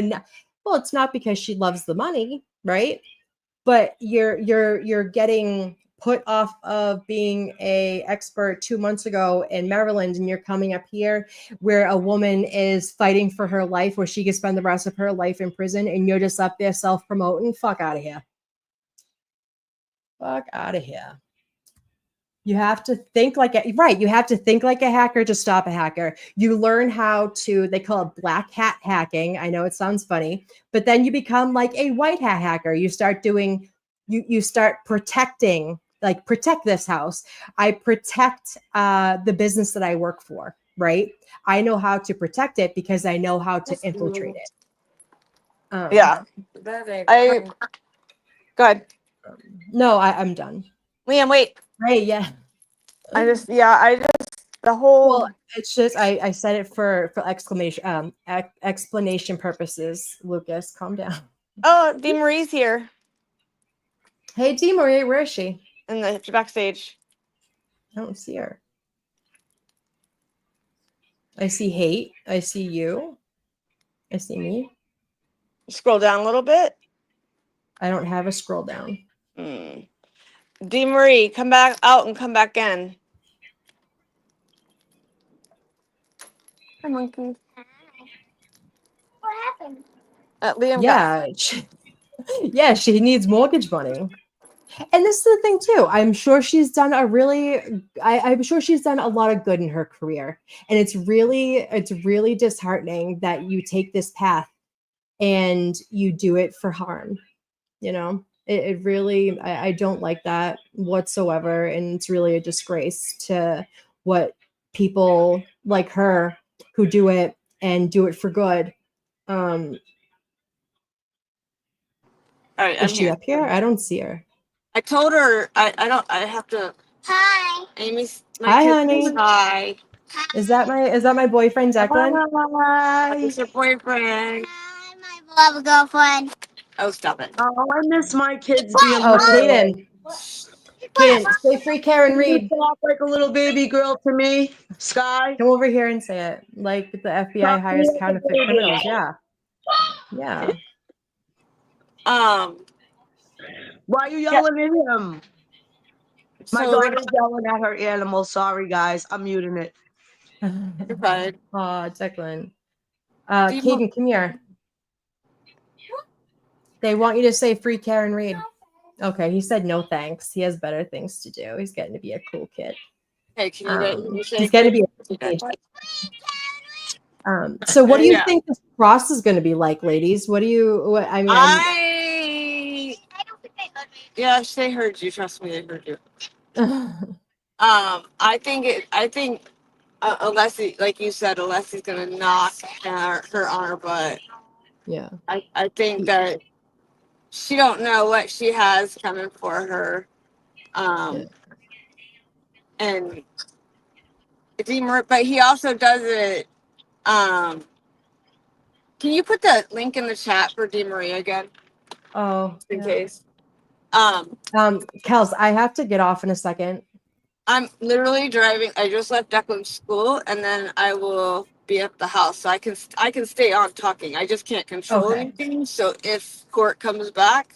well, it's not because she loves the money, right? But you're getting put off of being a expert 2 months ago in Maryland, and you're coming up here where a woman is fighting for her life, where she could spend the rest of her life in prison, and you're just up there self-promoting. Fuck out of here. Fuck out of here. You have to think like you have to think like a hacker to stop a hacker. You learn how to, they call it black hat hacking. I know it sounds funny, but then you become like a white hat hacker. You start doing, you start protecting, like protect this house. I protect the business that I work for, right? I know how to protect it because I know how to infiltrate it. Yeah. Go ahead. No, I'm done. Liam, wait. Hey, yeah. I just the whole. Well, it's just I said it for explanation purposes. Lucas, calm down. Oh, Dee Marie's here. Hey, Dee Marie, where is she? In the backstage. I don't see her. I see hate. I see you. I see me. Scroll down a little bit. I don't have a scroll down. Dee Marie, come back out and come back in. Hi, monkey. What happened? Liam Yeah, she needs mortgage money. And this is the thing too. I'm sure she's done I'm sure she's done a lot of good in her career. And it's really disheartening that you take this path and you do it for harm. You know, it really, I don't like that whatsoever. And it's really a disgrace to what people like her who do it and do it for good. All right, Is she up here? I don't see her. I told her I have to. Hi. Amy's my Hi, kid honey. says hi. Is that my boyfriend Declan? Hi. It's your boyfriend. have a girlfriend. Oh, stop it. Oh, I miss my kids being Oh, little. Kaden, say free Karen You Reed. talk like a little baby girl to me, Sky. Come over here and say it. Like the FBI Talk to me hires like a counterfeit baby. criminals. Yeah. Yeah. Why are you yelling at him? My So daughter's yelling at her animal. Sorry, guys. I'm muting it. You're fine. Oh, Declan. Do you want- Kaden, come here. They want you to say free Karen Reed. Okay, he said no thanks. He has better things to do. He's getting to be a cool kid. Hey, can you get He's getting to be a teenager. So what do you Yeah. think this cross is going to be like, ladies? What do you? What, I mean, Yes, they heard you. Trust me, they heard you. I think Alessi, like you said, Alessi's gonna knock her on her butt. Yeah. I think that she don't know what she has coming for her. And but he also does it. Can you put the link in the chat for DeMaria again? Oh, Just in yeah. case. Kels, I have to get off in a second. I'm literally driving. I just left Declan's school, and then I will be at the house, so I can stay on talking. I just can't control Okay. anything. So if court comes back,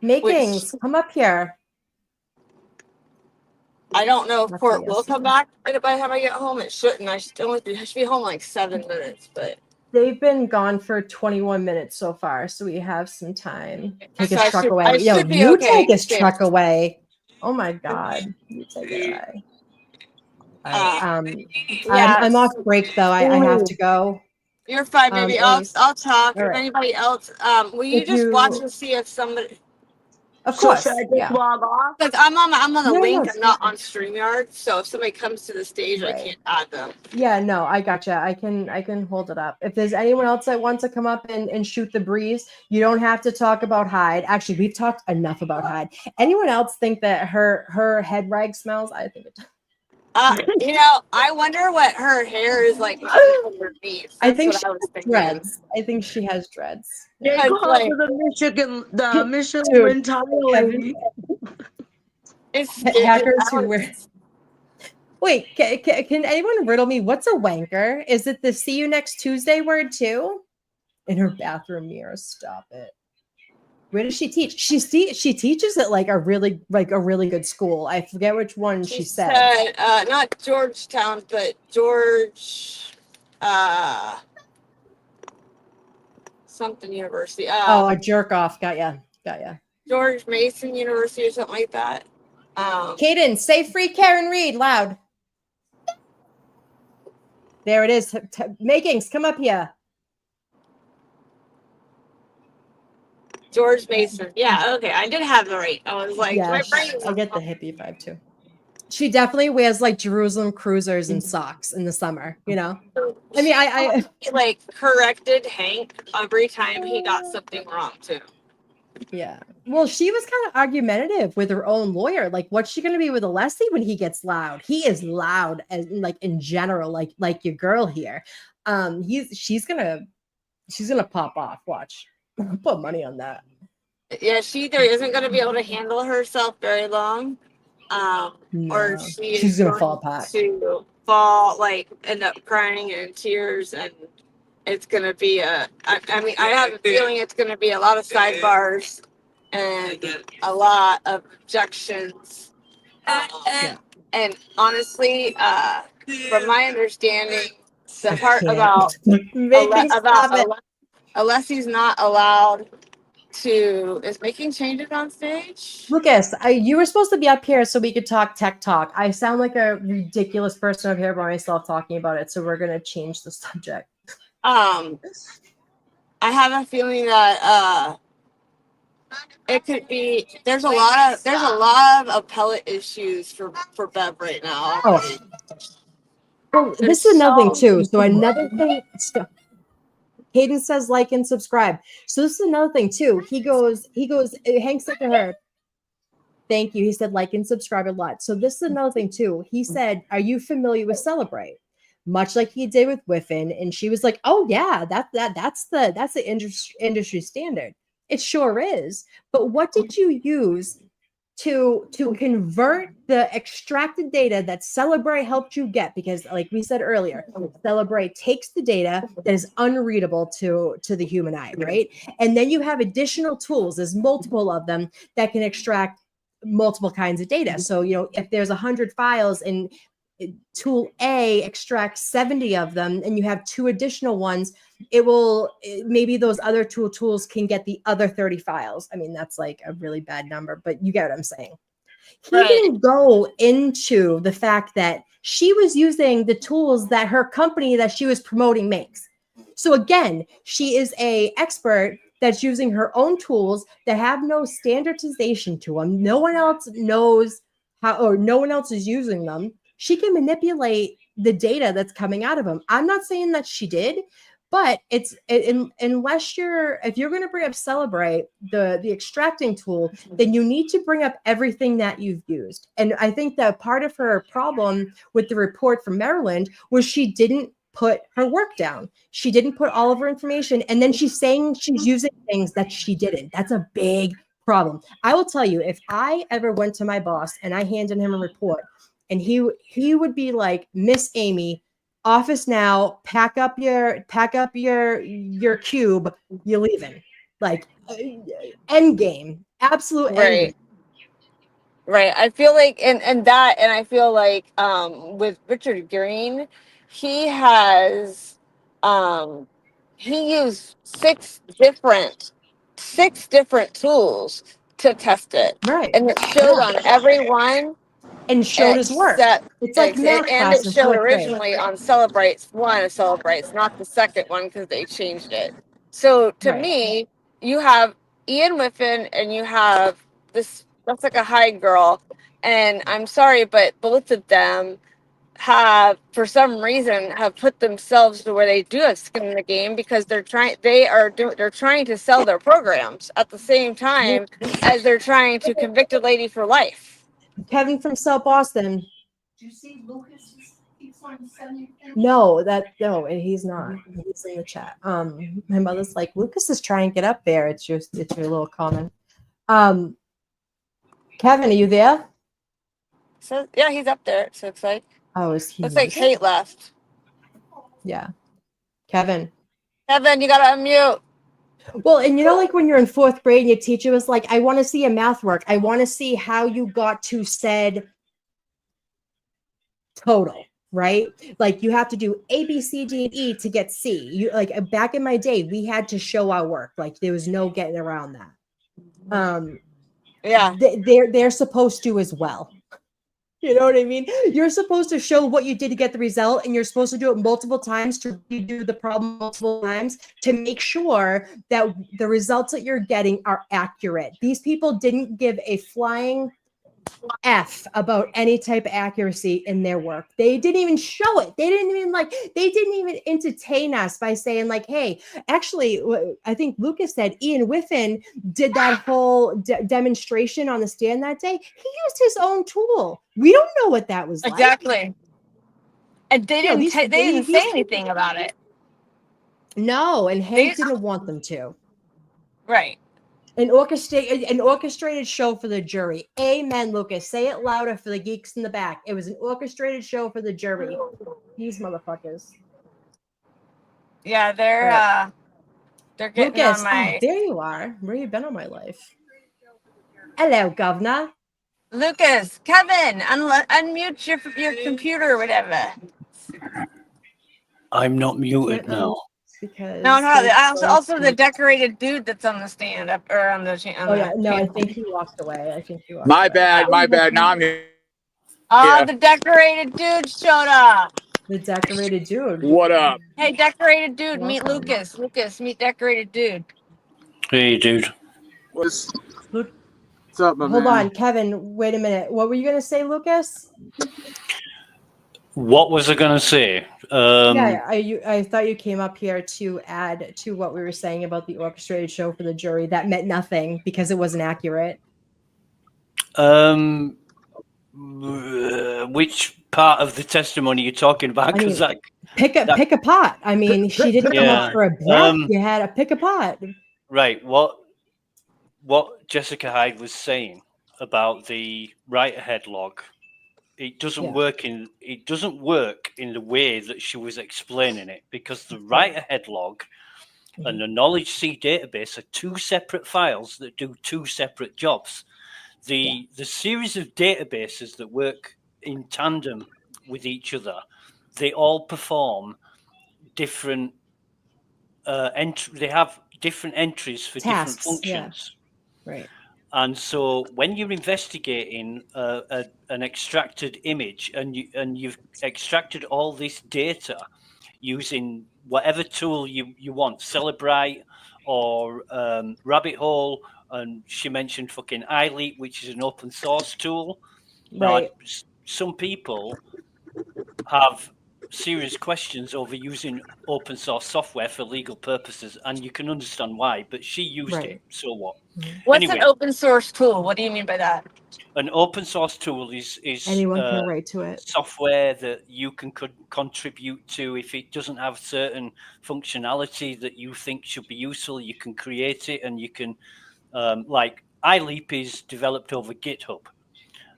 Makings, come up here. I don't know if That's court what will come back by the time I get home. It shouldn't. I should be home like 7 minutes, but They've been gone for 21 minutes so far, so we have some time. Take So his I truck should- away. I Yo, should be you okay. take his Yeah. truck away. Oh my God. You take it away. All right. I'm off break though. I have to go. You're fine, baby. I'll Ace. talk. All If right. anybody else, will you If just watch you, and see if somebody? of So course, should I just yeah. log off? Because I'm on the No, link. it's I'm not on StreamYard. So if somebody comes to the stage, I Right. can't add them. Yeah, no, I gotcha. I can hold it up. If there's anyone else that wants to come up and shoot the breeze, you don't have to talk about Hyde. Actually, we've talked enough about Hyde. Anyone else think that her head rag smells? I think it does. I wonder what her hair is like underneath. I That's think what she I was has thinking. dreads. I think she has dreads. They Yeah. call like- her the Michelin Dude, tile have lady. It's hackers who wear. Wait, can anyone riddle me what's a wanker? Is it the see you next Tuesday word too? In her bathroom mirror. Stop it. Where does she teach? She teaches at like a really good school. I forget which one she said. Not Georgetown, but George, something university. Oh, a jerk off. Got ya. George Mason University or something like that. Kaden, say free Karen Reed loud. There it is. Makings, come up here. George Mason. Yeah, okay. I did have the right. I was like, Yeah, my brain. I get the hippie vibe too. She definitely wears like Jerusalem cruisers and socks in the summer, you know? I mean, I like corrected Hank every time he got something wrong too. yeah. Well, she was kind of argumentative with her own lawyer. Like, what's she going to be with Alessi when he gets loud? He is loud, as like in general, like your girl here. She's gonna pop off. Watch, put money on that. Yeah, she either isn't going to be able to handle herself very long, or No, she's she's gonna going fall apart. to fall, like end up crying in tears, and it's going to be I mean, I have a feeling it's going to be a lot of sidebars and a lot of objections. And honestly, from my understanding, the part about Alessi's not allowed is making changes on stage. Lucas, you were supposed to be up here so we could talk tech talk. I sound like a ridiculous person up here by myself talking about it, so we're gonna change the subject. I have a feeling that it could be. There's a lot of appellate issues for Bev right now. Oh, well, this is another thing too. So another thing. Hayden says like and subscribe. So this is another thing too. He goes. Hank said to her, "Thank you." He said like and subscribe a lot. So this is another thing too. He said, "Are you familiar with Celebrate?" much like he did with Whiffen, and she was like, "Oh yeah, that's the industry standard." It sure is. But what did you use to convert the extracted data that Celebrate helped you get? Because, like we said earlier, Celebrate takes the data that is unreadable to the human eye, right? And then you have additional tools. There's multiple of them that can extract multiple kinds of data. So, if there's 100 files and tool A extracts 70 of them, and you have 2 additional ones, maybe those other tools can get the other 30 files. I mean, that's like a really bad number, but you get what I'm saying. He didn't go into the fact that she was using the tools that her company that she was promoting makes. So again, she is a expert that's using her own tools that have no standardization to them. No one else knows how, or no one else is using them. She can manipulate the data that's coming out of them. I'm not saying that she did, but if you're going to bring up Celebrate, the extracting tool, then you need to bring up everything that you've used. And I think that part of her problem with the report from Maryland was she didn't put her work down. She didn't put all of her information, and then she's saying she's using things that she didn't. That's a big problem. I will tell you, if I ever went to my boss and I handed him a report, and he would be like, "Miss Amy, office now, pack up your cube, you're leaving." Like, end game, absolute end game. Right. I feel like, and I feel like with Richard Green, he has he used six different tools to test it. Right. And it showed on every one. And showed his work. It's like math And class it in showed 4th grade. originally on Celebrates not the second one, because they changed it. So to me, you have Ian Whiffen and you have that's like a high girl. And I'm sorry, but both of them have, for some reason, have put themselves to where they do have skin in the game, because they're trying to sell their programs at the same time as they're trying to convict a lady for life. Kevin from South Boston. Do you see Lucas keeps on sending things? No, he's not. He's in the chat. My mother's like, Lucas is trying to get up there. It's your little comment. Kevin, are you there? So yeah, he's up there. So it's like, Oh, is he? Looks like Kate left. Yeah. Kevin, you gotta unmute. Well, and like when you're in 4th grade and your teacher was like, "I want to see a math work. I want to see how you got to said total," right? Like you have to do A, B, C, D, and E to get C. You like back in my day, we had to show our work. Like there was no getting around that. Yeah. They're supposed to as well. You know what I mean? You're supposed to show what you did to get the result, and you're supposed to do it multiple times to redo the problem multiple times to make sure that the results that you're getting are accurate. These people didn't give a flying F about any type of accuracy in their work. They didn't even show it. They didn't even entertain us by saying like, "Hey, actually," I think Lucas said Ian Whiffen did that whole demonstration on the stand that day. He used his own tool. We don't know what that was like. Exactly. And they didn't say anything about it. No, and Hank didn't want them to. Right. An orchestrated show for the jury. Amen, Lucas. Say it louder for the geeks in the back. It was an orchestrated show for the jury. These motherfuckers. Yeah, they're getting Lucas, on my. there you are. Where you been all my life? Hello, governor. Lucas, Kevin, unmute your computer or whatever. I'm not muted now. Because also the decorated dude that's on the stand up or on the channel. Oh yeah, no, I think he walked away. My bad. Now I'm here. Oh, the decorated dude showed up. The decorated dude. What up? Hey, decorated dude, meet Lucas. Lucas, meet decorated dude. Hey, dude. What's up, my Hold man? on, Kevin. Wait a minute. What were you gonna say, Lucas? What was I going to say? I thought you came up here to add to what we were saying about the orchestrated show for the jury. That meant nothing because it wasn't accurate. Which part of the testimony you're talking about? I mean, Because pick a pot. I mean, she didn't come yeah, up for a breath. You had to pick a pot. right. What Jessica Hyde was saying about the right ahead log, it doesn't work in the way that she was explaining it, because the right ahead log and the knowledge C database are two separate files that do two separate jobs. The series of databases that work in tandem with each other, they all perform different they have different entries for different Tasks. Yeah. functions. Right. And so when you're investigating an extracted image and you've extracted all this data using whatever tool you want, Celebrite or Rabbit Hole, and she mentioned fucking iLeap, which is an open source tool. Now, Right. some people have serious questions over using open source software for legal purposes, and you can understand why, but she used it, so what? What's Anyway, an open source tool? What do you mean by that? an open source tool is Anyone can write to it. software that you can contribute to. If it doesn't have certain functionality that you think should be useful, you can create it, and you can like iLeap is developed over GitHub.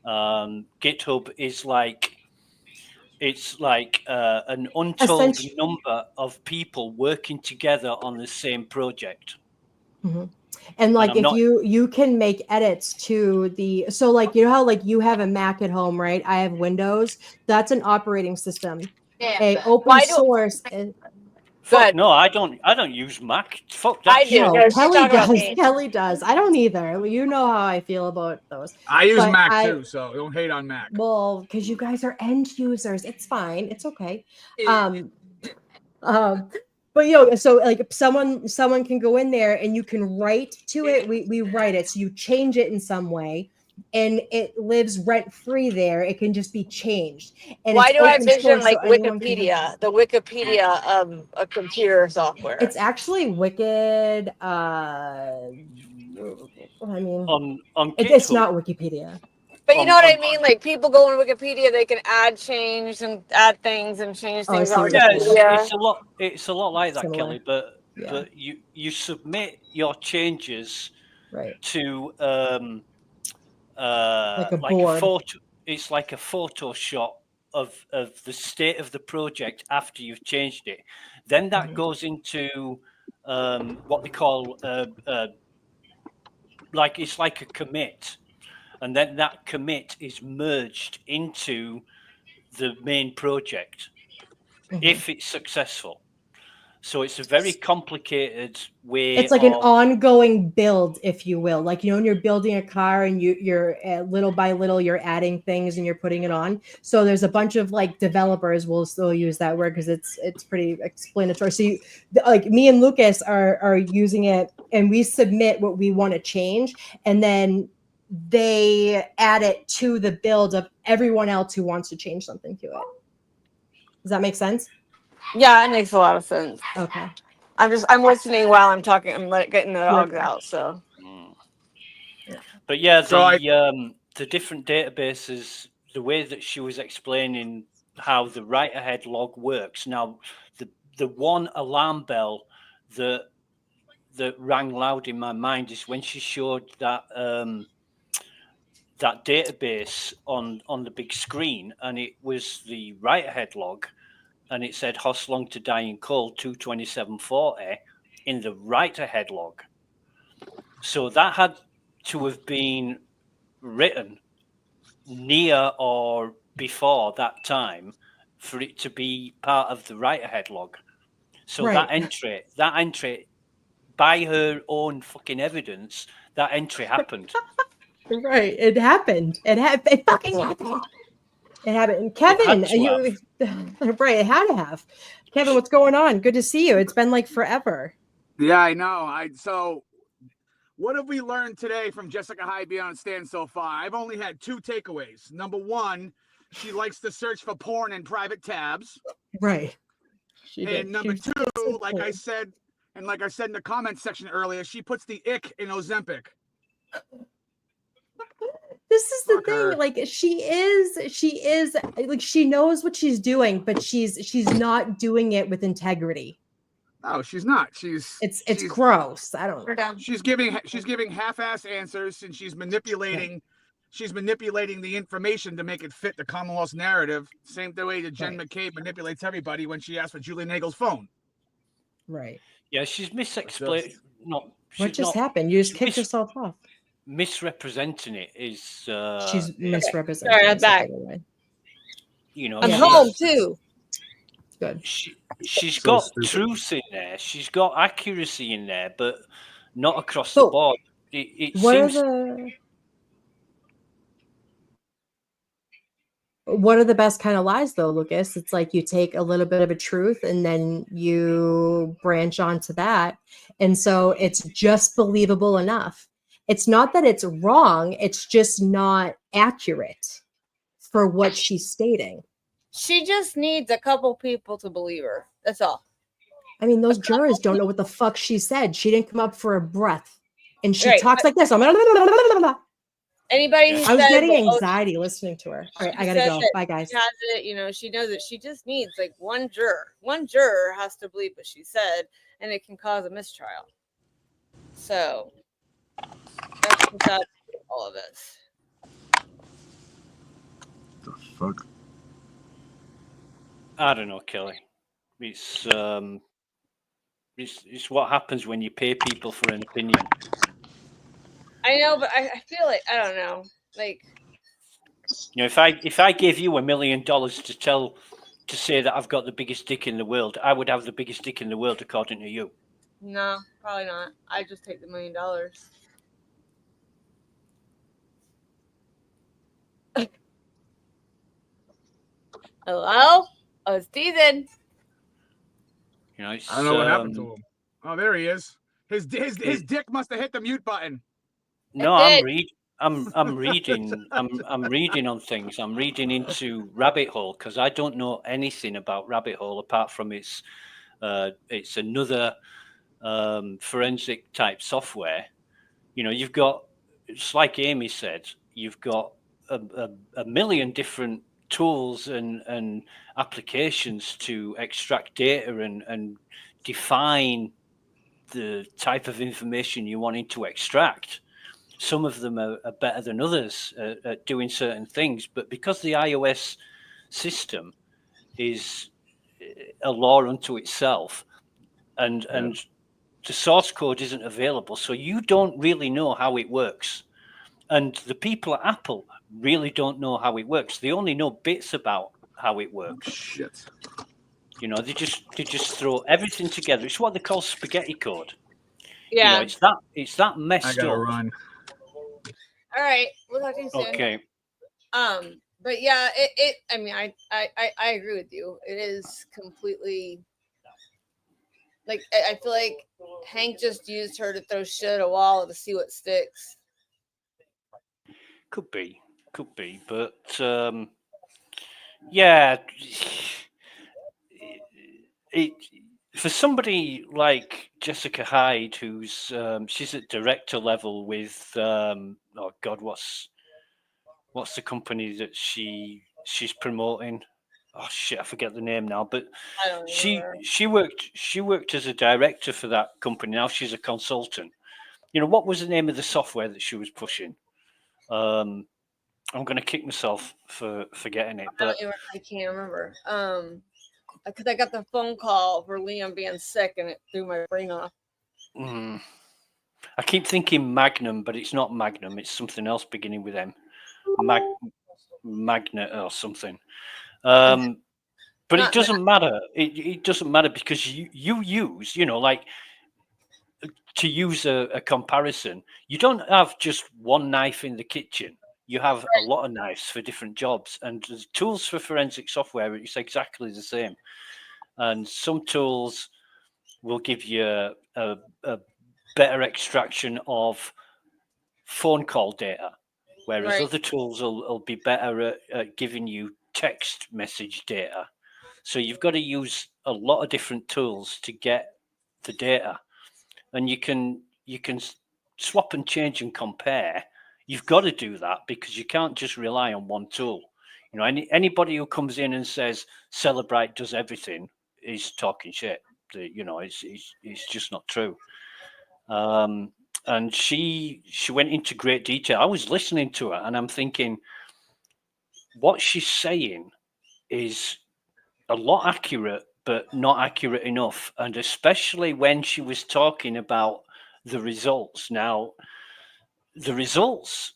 GitHub is like an untold number of people working together on the same project. Mm-hmm. And like, if you can make edits to so like, you know how like you have a Mac at home, right? I have Windows. That's an operating system. A open source. Fuck no, I don't use Mac. Fuck that. I do. No, No, she's Kelly talking about does. me. Kelly does. I don't either. You know how I feel about those. I use But Mac too, so don't hate on Mac. Well, because you guys are end users. It's fine. It's okay. But so like someone can go in there and you can write to it. We write it. So you change it in some way and it lives rent free there. It can just be changed. And Why it's do I open envision source, so like anyone can Wikipedia, the Wikipedia of a computer software? It's actually wicked. I mean, on it's not Wikipedia. But you know what I mean? Like people go on Wikipedia, they can add things and change Oh, I things see on what you're Wikipedia. it's a lot like that, Similar. Kelly, but Yeah. you submit your changes right to like a like board. a photo. It's like a Photoshop of the state of the project after you've changed it. Then that goes into what they call like it's like a commit, and then that commit is merged into the main project if it's successful. So it's a very complicated way It's like an ongoing build, if you will. Like, when you're building a car and you're little by little, you're adding things and you're putting it on. So there's a bunch of like developers will still use that word because it's pretty explanatory. So like me and Lucas are using it and we submit what we want to change. And then they add it to the build of everyone else who wants to change something to it. Does that make sense? Yeah, it makes a lot of sense. Okay. I'm listening while I'm talking. I'm getting the dogs out. So. But yeah, So the different databases, the way that she was explaining how the write ahead log works. Now, the one alarm bell that rang loud in my mind is when she showed that that database on the big screen, and it was the write ahead log, and it said Hoslong to die in cold 22740 in the write ahead log. So that had to have been written near or before that time for it to be part of the write ahead log. So Right. that entry by her own fucking evidence, that entry happened. Right. It happened. It fucking happened. It happened. And Kevin, right, it had to have. Kevin, what's going on? Good to see you. It's been like forever. yeah, I know. So what have we learned today from Jessica Hyde being on stand so far? I've only had two takeaways. Number one, she likes to search for porn in private tabs. Right. And number two, like I said in the comment section earlier, she puts the ick in Ozempic. This is the Fuck thing. her. Like she is like she knows what she's doing, but she's not doing it with integrity. No, she's not. She's gross. I don't know. She's giving half-ass answers, and she's manipulating the information to make it fit the Commonwealth's narrative. Same the way that Jen McCabe manipulates everybody when she asked for Julie Nagel's phone. Right. Yeah, she's misexplained. Not. What She's just not. happened? You just she's kicked yourself off. Misrepresenting it is. She's misrepresenting. Sorry, I'm us, by back. the way. You know, I'm Yeah. home too. Good. She's So got stupid. truth in there. She's got accuracy in there, but not across the board. It What are seems. what are the best kind of lies though, Lucas? It's like you take a little bit of a truth and then you branch onto that. And so it's just believable enough. It's not that it's wrong, it's just not accurate for what she's stating. She just needs a couple people to believe her. That's all. I mean, those jurors don't know what the fuck she said. She didn't come up for a breath. And she Right, talks but- like this. Anybody who I was says, getting well, oh, anxiety listening to her. All right, I she gotta says go. that Bye, guys. she has it, you know, she knows that she just needs like one juror. One juror has to believe what she said, and it can cause a mistrial. So that's all of this. The fuck? I don't know, Kelly. It's what happens when you pay people for an opinion. I know, but I feel like I don't know. Like You know, if I gave you $1 million to say that I've got the biggest dick in the world, I would have the biggest dick in the world according to you. no, probably not. I just take the $1 million. Hello? Oh, it's teasing. You know, it's, I don't know what happened to him. Oh, there he is. His dick must have hit the mute button. No, I'm reading. I'm reading. I'm reading on things. I'm reading into Rabbit Hole because I don't know anything about Rabbit Hole apart from it's another forensic type software. You know, you've got, it's like Amy said, you've got a million different tools and applications to extract data and define the type of information you're wanting to extract. Some of them are better than others at doing certain things, but because the iOS system is a law unto itself, and the source code isn't available, so you don't really know how it works. And the people at Apple really don't know how it works. They only know bits about how it works. Shit. You know, they just throw everything together. It's what they call spaghetti code. Yeah. You know, it's that messed I gotta up. run. All right, we'll talk to you soon. Okay. But yeah, it I mean, I agree with you. It is completely like I feel like Hank just used her to throw shit at a wall to see what sticks. Could be, but yeah, it for somebody like Jessica Hyde, who's she's at director level with oh God, what's the company that she's promoting? Oh shit, I forget the name now. But I don't she worked as a director for that company. Now she's a consultant. You know, what was the name of the software that she was pushing? I'm going to kick myself for forgetting it, but I can't remember. Because I got the phone call for Liam being sick and it threw my brain off. I keep thinking Magnum, but it's not Magnum. It's something else beginning with M. Magnet or something. But it doesn't matter. It doesn't matter because you use, you know, like to use a comparison, you don't have just one knife in the kitchen. You have a lot of knives for different jobs, and the tools for forensic software, it's exactly the same. And some tools will give you a better extraction of phone call data, whereas other tools will be better at giving you text message data. So you've got to use a lot of different tools to get the data, and you can swap and change and compare. You've got to do that because you can't just rely on one tool. You know, anybody who comes in and says Celebrite does everything is talking shit. You know, it's just not true. And she went into great detail. I was listening to her and I'm thinking, what she's saying is a lot accurate, but not accurate enough. And especially when she was talking about the results. Now, the results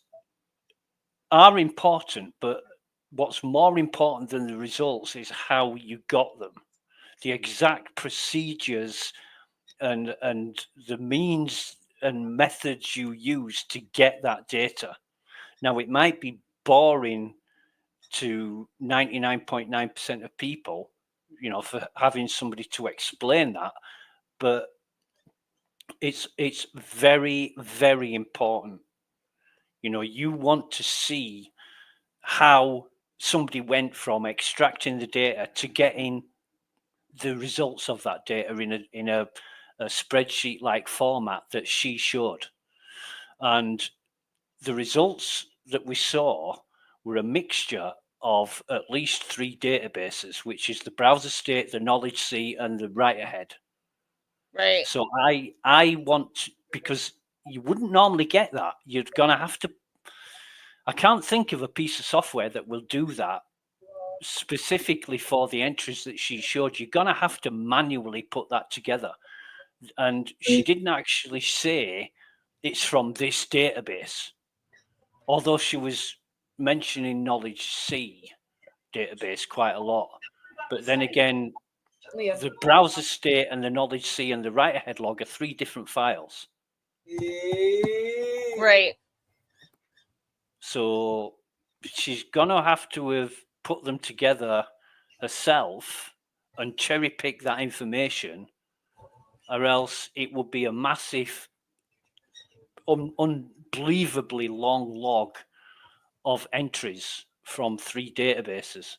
are important, but what's more important than the results is how you got them, the exact procedures and the means and methods you use to get that data. Now, it might be boring to 99.9% of people, you know, for having somebody to explain that, but it's very, very important. You know, you want to see how somebody went from extracting the data to getting the results of that data in a spreadsheet like format that she showed. And the results that we saw were a mixture of at least 3 databases, which is the browser state, the knowledge C, and the write ahead. Right. So I want, because you wouldn't normally get that. You're gonna have to. I can't think of a piece of software that will do that specifically for the entries that she showed. You're gonna have to manually put that together. And she didn't actually say it's from this database, although she was mentioning knowledge C database quite a lot. But then again, the browser state and the knowledge C and the write ahead log are 3 different files. Right. So she's gonna have to have put them together herself and cherry pick that information, or else it would be a massive, unbelievably long log of entries from 3 databases.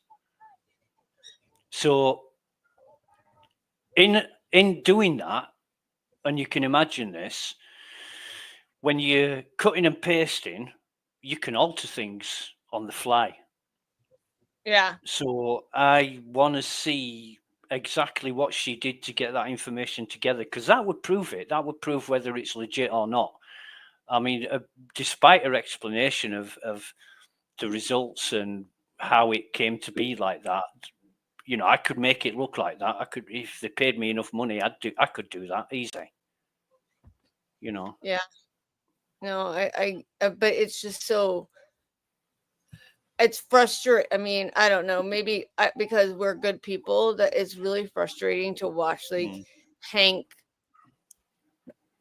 So in doing that, and you can imagine this, when you're cutting and pasting, you can alter things on the fly. Yeah. So I want to see exactly what she did to get that information together, because that would prove it. That would prove whether it's legit or not. I mean, despite her explanation of the results and how it came to be like that, you know, I could make it look like that. I could, if they paid me enough money, I could do that easy. You know. Yeah. No, but it's just so. It's frustrating. I mean, I don't know. Maybe because we're good people, that it's really frustrating to watch like Hank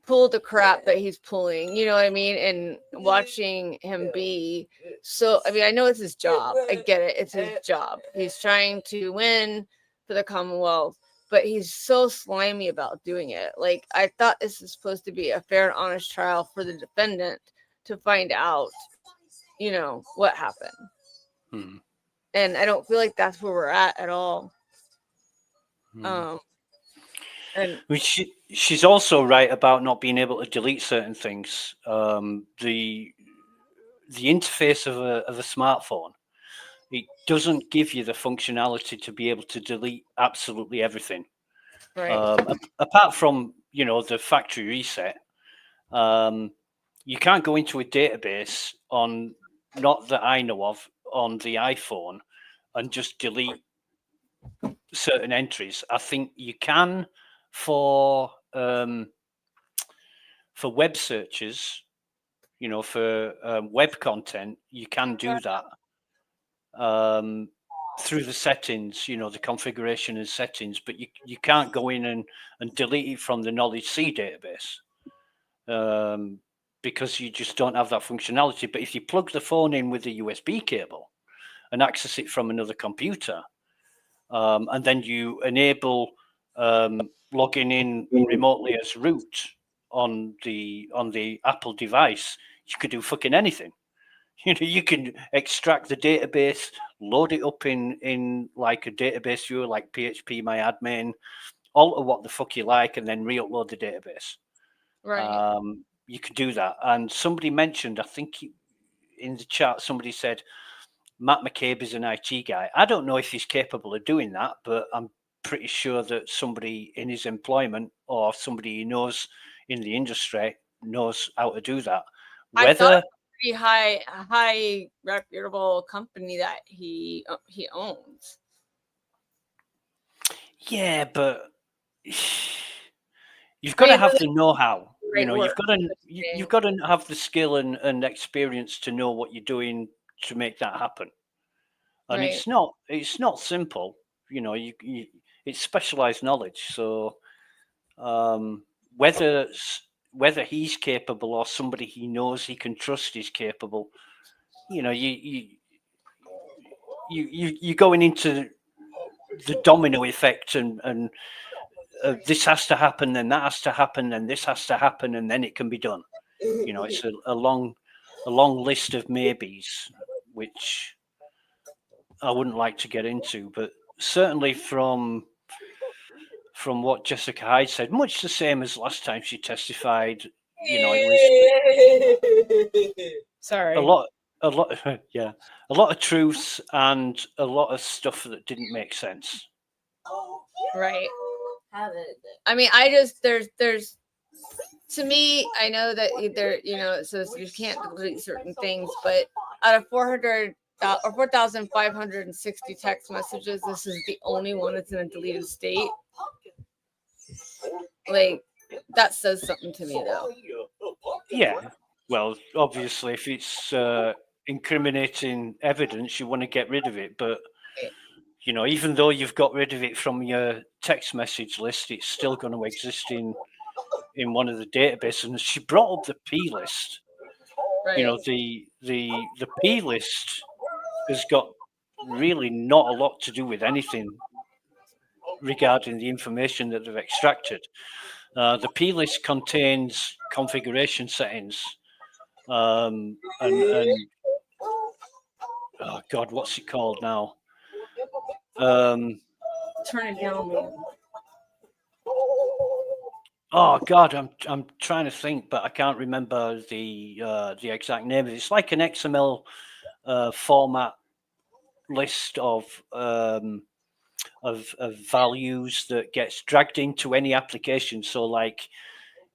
pull the crap that he's pulling. You know what I mean? And watching him be so. I mean, I know it's his job. I get it. It's his job. He's trying to win for the Commonwealth, but he's so slimy about doing it. Like, I thought this is supposed to be a fair and honest trial for the defendant to find out, you know, what happened. And I don't feel like that's where we're at all. And she's also right about not being able to delete certain things. The interface of a smartphone, it doesn't give you the functionality to be able to delete absolutely everything. Right. Apart from, you know, the factory reset, you can't go into a database on, not that I know of, on the iPhone and just delete certain entries. I think you can for web searches, you know, for web content, you can do that through the settings, you know, the configuration and settings, but you can't go in and delete it from the Knowledge C database because you just don't have that functionality. But if you plug the phone in with a USB cable and access it from another computer, and then you enable logging in remotely as root on the Apple device, you could do fucking anything. You know, you can extract the database, load it up in like a database viewer like PHP My Admin, alter what the fuck you like, and then re-upload the database. Right. You could do that. And somebody mentioned, I think in the chat, somebody said Matt McCabe is an IT guy. I don't know if he's capable of doing that, but I'm pretty sure that somebody in his employment or somebody he knows in the industry knows how to do that. I thought Whether it was a pretty high reputable company that he owns. yeah, but you've got to have the know-how. You know, you've got to have the skill and experience to know what you're doing to make that happen. And Right. it's not simple. You know, it's specialized knowledge. So whether he's capable or somebody he knows he can trust is capable, you know, you're going into the domino effect and this has to happen, then that has to happen, then this has to happen, and then it can be done. You know, it's a long list of maybes, which I wouldn't like to get into, but certainly from what Jessica Hyde said, much the same as last time she testified, you know, it was sorry. a lot, yeah, a lot of truths and a lot of stuff that didn't make sense. Right. I mean, there's to me, I know that there, you know, it says you can't delete certain things, but out of 400 or 4,560 text messages, this is the only one that's in a deleted state. Like, that says something to me, though. Yeah. Well, obviously, if it's incriminating evidence, you want to get rid of it. But, you know, even though you've got rid of it from your text message list, it's still going to exist in one of the databases. And she brought up the P list. Right. You know, the P list has got really not a lot to do with anything regarding the information that they've extracted. The P list contains configuration settings, and oh god, what's it called now? Turn it down, man. Oh god, I'm trying to think, but I can't remember the exact name. It's like an XML format list of values that gets dragged into any application. So, like,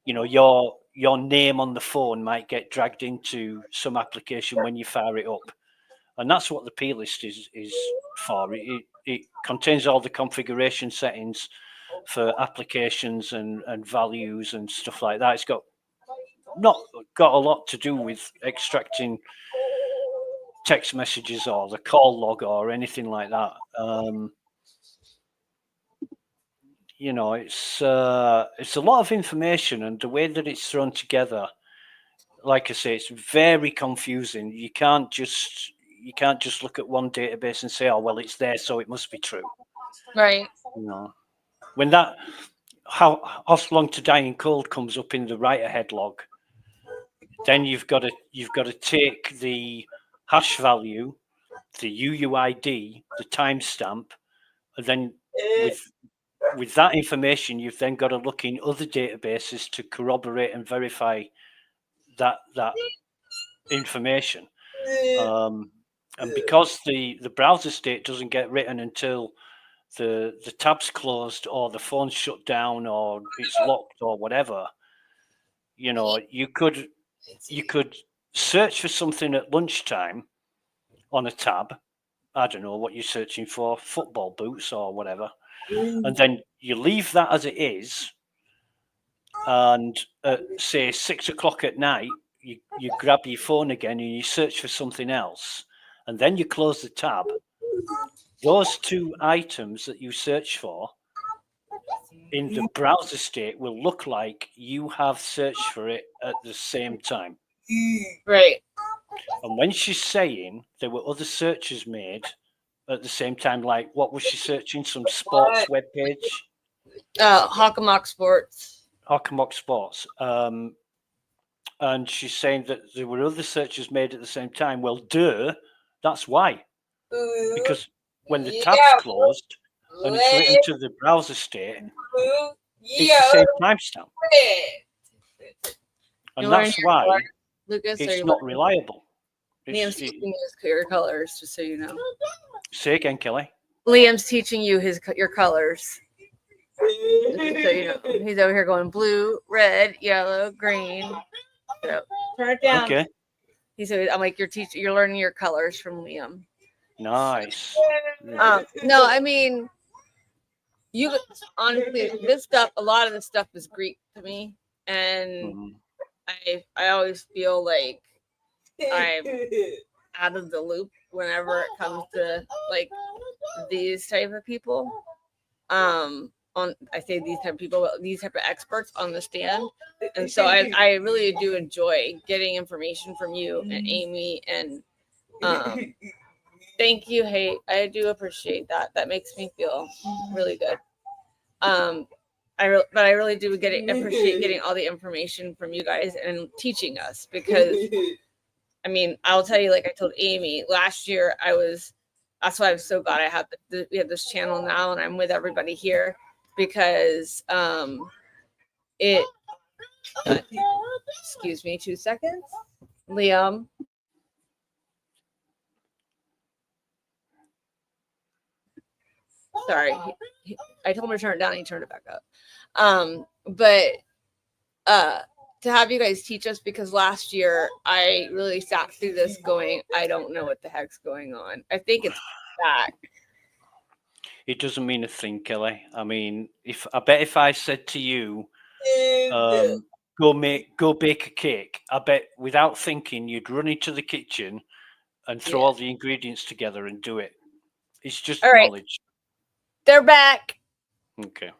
you know, your name on the phone might get dragged into some application when you fire it up, and that's what the P list is for. It contains all the configuration settings for applications and values and stuff like that. It's not got a lot to do with extracting text messages or the call log or anything like that. You know, it's a lot of information, and the way that it's thrown together, like I say, it's very confusing. You can't just look at one database and say, oh well, it's there, so it must be true. Right. You know, when that how long to die in cold comes up in the write ahead log, then you've got to take the hash value, the UUID, the timestamp, and then with that information, you've then got to look in other databases to corroborate and verify that information. And because the browser state doesn't get written until the tab's closed or the phone's shut down or it's locked or whatever, you know, you could search for something at lunchtime on a tab. I don't know what you're searching for, football boots or whatever. And then you leave that as it is. And at, say, 6 o'clock at night, you grab your phone again and you search for something else. And then you close the tab. Those two items that you search for in the browser state will look like you have searched for it at the same time. Right. And when she's saying there were other searches made at the same time, like what was she searching? Some sports webpage? Hockamock Sports. Hockamock Sports. And she's saying that there were other searches made at the same time. Well, that's why. Because when the tab's closed and it's written to the browser state, it's the same timestamp. And that's why Lucas, it's not reliable. Liam's teaching you your colors, just so you know. Say again, Kelly. Liam's teaching you your colors. Just so you know, he's over here going blue, red, yellow, green. So turn it down. Okay. I'm like, you're learning your colors from Liam. Nice. No, I mean, you honestly, a lot of this stuff is Greek to me, and I always feel like I'm out of the loop whenever it comes to like these type of people. I say these type of people, these type of experts on the stand, and so I really do enjoy getting information from you and Amy and thank you. Hey, I do appreciate that. That makes me feel really good. But I really do appreciate getting all the information from you guys and teaching us because I mean, I'll tell you, like I told Amy last year, that's why I'm so glad we have this channel now and I'm with everybody here because it excuse me 2 seconds. Liam. Sorry. I told him to turn it down and he turned it back up. But to have you guys teach us because last year I really sat through this going, I don't know what the heck's going on. I think it's back. It doesn't mean a thing, Kelly. I mean, if I said to you, go bake a cake, I bet without thinking you'd run into the kitchen and throw all the ingredients together and do it. It's just all right. knowledge. They're back. Okay.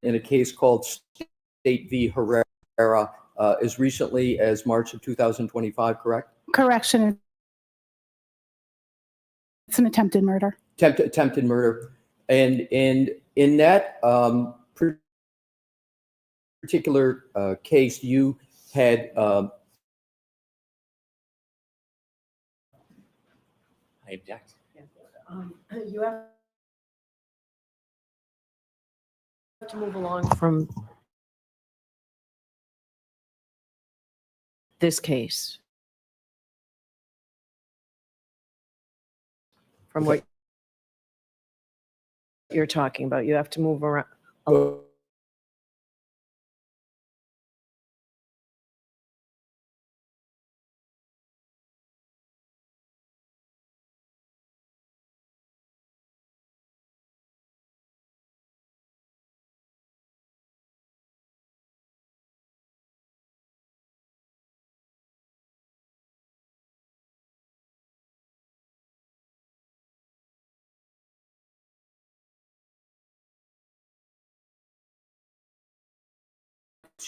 in a case called State v. Herrera as recently as March of 2025, correct? Correction. It's an attempted murder. Attempted murder. And in that particular case, you had I object. You have to move along from this case. From what you're talking about, you have to move around.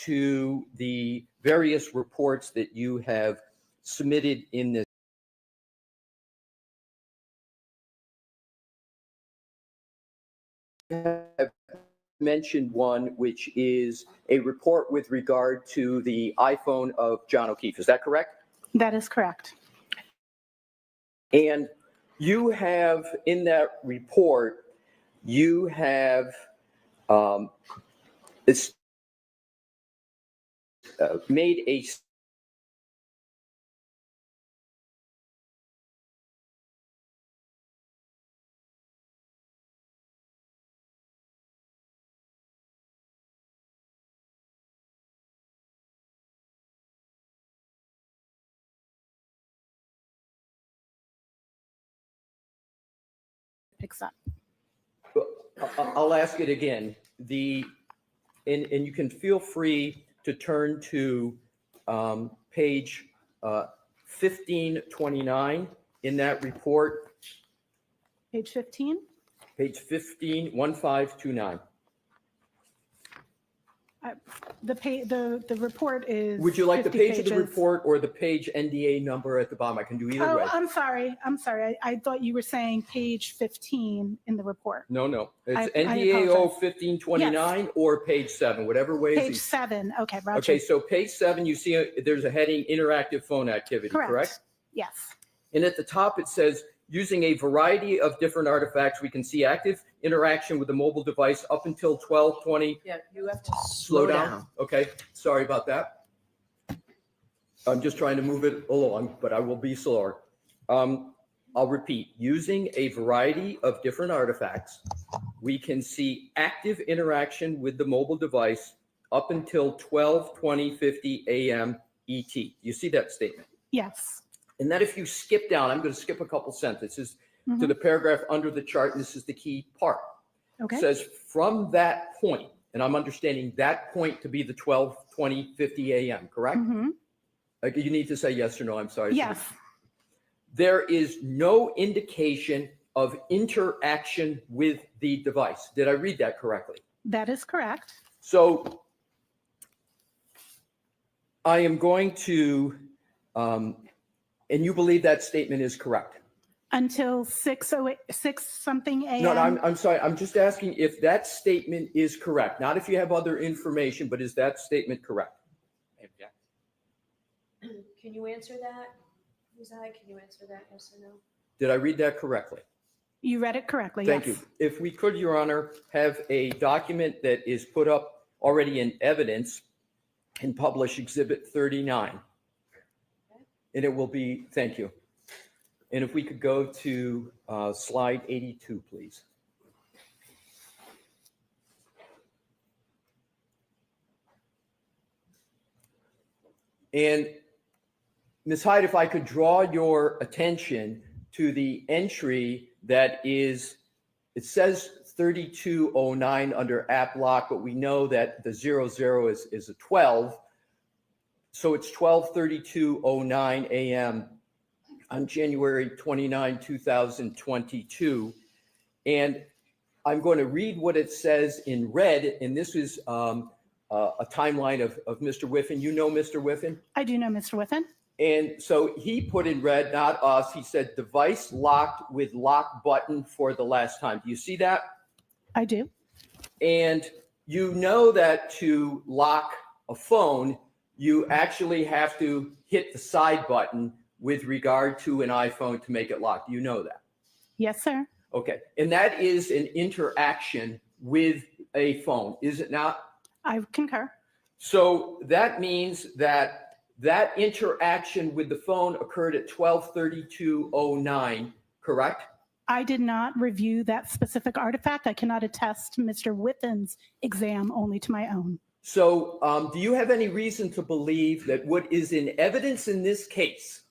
To the various reports that you have submitted in this. Have mentioned one, which is a report with regard to the iPhone of John O'Keefe. Is that correct? That is correct. And you have, in that report, you have made a Picks up. I'll ask it again. And you can feel free to turn to page 1529 in that report. Page 15. Page 1529. The report is. Would you like the 50 page of the pages. report or the page NDA number at the bottom? I can do either Oh, way. I'm sorry. I thought you were saying page 15 in the report. No. It's I NDAO apologize. 1529 or page 7, whatever way. Page 7. Okay, Roger. Okay, so page 7, you see there's a heading interactive phone activity, correct? Yes. And at the top it says, using a variety of different artifacts, we can see active interaction with the mobile device up until 12:20. Yeah, you have to Slow down. Okay, sorry about that. I'm just trying to move it along, but I will be slower. I'll repeat, using a variety of different artifacts, we can see active interaction with the mobile device up until 12:20:50 a.m. ET. You see that statement? Yes. And that if you skip down, I'm going to skip a couple sentences to the paragraph under the chart, and this is the key part. Okay. It says, from that point, and I'm understanding that point to be the 12:20:50 a.m., correct? Mm-hmm. You need to say yes or no, I'm sorry. Yes. There is no indication of interaction with the device. Did I read that correctly? That is correct. So I am going to, and you believe that statement is correct? Until 6 something a.m. No, I'm sorry. I'm just asking if that statement is correct. Not if you have other information, but is that statement correct? Can you answer that? Can you answer that? Yes or no? Did I read that correctly? You read it correctly. Thank yes. you. If we could, Your Honor, have a document that is put up already in evidence and publish Exhibit 39. And it will be, thank you. And if we could go to slide 82, please. And Ms. Hyde, if I could draw your attention to the entry that is, it says 3209 under app lock, but we know that the 00 is a 12. So it's 12:32:09 a.m. on January 29, 2022. And I'm going to read what it says in red, and this is a timeline of Mr. Whiffen. You know Mr. Whiffen? I do know Mr. Whiffen. And so he put in red, not us, he said device locked with lock button for the last time. Do you see that? I do. And you know that to lock a phone, you actually have to hit the side button with regard to an iPhone to make it lock. Do you know that? Yes, sir. Okay. And that is an interaction with a phone, is it not? I concur. So that means that that interaction with the phone occurred at 12:32:09, correct? I did not review that specific artifact. I cannot attest to Mr. Whiffen's exam, only to my own. So do you have any reason to believe that what is in evidence in this case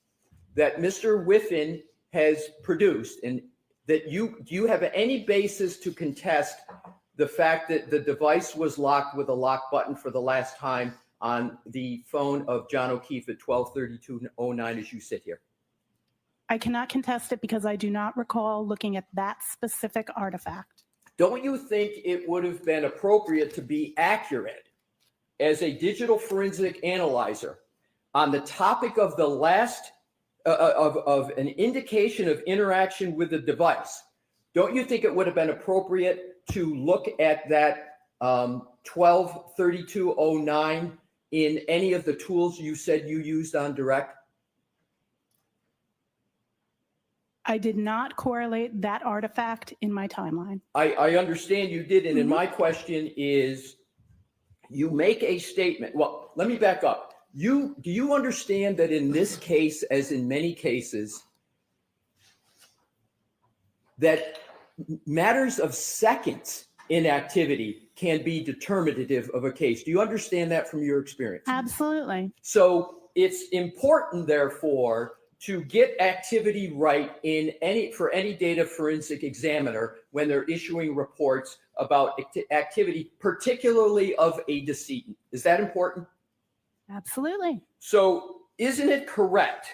that Mr. Whiffen has produced, and that do you have any basis to contest the fact that the device was locked with a lock button for the last time on the phone of John O'Keefe at 12:32:09 as you sit here? I cannot contest it because I do not recall looking at that specific artifact. Don't you think it would have been appropriate to be accurate as a digital forensic analyzer on the topic of the last of an indication of interaction with the device? Don't you think it would have been appropriate to look at that 12:32:09 in any of the tools you said you used on direct? I did not correlate that artifact in my timeline. I understand you didn't, and my question is, you make a statement. Well, let me back up. Do you understand that in this case, as in many cases, that matters of seconds in activity can be determinative of a case? Do you understand that from your experience? Absolutely. So it's important, therefore, to get activity right for any data forensic examiner when they're issuing reports about activity, particularly of a decedent. Is that important? Absolutely. So isn't it correct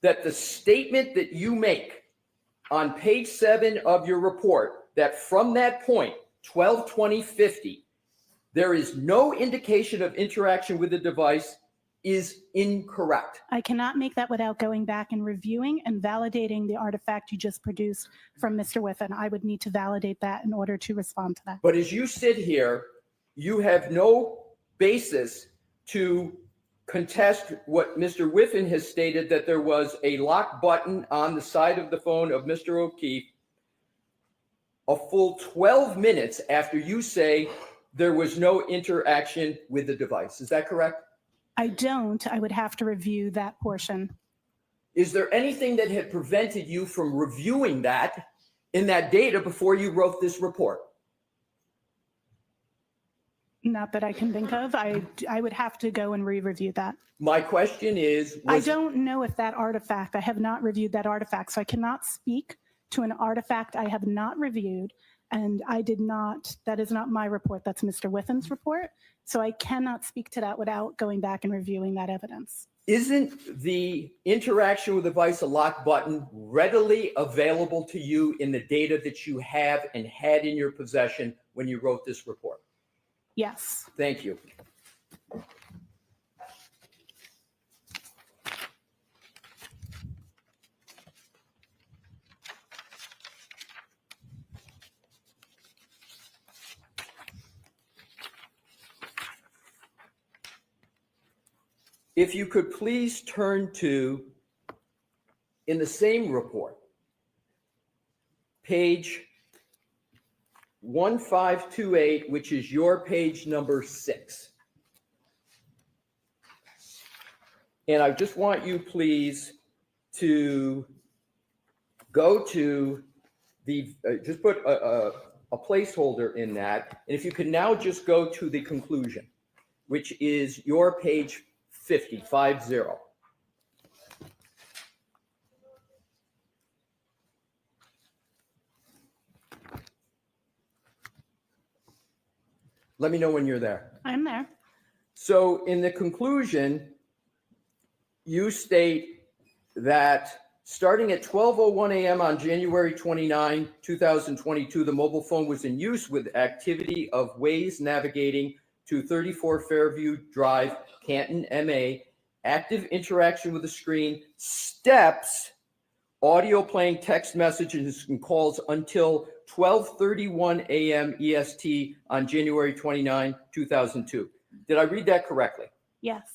that the statement that you make on page 7 of your report, that from that point, 12/20/50, there is no indication of interaction with the device, is incorrect? I cannot make that without going back and reviewing and validating the artifact you just produced from Mr. Whiffen. I would need to validate that in order to respond to that. But as you sit here, you have no basis to contest what Mr. Whiffen has stated, that there was a lock button on the side of the phone of Mr. O'Keefe a full 12 minutes after you say there was no interaction with the device. Is that correct? I don't. I would have to review that portion. Is there anything that had prevented you from reviewing that in that data before you wrote this report? Not that I can think of. I would have to go and re-review that. My question is, I don't know if that artifact, I have not reviewed that artifact, so I cannot speak to an artifact I have not reviewed. And I did not, that is not my report, that's Mr. Whiffen's report. So I cannot speak to that without going back and reviewing that evidence. Isn't the interaction with the device a lock button readily available to you in the data that you have and had in your possession when you wrote this report? Yes. Thank you. If you could please turn to, in the same report, page 1528, which is your page number 6. And I just want you, please, to go to the, just put a placeholder in that. And if you could now just go to the conclusion, which is your page 50. Let me know when you're there. I'm there. So in the conclusion, you state that Starting at 12:01 a.m. on January 29, 2022, the mobile phone was in use with activity of Waze navigating to 34 Fairview Drive, Canton, MA, active interaction with the screen, steps, audio playing text messages and calls until 12:31 a.m. EST on January 29, 2002. Did I read that correctly? Yes.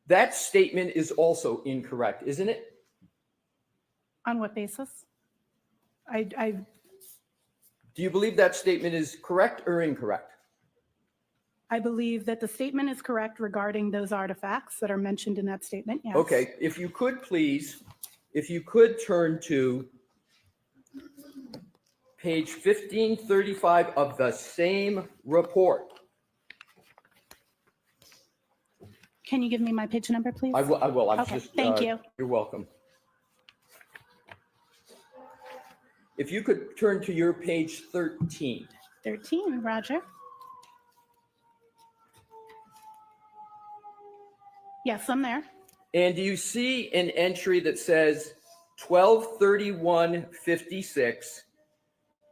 That statement is also incorrect, isn't it? On what basis? Do you believe that statement is correct or incorrect? I believe that the statement is correct regarding those artifacts that are mentioned in that statement, yes. Okay, if you could please, if you could turn to page 1535 of the same report. Can you give me my page number, please? I will. I'm Okay, just. thank you. You're welcome. If you could turn to your page 13. 13, Roger. Yes, I'm there. And do you see an entry that says 12:31:56,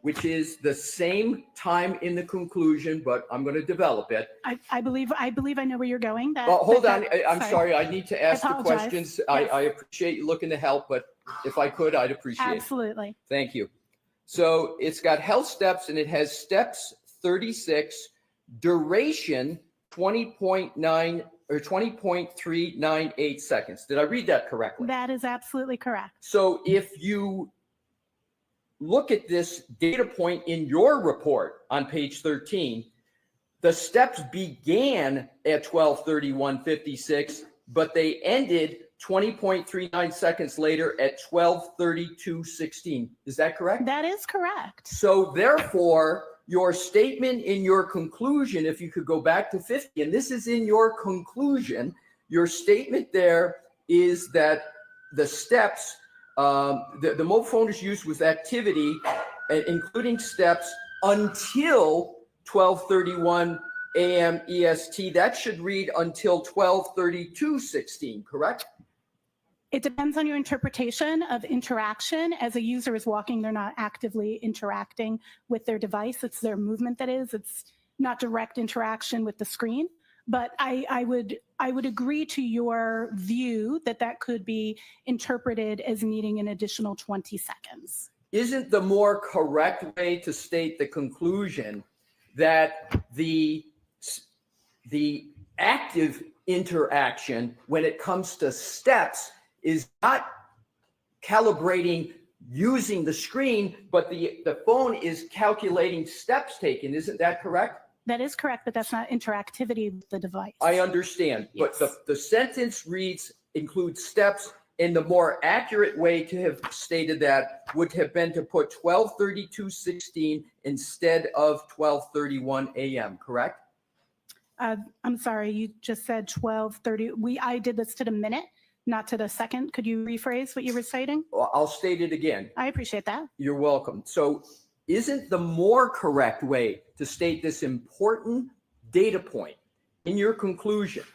which is the same time in the conclusion, but I'm going to develop it. I believe I know where you're going. Well, hold on. I'm sorry. I need to ask the apologize. questions. Yes. I appreciate you looking to help, but if I could, I'd appreciate it. Absolutely. Thank you. So it's got health steps and it has steps 36, duration 20.9 or 20.398 seconds. Did I read that correctly? That is absolutely correct. So if you look at this data point in your report on page 13, the steps began at 12:31:56, but they ended 20.39 seconds later at 12:32:16. Is that correct? That is correct. So therefore, your statement in your conclusion, if you could go back to 50, and this is in your conclusion, your statement there is that the steps, the mobile phone is used with activity, including steps, until 12:31 a.m. EST. That should read until 12:32:16, correct? It depends on your interpretation of interaction. As a user is walking, they're not actively interacting with their device. It's their movement that is. It's not direct interaction with the screen. But I would agree to your view that that could be interpreted as needing an additional 20 seconds. Isn't the more correct way to state the conclusion that the active interaction when it comes to steps is not calibrating using the screen, but the phone is calculating steps taken? Isn't that correct? That is correct, but that's not interactivity with the device. I understand, Yes. but the sentence reads includes steps, and the more accurate way to have stated that would have been to put 12:32:16 instead of 12:31 a.m., correct? I'm sorry, you just said 12:30. I did this to the minute, not to the second. Could you rephrase what you were stating? Well, I'll state it again. I appreciate that. You're welcome. So isn't the more correct way to state this important data point in your conclusion,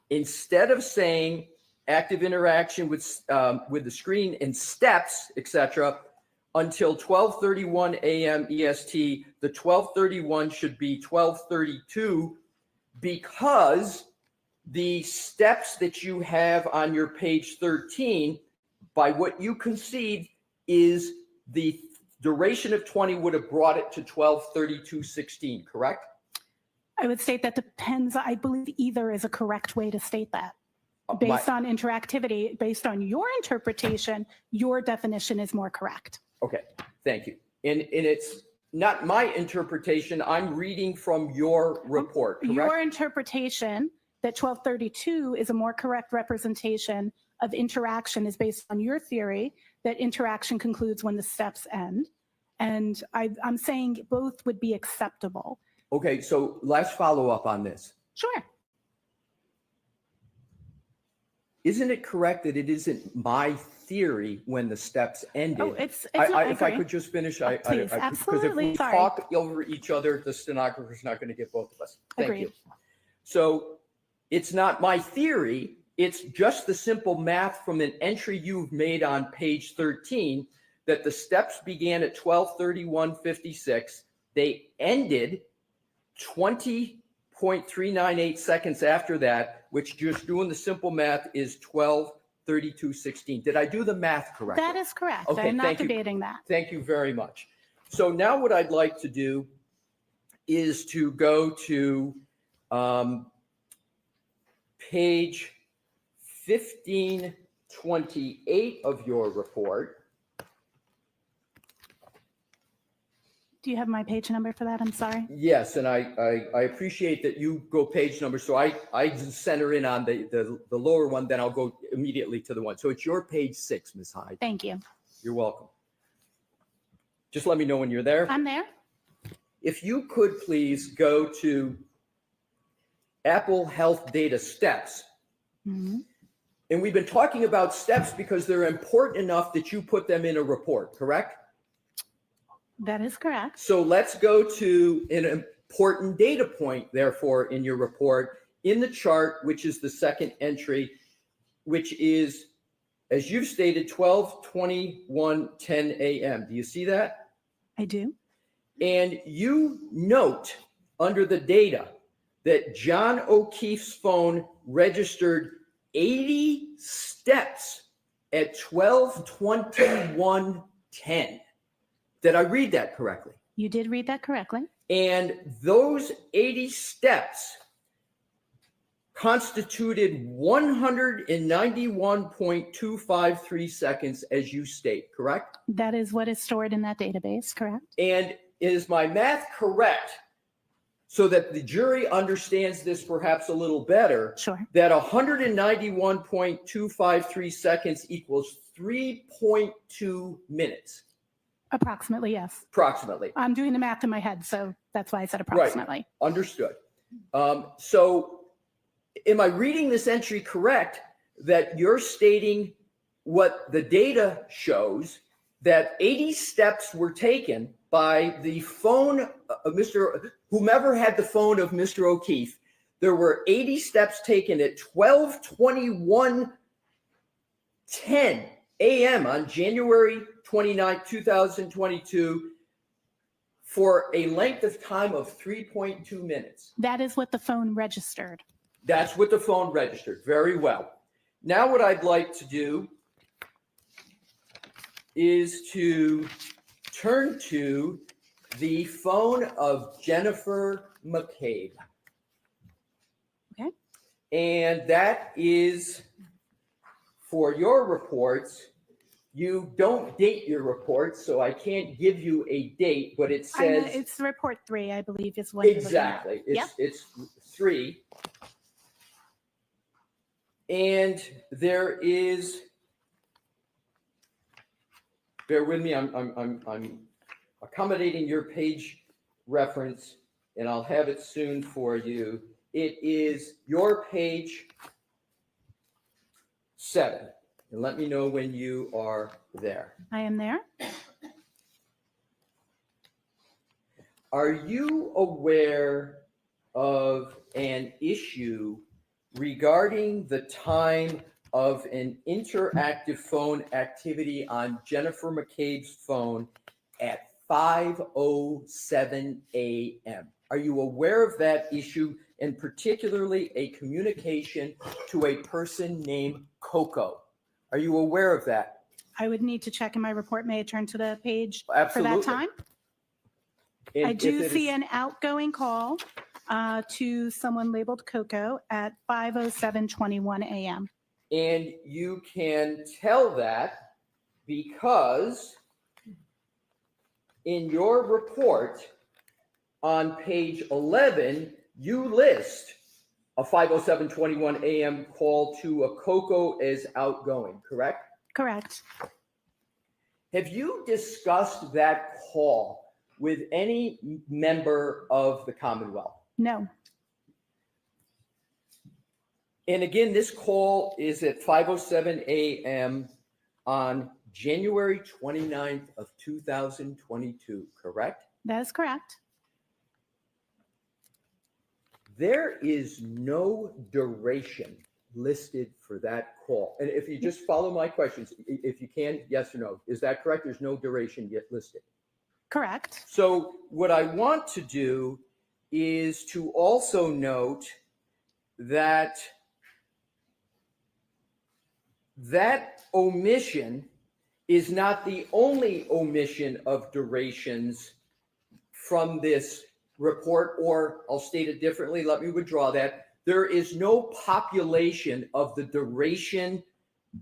instead of saying active interaction with the screen and steps, etc., until 12:31 a.m. EST, the 12:31 should be 12:32, because the steps that you have on your page 13, by what you concede, is the duration of 20 would have brought it to 12:32:16, correct? I would state that depends. I believe either is a correct way to state that. Based on interactivity, based on your interpretation, your definition is more correct. Okay, thank you. And it's not my interpretation. I'm reading from your report, correct? Your interpretation that 12:32 is a more correct representation of interaction is based on your theory that interaction concludes when the steps end. And I'm saying both would be acceptable. Okay, so let's follow up on this. Sure. Isn't it correct that it isn't my theory when the steps ended? Oh, it's if not, I agree. could just finish, Please, because if absolutely, we sorry. talk over each other, the stenographer's not going to get both of us. Thank Agreed. you. So it's not my theory It's just the simple math from an entry you've made on page 13 that the steps began at 12:31:56. They ended 20.398 seconds after that, which just doing the simple math is 12:32:16. Did I do the math correctly? That is correct. Okay, I'm not thank you. debating that. Thank you very much. So now what I'd like to do is to go to page 1528 of your report. Do you have my page number for that? I'm sorry. Yes, and I appreciate that you go page number. So I just center in on the lower one, then I'll go immediately to the one. So it's your page 6, Ms. Hyde. Thank you. You're welcome. Just let me know when you're there. I'm there. If you could please go to Apple Health Data Steps. And we've been talking about steps because they're important enough that you put them in a report, correct? That is correct. So let's go to an important data point, therefore, in your report, in the chart, which is the second entry, which is, as you've stated, 12:21:10 a.m. Do you see that? I do. And you note under the data that John O'Keefe's phone registered 80 steps at 12:21:10. Did I read that correctly? You did read that correctly. And those 80 steps constituted 191.253 seconds, as you state, correct? That is what is stored in that database, correct? And is my math correct, so that the jury understands this perhaps a little better? Sure. That 191.253 seconds equals 3.2 minutes? Approximately, yes. Approximately. I'm doing the math in my head, so that's why I said approximately. Right. Understood. So am I reading this entry correct, that you're stating what the data shows, that 80 steps were taken by the phone of whomever had the phone of Mr. O'Keefe? There were 80 steps taken at 12:21:10 a.m. on January 29, 2022, for a length of time of 3.2 minutes. That is what the phone registered. That's what the phone registered. Very well. Now what I'd like to do is to turn to the phone of Jennifer McCabe. Okay. And that is, for your reports, you don't date your reports, so I can't give you a date, but it says... It's report 3, I believe, is what you're looking at. Exactly. Yep. It's 3. And there is... Bear with me, I'm accommodating your page reference, and I'll have it soon for you. It is your page 7. And let me know when you are there. I am there. Are you aware of an issue regarding the time of an interactive phone activity on Jennifer McCabe's phone at 5:07 a.m.? Are you aware of that issue, and particularly a communication to a person named Coco? Are you aware of that? I would need to check in my report. May I turn to the page Absolutely. for that time? And I do if it see is- an outgoing call to someone labeled Coco at 5:07:21 a.m. And you can tell that because in your report on page 11, you list a 5:07:21 a.m. call to a Coco as outgoing, correct? Correct. Have you discussed that call with any member of the Commonwealth? No. And again, this call is at 5:07 a.m. on January 29th of 2022, correct? That is correct. There is no duration listed for that call? And if you just follow my questions, if you can, yes or no, is that correct? There's no duration yet listed. Correct. So what I want to do is to also note that that omission is not the only omission of durations from this report, or I'll state it differently, let me withdraw that. There is no population of the duration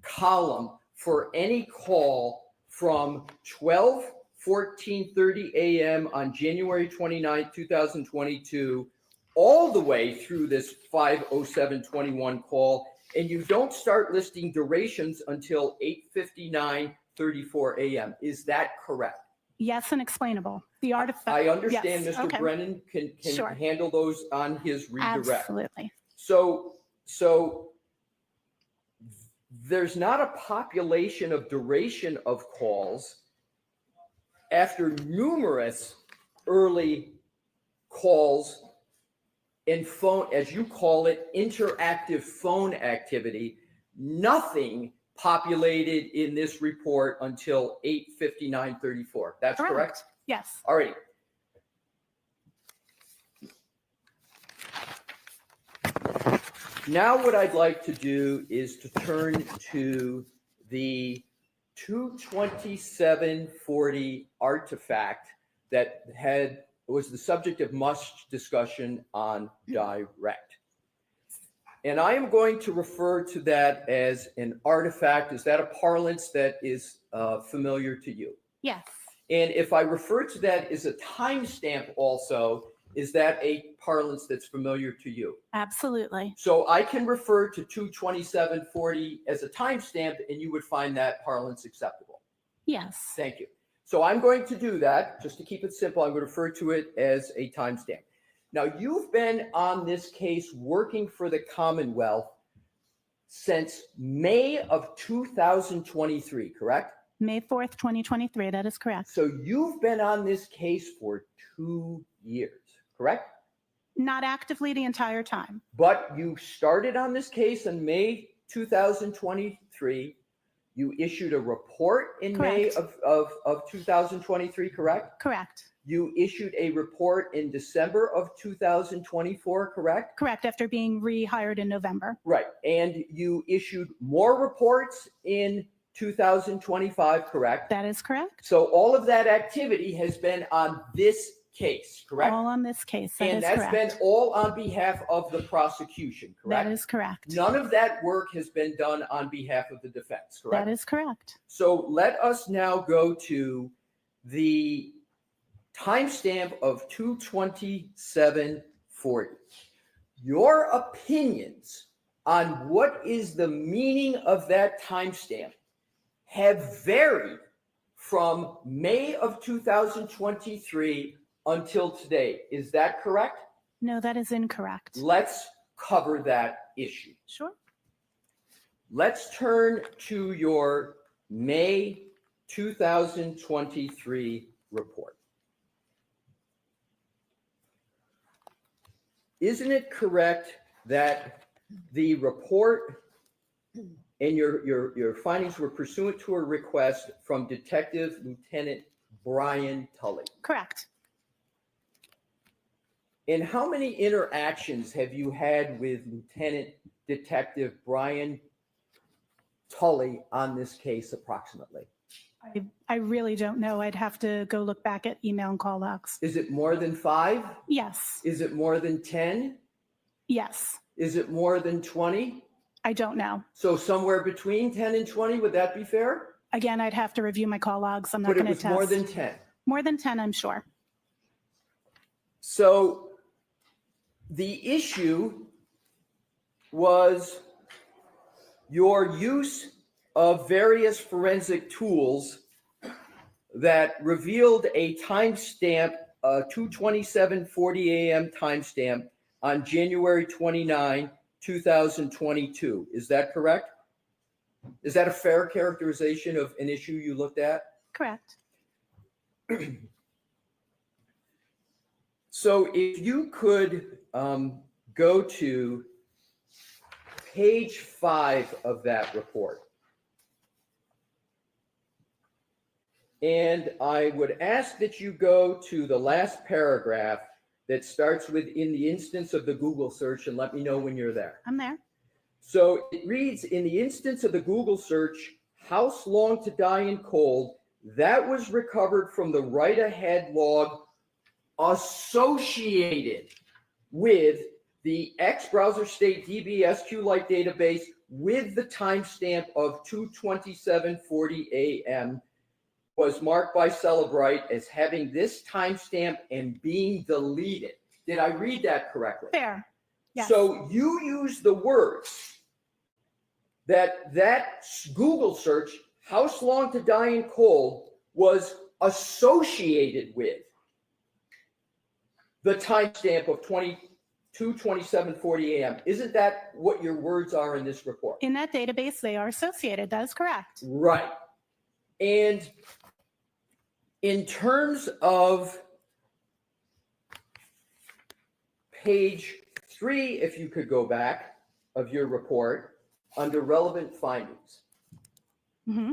column for any call from 12:14:30 a.m. on January 29, 2022, all the way through this 5:07:21 call. And you don't start listing durations until 8:59:34 a.m. Is that correct? Yes, and explainable. The artifact. I understand yes, Mr. okay. Brennan can Sure. handle those on his redirect. Absolutely. So there's not a population of duration of calls after numerous early calls and phone, as you call it, interactive phone activity. Nothing populated in this report until 8:59:34. That's correct? Yes. All right. Now what I'd like to do is to turn to the 22740 artifact that was the subject of much discussion on direct. And I am going to refer to that as an artifact. Is that a parlance that is familiar to you? Yes. And if I refer to that as a timestamp also, is that a parlance that's familiar to you? Absolutely. So I can refer to 22740 as a timestamp and you would find that parlance acceptable. Yes. Thank you. So I'm going to do that. Just to keep it simple, I'm going to refer to it as a timestamp. Now, you've been on this case working for the Commonwealth since May of 2023, correct? May 4th, 2023. That is correct. So you've been on this case for 2 years, correct? Not actively the entire time. But you started on this case in May 2023. You issued a report in May of 2023, correct? Correct. You issued a report in December of 2024, correct? Correct, after being rehired in November. Right. And you issued more reports in 2025, correct? That is correct. So all of that activity has been on this case, correct? All on this case. That And is that's correct. been all on behalf of the prosecution, correct? That is correct. None of that work has been done on behalf of the defense, correct? That is correct. So let us now go to the timestamp of 22740. Your opinions on what is the meaning of that timestamp have varied from May of 2023 until today. Is that correct? No, that is incorrect. Let's cover that issue. Sure. Let's turn to your May 2023 report. Isn't it correct that the report and your findings were pursuant to a request from Detective Lieutenant Brian Tully? Correct. And how many interactions have you had with Lieutenant Detective Brian Tully on this case approximately? I really don't know. I'd have to go look back at email and call logs. Is it more than 5? Yes. Is it more than 10? Yes. Is it more than 20? I don't know. So somewhere between 10 and 20, would that be fair? Again, I'd have to review my call logs. I'm not But it going to was test. more than 10. More than 10, I'm sure. So the issue was your use of various forensic tools that revealed a timestamp, 2:27:40 a.m. timestamp on January 29, 2022. Is that correct? Is that a fair characterization of an issue you looked at? Correct. So if you could go to page 5 of that report. And I would ask that you go to the last paragraph that starts with "in the instance of the Google search," and let me know when you're there. I'm there. So it reads, "In the instance of the Google search, house long to die in cold, that was recovered from the write-ahead log associated with the X browser state DB SQLite database with the timestamp of 2:27:40 a.m. was marked by Celebrite as having this timestamp and being deleted." Did I read that correctly? Fair. Yes. So you use the words that Google search, "house long to die in cold," was associated with the timestamp of 2:27:40 a.m. Isn't that what your words are in this report? In that database, they are associated. That is correct. Right. And in terms of page 3, if you could go back, of your report, under relevant findings. Mm-hmm.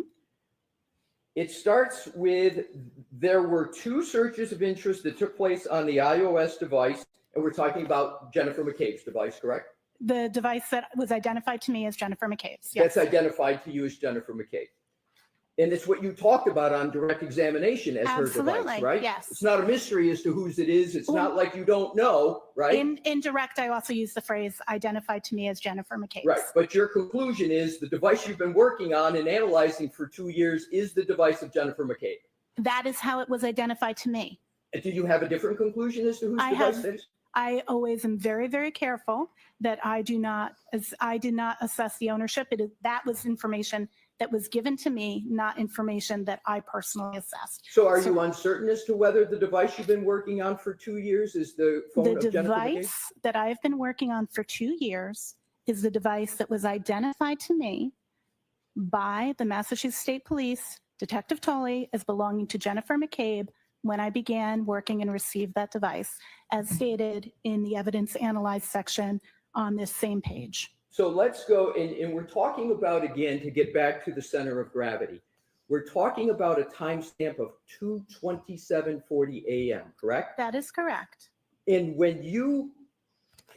It starts with, "There were 2 searches of interest that took place on the iOS device," and we're talking about Jennifer McCabe's device, correct? The device that was identified to me as Jennifer McCabe's. Yes. That's identified to you as Jennifer McCabe. And it's what you talked about on direct examination as her device, Absolutely, right? yes. It's not a mystery as to whose it is. It's not like you don't know, right? In direct, I also use the phrase "identified to me as Jennifer McCabe's." Right. But your conclusion is the device you've been working on and analyzing for 2 years is the device of Jennifer McCabe. That is how it was identified to me. And do you have a different conclusion as to whose I device have- it is? I always am very, very careful that I did not assess the ownership. That was information that was given to me, not information that I personally assessed. So are you uncertain as to whether the device you've been working on for 2 years is the phone The of Jennifer McCabe? device that I've been working on for 2 years is the device that was identified to me by the Massachusetts State Police, Detective Tolley, as belonging to Jennifer McCabe when I began working and received that device, as stated in the evidence analyzed section on this same page. So let's go, and we're talking about, again, to get back to the center of gravity, we're talking about a timestamp of 2:27:40 a.m., correct? That is correct. And when you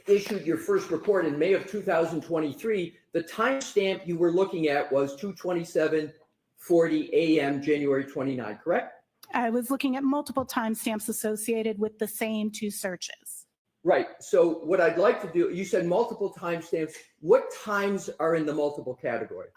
issued your first report in May of 2023, the timestamp you were looking at was 2:27:40 a.m., January 29, correct? I was looking at multiple timestamps associated with the same 2 searches. Right. So what I'd like to do, you said multiple timestamps. What times are in the multiple category?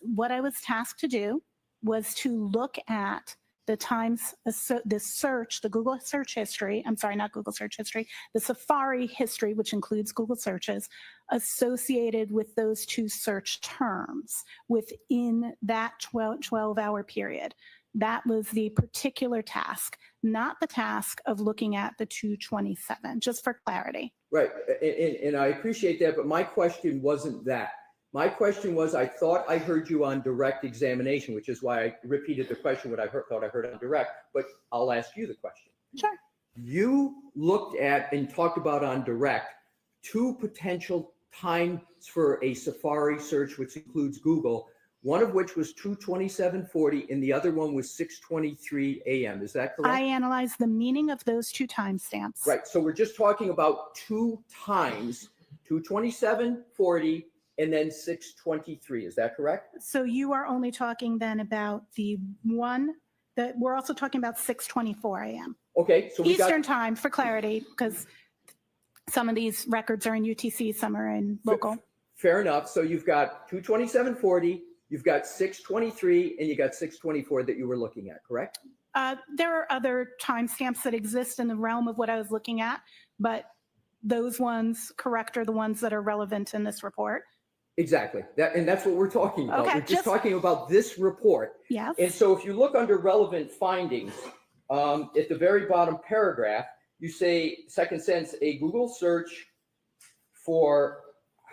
What I was tasked to do was to look at the times, the search, the Google search history, I'm sorry, not Google search history, the Safari history, which includes Google searches, associated with those 2 search terms within that 12-hour period. That was the particular task, not the task of looking at the 227, just for clarity. Right. And I appreciate that, but my question wasn't that. My question was, I thought I heard you on direct examination, which is why I repeated the question, what I thought I heard on direct, but I'll ask you the question. Sure. You looked at and talked about on direct 2 potential times for a Safari search, which includes Google, one of which was 2:27:40 and the other one was 6:23 a.m. Is that correct? I analyzed the meaning of those 2 timestamps. Right. So we're just talking about 2 times, 2:27:40 and then 6:23. Is that correct? So you are only talking then about the one that we're also talking about 6:24 a.m. Okay. So we Eastern time for clarity, because some of these records are in UTC, some are in local. Fair enough. So you've got 2:27:40, you've got 6:23, and you got 6:24 that you were looking at, correct? There are other timestamps that exist in the realm of what I was looking at, but those ones, correct, are the ones that are relevant in this report. Exactly. And that's what we're talking about. Okay, We're just talking about this report. Yes. And so if you look under relevant findings, at the very bottom paragraph, you say, second sentence, a Google search for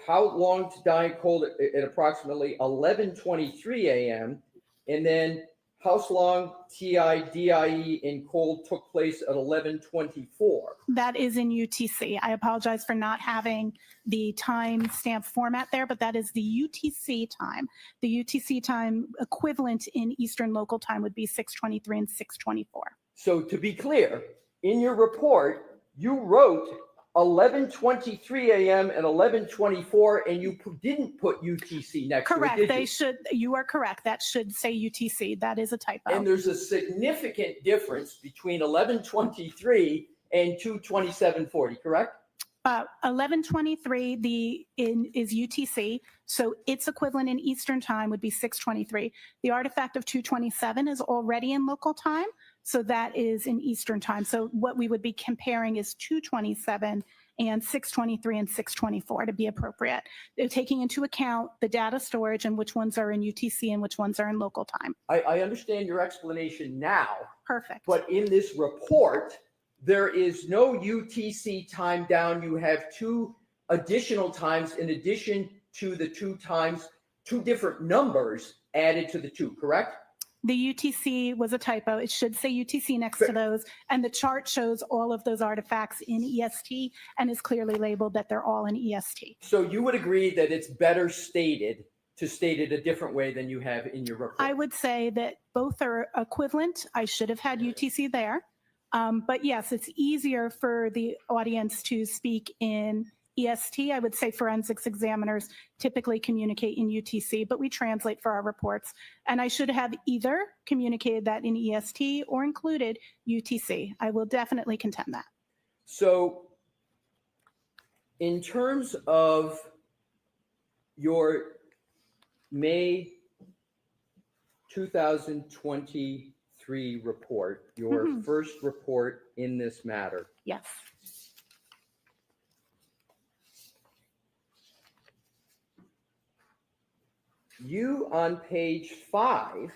how long to die in cold at approximately 11:23 a.m. and then house long TIDIE in cold took place at 11:24. That is in UTC. I apologize for not having the time stamp format there, but that is the UTC time. The UTC time equivalent in Eastern Local Time would be 6:23 and 6:24. So to be clear, in your report, you wrote 11:23 a.m. and 11:24, and you didn't put UTC next Correct. to it, did They you? should, you are correct. That should say UTC. That is a typo. And there's a significant difference between 11:23 and 2:27:40, correct? 11:23 is UTC, so its equivalent in Eastern Time would be 6:23. The artifact of 2:27 is already in local time, so that is in Eastern Time. So what we would be comparing is 2:27 and 6:23 and 6:24 to be appropriate. They're taking into account the data storage and which ones are in UTC and which ones are in local time. I understand your explanation now. Perfect. But in this report, there is no UTC time down. You have two additional times in addition to the two times, two different numbers added to the two, correct? The UTC was a typo. It should say UTC next to those. And the chart shows all of those artifacts in EST and is clearly labeled that they're all in EST. So you would agree that it's better stated to state it a different way than you have in your report? I would say that both are equivalent. I should have had UTC there. But yes, it's easier for the audience to speak in EST. I would say forensics examiners typically communicate in UTC, but we translate for our reports. And I should have either communicated that in EST or included UTC. I will definitely contend that. So in terms of your May 2023 report, your first report in this matter. Yes. You on page 5,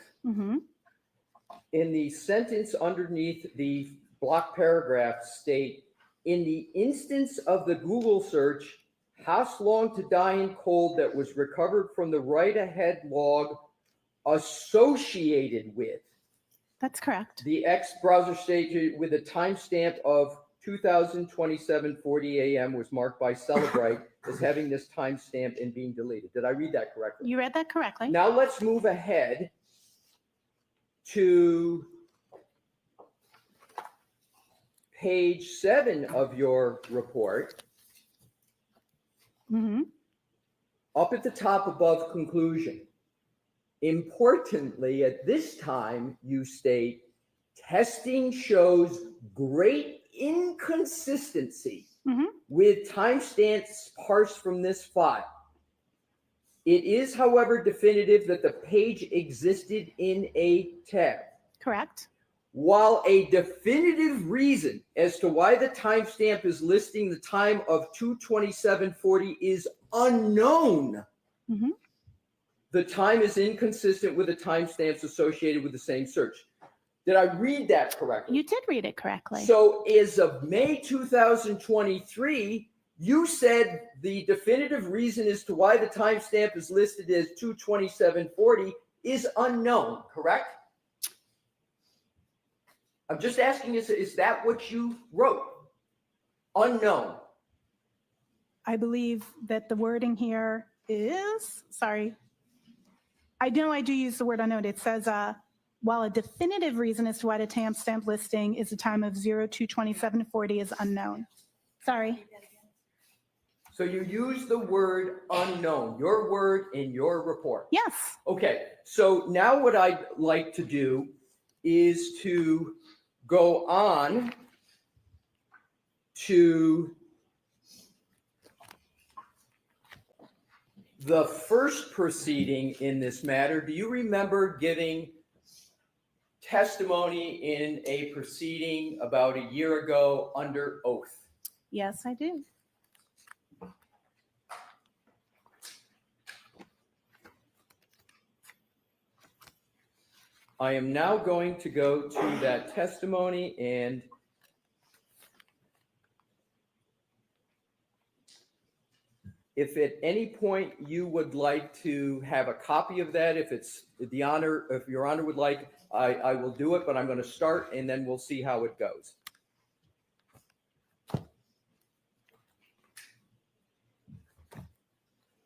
in the sentence underneath the block paragraph state, in the instance of the Google search, house long to die in cold that was recovered from the right ahead log associated with. That's correct. The X browser stage with a timestamp of 2027:40 a.m. was marked by Celebrite as having this timestamp and being deleted. Did I read that correctly? You read that correctly. Now let's move ahead to page 7 of your report. Up at the top above conclusion. Importantly, at this time, you state, testing shows great inconsistency with timestamps parsed from this file. It is, however, definitive that the page existed in a tab. Correct. While a definitive reason as to why the timestamp is listing the time of 2:27:40 is unknown, the time is inconsistent with the timestamps associated with the same search. Did I read that correctly? You did read it correctly. So as of May 2023, you said the definitive reason as to why the timestamp is listed as 2:27:40 is unknown, correct? I'm just asking, is that what you wrote? Unknown. I believe that the wording here is, sorry, I know I do use the word unknown. It says, while a definitive reason as to why the timestamp listing is the time of 02/27:40 is unknown. Sorry. So you use the word unknown, your word in your report. Yes. Okay, so now what I'd like to do is to go on to the first proceeding in this matter. Do you remember giving testimony in a proceeding about a year ago under oath? Yes, I do. I am now going to go to that testimony, and If at any point you would like to have a copy of that, if it's the honor, if your honor would like, I will do it, but I'm going to start and then we'll see how it goes.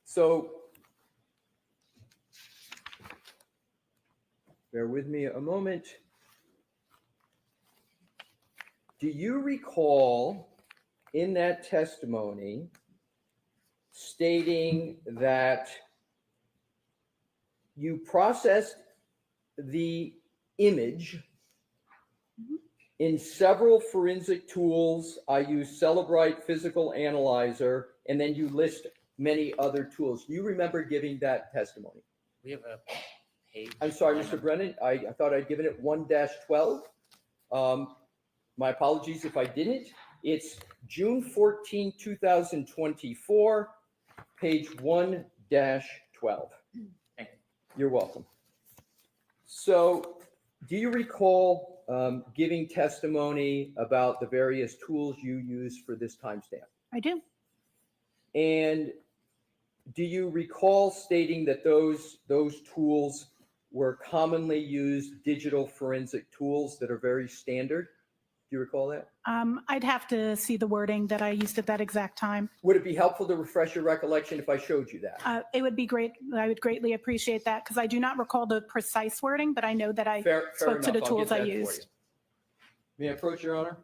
So bear with me a moment. Do you recall in that testimony stating that you processed the image in several forensic tools? I use Celebrite Physical Analyzer, and then you list many other tools. Do you remember giving that testimony? We have a page. I'm sorry, Mr. Brennan, I thought I'd given it 1-12. My apologies if I didn't. It's June 14, 2024, page 1-12. You're welcome. So do you recall giving testimony about the various tools you use for this timestamp? I do. And do you recall stating that those tools were commonly used digital forensic tools that are very standard? Do you recall that? I'd have to see the wording that I used at that exact time. Would it be helpful to refresh your recollection if I showed you that? It would be great. I would greatly appreciate that because I do not recall the precise wording, but I know that I Fair spoke to the enough. I'll tools get I that for used. you. May I approach, Your Honor?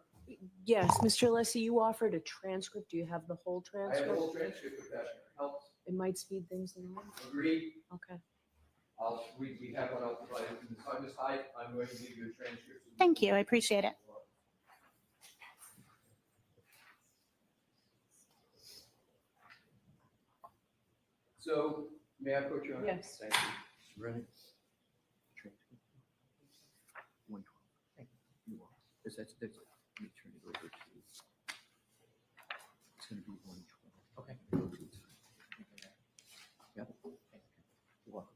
Yes, Mr. Lessie, you offered a transcript. Do you have the whole I have transcript? the whole transcript if that helps. It might speed things along. Agreed. Okay. We have one out provided from the time is high. I'm going to give you a transcript. Thank you. I appreciate it. So, may I approach, Your Honor? Yes. Thank you. Mr. Brennan? Transcript. 112. Thank you. You are. That's let me turn it over to you. It's going to be 112. Okay. Yep. You're welcome.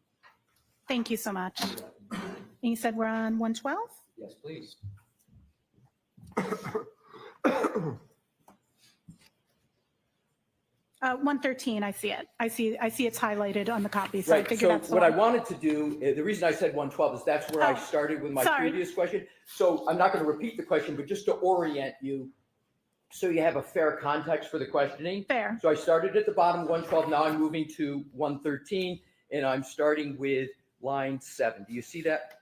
Thank you so much. And you said we're on 112? Yes, please. 113, I see it. I see it's highlighted on the copy, so I Right, figured so that's the what I one. wanted to do, the reason I said 112 is that's where I started with my sorry. previous question. So I'm not going to repeat the question, but just to orient you, so you have a fair context for the questioning. Fair. So I started at the bottom, 112, now I'm moving to 113, and I'm starting with line 7. Do you see that?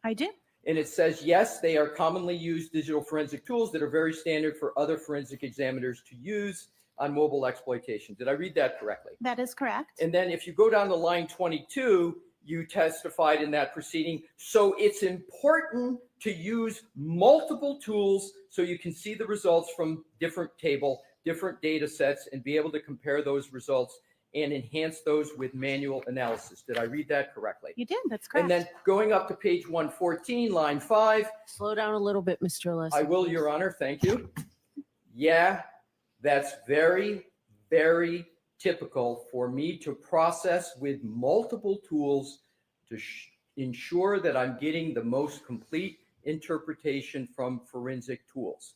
I do. And it says, yes, they are commonly used digital forensic tools that are very standard for other forensic examiners to use on mobile exploitation. Did I read that correctly? That is correct. And then if you go down to line 22, you testified in that proceeding. So it's important to use multiple tools so you can see the results from different data sets, and be able to compare those results and enhance those with manual analysis. Did I read that correctly? You did. That's correct. And then going up to page 114, line 5. Slow down a little bit, Mr. Leslie. I will, Your Honor. Thank you. Yeah, that's very, very typical for me to process with multiple tools to ensure that I'm getting the most complete interpretation from forensic tools.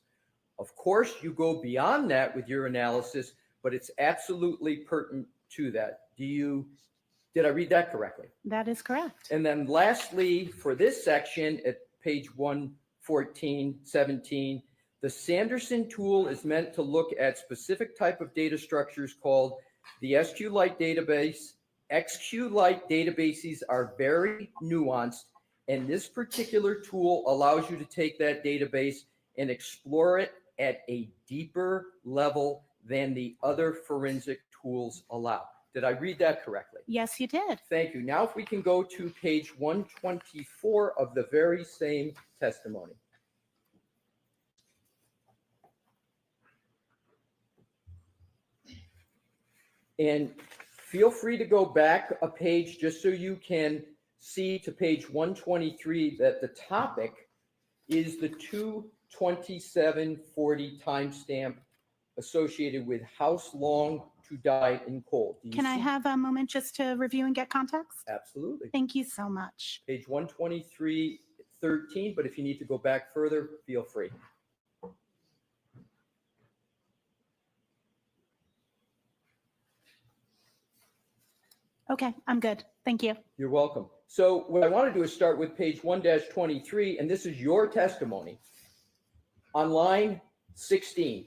Of course, you go beyond that with your analysis, but it's absolutely pertinent to that. Did I read that correctly? That is correct. And then lastly, for this section at page 114, 17, the Sanderson tool is meant to look at specific type of data structures called the SQLite database. XQLite databases are very nuanced, and this particular tool allows you to take that database and explore it at a deeper level than the other forensic tools allow. Did I read that correctly? Yes, you did. Thank you. Now, if we can go to page 124 of the very same testimony. And feel free to go back a page just so you can see to page 123 that the topic is the 2/27/40 timestamp associated with house long to die in cold. Do you Can I see- have a moment just to review and get context? Absolutely. Thank you so much. Page 123:13, but if you need to go back further, feel free. Okay, I'm good. Thank you. You're welcome. So what I want to do is start with page 1-23, and this is your testimony. On line 16,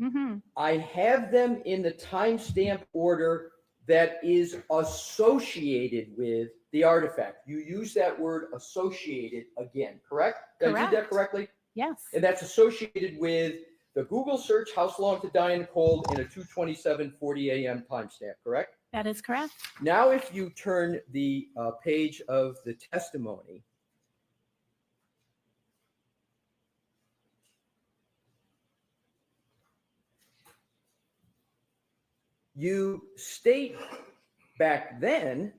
Mm-hmm. I have them in the timestamp order that is associated with the artifact. You use that word associated again, correct? Did I read that correctly? Yes. And that's associated with the Google search "How Long to Die in Cold" in a 2:27:40 a.m. timestamp, correct? That is correct. Now, if you turn the page of the testimony, you state back then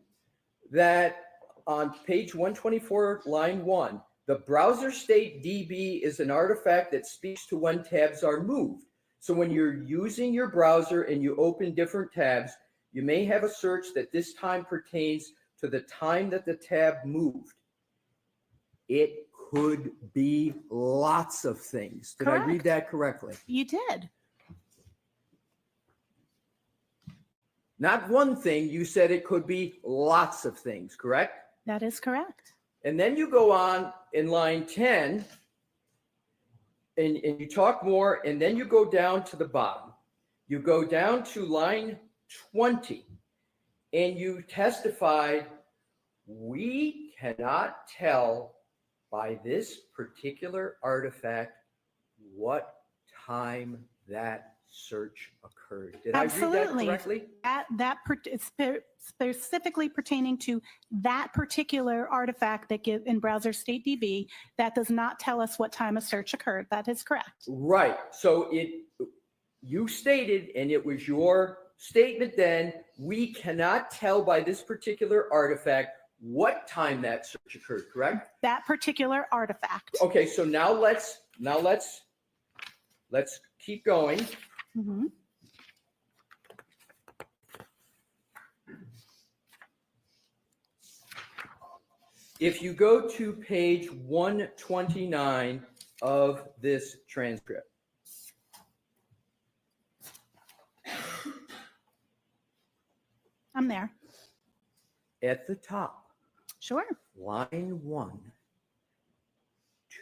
that on page 124, line 1, the browser state DB is an artifact that speaks to when tabs are moved. So when you're using your browser and you open different tabs, you may have a search that this time pertains to the time that the tab moved. It could be lots of things. Did I read that correctly? You did. Not one thing. You said it could be lots of things, correct? That is correct. And then you go on in line 10 and you talk more, and then you go down to the bottom. You go down to line 20 and you testified, we cannot tell by this particular artifact what time that search occurred. Did Absolutely. I read that correctly? It's specifically pertaining to that particular artifact that give in browser state DB that does not tell us what time a search occurred. That is correct. Right. So you stated, and it was your statement then, we cannot tell by this particular artifact what time that search occurred, correct? That particular artifact. Okay, so now let's keep going. Mm-hmm. If you go to page 129 of this transcript, I'm there. at the top, Sure. line 1,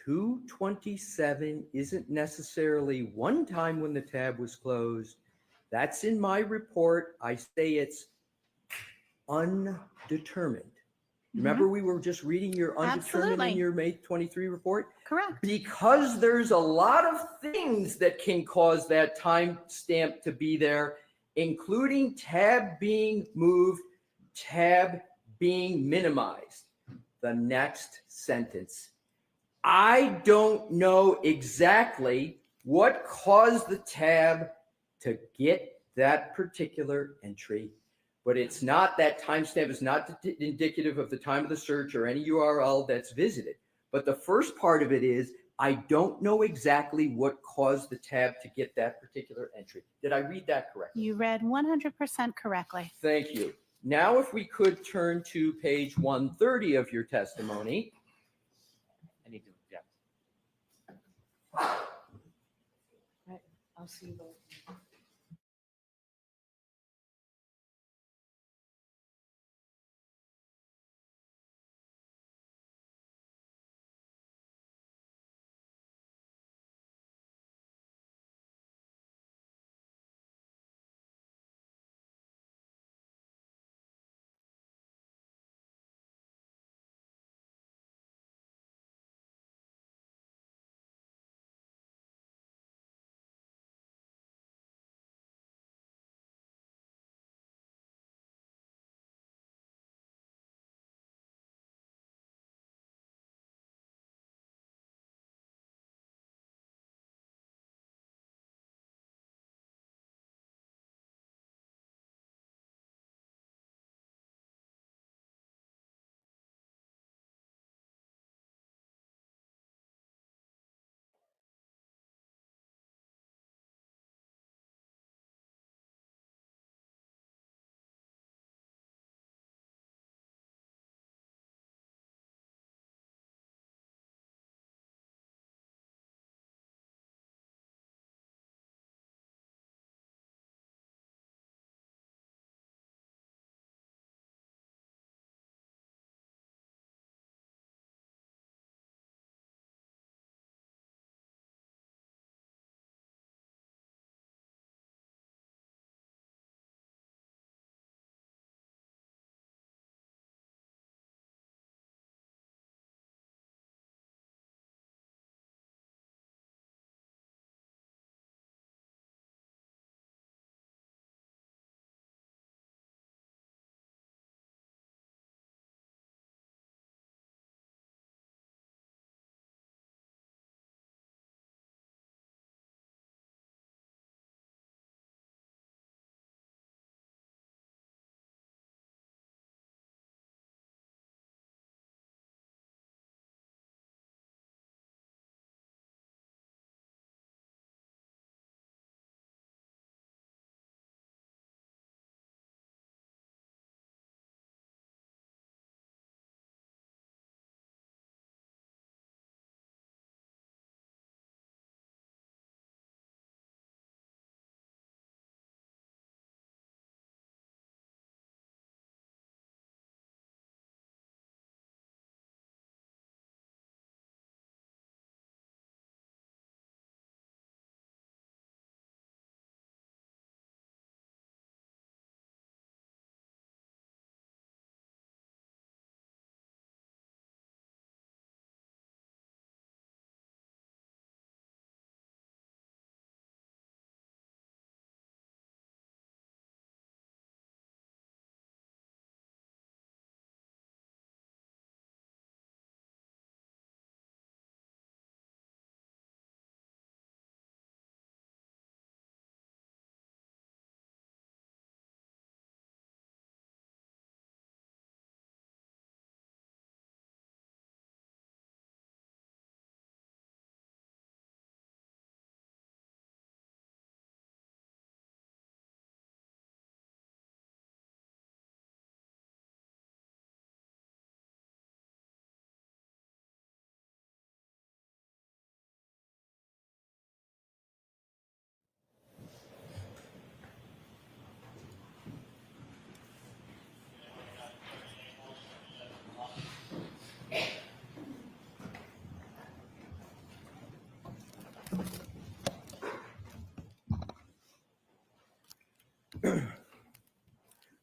227 isn't necessarily one time when the tab was closed. That's in my report. I say it's undetermined. Remember, we were just reading your undetermined Absolutely. in your May 23 report? Correct. Because there's a lot of things that can cause that timestamp to be there, including tab being moved, tab being minimized. The next sentence. I don't know exactly what caused the tab to get that particular entry, but it's not, that timestamp is not indicative of the time of the search or any URL that's visited. But the first part of it is, I don't know exactly what caused the tab to get that particular entry. Did I read that correctly? You read 100% correctly. Thank you. Now, if we could turn to page 130 of your testimony. I need to, yeah. Right. I'll see you both.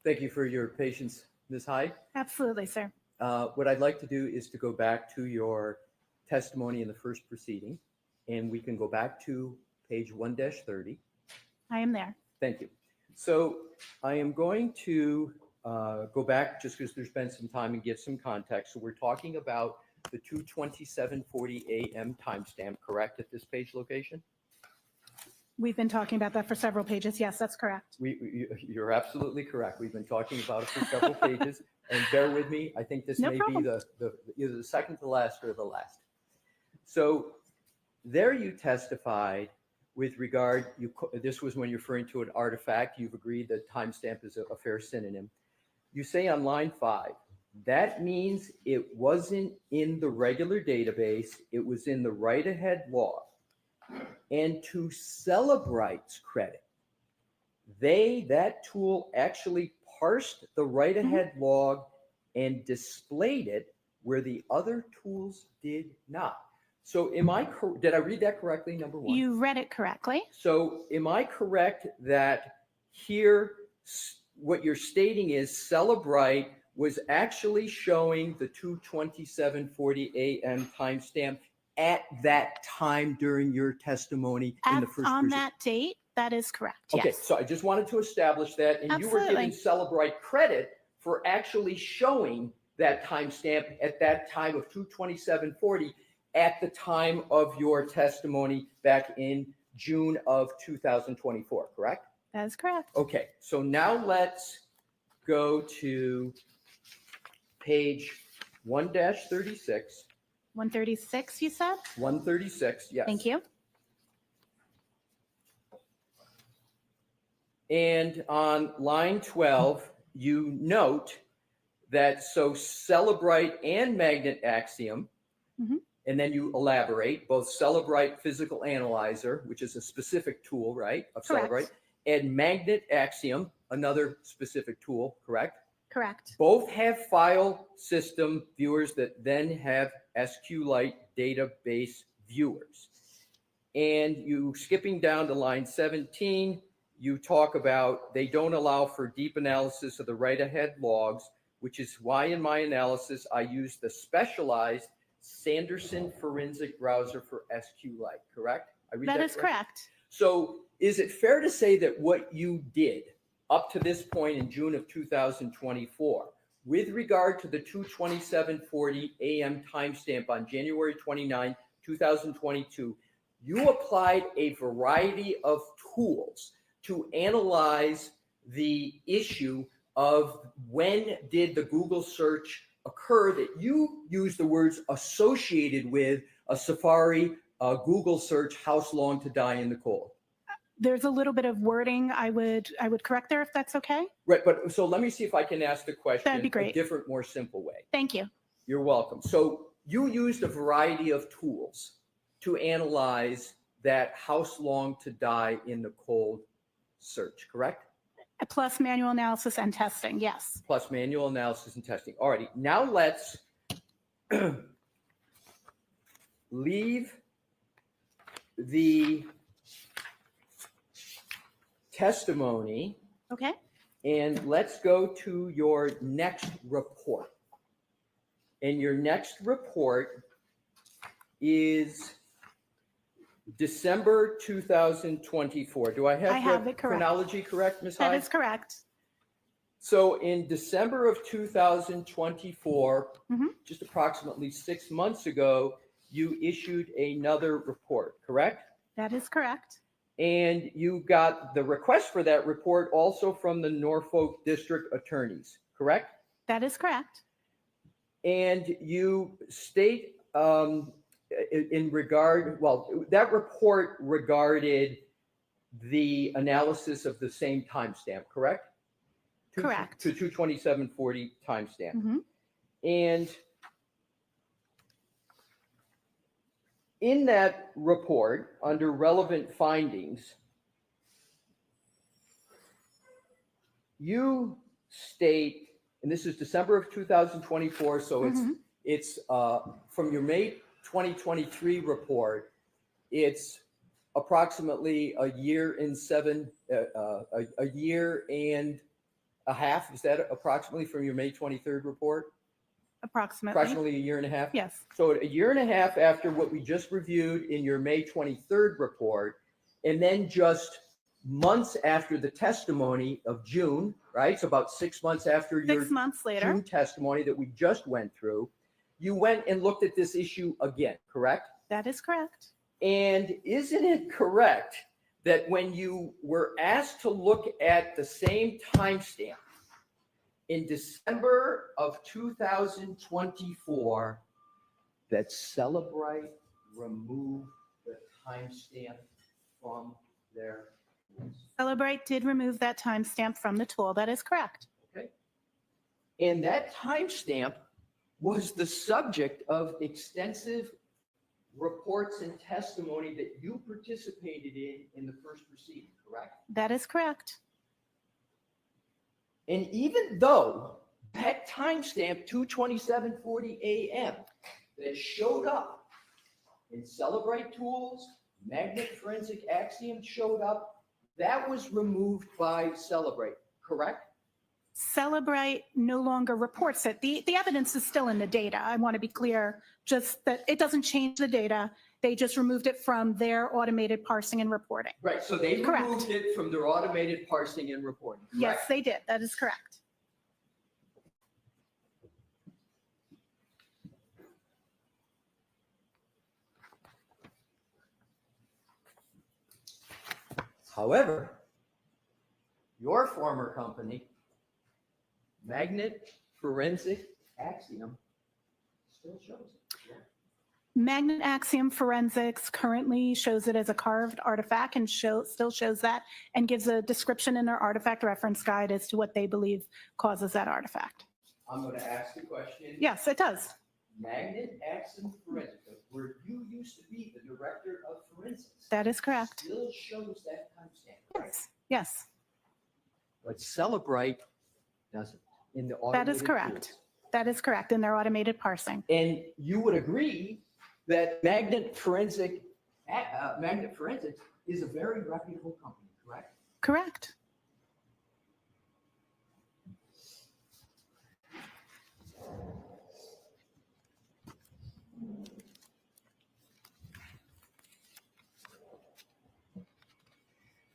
Thank you for your patience, Ms. Hyde. Absolutely, sir. What I'd like to do is to go back to your testimony in the first proceeding, and we can go back to page 1-30. I am there. Thank you. So I am going to go back just because there's been some time and give some context. So we're talking about the 2:27:40 a.m. timestamp, correct, at this page location? We've been talking about that for several pages. Yes, that's correct. You're absolutely correct. We've been talking about it for several pages, and bear with me. I think this No may problem. be either the second to last or the last. So there you testified with regard, this was when you're referring to an artifact. You've agreed that timestamp is a fair synonym. You say on line 5, that means it wasn't in the regular database, it was in the write-ahead log. And to Celebrite's credit, that tool actually parsed the write-ahead log and displayed it where the other tools did not. So did I read that correctly, number one? You read it correctly. So am I correct that here, what you're stating is Celebrite was actually showing the 2:27:40 a.m. timestamp at that time during your testimony in the first On proceeding? that date, that is correct. Okay, Yes. so I just wanted to establish that, and you were giving Celebrite credit for actually showing that timestamp at that time of 2:27:40 at the time of your testimony back in June of 2024, correct? That is correct. Okay, so now let's go to page 1-36. 136, you said? 136, yes. Thank you. And on line 12, you note that so Celebrite and Magnet Axiom, and then you elaborate, both Celebrite Physical Analyzer, which is a specific tool, right, of Correct. Celebrite, and Magnet Axiom, another specific tool, correct? Correct. Both have file system viewers that then have SQLite database viewers. And you skipping down to line 17, you talk about they don't allow for deep analysis of the write-ahead logs, which is why in my analysis I use the specialized Sanderson forensic browser for SQLite, correct? That is correct. So is it fair to say that what you did up to this point in June of 2024, with regard to the 2:27:40 a.m. timestamp on January 29, 2022, you applied a variety of tools to analyze the issue of when did the Google search occur that you use the words associated with a Safari Google search, house long to die in the cold? There's a little bit of wording I would correct there if that's okay. Right, but so let me see if I can ask the question That'd be great. a different, more simple way. Thank you. You're welcome. So you used a variety of tools to analyze that house long to die in the cold search, correct? Plus manual analysis and testing, yes. Plus manual analysis and testing. All righty, now let's leave the testimony. Okay. And let's go to your next report. And your next report is December 2024. Do I have it the correct. chronology correct, Ms. Hyde? That is correct. So in December of 2024, just approximately 6 months ago, you issued another report, correct? That is correct. And you got the request for that report also from the Norfolk District Attorneys, correct? That is correct. And you state in regard, well, that report regarded the analysis of the same timestamp, correct? Correct. To 2:27:40 timestamp. And in that report, under relevant findings, you state, and this is December of 2024, so it's from your May 2023 report, it's approximately a year and a half, is that approximately from your May 23rd report? Approximately a year and a half? Yes. So a year and a half after what we just reviewed in your May 23rd report, and then just months after the testimony of June, right? So about 6 months after your 6 months later. June testimony that we just went through, you went and looked at this issue again, correct? That is correct. And isn't it correct that when you were asked to look at the same timestamp in December of 2024, that Celebrite removed the timestamp from their tools? Celebrate did remove that timestamp from the tool. That is correct. Okay. And that timestamp was the subject of extensive reports and testimony that you participated in the first proceeding, correct? That is correct. And even though that timestamp, 2:27:40 a.m., that showed up in Celebrite tools, Magnet Forensic Axiom showed up, that was removed by Celebrate, correct? Celebrate no longer reports it. The evidence is still in the data. I want to be clear, just that it doesn't change the data. They just removed it from their automated parsing and reporting. Right, so they Correct. removed it from their automated parsing and reporting, correct? Yes, they did. That is correct. However, your former company, Magnet Forensic Axiom, still shows it. Magnet Axiom Forensics currently shows it as a carved artifact and still shows that and gives a description in their artifact reference guide as to what they believe causes that artifact. I'm going to ask the question. Yes, it does. Magnet Axiom Forensics, where you used to be the director of forensics, That is correct. still shows that timestamp. Yes. Yes, But Celebrite doesn't in the that automated is correct. tools. That is correct in their automated parsing. And you would agree that Magnet Forensics is a very reputable company, correct? Correct.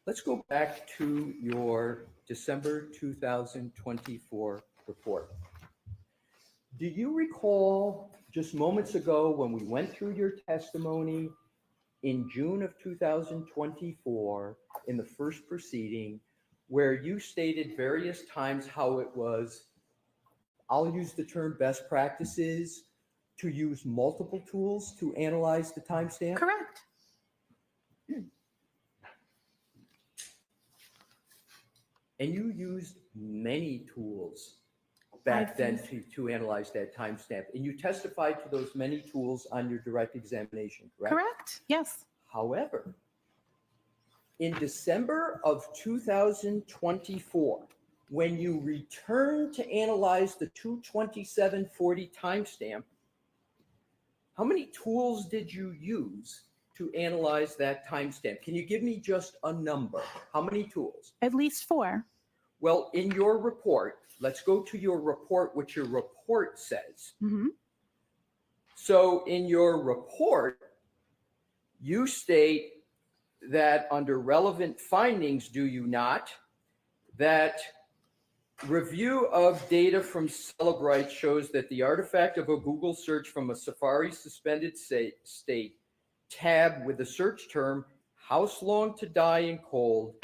Let's go back to your December 2024 report. Do you recall just moments ago when we went through your testimony in June of 2024 in the first proceeding, where you stated various times how it was, I'll use the term best practices, to use multiple tools to analyze the timestamp? Correct. And you used many tools back then to analyze that timestamp. And you testified to those many tools on your direct examination, correct? Correct. Yes. However, in December of 2024, when you returned to analyze the 2:27:40 timestamp, how many tools did you use to analyze that timestamp? Can you give me just a number? How many tools? At least 4. Well, in your report, let's go to your report, what your report says. Mm-hmm. So in your report, you state that under relevant findings, do you not, that review of data from Celebrite shows that the artifact of a Google search from a Safari suspended state tab with the search term house long to die in cold,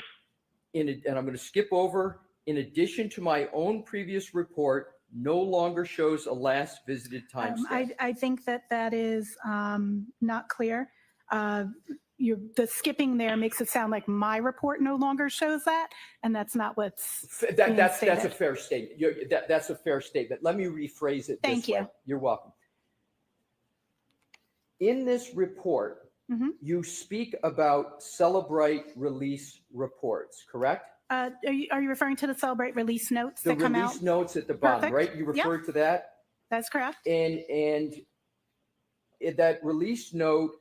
and I'm going to skip over, in addition to my own previous report, no longer shows a last visited timestamp. I think that is not clear. The skipping there makes it sound like my report no longer shows that, and that's not what's That's stated. a fair statement. That's a fair statement. Let me rephrase it Thank this way. you. You're welcome. In this report, Mhm. you speak about Celebrite release reports, correct? Are you referring to the Celebrate release notes The that come out? release notes at the bottom, Perfect. right? You Yep. referred to that? That's correct. And that release note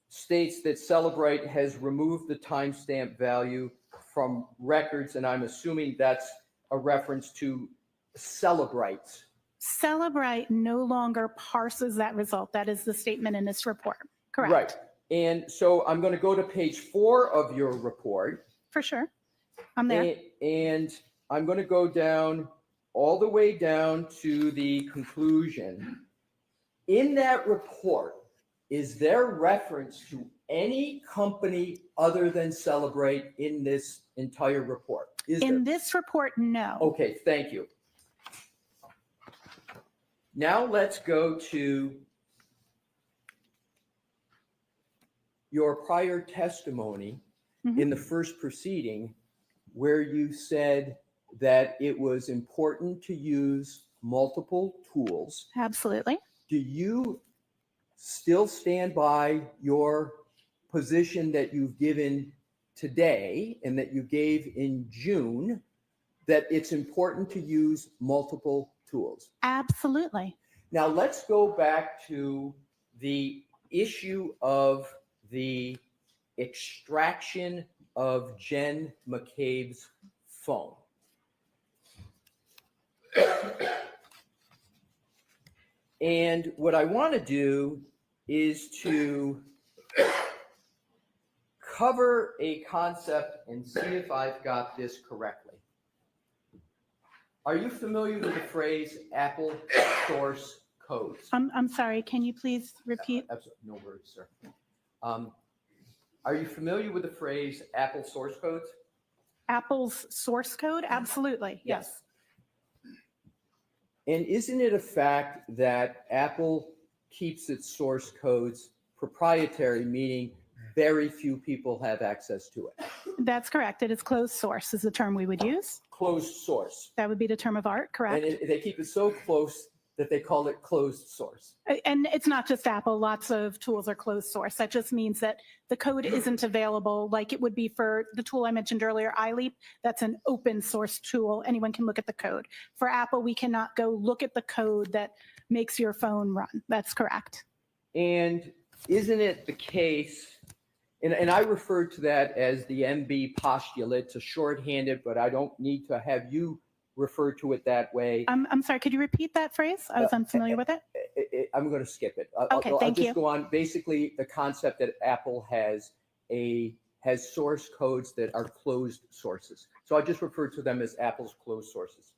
states that Celebrite has removed the timestamp value from records, and I'm assuming that's a reference to Celebrite's. Celebrite no longer parses that result. That is the statement in this report. Correct. Right. And so I'm going to go to page 4 of your report. For sure. I'm there. And I'm going to go down all the way down to the conclusion. In that report, is there reference to any company other than Celebrite in this entire report? In this report, no. Okay, thank you. Now let's go to your prior testimony in the first proceeding, where you said that it was important to use multiple tools. Absolutely. Do you still stand by your position that you've given today and that you gave in June, that it's important to use multiple tools? Absolutely. Now let's go back to the issue of the extraction of Jen McCabe's phone. And what I want to do is to cover a concept and see if I've got this correctly. Are you familiar with the phrase Apple source codes? I'm sorry, can you please repeat? Absolutely, no worries, sir. Are you familiar with the phrase Apple source codes? Apple's source code? Absolutely, yes. And isn't it a fact that Apple keeps its source codes proprietary, meaning very few people have access to it? That's correct. It is closed source is the term we would use. Closed source. That would be the term of art, correct? And they keep it so close that they call it closed source. And it's not just Apple. Lots of tools are closed source. That just means that the code isn't available like it would be for the tool I mentioned earlier, iLeap. That's an open source tool. Anyone can look at the code. For Apple, we cannot go look at the code that makes your phone run. That's correct. And isn't it the case, and I refer to that as the MB postulate, to shorthand it, but I don't need to have you refer to it that way. I'm sorry, could you repeat that phrase? I was unfamiliar with it. I'm going to skip it. Okay, I'll thank just you. go on. Basically, the concept that Apple has source codes that are closed sources. So I just refer to them as Apple's closed sources.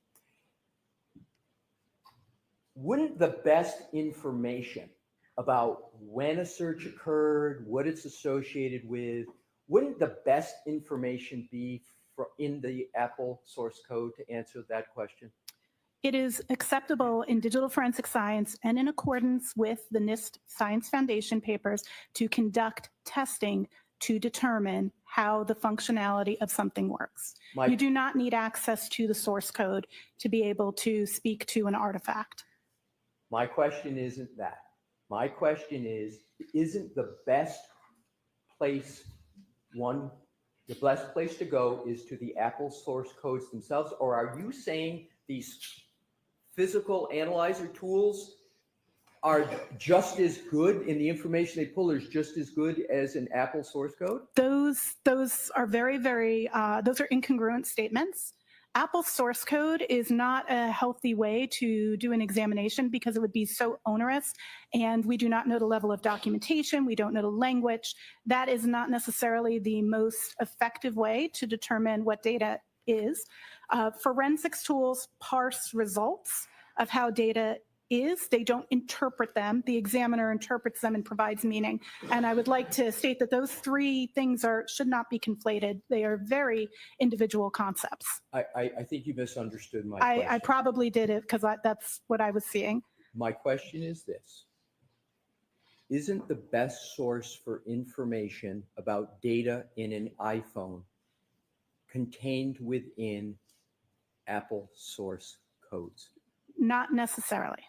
Wouldn't the best information about when a search occurred, what it's associated with, wouldn't the best information be in the Apple source code to answer that question? It is acceptable in digital forensic science and in accordance with the NIST Science Foundation papers to conduct testing to determine how the functionality of something works. You do not need access to the source code to be able to speak to an artifact. My question isn't that. My question is, isn't the best place to go is to the Apple source codes themselves? Or are you saying these physical analyzer tools are just as good, and the information they pull is just as good as an Apple source code? Those are very, very, those are incongruent statements. Apple source code is not a healthy way to do an examination because it would be so onerous, and we do not know the level of documentation. We don't know the language. That is not necessarily the most effective way to determine what data is. Forensics tools parse results of how data is. They don't interpret them. The examiner interprets them and provides meaning. And I would like to state that those three things should not be conflated. They are very individual concepts. I think you misunderstood my question. I probably did it because that's what I was seeing. My question is this. Isn't the best source for information about data in an iPhone contained within Apple source codes? Not necessarily.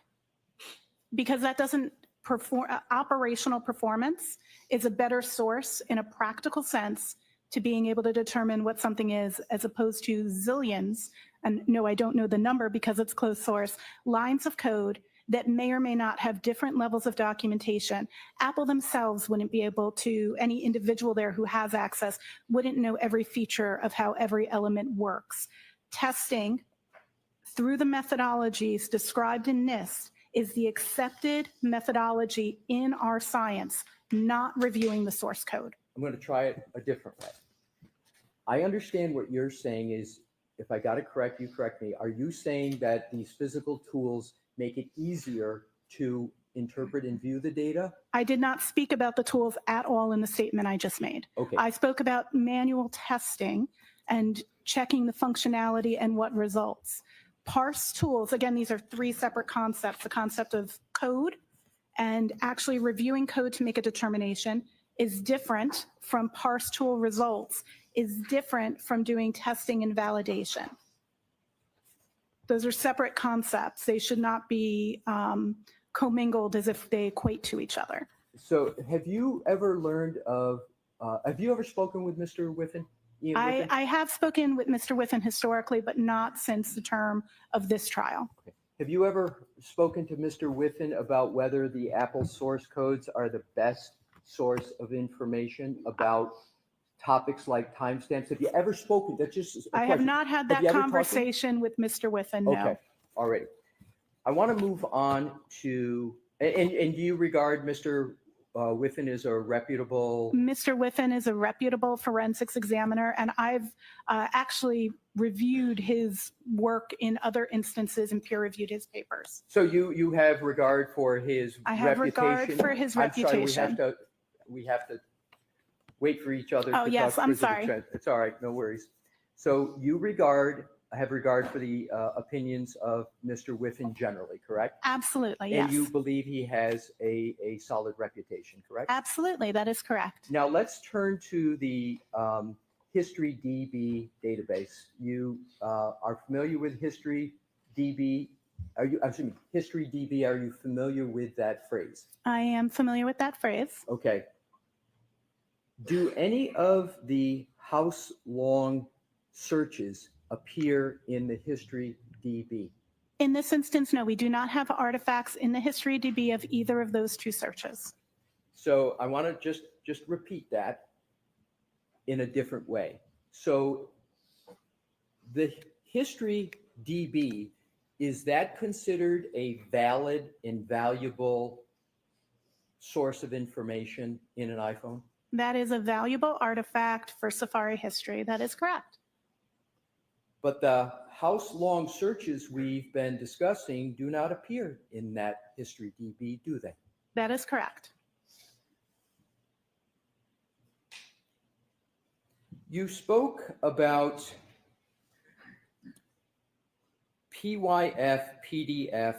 Because that doesn't perform, operational performance is a better source in a practical sense to being able to determine what something is, as opposed to zillions, and no, I don't know the number because it's closed source, lines of code that may or may not have different levels of documentation. Apple themselves wouldn't be able to, any individual there who has access wouldn't know every feature of how every element works. Testing through the methodologies described in NIST is the accepted methodology in our science, not reviewing the source code. I'm going to try it a different way. I understand what you're saying is, if I got it correct, you correct me. Are you saying that these physical tools make it easier to interpret and view the data? I did not speak about the tools at all in the statement I just made. Okay. I spoke about manual testing and checking the functionality and what results. Parse tools, again, these are three separate concepts: the concept of code and actually reviewing code to make a determination is different from parse tool results, is different from doing testing and validation. Those are separate concepts. They should not be commingled as if they equate to each other. So have you ever learned of, have you ever spoken with Mr. Whiffen? Ian Whiffen? I have spoken with Mr. Whiffen historically, but not since the term of this trial. Okay. Have you ever spoken to Mr. Whiffen about whether the Apple source codes are the best source of information about topics like timestamps? Have you ever spoken? That's just a I have question. not had Have that you ever talked to him? conversation with Mr. Whiffen, no. Okay, all right. I want to move on to, and do you regard Mr. Whiffen as a reputable? Mr. Whiffen is a reputable forensics examiner, and I've actually reviewed his work in other instances and peer reviewed his papers. So you have regard for his I have reputation? regard for his I'm sorry, reputation. we have to wait for each other. Oh, to yes, talk I'm specific sorry. trends. It's all right, no worries. So you have regard for the opinions of Mr. Whiffen generally, correct? Absolutely, And yes. you believe he has a solid reputation, correct? Absolutely, that is correct. Now let's turn to the History DB database. You are familiar with History DB? History DB, are you familiar with that phrase? I am familiar with that phrase. Okay. Do any of the house-long searches appear in the History DB? In this instance, no, we do not have artifacts in the history DB of either of those two searches. So I want to just repeat that in a different way. So the History DB, is that considered a valid and valuable source of information in an iPhone? That is a valuable artifact for Safari history. That is correct. But the house-long searches we've been discussing do not appear in that History DB, do they? That is correct. You spoke about PYF PDF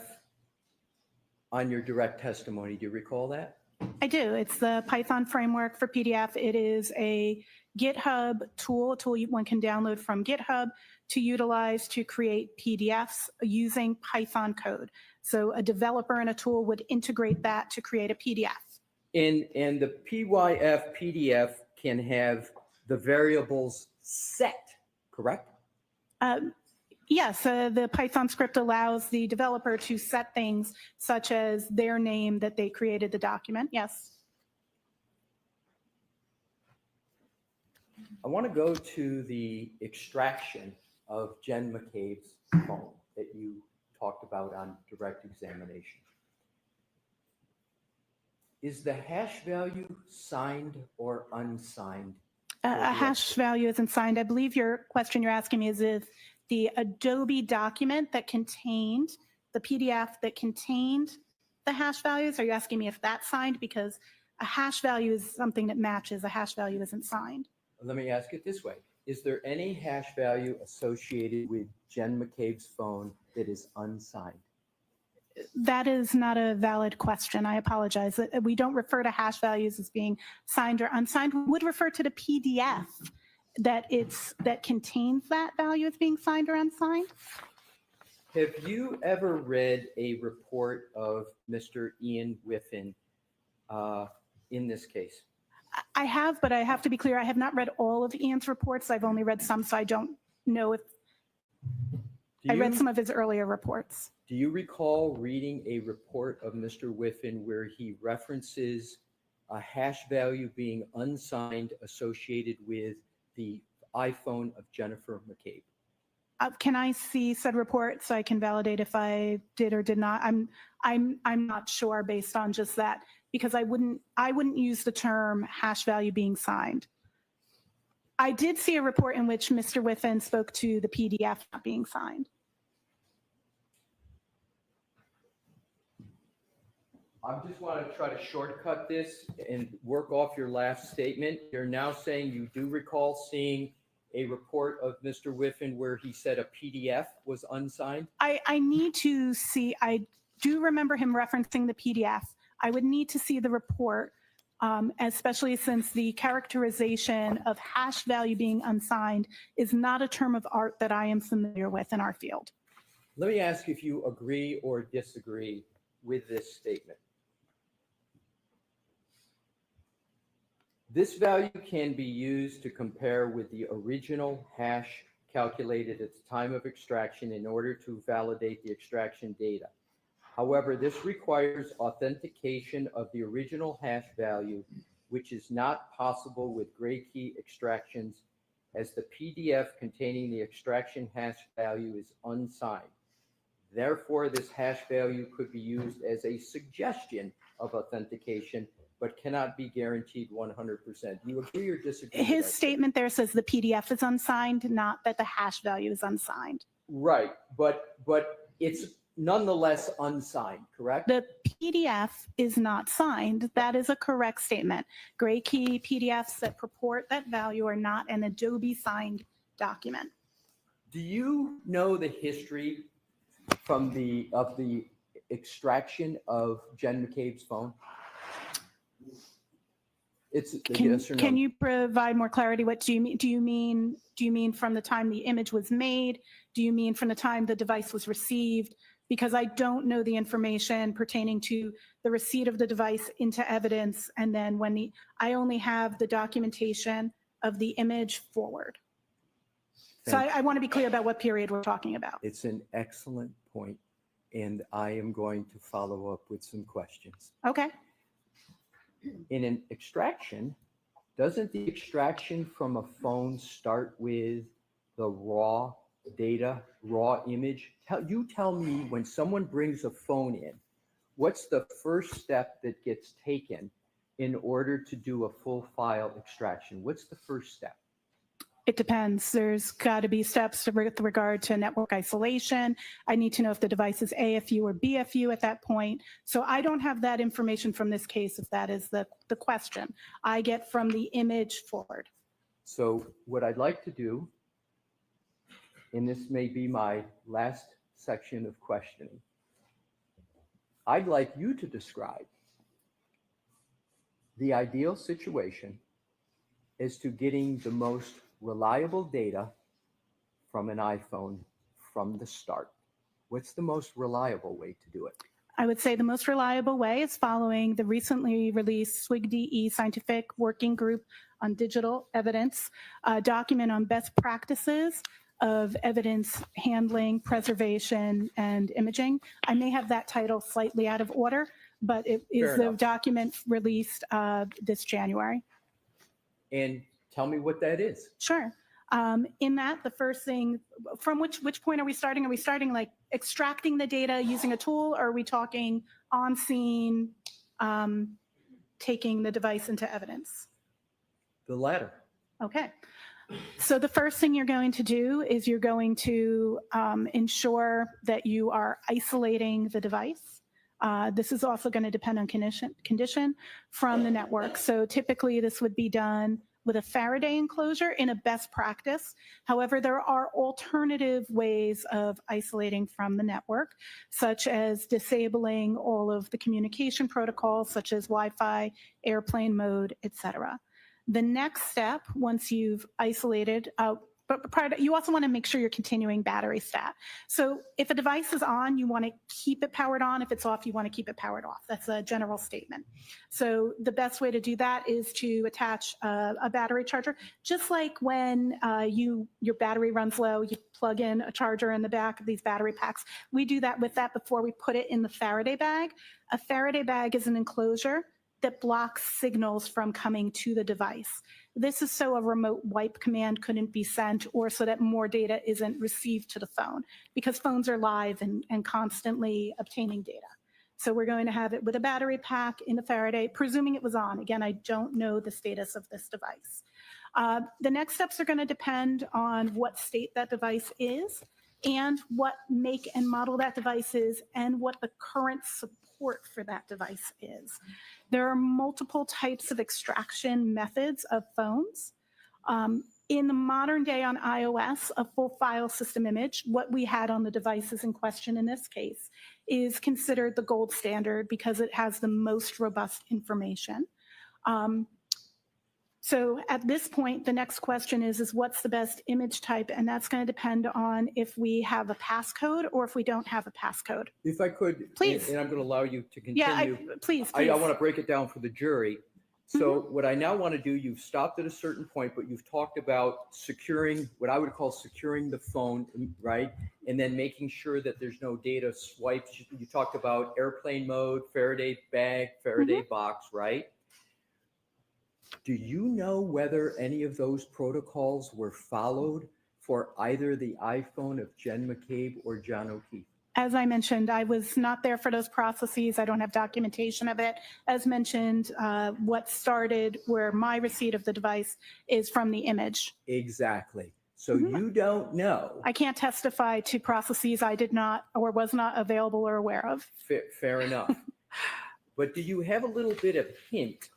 on your direct testimony. Do you recall that? I do. It's the Python framework for PDF. It is a GitHub tool, one can download from GitHub to utilize to create PDFs using Python code. So a developer and a tool would integrate that to create a PDF. And the PYF PDF can have the variables set, correct? Yes, the Python script allows the developer to set things such as their name that they created the document. Yes. I want to go to the extraction of Jen McCabe's phone that you talked about on direct examination. Is the hash value signed or unsigned? A hash value isn't signed. I believe your question you're asking me is if the Adobe document that contained the PDF that contained the hash values, are you asking me if that's signed? Because a hash value is something that matches. A hash value isn't signed. Let me ask it this way. Is there any hash value associated with Jen McCabe's phone that is unsigned? That is not a valid question. I apologize. We don't refer to hash values as being signed or unsigned. We would refer to the PDF that contains that value as being signed or unsigned. Have you ever read a report of Mr. Ian Whiffen in this case? I have, but I have to be clear, I have not read all of Ian's reports. I've only read some, so I don't know if I read some of his earlier reports. Do you recall reading a report of Mr. Whiffen where he references a hash value being unsigned associated with the iPhone of Jennifer McCabe? can I see said report so I can validate if I did or did not? I'm not sure based on just that, because I wouldn't use the term hash value being signed. I did see a report in which Mr. Whiffen spoke to the PDF not being signed. I just want to try to shortcut this and work off your last statement. You're now saying you do recall seeing a report of Mr. Whiffen where he said a PDF was unsigned? I need to see, I do remember him referencing the PDF. I would need to see the report, especially since the characterization of hash value being unsigned is not a term of art that I am familiar with in our field. Let me ask if you agree or disagree with this statement. This value can be used to compare with the original hash calculated at the time of extraction in order to validate the extraction data. However, this requires authentication of the original hash value, which is not possible with gray key extractions, as the PDF containing the extraction hash value is unsigned. Therefore, this hash value could be used as a suggestion of authentication, but cannot be guaranteed 100%. Do you agree or disagree? His statement there says the PDF is unsigned, not that the hash value is unsigned. Right, but it's nonetheless unsigned, correct? The PDF is not signed. That is a correct statement. Gray key PDFs that purport that value are not an Adobe signed document. Do you know the history of the extraction of Jen McCabe's phone? It's yes or no. Can you provide more clarity? What do you mean? Do you mean from the time the image was made? Do you mean from the time the device was received? Because I don't know the information pertaining to the receipt of the device into evidence, and then when I only have the documentation of the image forward. So I want to be clear about what period we're talking about. It's an excellent point, and I am going to follow up with some questions. Okay. In an extraction, doesn't the extraction from a phone start with the raw data, raw image? You tell me, when someone brings a phone in, what's the first step that gets taken in order to do a full file extraction? What's the first step? It depends. There's got to be steps with regard to network isolation. I need to know if the device is AFU or BFU at that point. So I don't have that information from this case, if that is the question. I get from the image forward. So what I'd like to do, and this may be my last section of questioning, I'd like you to describe the ideal situation as to getting the most reliable data from an iPhone from the start. What's the most reliable way to do it? I would say the most reliable way is following the recently released SWIG-DE Scientific Working Group on Digital Evidence document on best practices of evidence handling, preservation, and imaging. I may have that title slightly out of order, but it is the document released this January. And tell me what that is. Sure. In that, the first thing, from which point are we starting? Are we starting like extracting the data using a tool, or are we talking on scene, taking the device into evidence? The latter. Okay. So the first thing you're going to do is you're going to ensure that you are isolating the device. This is also going to depend on condition from the network. So typically this would be done with a Faraday enclosure in a best practice. However, there are alternative ways of isolating from the network, such as disabling all of the communication protocols, such as Wi-Fi, airplane mode, etc. The next step, once you've isolated, but prior to, you also want to make sure you're continuing battery stat. So if a device is on, you want to keep it powered on. If it's off, you want to keep it powered off. That's a general statement. So the best way to do that is to attach a battery charger. Just like when your battery runs low, you plug in a charger in the back of these battery packs. We do that with that before we put it in the Faraday bag. A Faraday bag is an enclosure that blocks signals from coming to the device. This is so a remote wipe command couldn't be sent, or so that more data isn't received to the phone, because phones are live and constantly obtaining data. So we're going to have it with a battery pack in the Faraday, presuming it was on. Again, I don't know the status of this device. The next steps are going to depend on what state that device is and what make and model that device is and what the current support for that device is. There are multiple types of extraction methods of phones. In the modern day on iOS, a full file system image, what we had on the devices in question in this case, is considered the gold standard because it has the most robust information. So at this point, the next question is what's the best image type? And that's going to depend on if we have a passcode or if we don't have a passcode. If I could, please. And I'm going to allow you to continue. Yeah, please. I want to break it down for the jury. So what I now want to do, you've stopped at a certain point, but you've talked about securing, what I would call securing the phone, right? And then making sure that there's no data swipes. You talked about airplane mode, Faraday bag, Faraday box, right? Do you know whether any of those protocols were followed for either the iPhone of Jen McCabe or John O'Keefe? As I mentioned, I was not there for those processes. I don't have documentation of it. As mentioned, what started where my receipt of the device is from the image. Exactly. So you don't know. I can't testify to processes I did not or was not available or aware of. Fair enough. But do you have a little bit of hint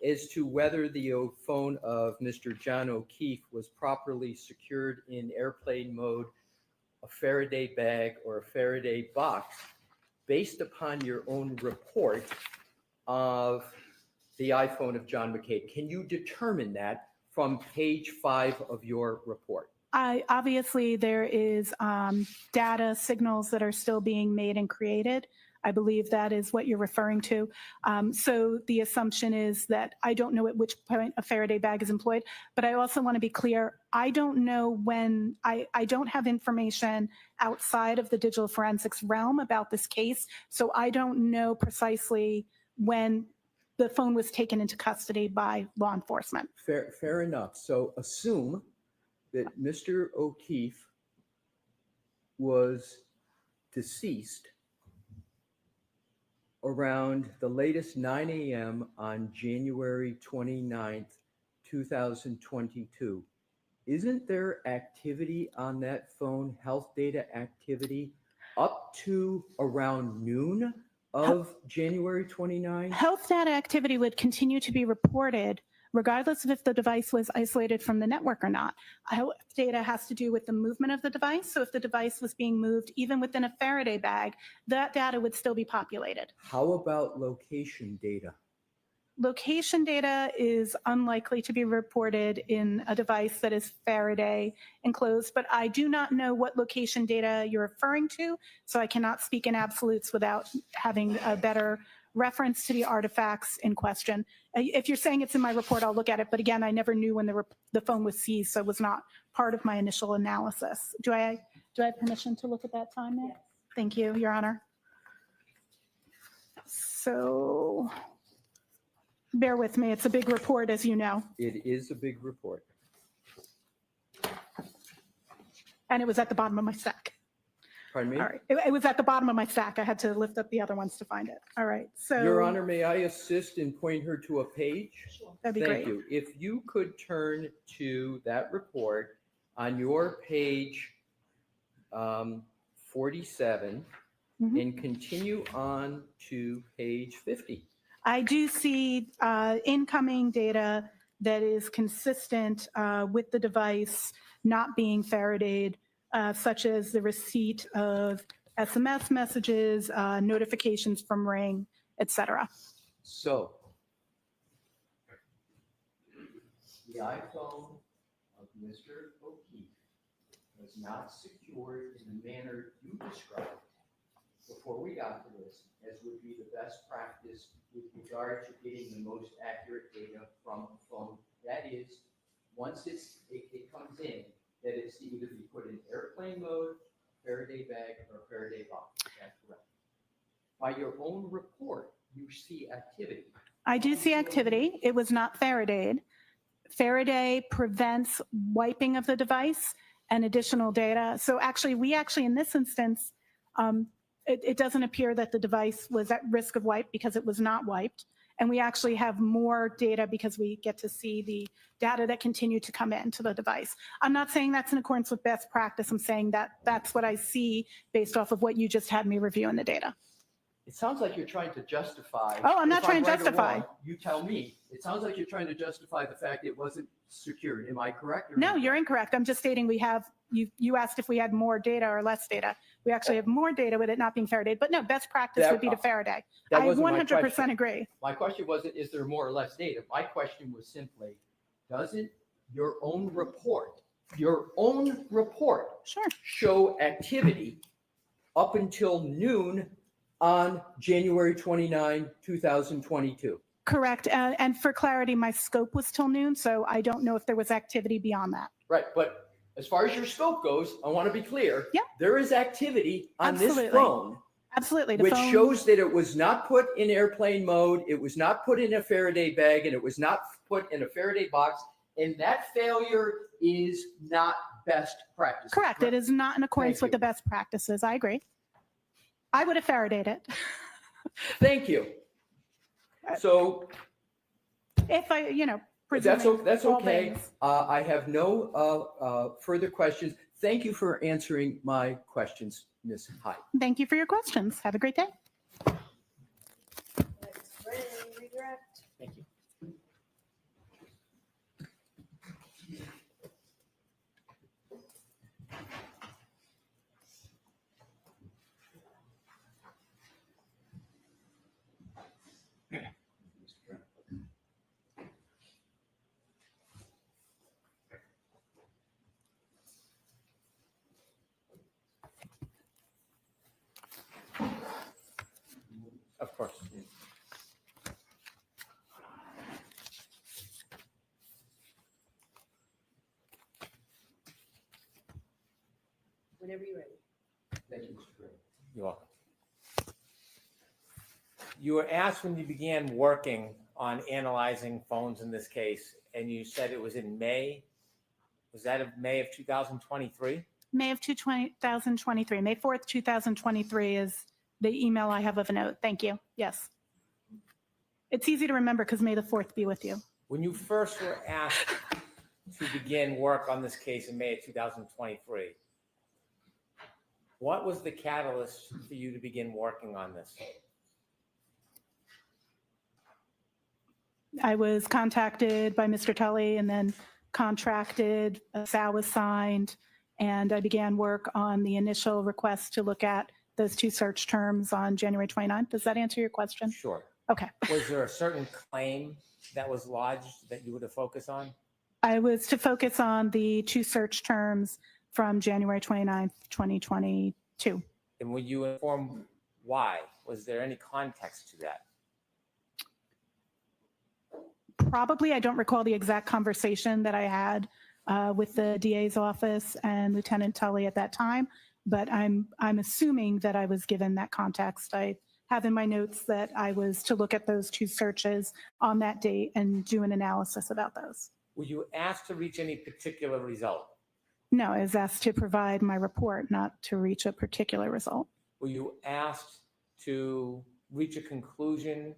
as to whether the phone of Mr. John O'Keefe was properly secured in airplane mode, a Faraday bag, or a Faraday box, based upon your own report of the iPhone of John McCabe? Can you determine that from page 5 of your report? Obviously, there is data signals that are still being made and created. I believe that is what you're referring to. So the assumption is that I don't know at which point a Faraday bag is employed, but I also want to be clear, I don't know when, I don't have information outside of the digital forensics realm about this case, so I don't know precisely when the phone was taken into custody by law enforcement. Fair enough. So assume that Mr. O'Keefe was deceased around the latest 9 a.m. on January 29th, 2022. Isn't there activity on that phone, health data activity, up to around noon of January 29th? Health data activity would continue to be reported regardless of if the device was isolated from the network or not. Health data has to do with the movement of the device. So if the device was being moved even within a Faraday bag, that data would still be populated. How about location data? Location data is unlikely to be reported in a device that is Faraday enclosed, but I do not know what location data you're referring to, so I cannot speak in absolutes without having a better reference to the artifacts in question. If you're saying it's in my report, I'll look at it, but again, I never knew when the phone was seized, so it was not part of my initial analysis. Do I have permission to look at that time now? Yes. Thank you, Your Honor. So bear with me, it's a big report, as you know. It is a big report. And it was at the bottom of my stack. Pardon me? All right, it was at the bottom of my stack. I had to lift up the other ones to find it. All right, so. Your Honor, may I assist and point her to a page? Sure. That'd be Thank great. you. If you could turn to that report on your page 47 and continue on to page 50. I do see incoming data that is consistent with the device not being Faradayed, such as the receipt of SMS messages, notifications from Ring, etc. So, the iPhone of Mr. O'Keefe was not secured in the manner you described before we got to this, as would be the best practice with regard to getting the most accurate data from a phone. That is, once it comes in, that it's to either be put in airplane mode, Faraday bag, or Faraday box. That's correct. By your own report, you see activity. I do see activity. It was not Faradayed. Faraday prevents wiping of the device and additional data. So actually, in this instance, it doesn't appear that the device was at risk of wipe because it was not wiped. And we actually have more data because we get to see the data that continue to come into the device. I'm not saying that's in accordance with best practice. I'm saying that that's what I see based off of what you just had me reviewing the data. It sounds like you're trying to justify. Oh, I'm not if trying to right or justify. wrong, you tell me. It sounds like you're trying to justify the fact it wasn't secured. Am I correct? No, you're incorrect. I'm just stating we have, you asked if we had more data or less data. We actually have more data with it not being Faraday, but no, best practice would be to Faraday. That I wasn't my 100% question. agree. My question wasn't, is there more or less data? My question was simply, doesn't your own report show activity up until noon on January 29, 2022? Correct. And for clarity, my scope was till noon, so I don't know if there was activity beyond that. Right, but as far as your scope goes, I want to be clear. Yeah. There is activity on Absolutely. this phone. Absolutely. The Which phone- shows that it was not put in airplane mode, it was not put in a Faraday bag, and it was not put in a Faraday box. And that failure is not best practice. Correct. It is not in accordance with the best practices. I agree. I would have Faradayed it. Thank you. So if I, that's presuming all okay. things. I have no further questions. Thank you for answering my questions, Ms. Hyde. Thank you for your questions. Have a great day. Thank you. Of course. Whenever you're ready. Thank you, Mr. Gray. You're welcome. You were asked when you began working on analyzing phones in this case, and you said it was in May. Was that of May of 2023? May of 2023, May 4th, 2023 is the email I have of a note. Thank you. Yes. It's easy to remember because May the 4th be with you. When you first were asked to begin work on this case in May of 2023, what was the catalyst for you to begin working on this? I was contacted by Mr. Tully and then contracted, a SAL was signed, and I began work on the initial request to look at those two search terms on January 29th. Does that answer your question? Sure. Okay. Was there a certain claim that was lodged that you were to focus on? I was to focus on the two search terms from January 29th, 2022. And were you informed why? Was there any context to that? Probably, I don't recall the exact conversation that I had with the DA's office and Lieutenant Tully at that time, but I'm assuming that I was given that context. I have in my notes that I was to look at those two searches on that date and do an analysis about those. Were you asked to reach any particular result? No, I was asked to provide my report, not to reach a particular result. Were you asked to reach a conclusion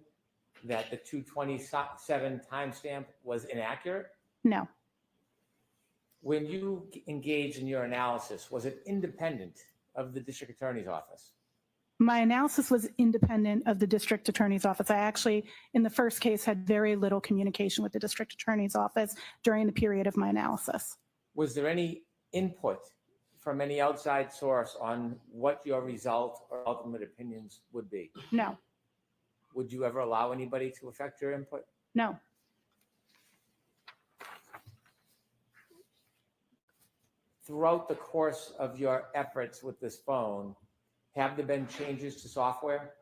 that the 227 timestamp was inaccurate? No. When you engaged in your analysis, was it independent of the district attorney's office? My analysis was independent of the district attorney's office. I actually, in the first case, had very little communication with the district attorney's office during the period of my analysis. Was there any input from any outside source on what your result or ultimate opinions would be? No. Would you ever allow anybody to affect your input? No. Throughout the course of your efforts with this phone, have there been changes to software?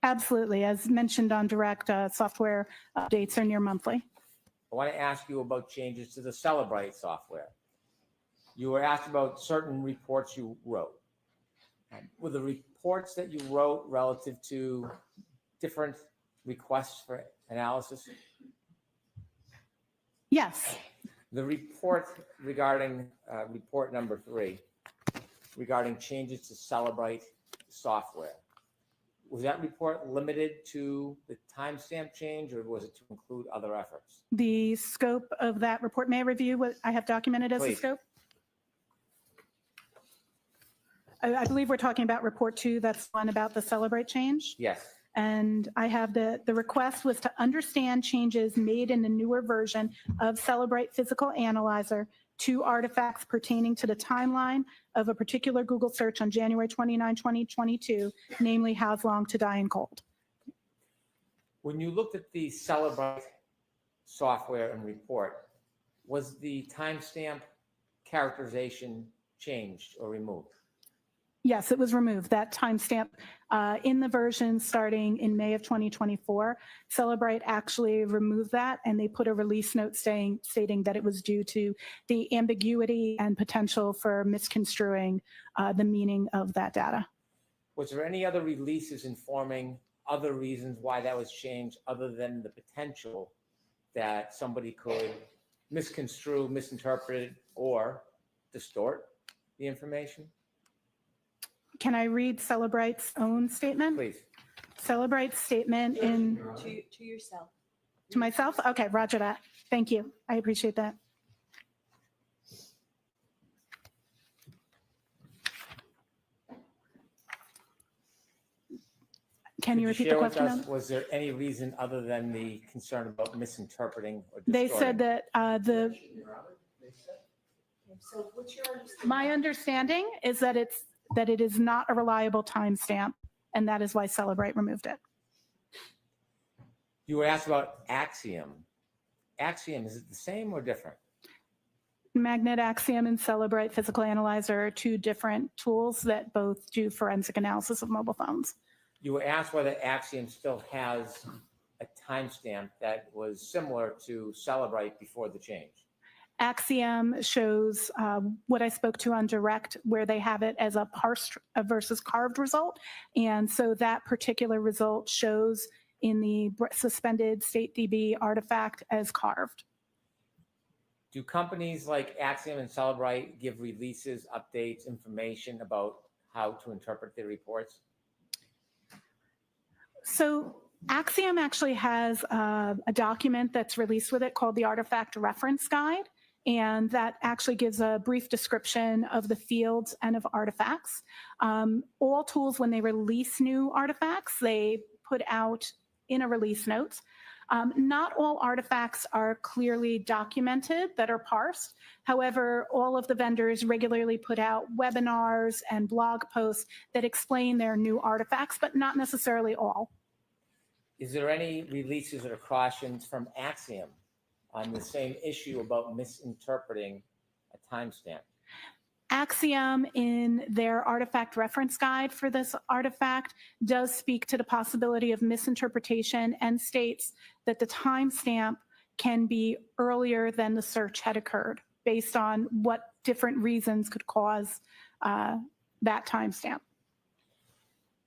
Absolutely. As mentioned on direct, software updates are near monthly. I want to ask you about changes to the Celebrite software. You were asked about certain reports you wrote. Were the reports that you wrote relative to different requests for analysis? Yes, The report regarding, report number 3, regarding changes to Celebrite software. Was that report limited to the timestamp change, or was it to include other efforts? the scope of that report, may I review what I have documented as the Please. scope? I believe we're talking about report 2, that's one about the Celebrate change. Yes. And I have the request was to understand changes made in the newer version of Celebrate Physical Analyzer to artifacts pertaining to the timeline of a particular Google search on January 29, 2022, namely how's long to die in cold. When you looked at the Celebrite software and report, was the timestamp characterization changed or removed? Yes, it was removed. That timestamp in the version starting in May of 2024, Celebrite actually removed that, and they put a release note stating that it was due to the ambiguity and potential for misconstruing the meaning of that data. Was there any other releases informing other reasons why that was changed other than the potential that somebody could misconstrue, misinterpret, or distort the information? Can I read Celebrite's own statement? Please. Celebrite's statement in To yourself. to myself? Okay, roger that. Thank you. I appreciate that. Can you repeat the Share with question? us, Adam? was there any reason other than the concern about misinterpreting or They distorting? said that So what's your understanding? my understanding is that it is not a reliable timestamp, and that is why Celebrite removed it. You were asked about Axiom. Axiom, is it the same or different? Magnet Axiom and Celebrite Physical Analyzer are two different tools that both do forensic analysis of mobile phones. You were asked whether Axiom still has a timestamp that was similar to Celebrite before the change. Axiom shows what I spoke to on direct, where they have it as a parsed versus carved result. And so that particular result shows in the suspended StateDB artifact as carved. Do companies like Axiom and Celebrite give releases, updates, information about how to interpret their reports? So Axiom actually has a document that's released with it called the Artifact Reference Guide. And that actually gives a brief description of the fields and of artifacts. All tools, when they release new artifacts, they put out in a release note. Not all artifacts are clearly documented that are parsed. However, all of the vendors regularly put out webinars and blog posts that explain their new artifacts, but not necessarily all. Is there any releases or cautions from Axiom on the same issue about misinterpreting a timestamp? Axiom, in their artifact reference guide for this artifact, does speak to the possibility of misinterpretation and states that the timestamp can be earlier than the search had occurred, based on what different reasons could cause that timestamp.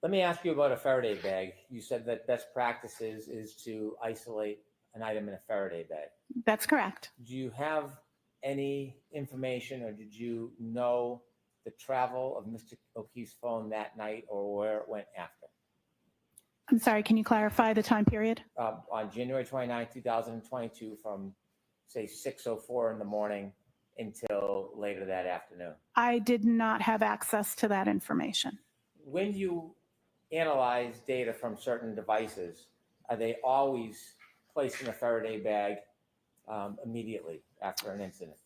Let me ask you about a Faraday bag. You said that best practices is to isolate an item in a Faraday bag. That's correct. Do you have any information, or did you know the travel of Mr. O'Keefe's phone that night, or where it went after? I'm sorry, can you clarify the time period? On January 29, 2022, from say 6:04 in the morning until later that afternoon. I did not have access to that information. When you analyze data from certain devices, are they always placed in a Faraday bag immediately after an incident?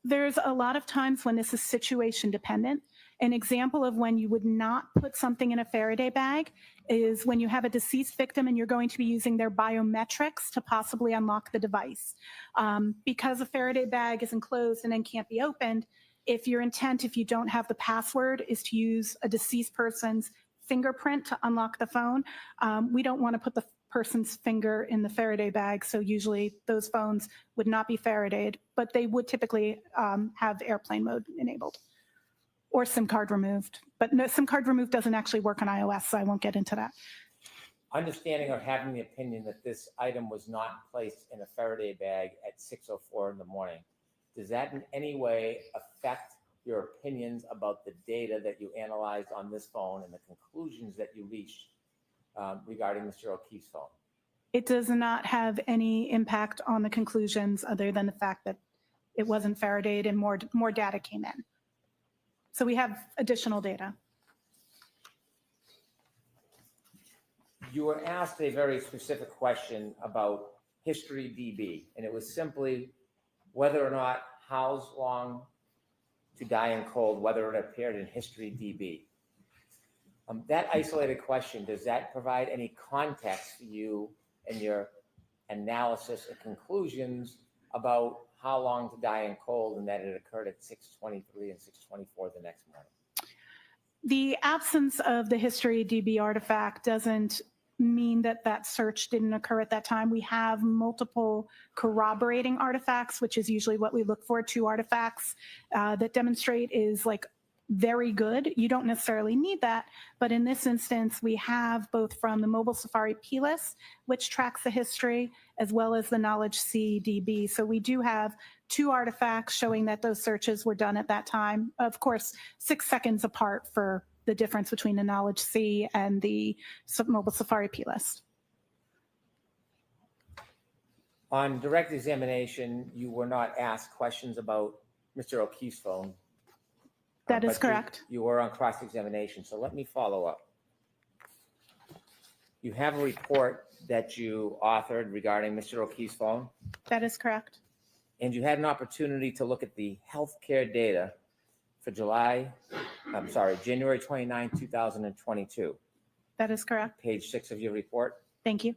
There's a lot of times when this is situation dependent. An example of when you would not put something in a Faraday bag is when you have a deceased victim and you're going to be using their biometrics to possibly unlock the device. Because a Faraday bag is enclosed and then can't be opened, if your intent, if you don't have the password, is to use a deceased person's fingerprint to unlock the phone, we don't want to put the person's finger in the Faraday bag. So usually those phones would not be Faradayed, but they would typically have airplane mode enabled or SIM card removed. But no, SIM card removed doesn't actually work on iOS, so I won't get into that. understanding or having the opinion that this item was not placed in a Faraday bag at 6:04 in the morning, does that in any way affect your opinions about the data that you analyzed on this phone and the conclusions that you reached regarding Mr. O'Keefe's phone? It does not have any impact on the conclusions other than the fact that it wasn't Faradayed and more data came in. So we have additional data. You were asked a very specific question about history DB, and it was simply whether or not How's Long to Die in Cold, whether it appeared in history DB. That isolated question, does that provide any context for you and your analysis and conclusions about How Long to Die in Cold and that it occurred at 6:23 and 6:24 the next morning? The absence of the history DB artifact doesn't mean that that search didn't occur at that time. We have multiple corroborating artifacts, which is usually what we look for, 2 artifacts that demonstrate is like very good. You don't necessarily need that, but in this instance, we have both from the Mobile Safari plist, which tracks the history, as well as the Knowledge C DB. So we do have 2 artifacts showing that those searches were done at that time. Of course, 6 seconds apart for the difference between the Knowledge C and the Mobile Safari plist. On direct examination, you were not asked questions about Mr. O'Keefe's phone. That is but correct. You were on cross-examination, so let me follow up. You have a report that you authored regarding Mr. O'Keefe's phone, That is correct. and you had an opportunity to look at the healthcare data for January 29, 2022. That is correct. Page 6 of your report. Thank you.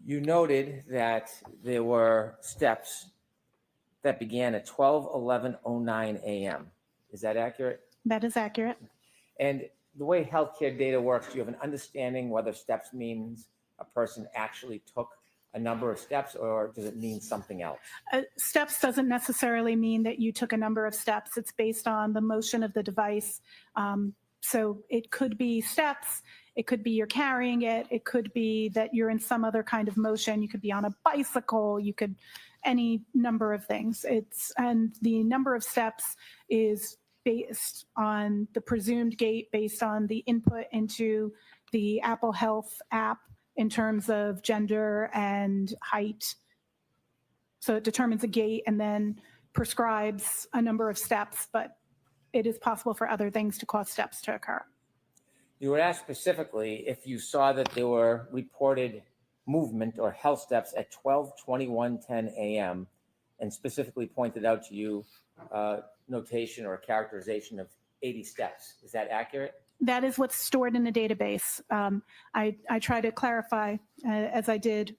You noted that there were steps that began at 12:11:09 a.m. Is that accurate? That is accurate. And the way healthcare data works, do you have an understanding whether steps means a person actually took a number of steps, or does it mean something else? Steps doesn't necessarily mean that you took a number of steps. It's based on the motion of the device. So it could be steps. It could be you're carrying it. It could be that you're in some other kind of motion. You could be on a bicycle. You could any number of things. And the number of steps is based on the presumed gait, based on the input into the Apple Health app in terms of gender and height. So it determines a gait and then prescribes a number of steps, but it is possible for other things to cause steps to occur. You were asked specifically if you saw that there were reported movement or health steps at 12:21:10 a.m. and specifically pointed out to you notation or characterization of 80 steps. Is that accurate? That is what's stored in the database. I try to clarify, as I did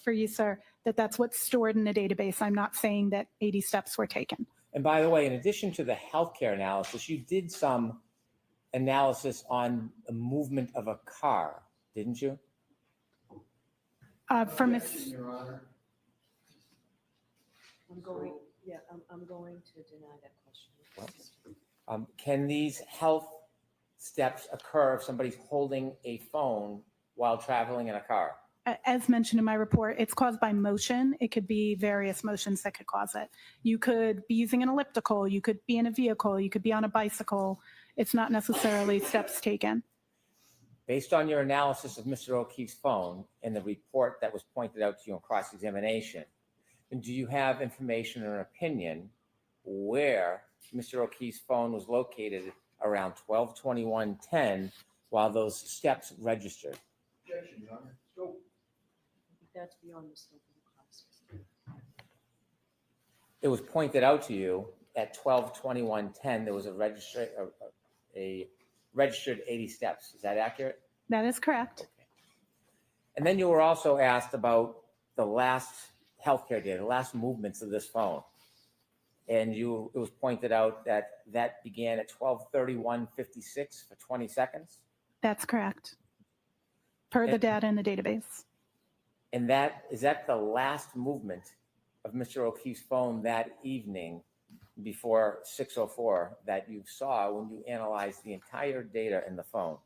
for you, sir, that that's what's stored in the database. I'm not saying that 80 steps were taken. And by the way, in addition to the healthcare analysis, you did some analysis on the movement of a car, didn't you? For Ms. I'm going to deny that question. Can these health steps occur if somebody's holding a phone while traveling in a car? As mentioned in my report, it's caused by motion. It could be various motions that could cause it. You could be using an elliptical. You could be in a vehicle. You could be on a bicycle. It's not necessarily steps taken. Based on your analysis of Mr. O'Keefe's phone and the report that was pointed out to you in cross-examination, do you have information or opinion where Mr. O'Keefe's phone was located around 12:21:10 while those steps registered? Objection, Your Honor. Go. That's beyond the scope of the class. It was pointed out to you at 12:21:10 there was a registered 80 steps. Is that accurate? That is correct. And then you were also asked about the last healthcare data, the last movements of this phone. And it was pointed out that that began at 12:31:56 for 20 seconds. That's correct. Per the data in the database. And is that the last movement of Mr. O'Keefe's phone that evening before 6:04 that you saw when you analyzed the entire data in the phone?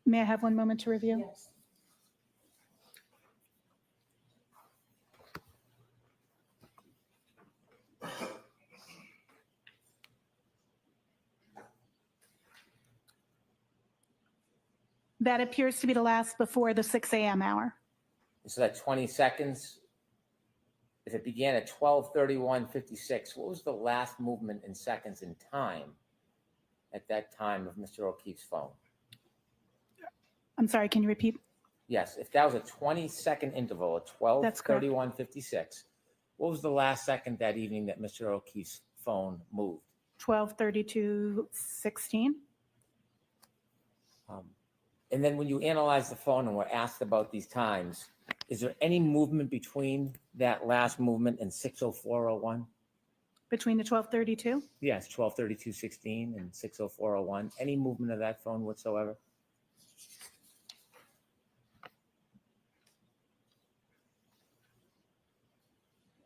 May I have 1 moment to review? Yes. That appears to be the last before the 6 a.m. hour. So that 20 seconds, if it began at 12:31:56, what was the last movement in seconds in time at that time of Mr. O'Keefe's phone? I'm sorry, can you repeat? Yes, if that was a 20-second interval at That's correct. 12:31:56, what was the last second that evening that Mr. O'Keefe's phone moved? 12:32:16. And then when you analyze the phone and were asked about these times, is there any movement between that last movement and 6:04:01? Between the 12:32? Yes, 12:32:16 and 6:04:01. Any movement of that phone whatsoever?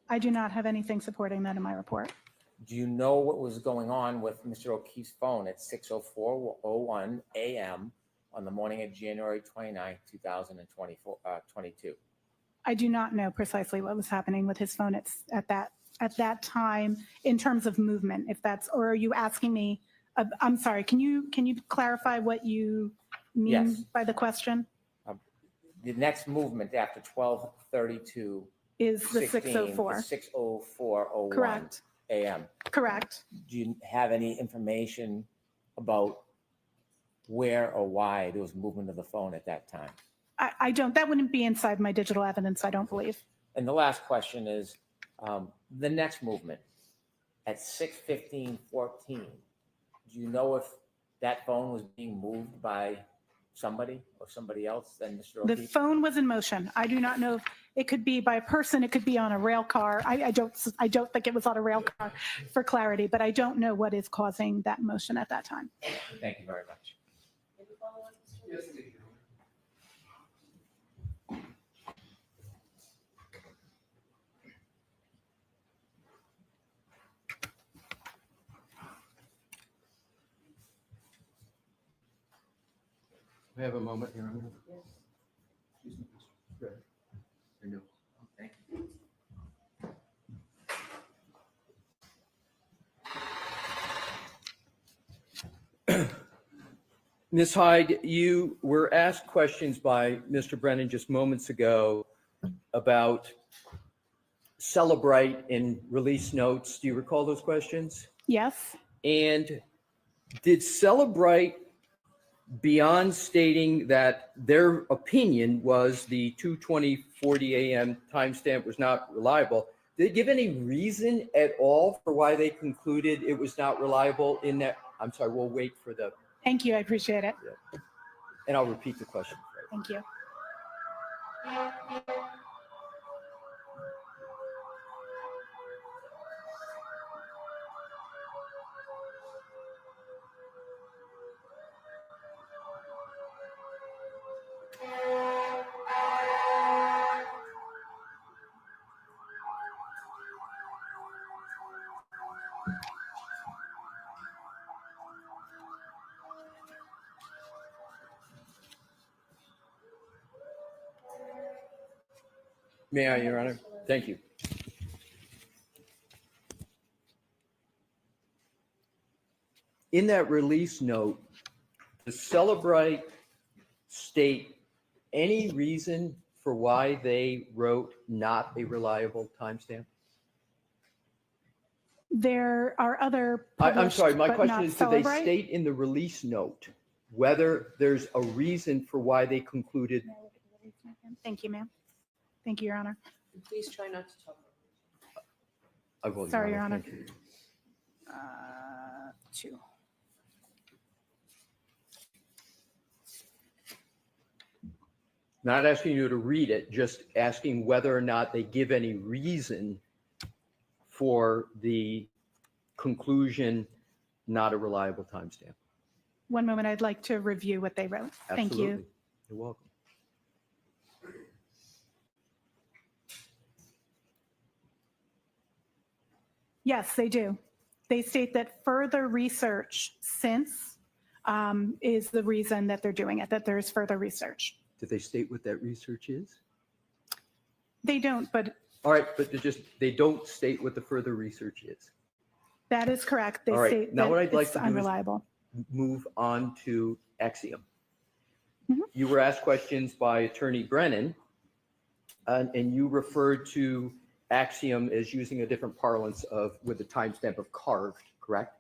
I do not have anything supporting that in my report. Do you know what was going on with Mr. O'Keefe's phone at 6:04:01 a.m. on the morning of January 29th, 2022? I do not know precisely what was happening with his phone at that time in terms of movement. If that's, or are you asking me? I'm sorry. Can you clarify what you mean Yes. by the question? The next movement after 12:32 Is the 6:04? 6:04:01 Correct. a.m. Correct. Do you have any information about where or why there was movement of the phone at that time? I don't. That wouldn't be inside my digital evidence, I don't believe. And the last question is the next movement at 6:15:14. Do you know if that phone was being moved by somebody or somebody else than Mr. The O'Keefe? phone was in motion. I do not know. It could be by a person. It could be on a rail car. I don't think it was on a rail car for clarity, but I don't know what is causing that motion at that time. Thank you very much. We have a moment here. Thank you. Ms. Hyde, you were asked questions by Mr. Brennan just moments ago about Celebrite and release notes. Do you recall those questions? Yes. And did Celebrite, beyond stating that their opinion was the 2:20:40 a.m. timestamp was not reliable, did they give any reason at all for why they concluded it was not reliable in that? I'm sorry, we'll wait for the, Thank you. I appreciate it. and I'll repeat the question. Thank you. May I, Your Honor? Thank you. In that release note, does Celebrite state any reason for why they wrote not a reliable timestamp? There are other. I'm sorry, my published, but question not is, do they Celebrite? state in the release note whether there's a reason for why they concluded? Thank you, ma'am. Thank you, Your Honor. Please try not to talk. I will, Sorry, Your Honor. Thank you. 2. Not asking you to read it, just asking whether or not they give any reason for the conclusion, not a reliable timestamp. 1 moment. I'd like to review what they wrote. Thank you. Absolutely. You're welcome. Yes, they do. They state that further research since is the reason that they're doing it, that there's further research. Did they state what that research is? They don't, but All right, but they don't state what the further research is. that is correct. They All right, state now that what I'd like it's to do is unreliable. move on to Axiom. Mhm. You were asked questions by Attorney Brennan, and you referred to Axiom as using a different parlance with the timestamp of carved, correct?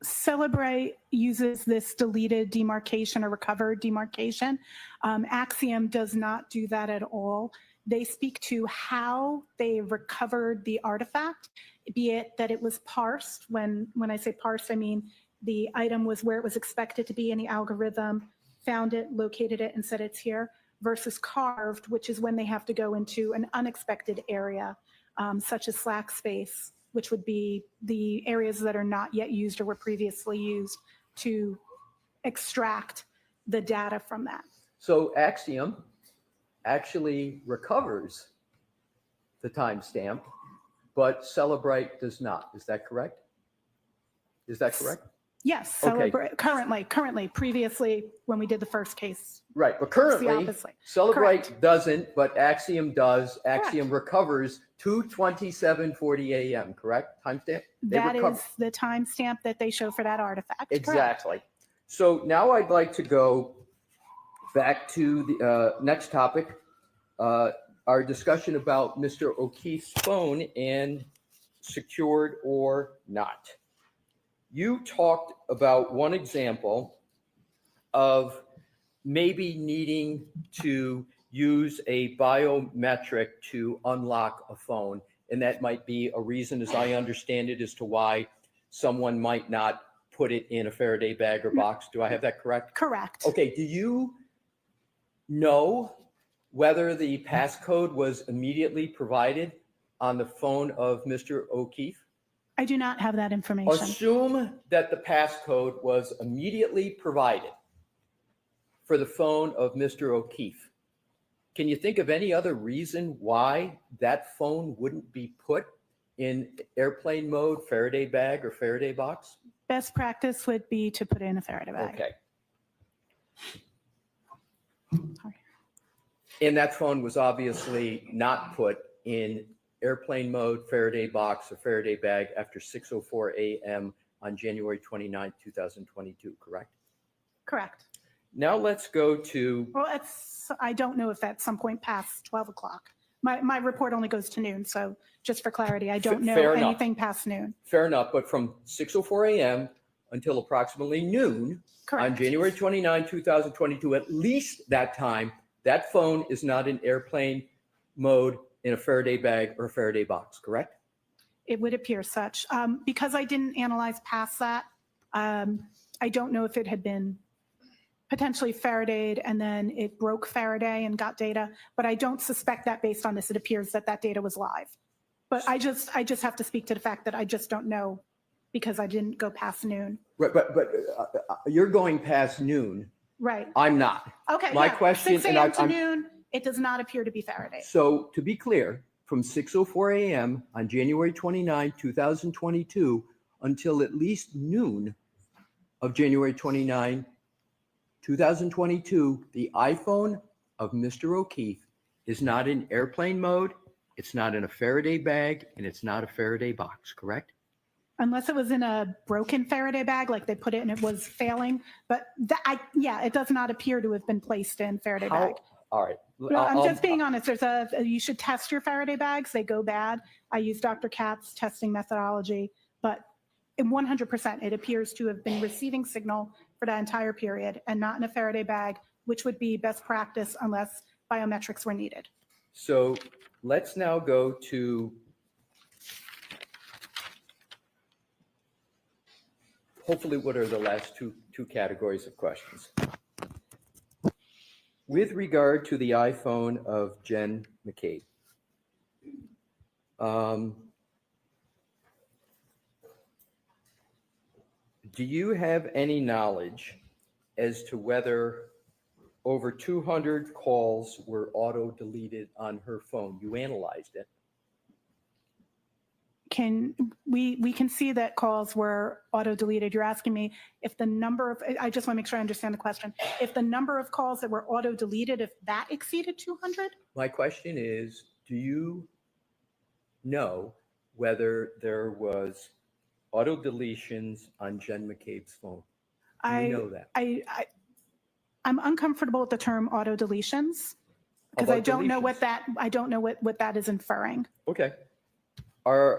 Celebrate uses this deleted demarcation or recovered demarcation. Axiom does not do that at all. They speak to how they recovered the artifact, be it that it was parsed. When I say parsed, I mean the item was where it was expected to be in the algorithm, found it, located it, and said it's here, versus carved, which is when they have to go into an unexpected area, such as slack space, which would be the areas that are not yet used or were previously used to extract the data from that. So Axiom actually recovers the timestamp, but Celebrite does not. Is that correct? Is that correct? Yes, Okay. currently, previously, when we did the first case. Right, but it's the currently, opposite. Celebrite Correct. doesn't, but Axiom does. Axiom recovers 2:27:40 a.m., correct? Timestamp? They That recover. is the timestamp that they show for that artifact. correct. Exactly. So now I'd like to go back to the next topic, our discussion about Mr. O'Keefe's phone and secured or not. You talked about one example of maybe needing to use a biometric to unlock a phone. And that might be a reason, as I understand it, as to why someone might not put it in a Faraday bag or box. Do I have that correct? Correct. Okay, do you know whether the passcode was immediately provided on the phone of Mr. O'Keefe? I do not have that information. Assume that the passcode was immediately provided for the phone of Mr. O'Keefe. Can you think of any other reason why that phone wouldn't be put in airplane mode, Faraday bag, or Faraday box? Best practice would be to put it in a Faraday bag. Okay. And that phone was obviously not put in airplane mode, Faraday box, or Faraday bag after 6:04 a.m. on January 29, 2022, correct? Correct. Now let's go to, Well, I don't know if at some point past 12 o'clock. My report only goes to noon, so just for clarity, I don't know Fair enough. anything past noon. fair enough, but from 6:04 a.m. until approximately noon on Correct. January 29, 2022, at least that time, that phone is not in airplane mode in a Faraday bag or a Faraday box, correct? It would appear such. Because I didn't analyze past that, I don't know if it had been potentially Faradayed and then it broke Faraday and got data, but I don't suspect that based on this. It appears that that data was live. But I just have to speak to the fact that I just don't know because I didn't go past noon. Right, but you're going past noon. Right. I'm not. Okay. My yeah. question, 6 and a.m. to I'm- noon, it does not appear to be Faraday. So to be clear, from 6:04 a.m. on January 29, 2022, until at least noon of January 29, 2022, the iPhone of Mr. O'Keefe is not in airplane mode, it's not in a Faraday bag, and it's not a Faraday box, correct? Unless it was in a broken Faraday bag, like they put it and it was failing. But it does not appear to have been placed in Faraday bag. All right. No, I'm just being honest. You should test your Faraday bags. They go bad. I use Dr. Katz's testing methodology, but in 100%, it appears to have been receiving signal for that entire period and not in a Faraday bag, which would be best practice unless biometrics were needed. So let's now go to hopefully what are the last two categories of questions. With regard to the iPhone of Jen McCabe, do you have any knowledge as to whether over 200 calls were auto-deleted on her phone? You analyzed it. we can see that calls were auto-deleted. You're asking me if the number of, I just want to make sure I understand the question. If the number of calls that were auto-deleted, if that exceeded 200? My question is, do you know whether there was auto deletions on Jen McCabe's phone? Do you know that? I'm uncomfortable with the term auto deletions because I don't know what that is inferring. Okay.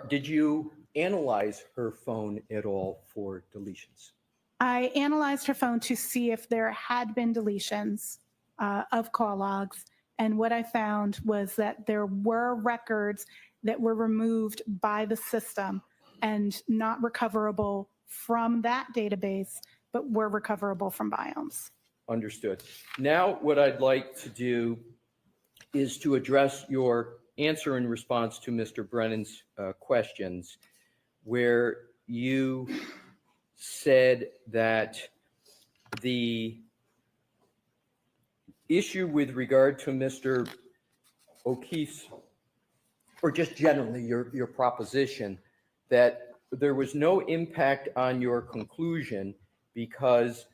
Did you analyze her phone at all for deletions? I analyzed her phone to see if there had been deletions of call logs, and what I found was that there were records that were removed by the system and not recoverable from that database, but were recoverable from biomes. Understood. Now, what I'd like to do is to address your answer in response to Mr. Brennan's questions, where you said that the issue with regard to Mr. O'Keefe's, or just generally your proposition, that there was no impact on your conclusion because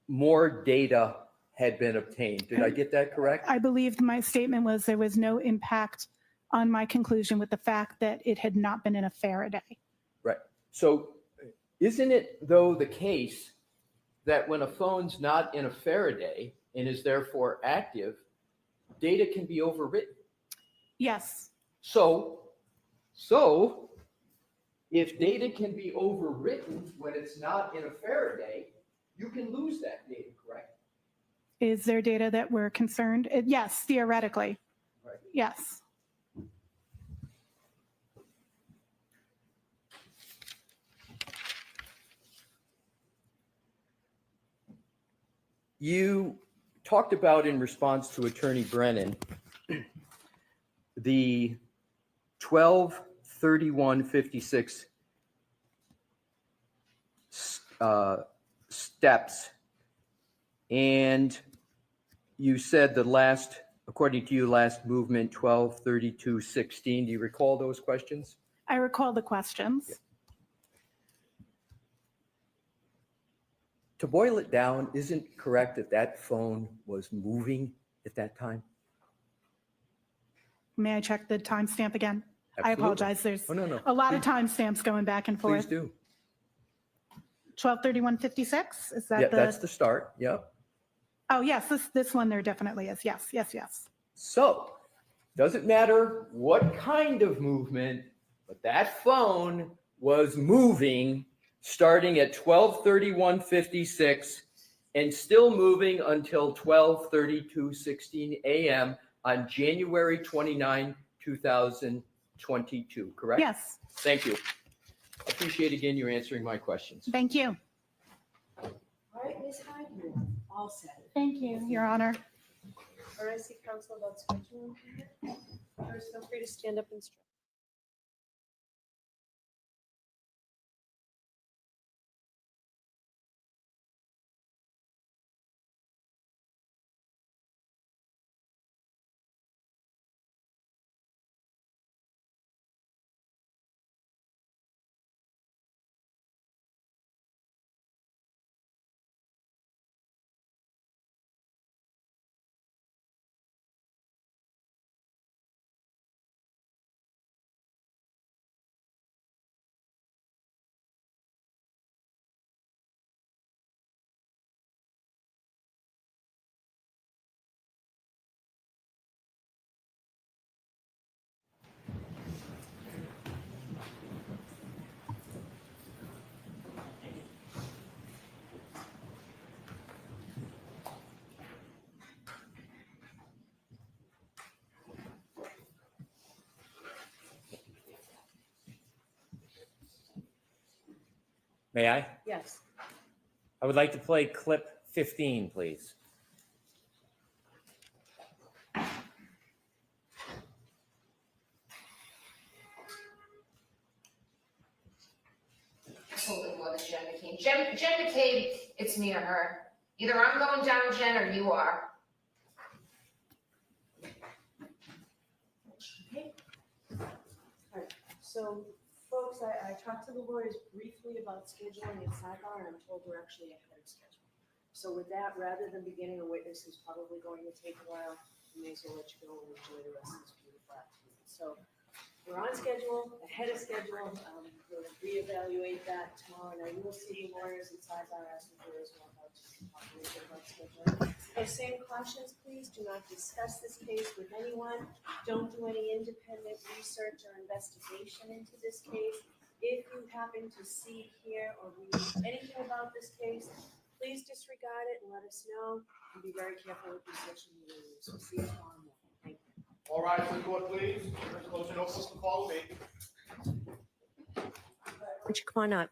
more data had been obtained. Did I get that correct? I believe my statement was there was no impact on my conclusion with the fact that it had not been in a Faraday. Right. So isn't it, though, the case that when a phone's not in a Faraday and is therefore active, data can be overwritten? Yes. So if data can be overwritten when it's not in a Faraday, you can lose that data, correct? Is there data that we're concerned? Yes, theoretically. Right. Yes. You talked about, in response to Attorney Brennan, the 12/31/56 steps, and you said the last, according to you, last movement 12/32/16. Do you recall those questions? I recall the questions. Yeah. To boil it down, isn't it correct that that phone was moving at that time? May I check the timestamp again? Absolutely. I apologize. There's no. a lot of timestamps going back and forth. Please do. 12/31/56? Is that Yeah, that's the start. Yep. Oh, yes, this one there definitely is. Yes. So, doesn't matter what kind of movement, but that phone was moving starting at 12/31/56 and still moving until 12/32/16 a.m. on January 29, 2022, correct? Yes. Thank you. Appreciate again you answering my questions. Thank you. All right, Ms. Hyde, you're all set. Thank you, Your Honor. RIC counsel about scheduling. First, feel free to stand up and stretch. May I? Yes. I would like to play clip 15, please. Holding more than Jen McCabe. Jen McCabe, it's me or her. Either I'm going down, Jen, or you are. Okay. All right. So, folks, I talked to the lawyers briefly about scheduling at sidebar, and I'm told we're actually ahead of schedule. So with that, rather than beginning a witness who's probably going to take a while, we may as well let you go and enjoy the rest of this beautiful afternoon. So we're on schedule, ahead of schedule. We'll reevaluate that tomorrow, and I will see the lawyers at sidebar asking for as well about scheduling. Those same cautions, please. Do not discuss this case with anyone. Don't do any independent research or investigation into this case. If you happen to see, hear, or read anything about this case, please disregard it and let us know. And be very careful with your social media use. We'll see you tomorrow morning. Thank you. All right, to the court, please. Close your notebooks and follow me. Why don't you come on up?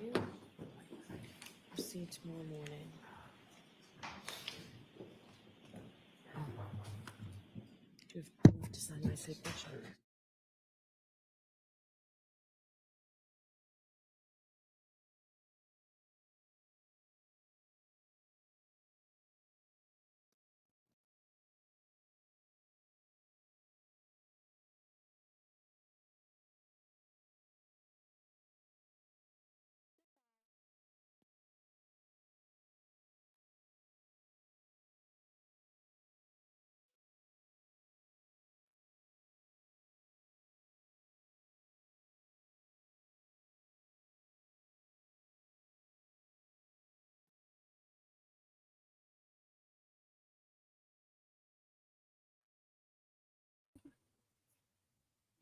you. I'll see you tomorrow morning. You have to sign my signature.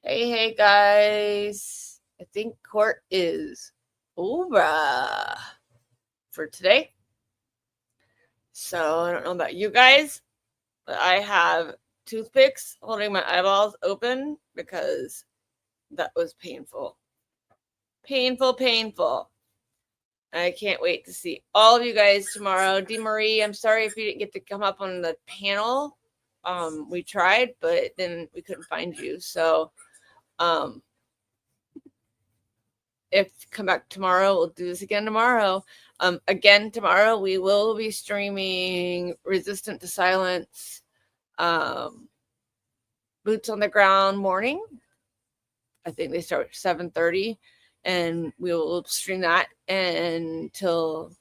Hey guys. I think court is over for today. So I don't know about you guys, but I have toothpicks holding my eyeballs open because that was painful. Painful. I can't wait to see all of you guys tomorrow. Dee Marie, I'm sorry if you didn't get to come up on the panel. We tried, but then we couldn't find you. So if you come back tomorrow, we'll do this again tomorrow. Again tomorrow, we will be streaming Resistant to Silence, Boots on the Ground morning. I think they start at 7:30, and we will stream that until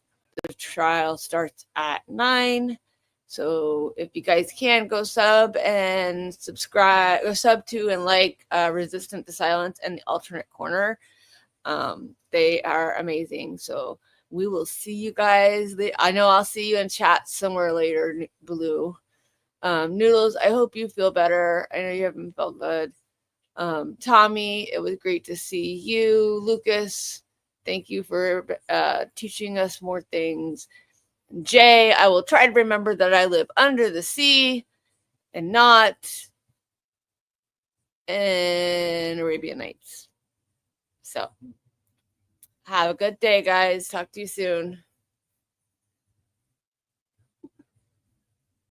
the trial starts at 9. So if you guys can, go sub and subscribe, or sub to and like Resistant to Silence and the Alternate Corner. They are amazing. So we will see you guys. I know I'll see you in chat somewhere later, Blue. Noodles, I hope you feel better. I know you haven't felt good. Tommy, it was great to see you. Lucas, thank you for teaching us more things. Jay, I will try to remember that I live under the sea and not in Arabian Nights. So have a good day, guys. Talk to you soon.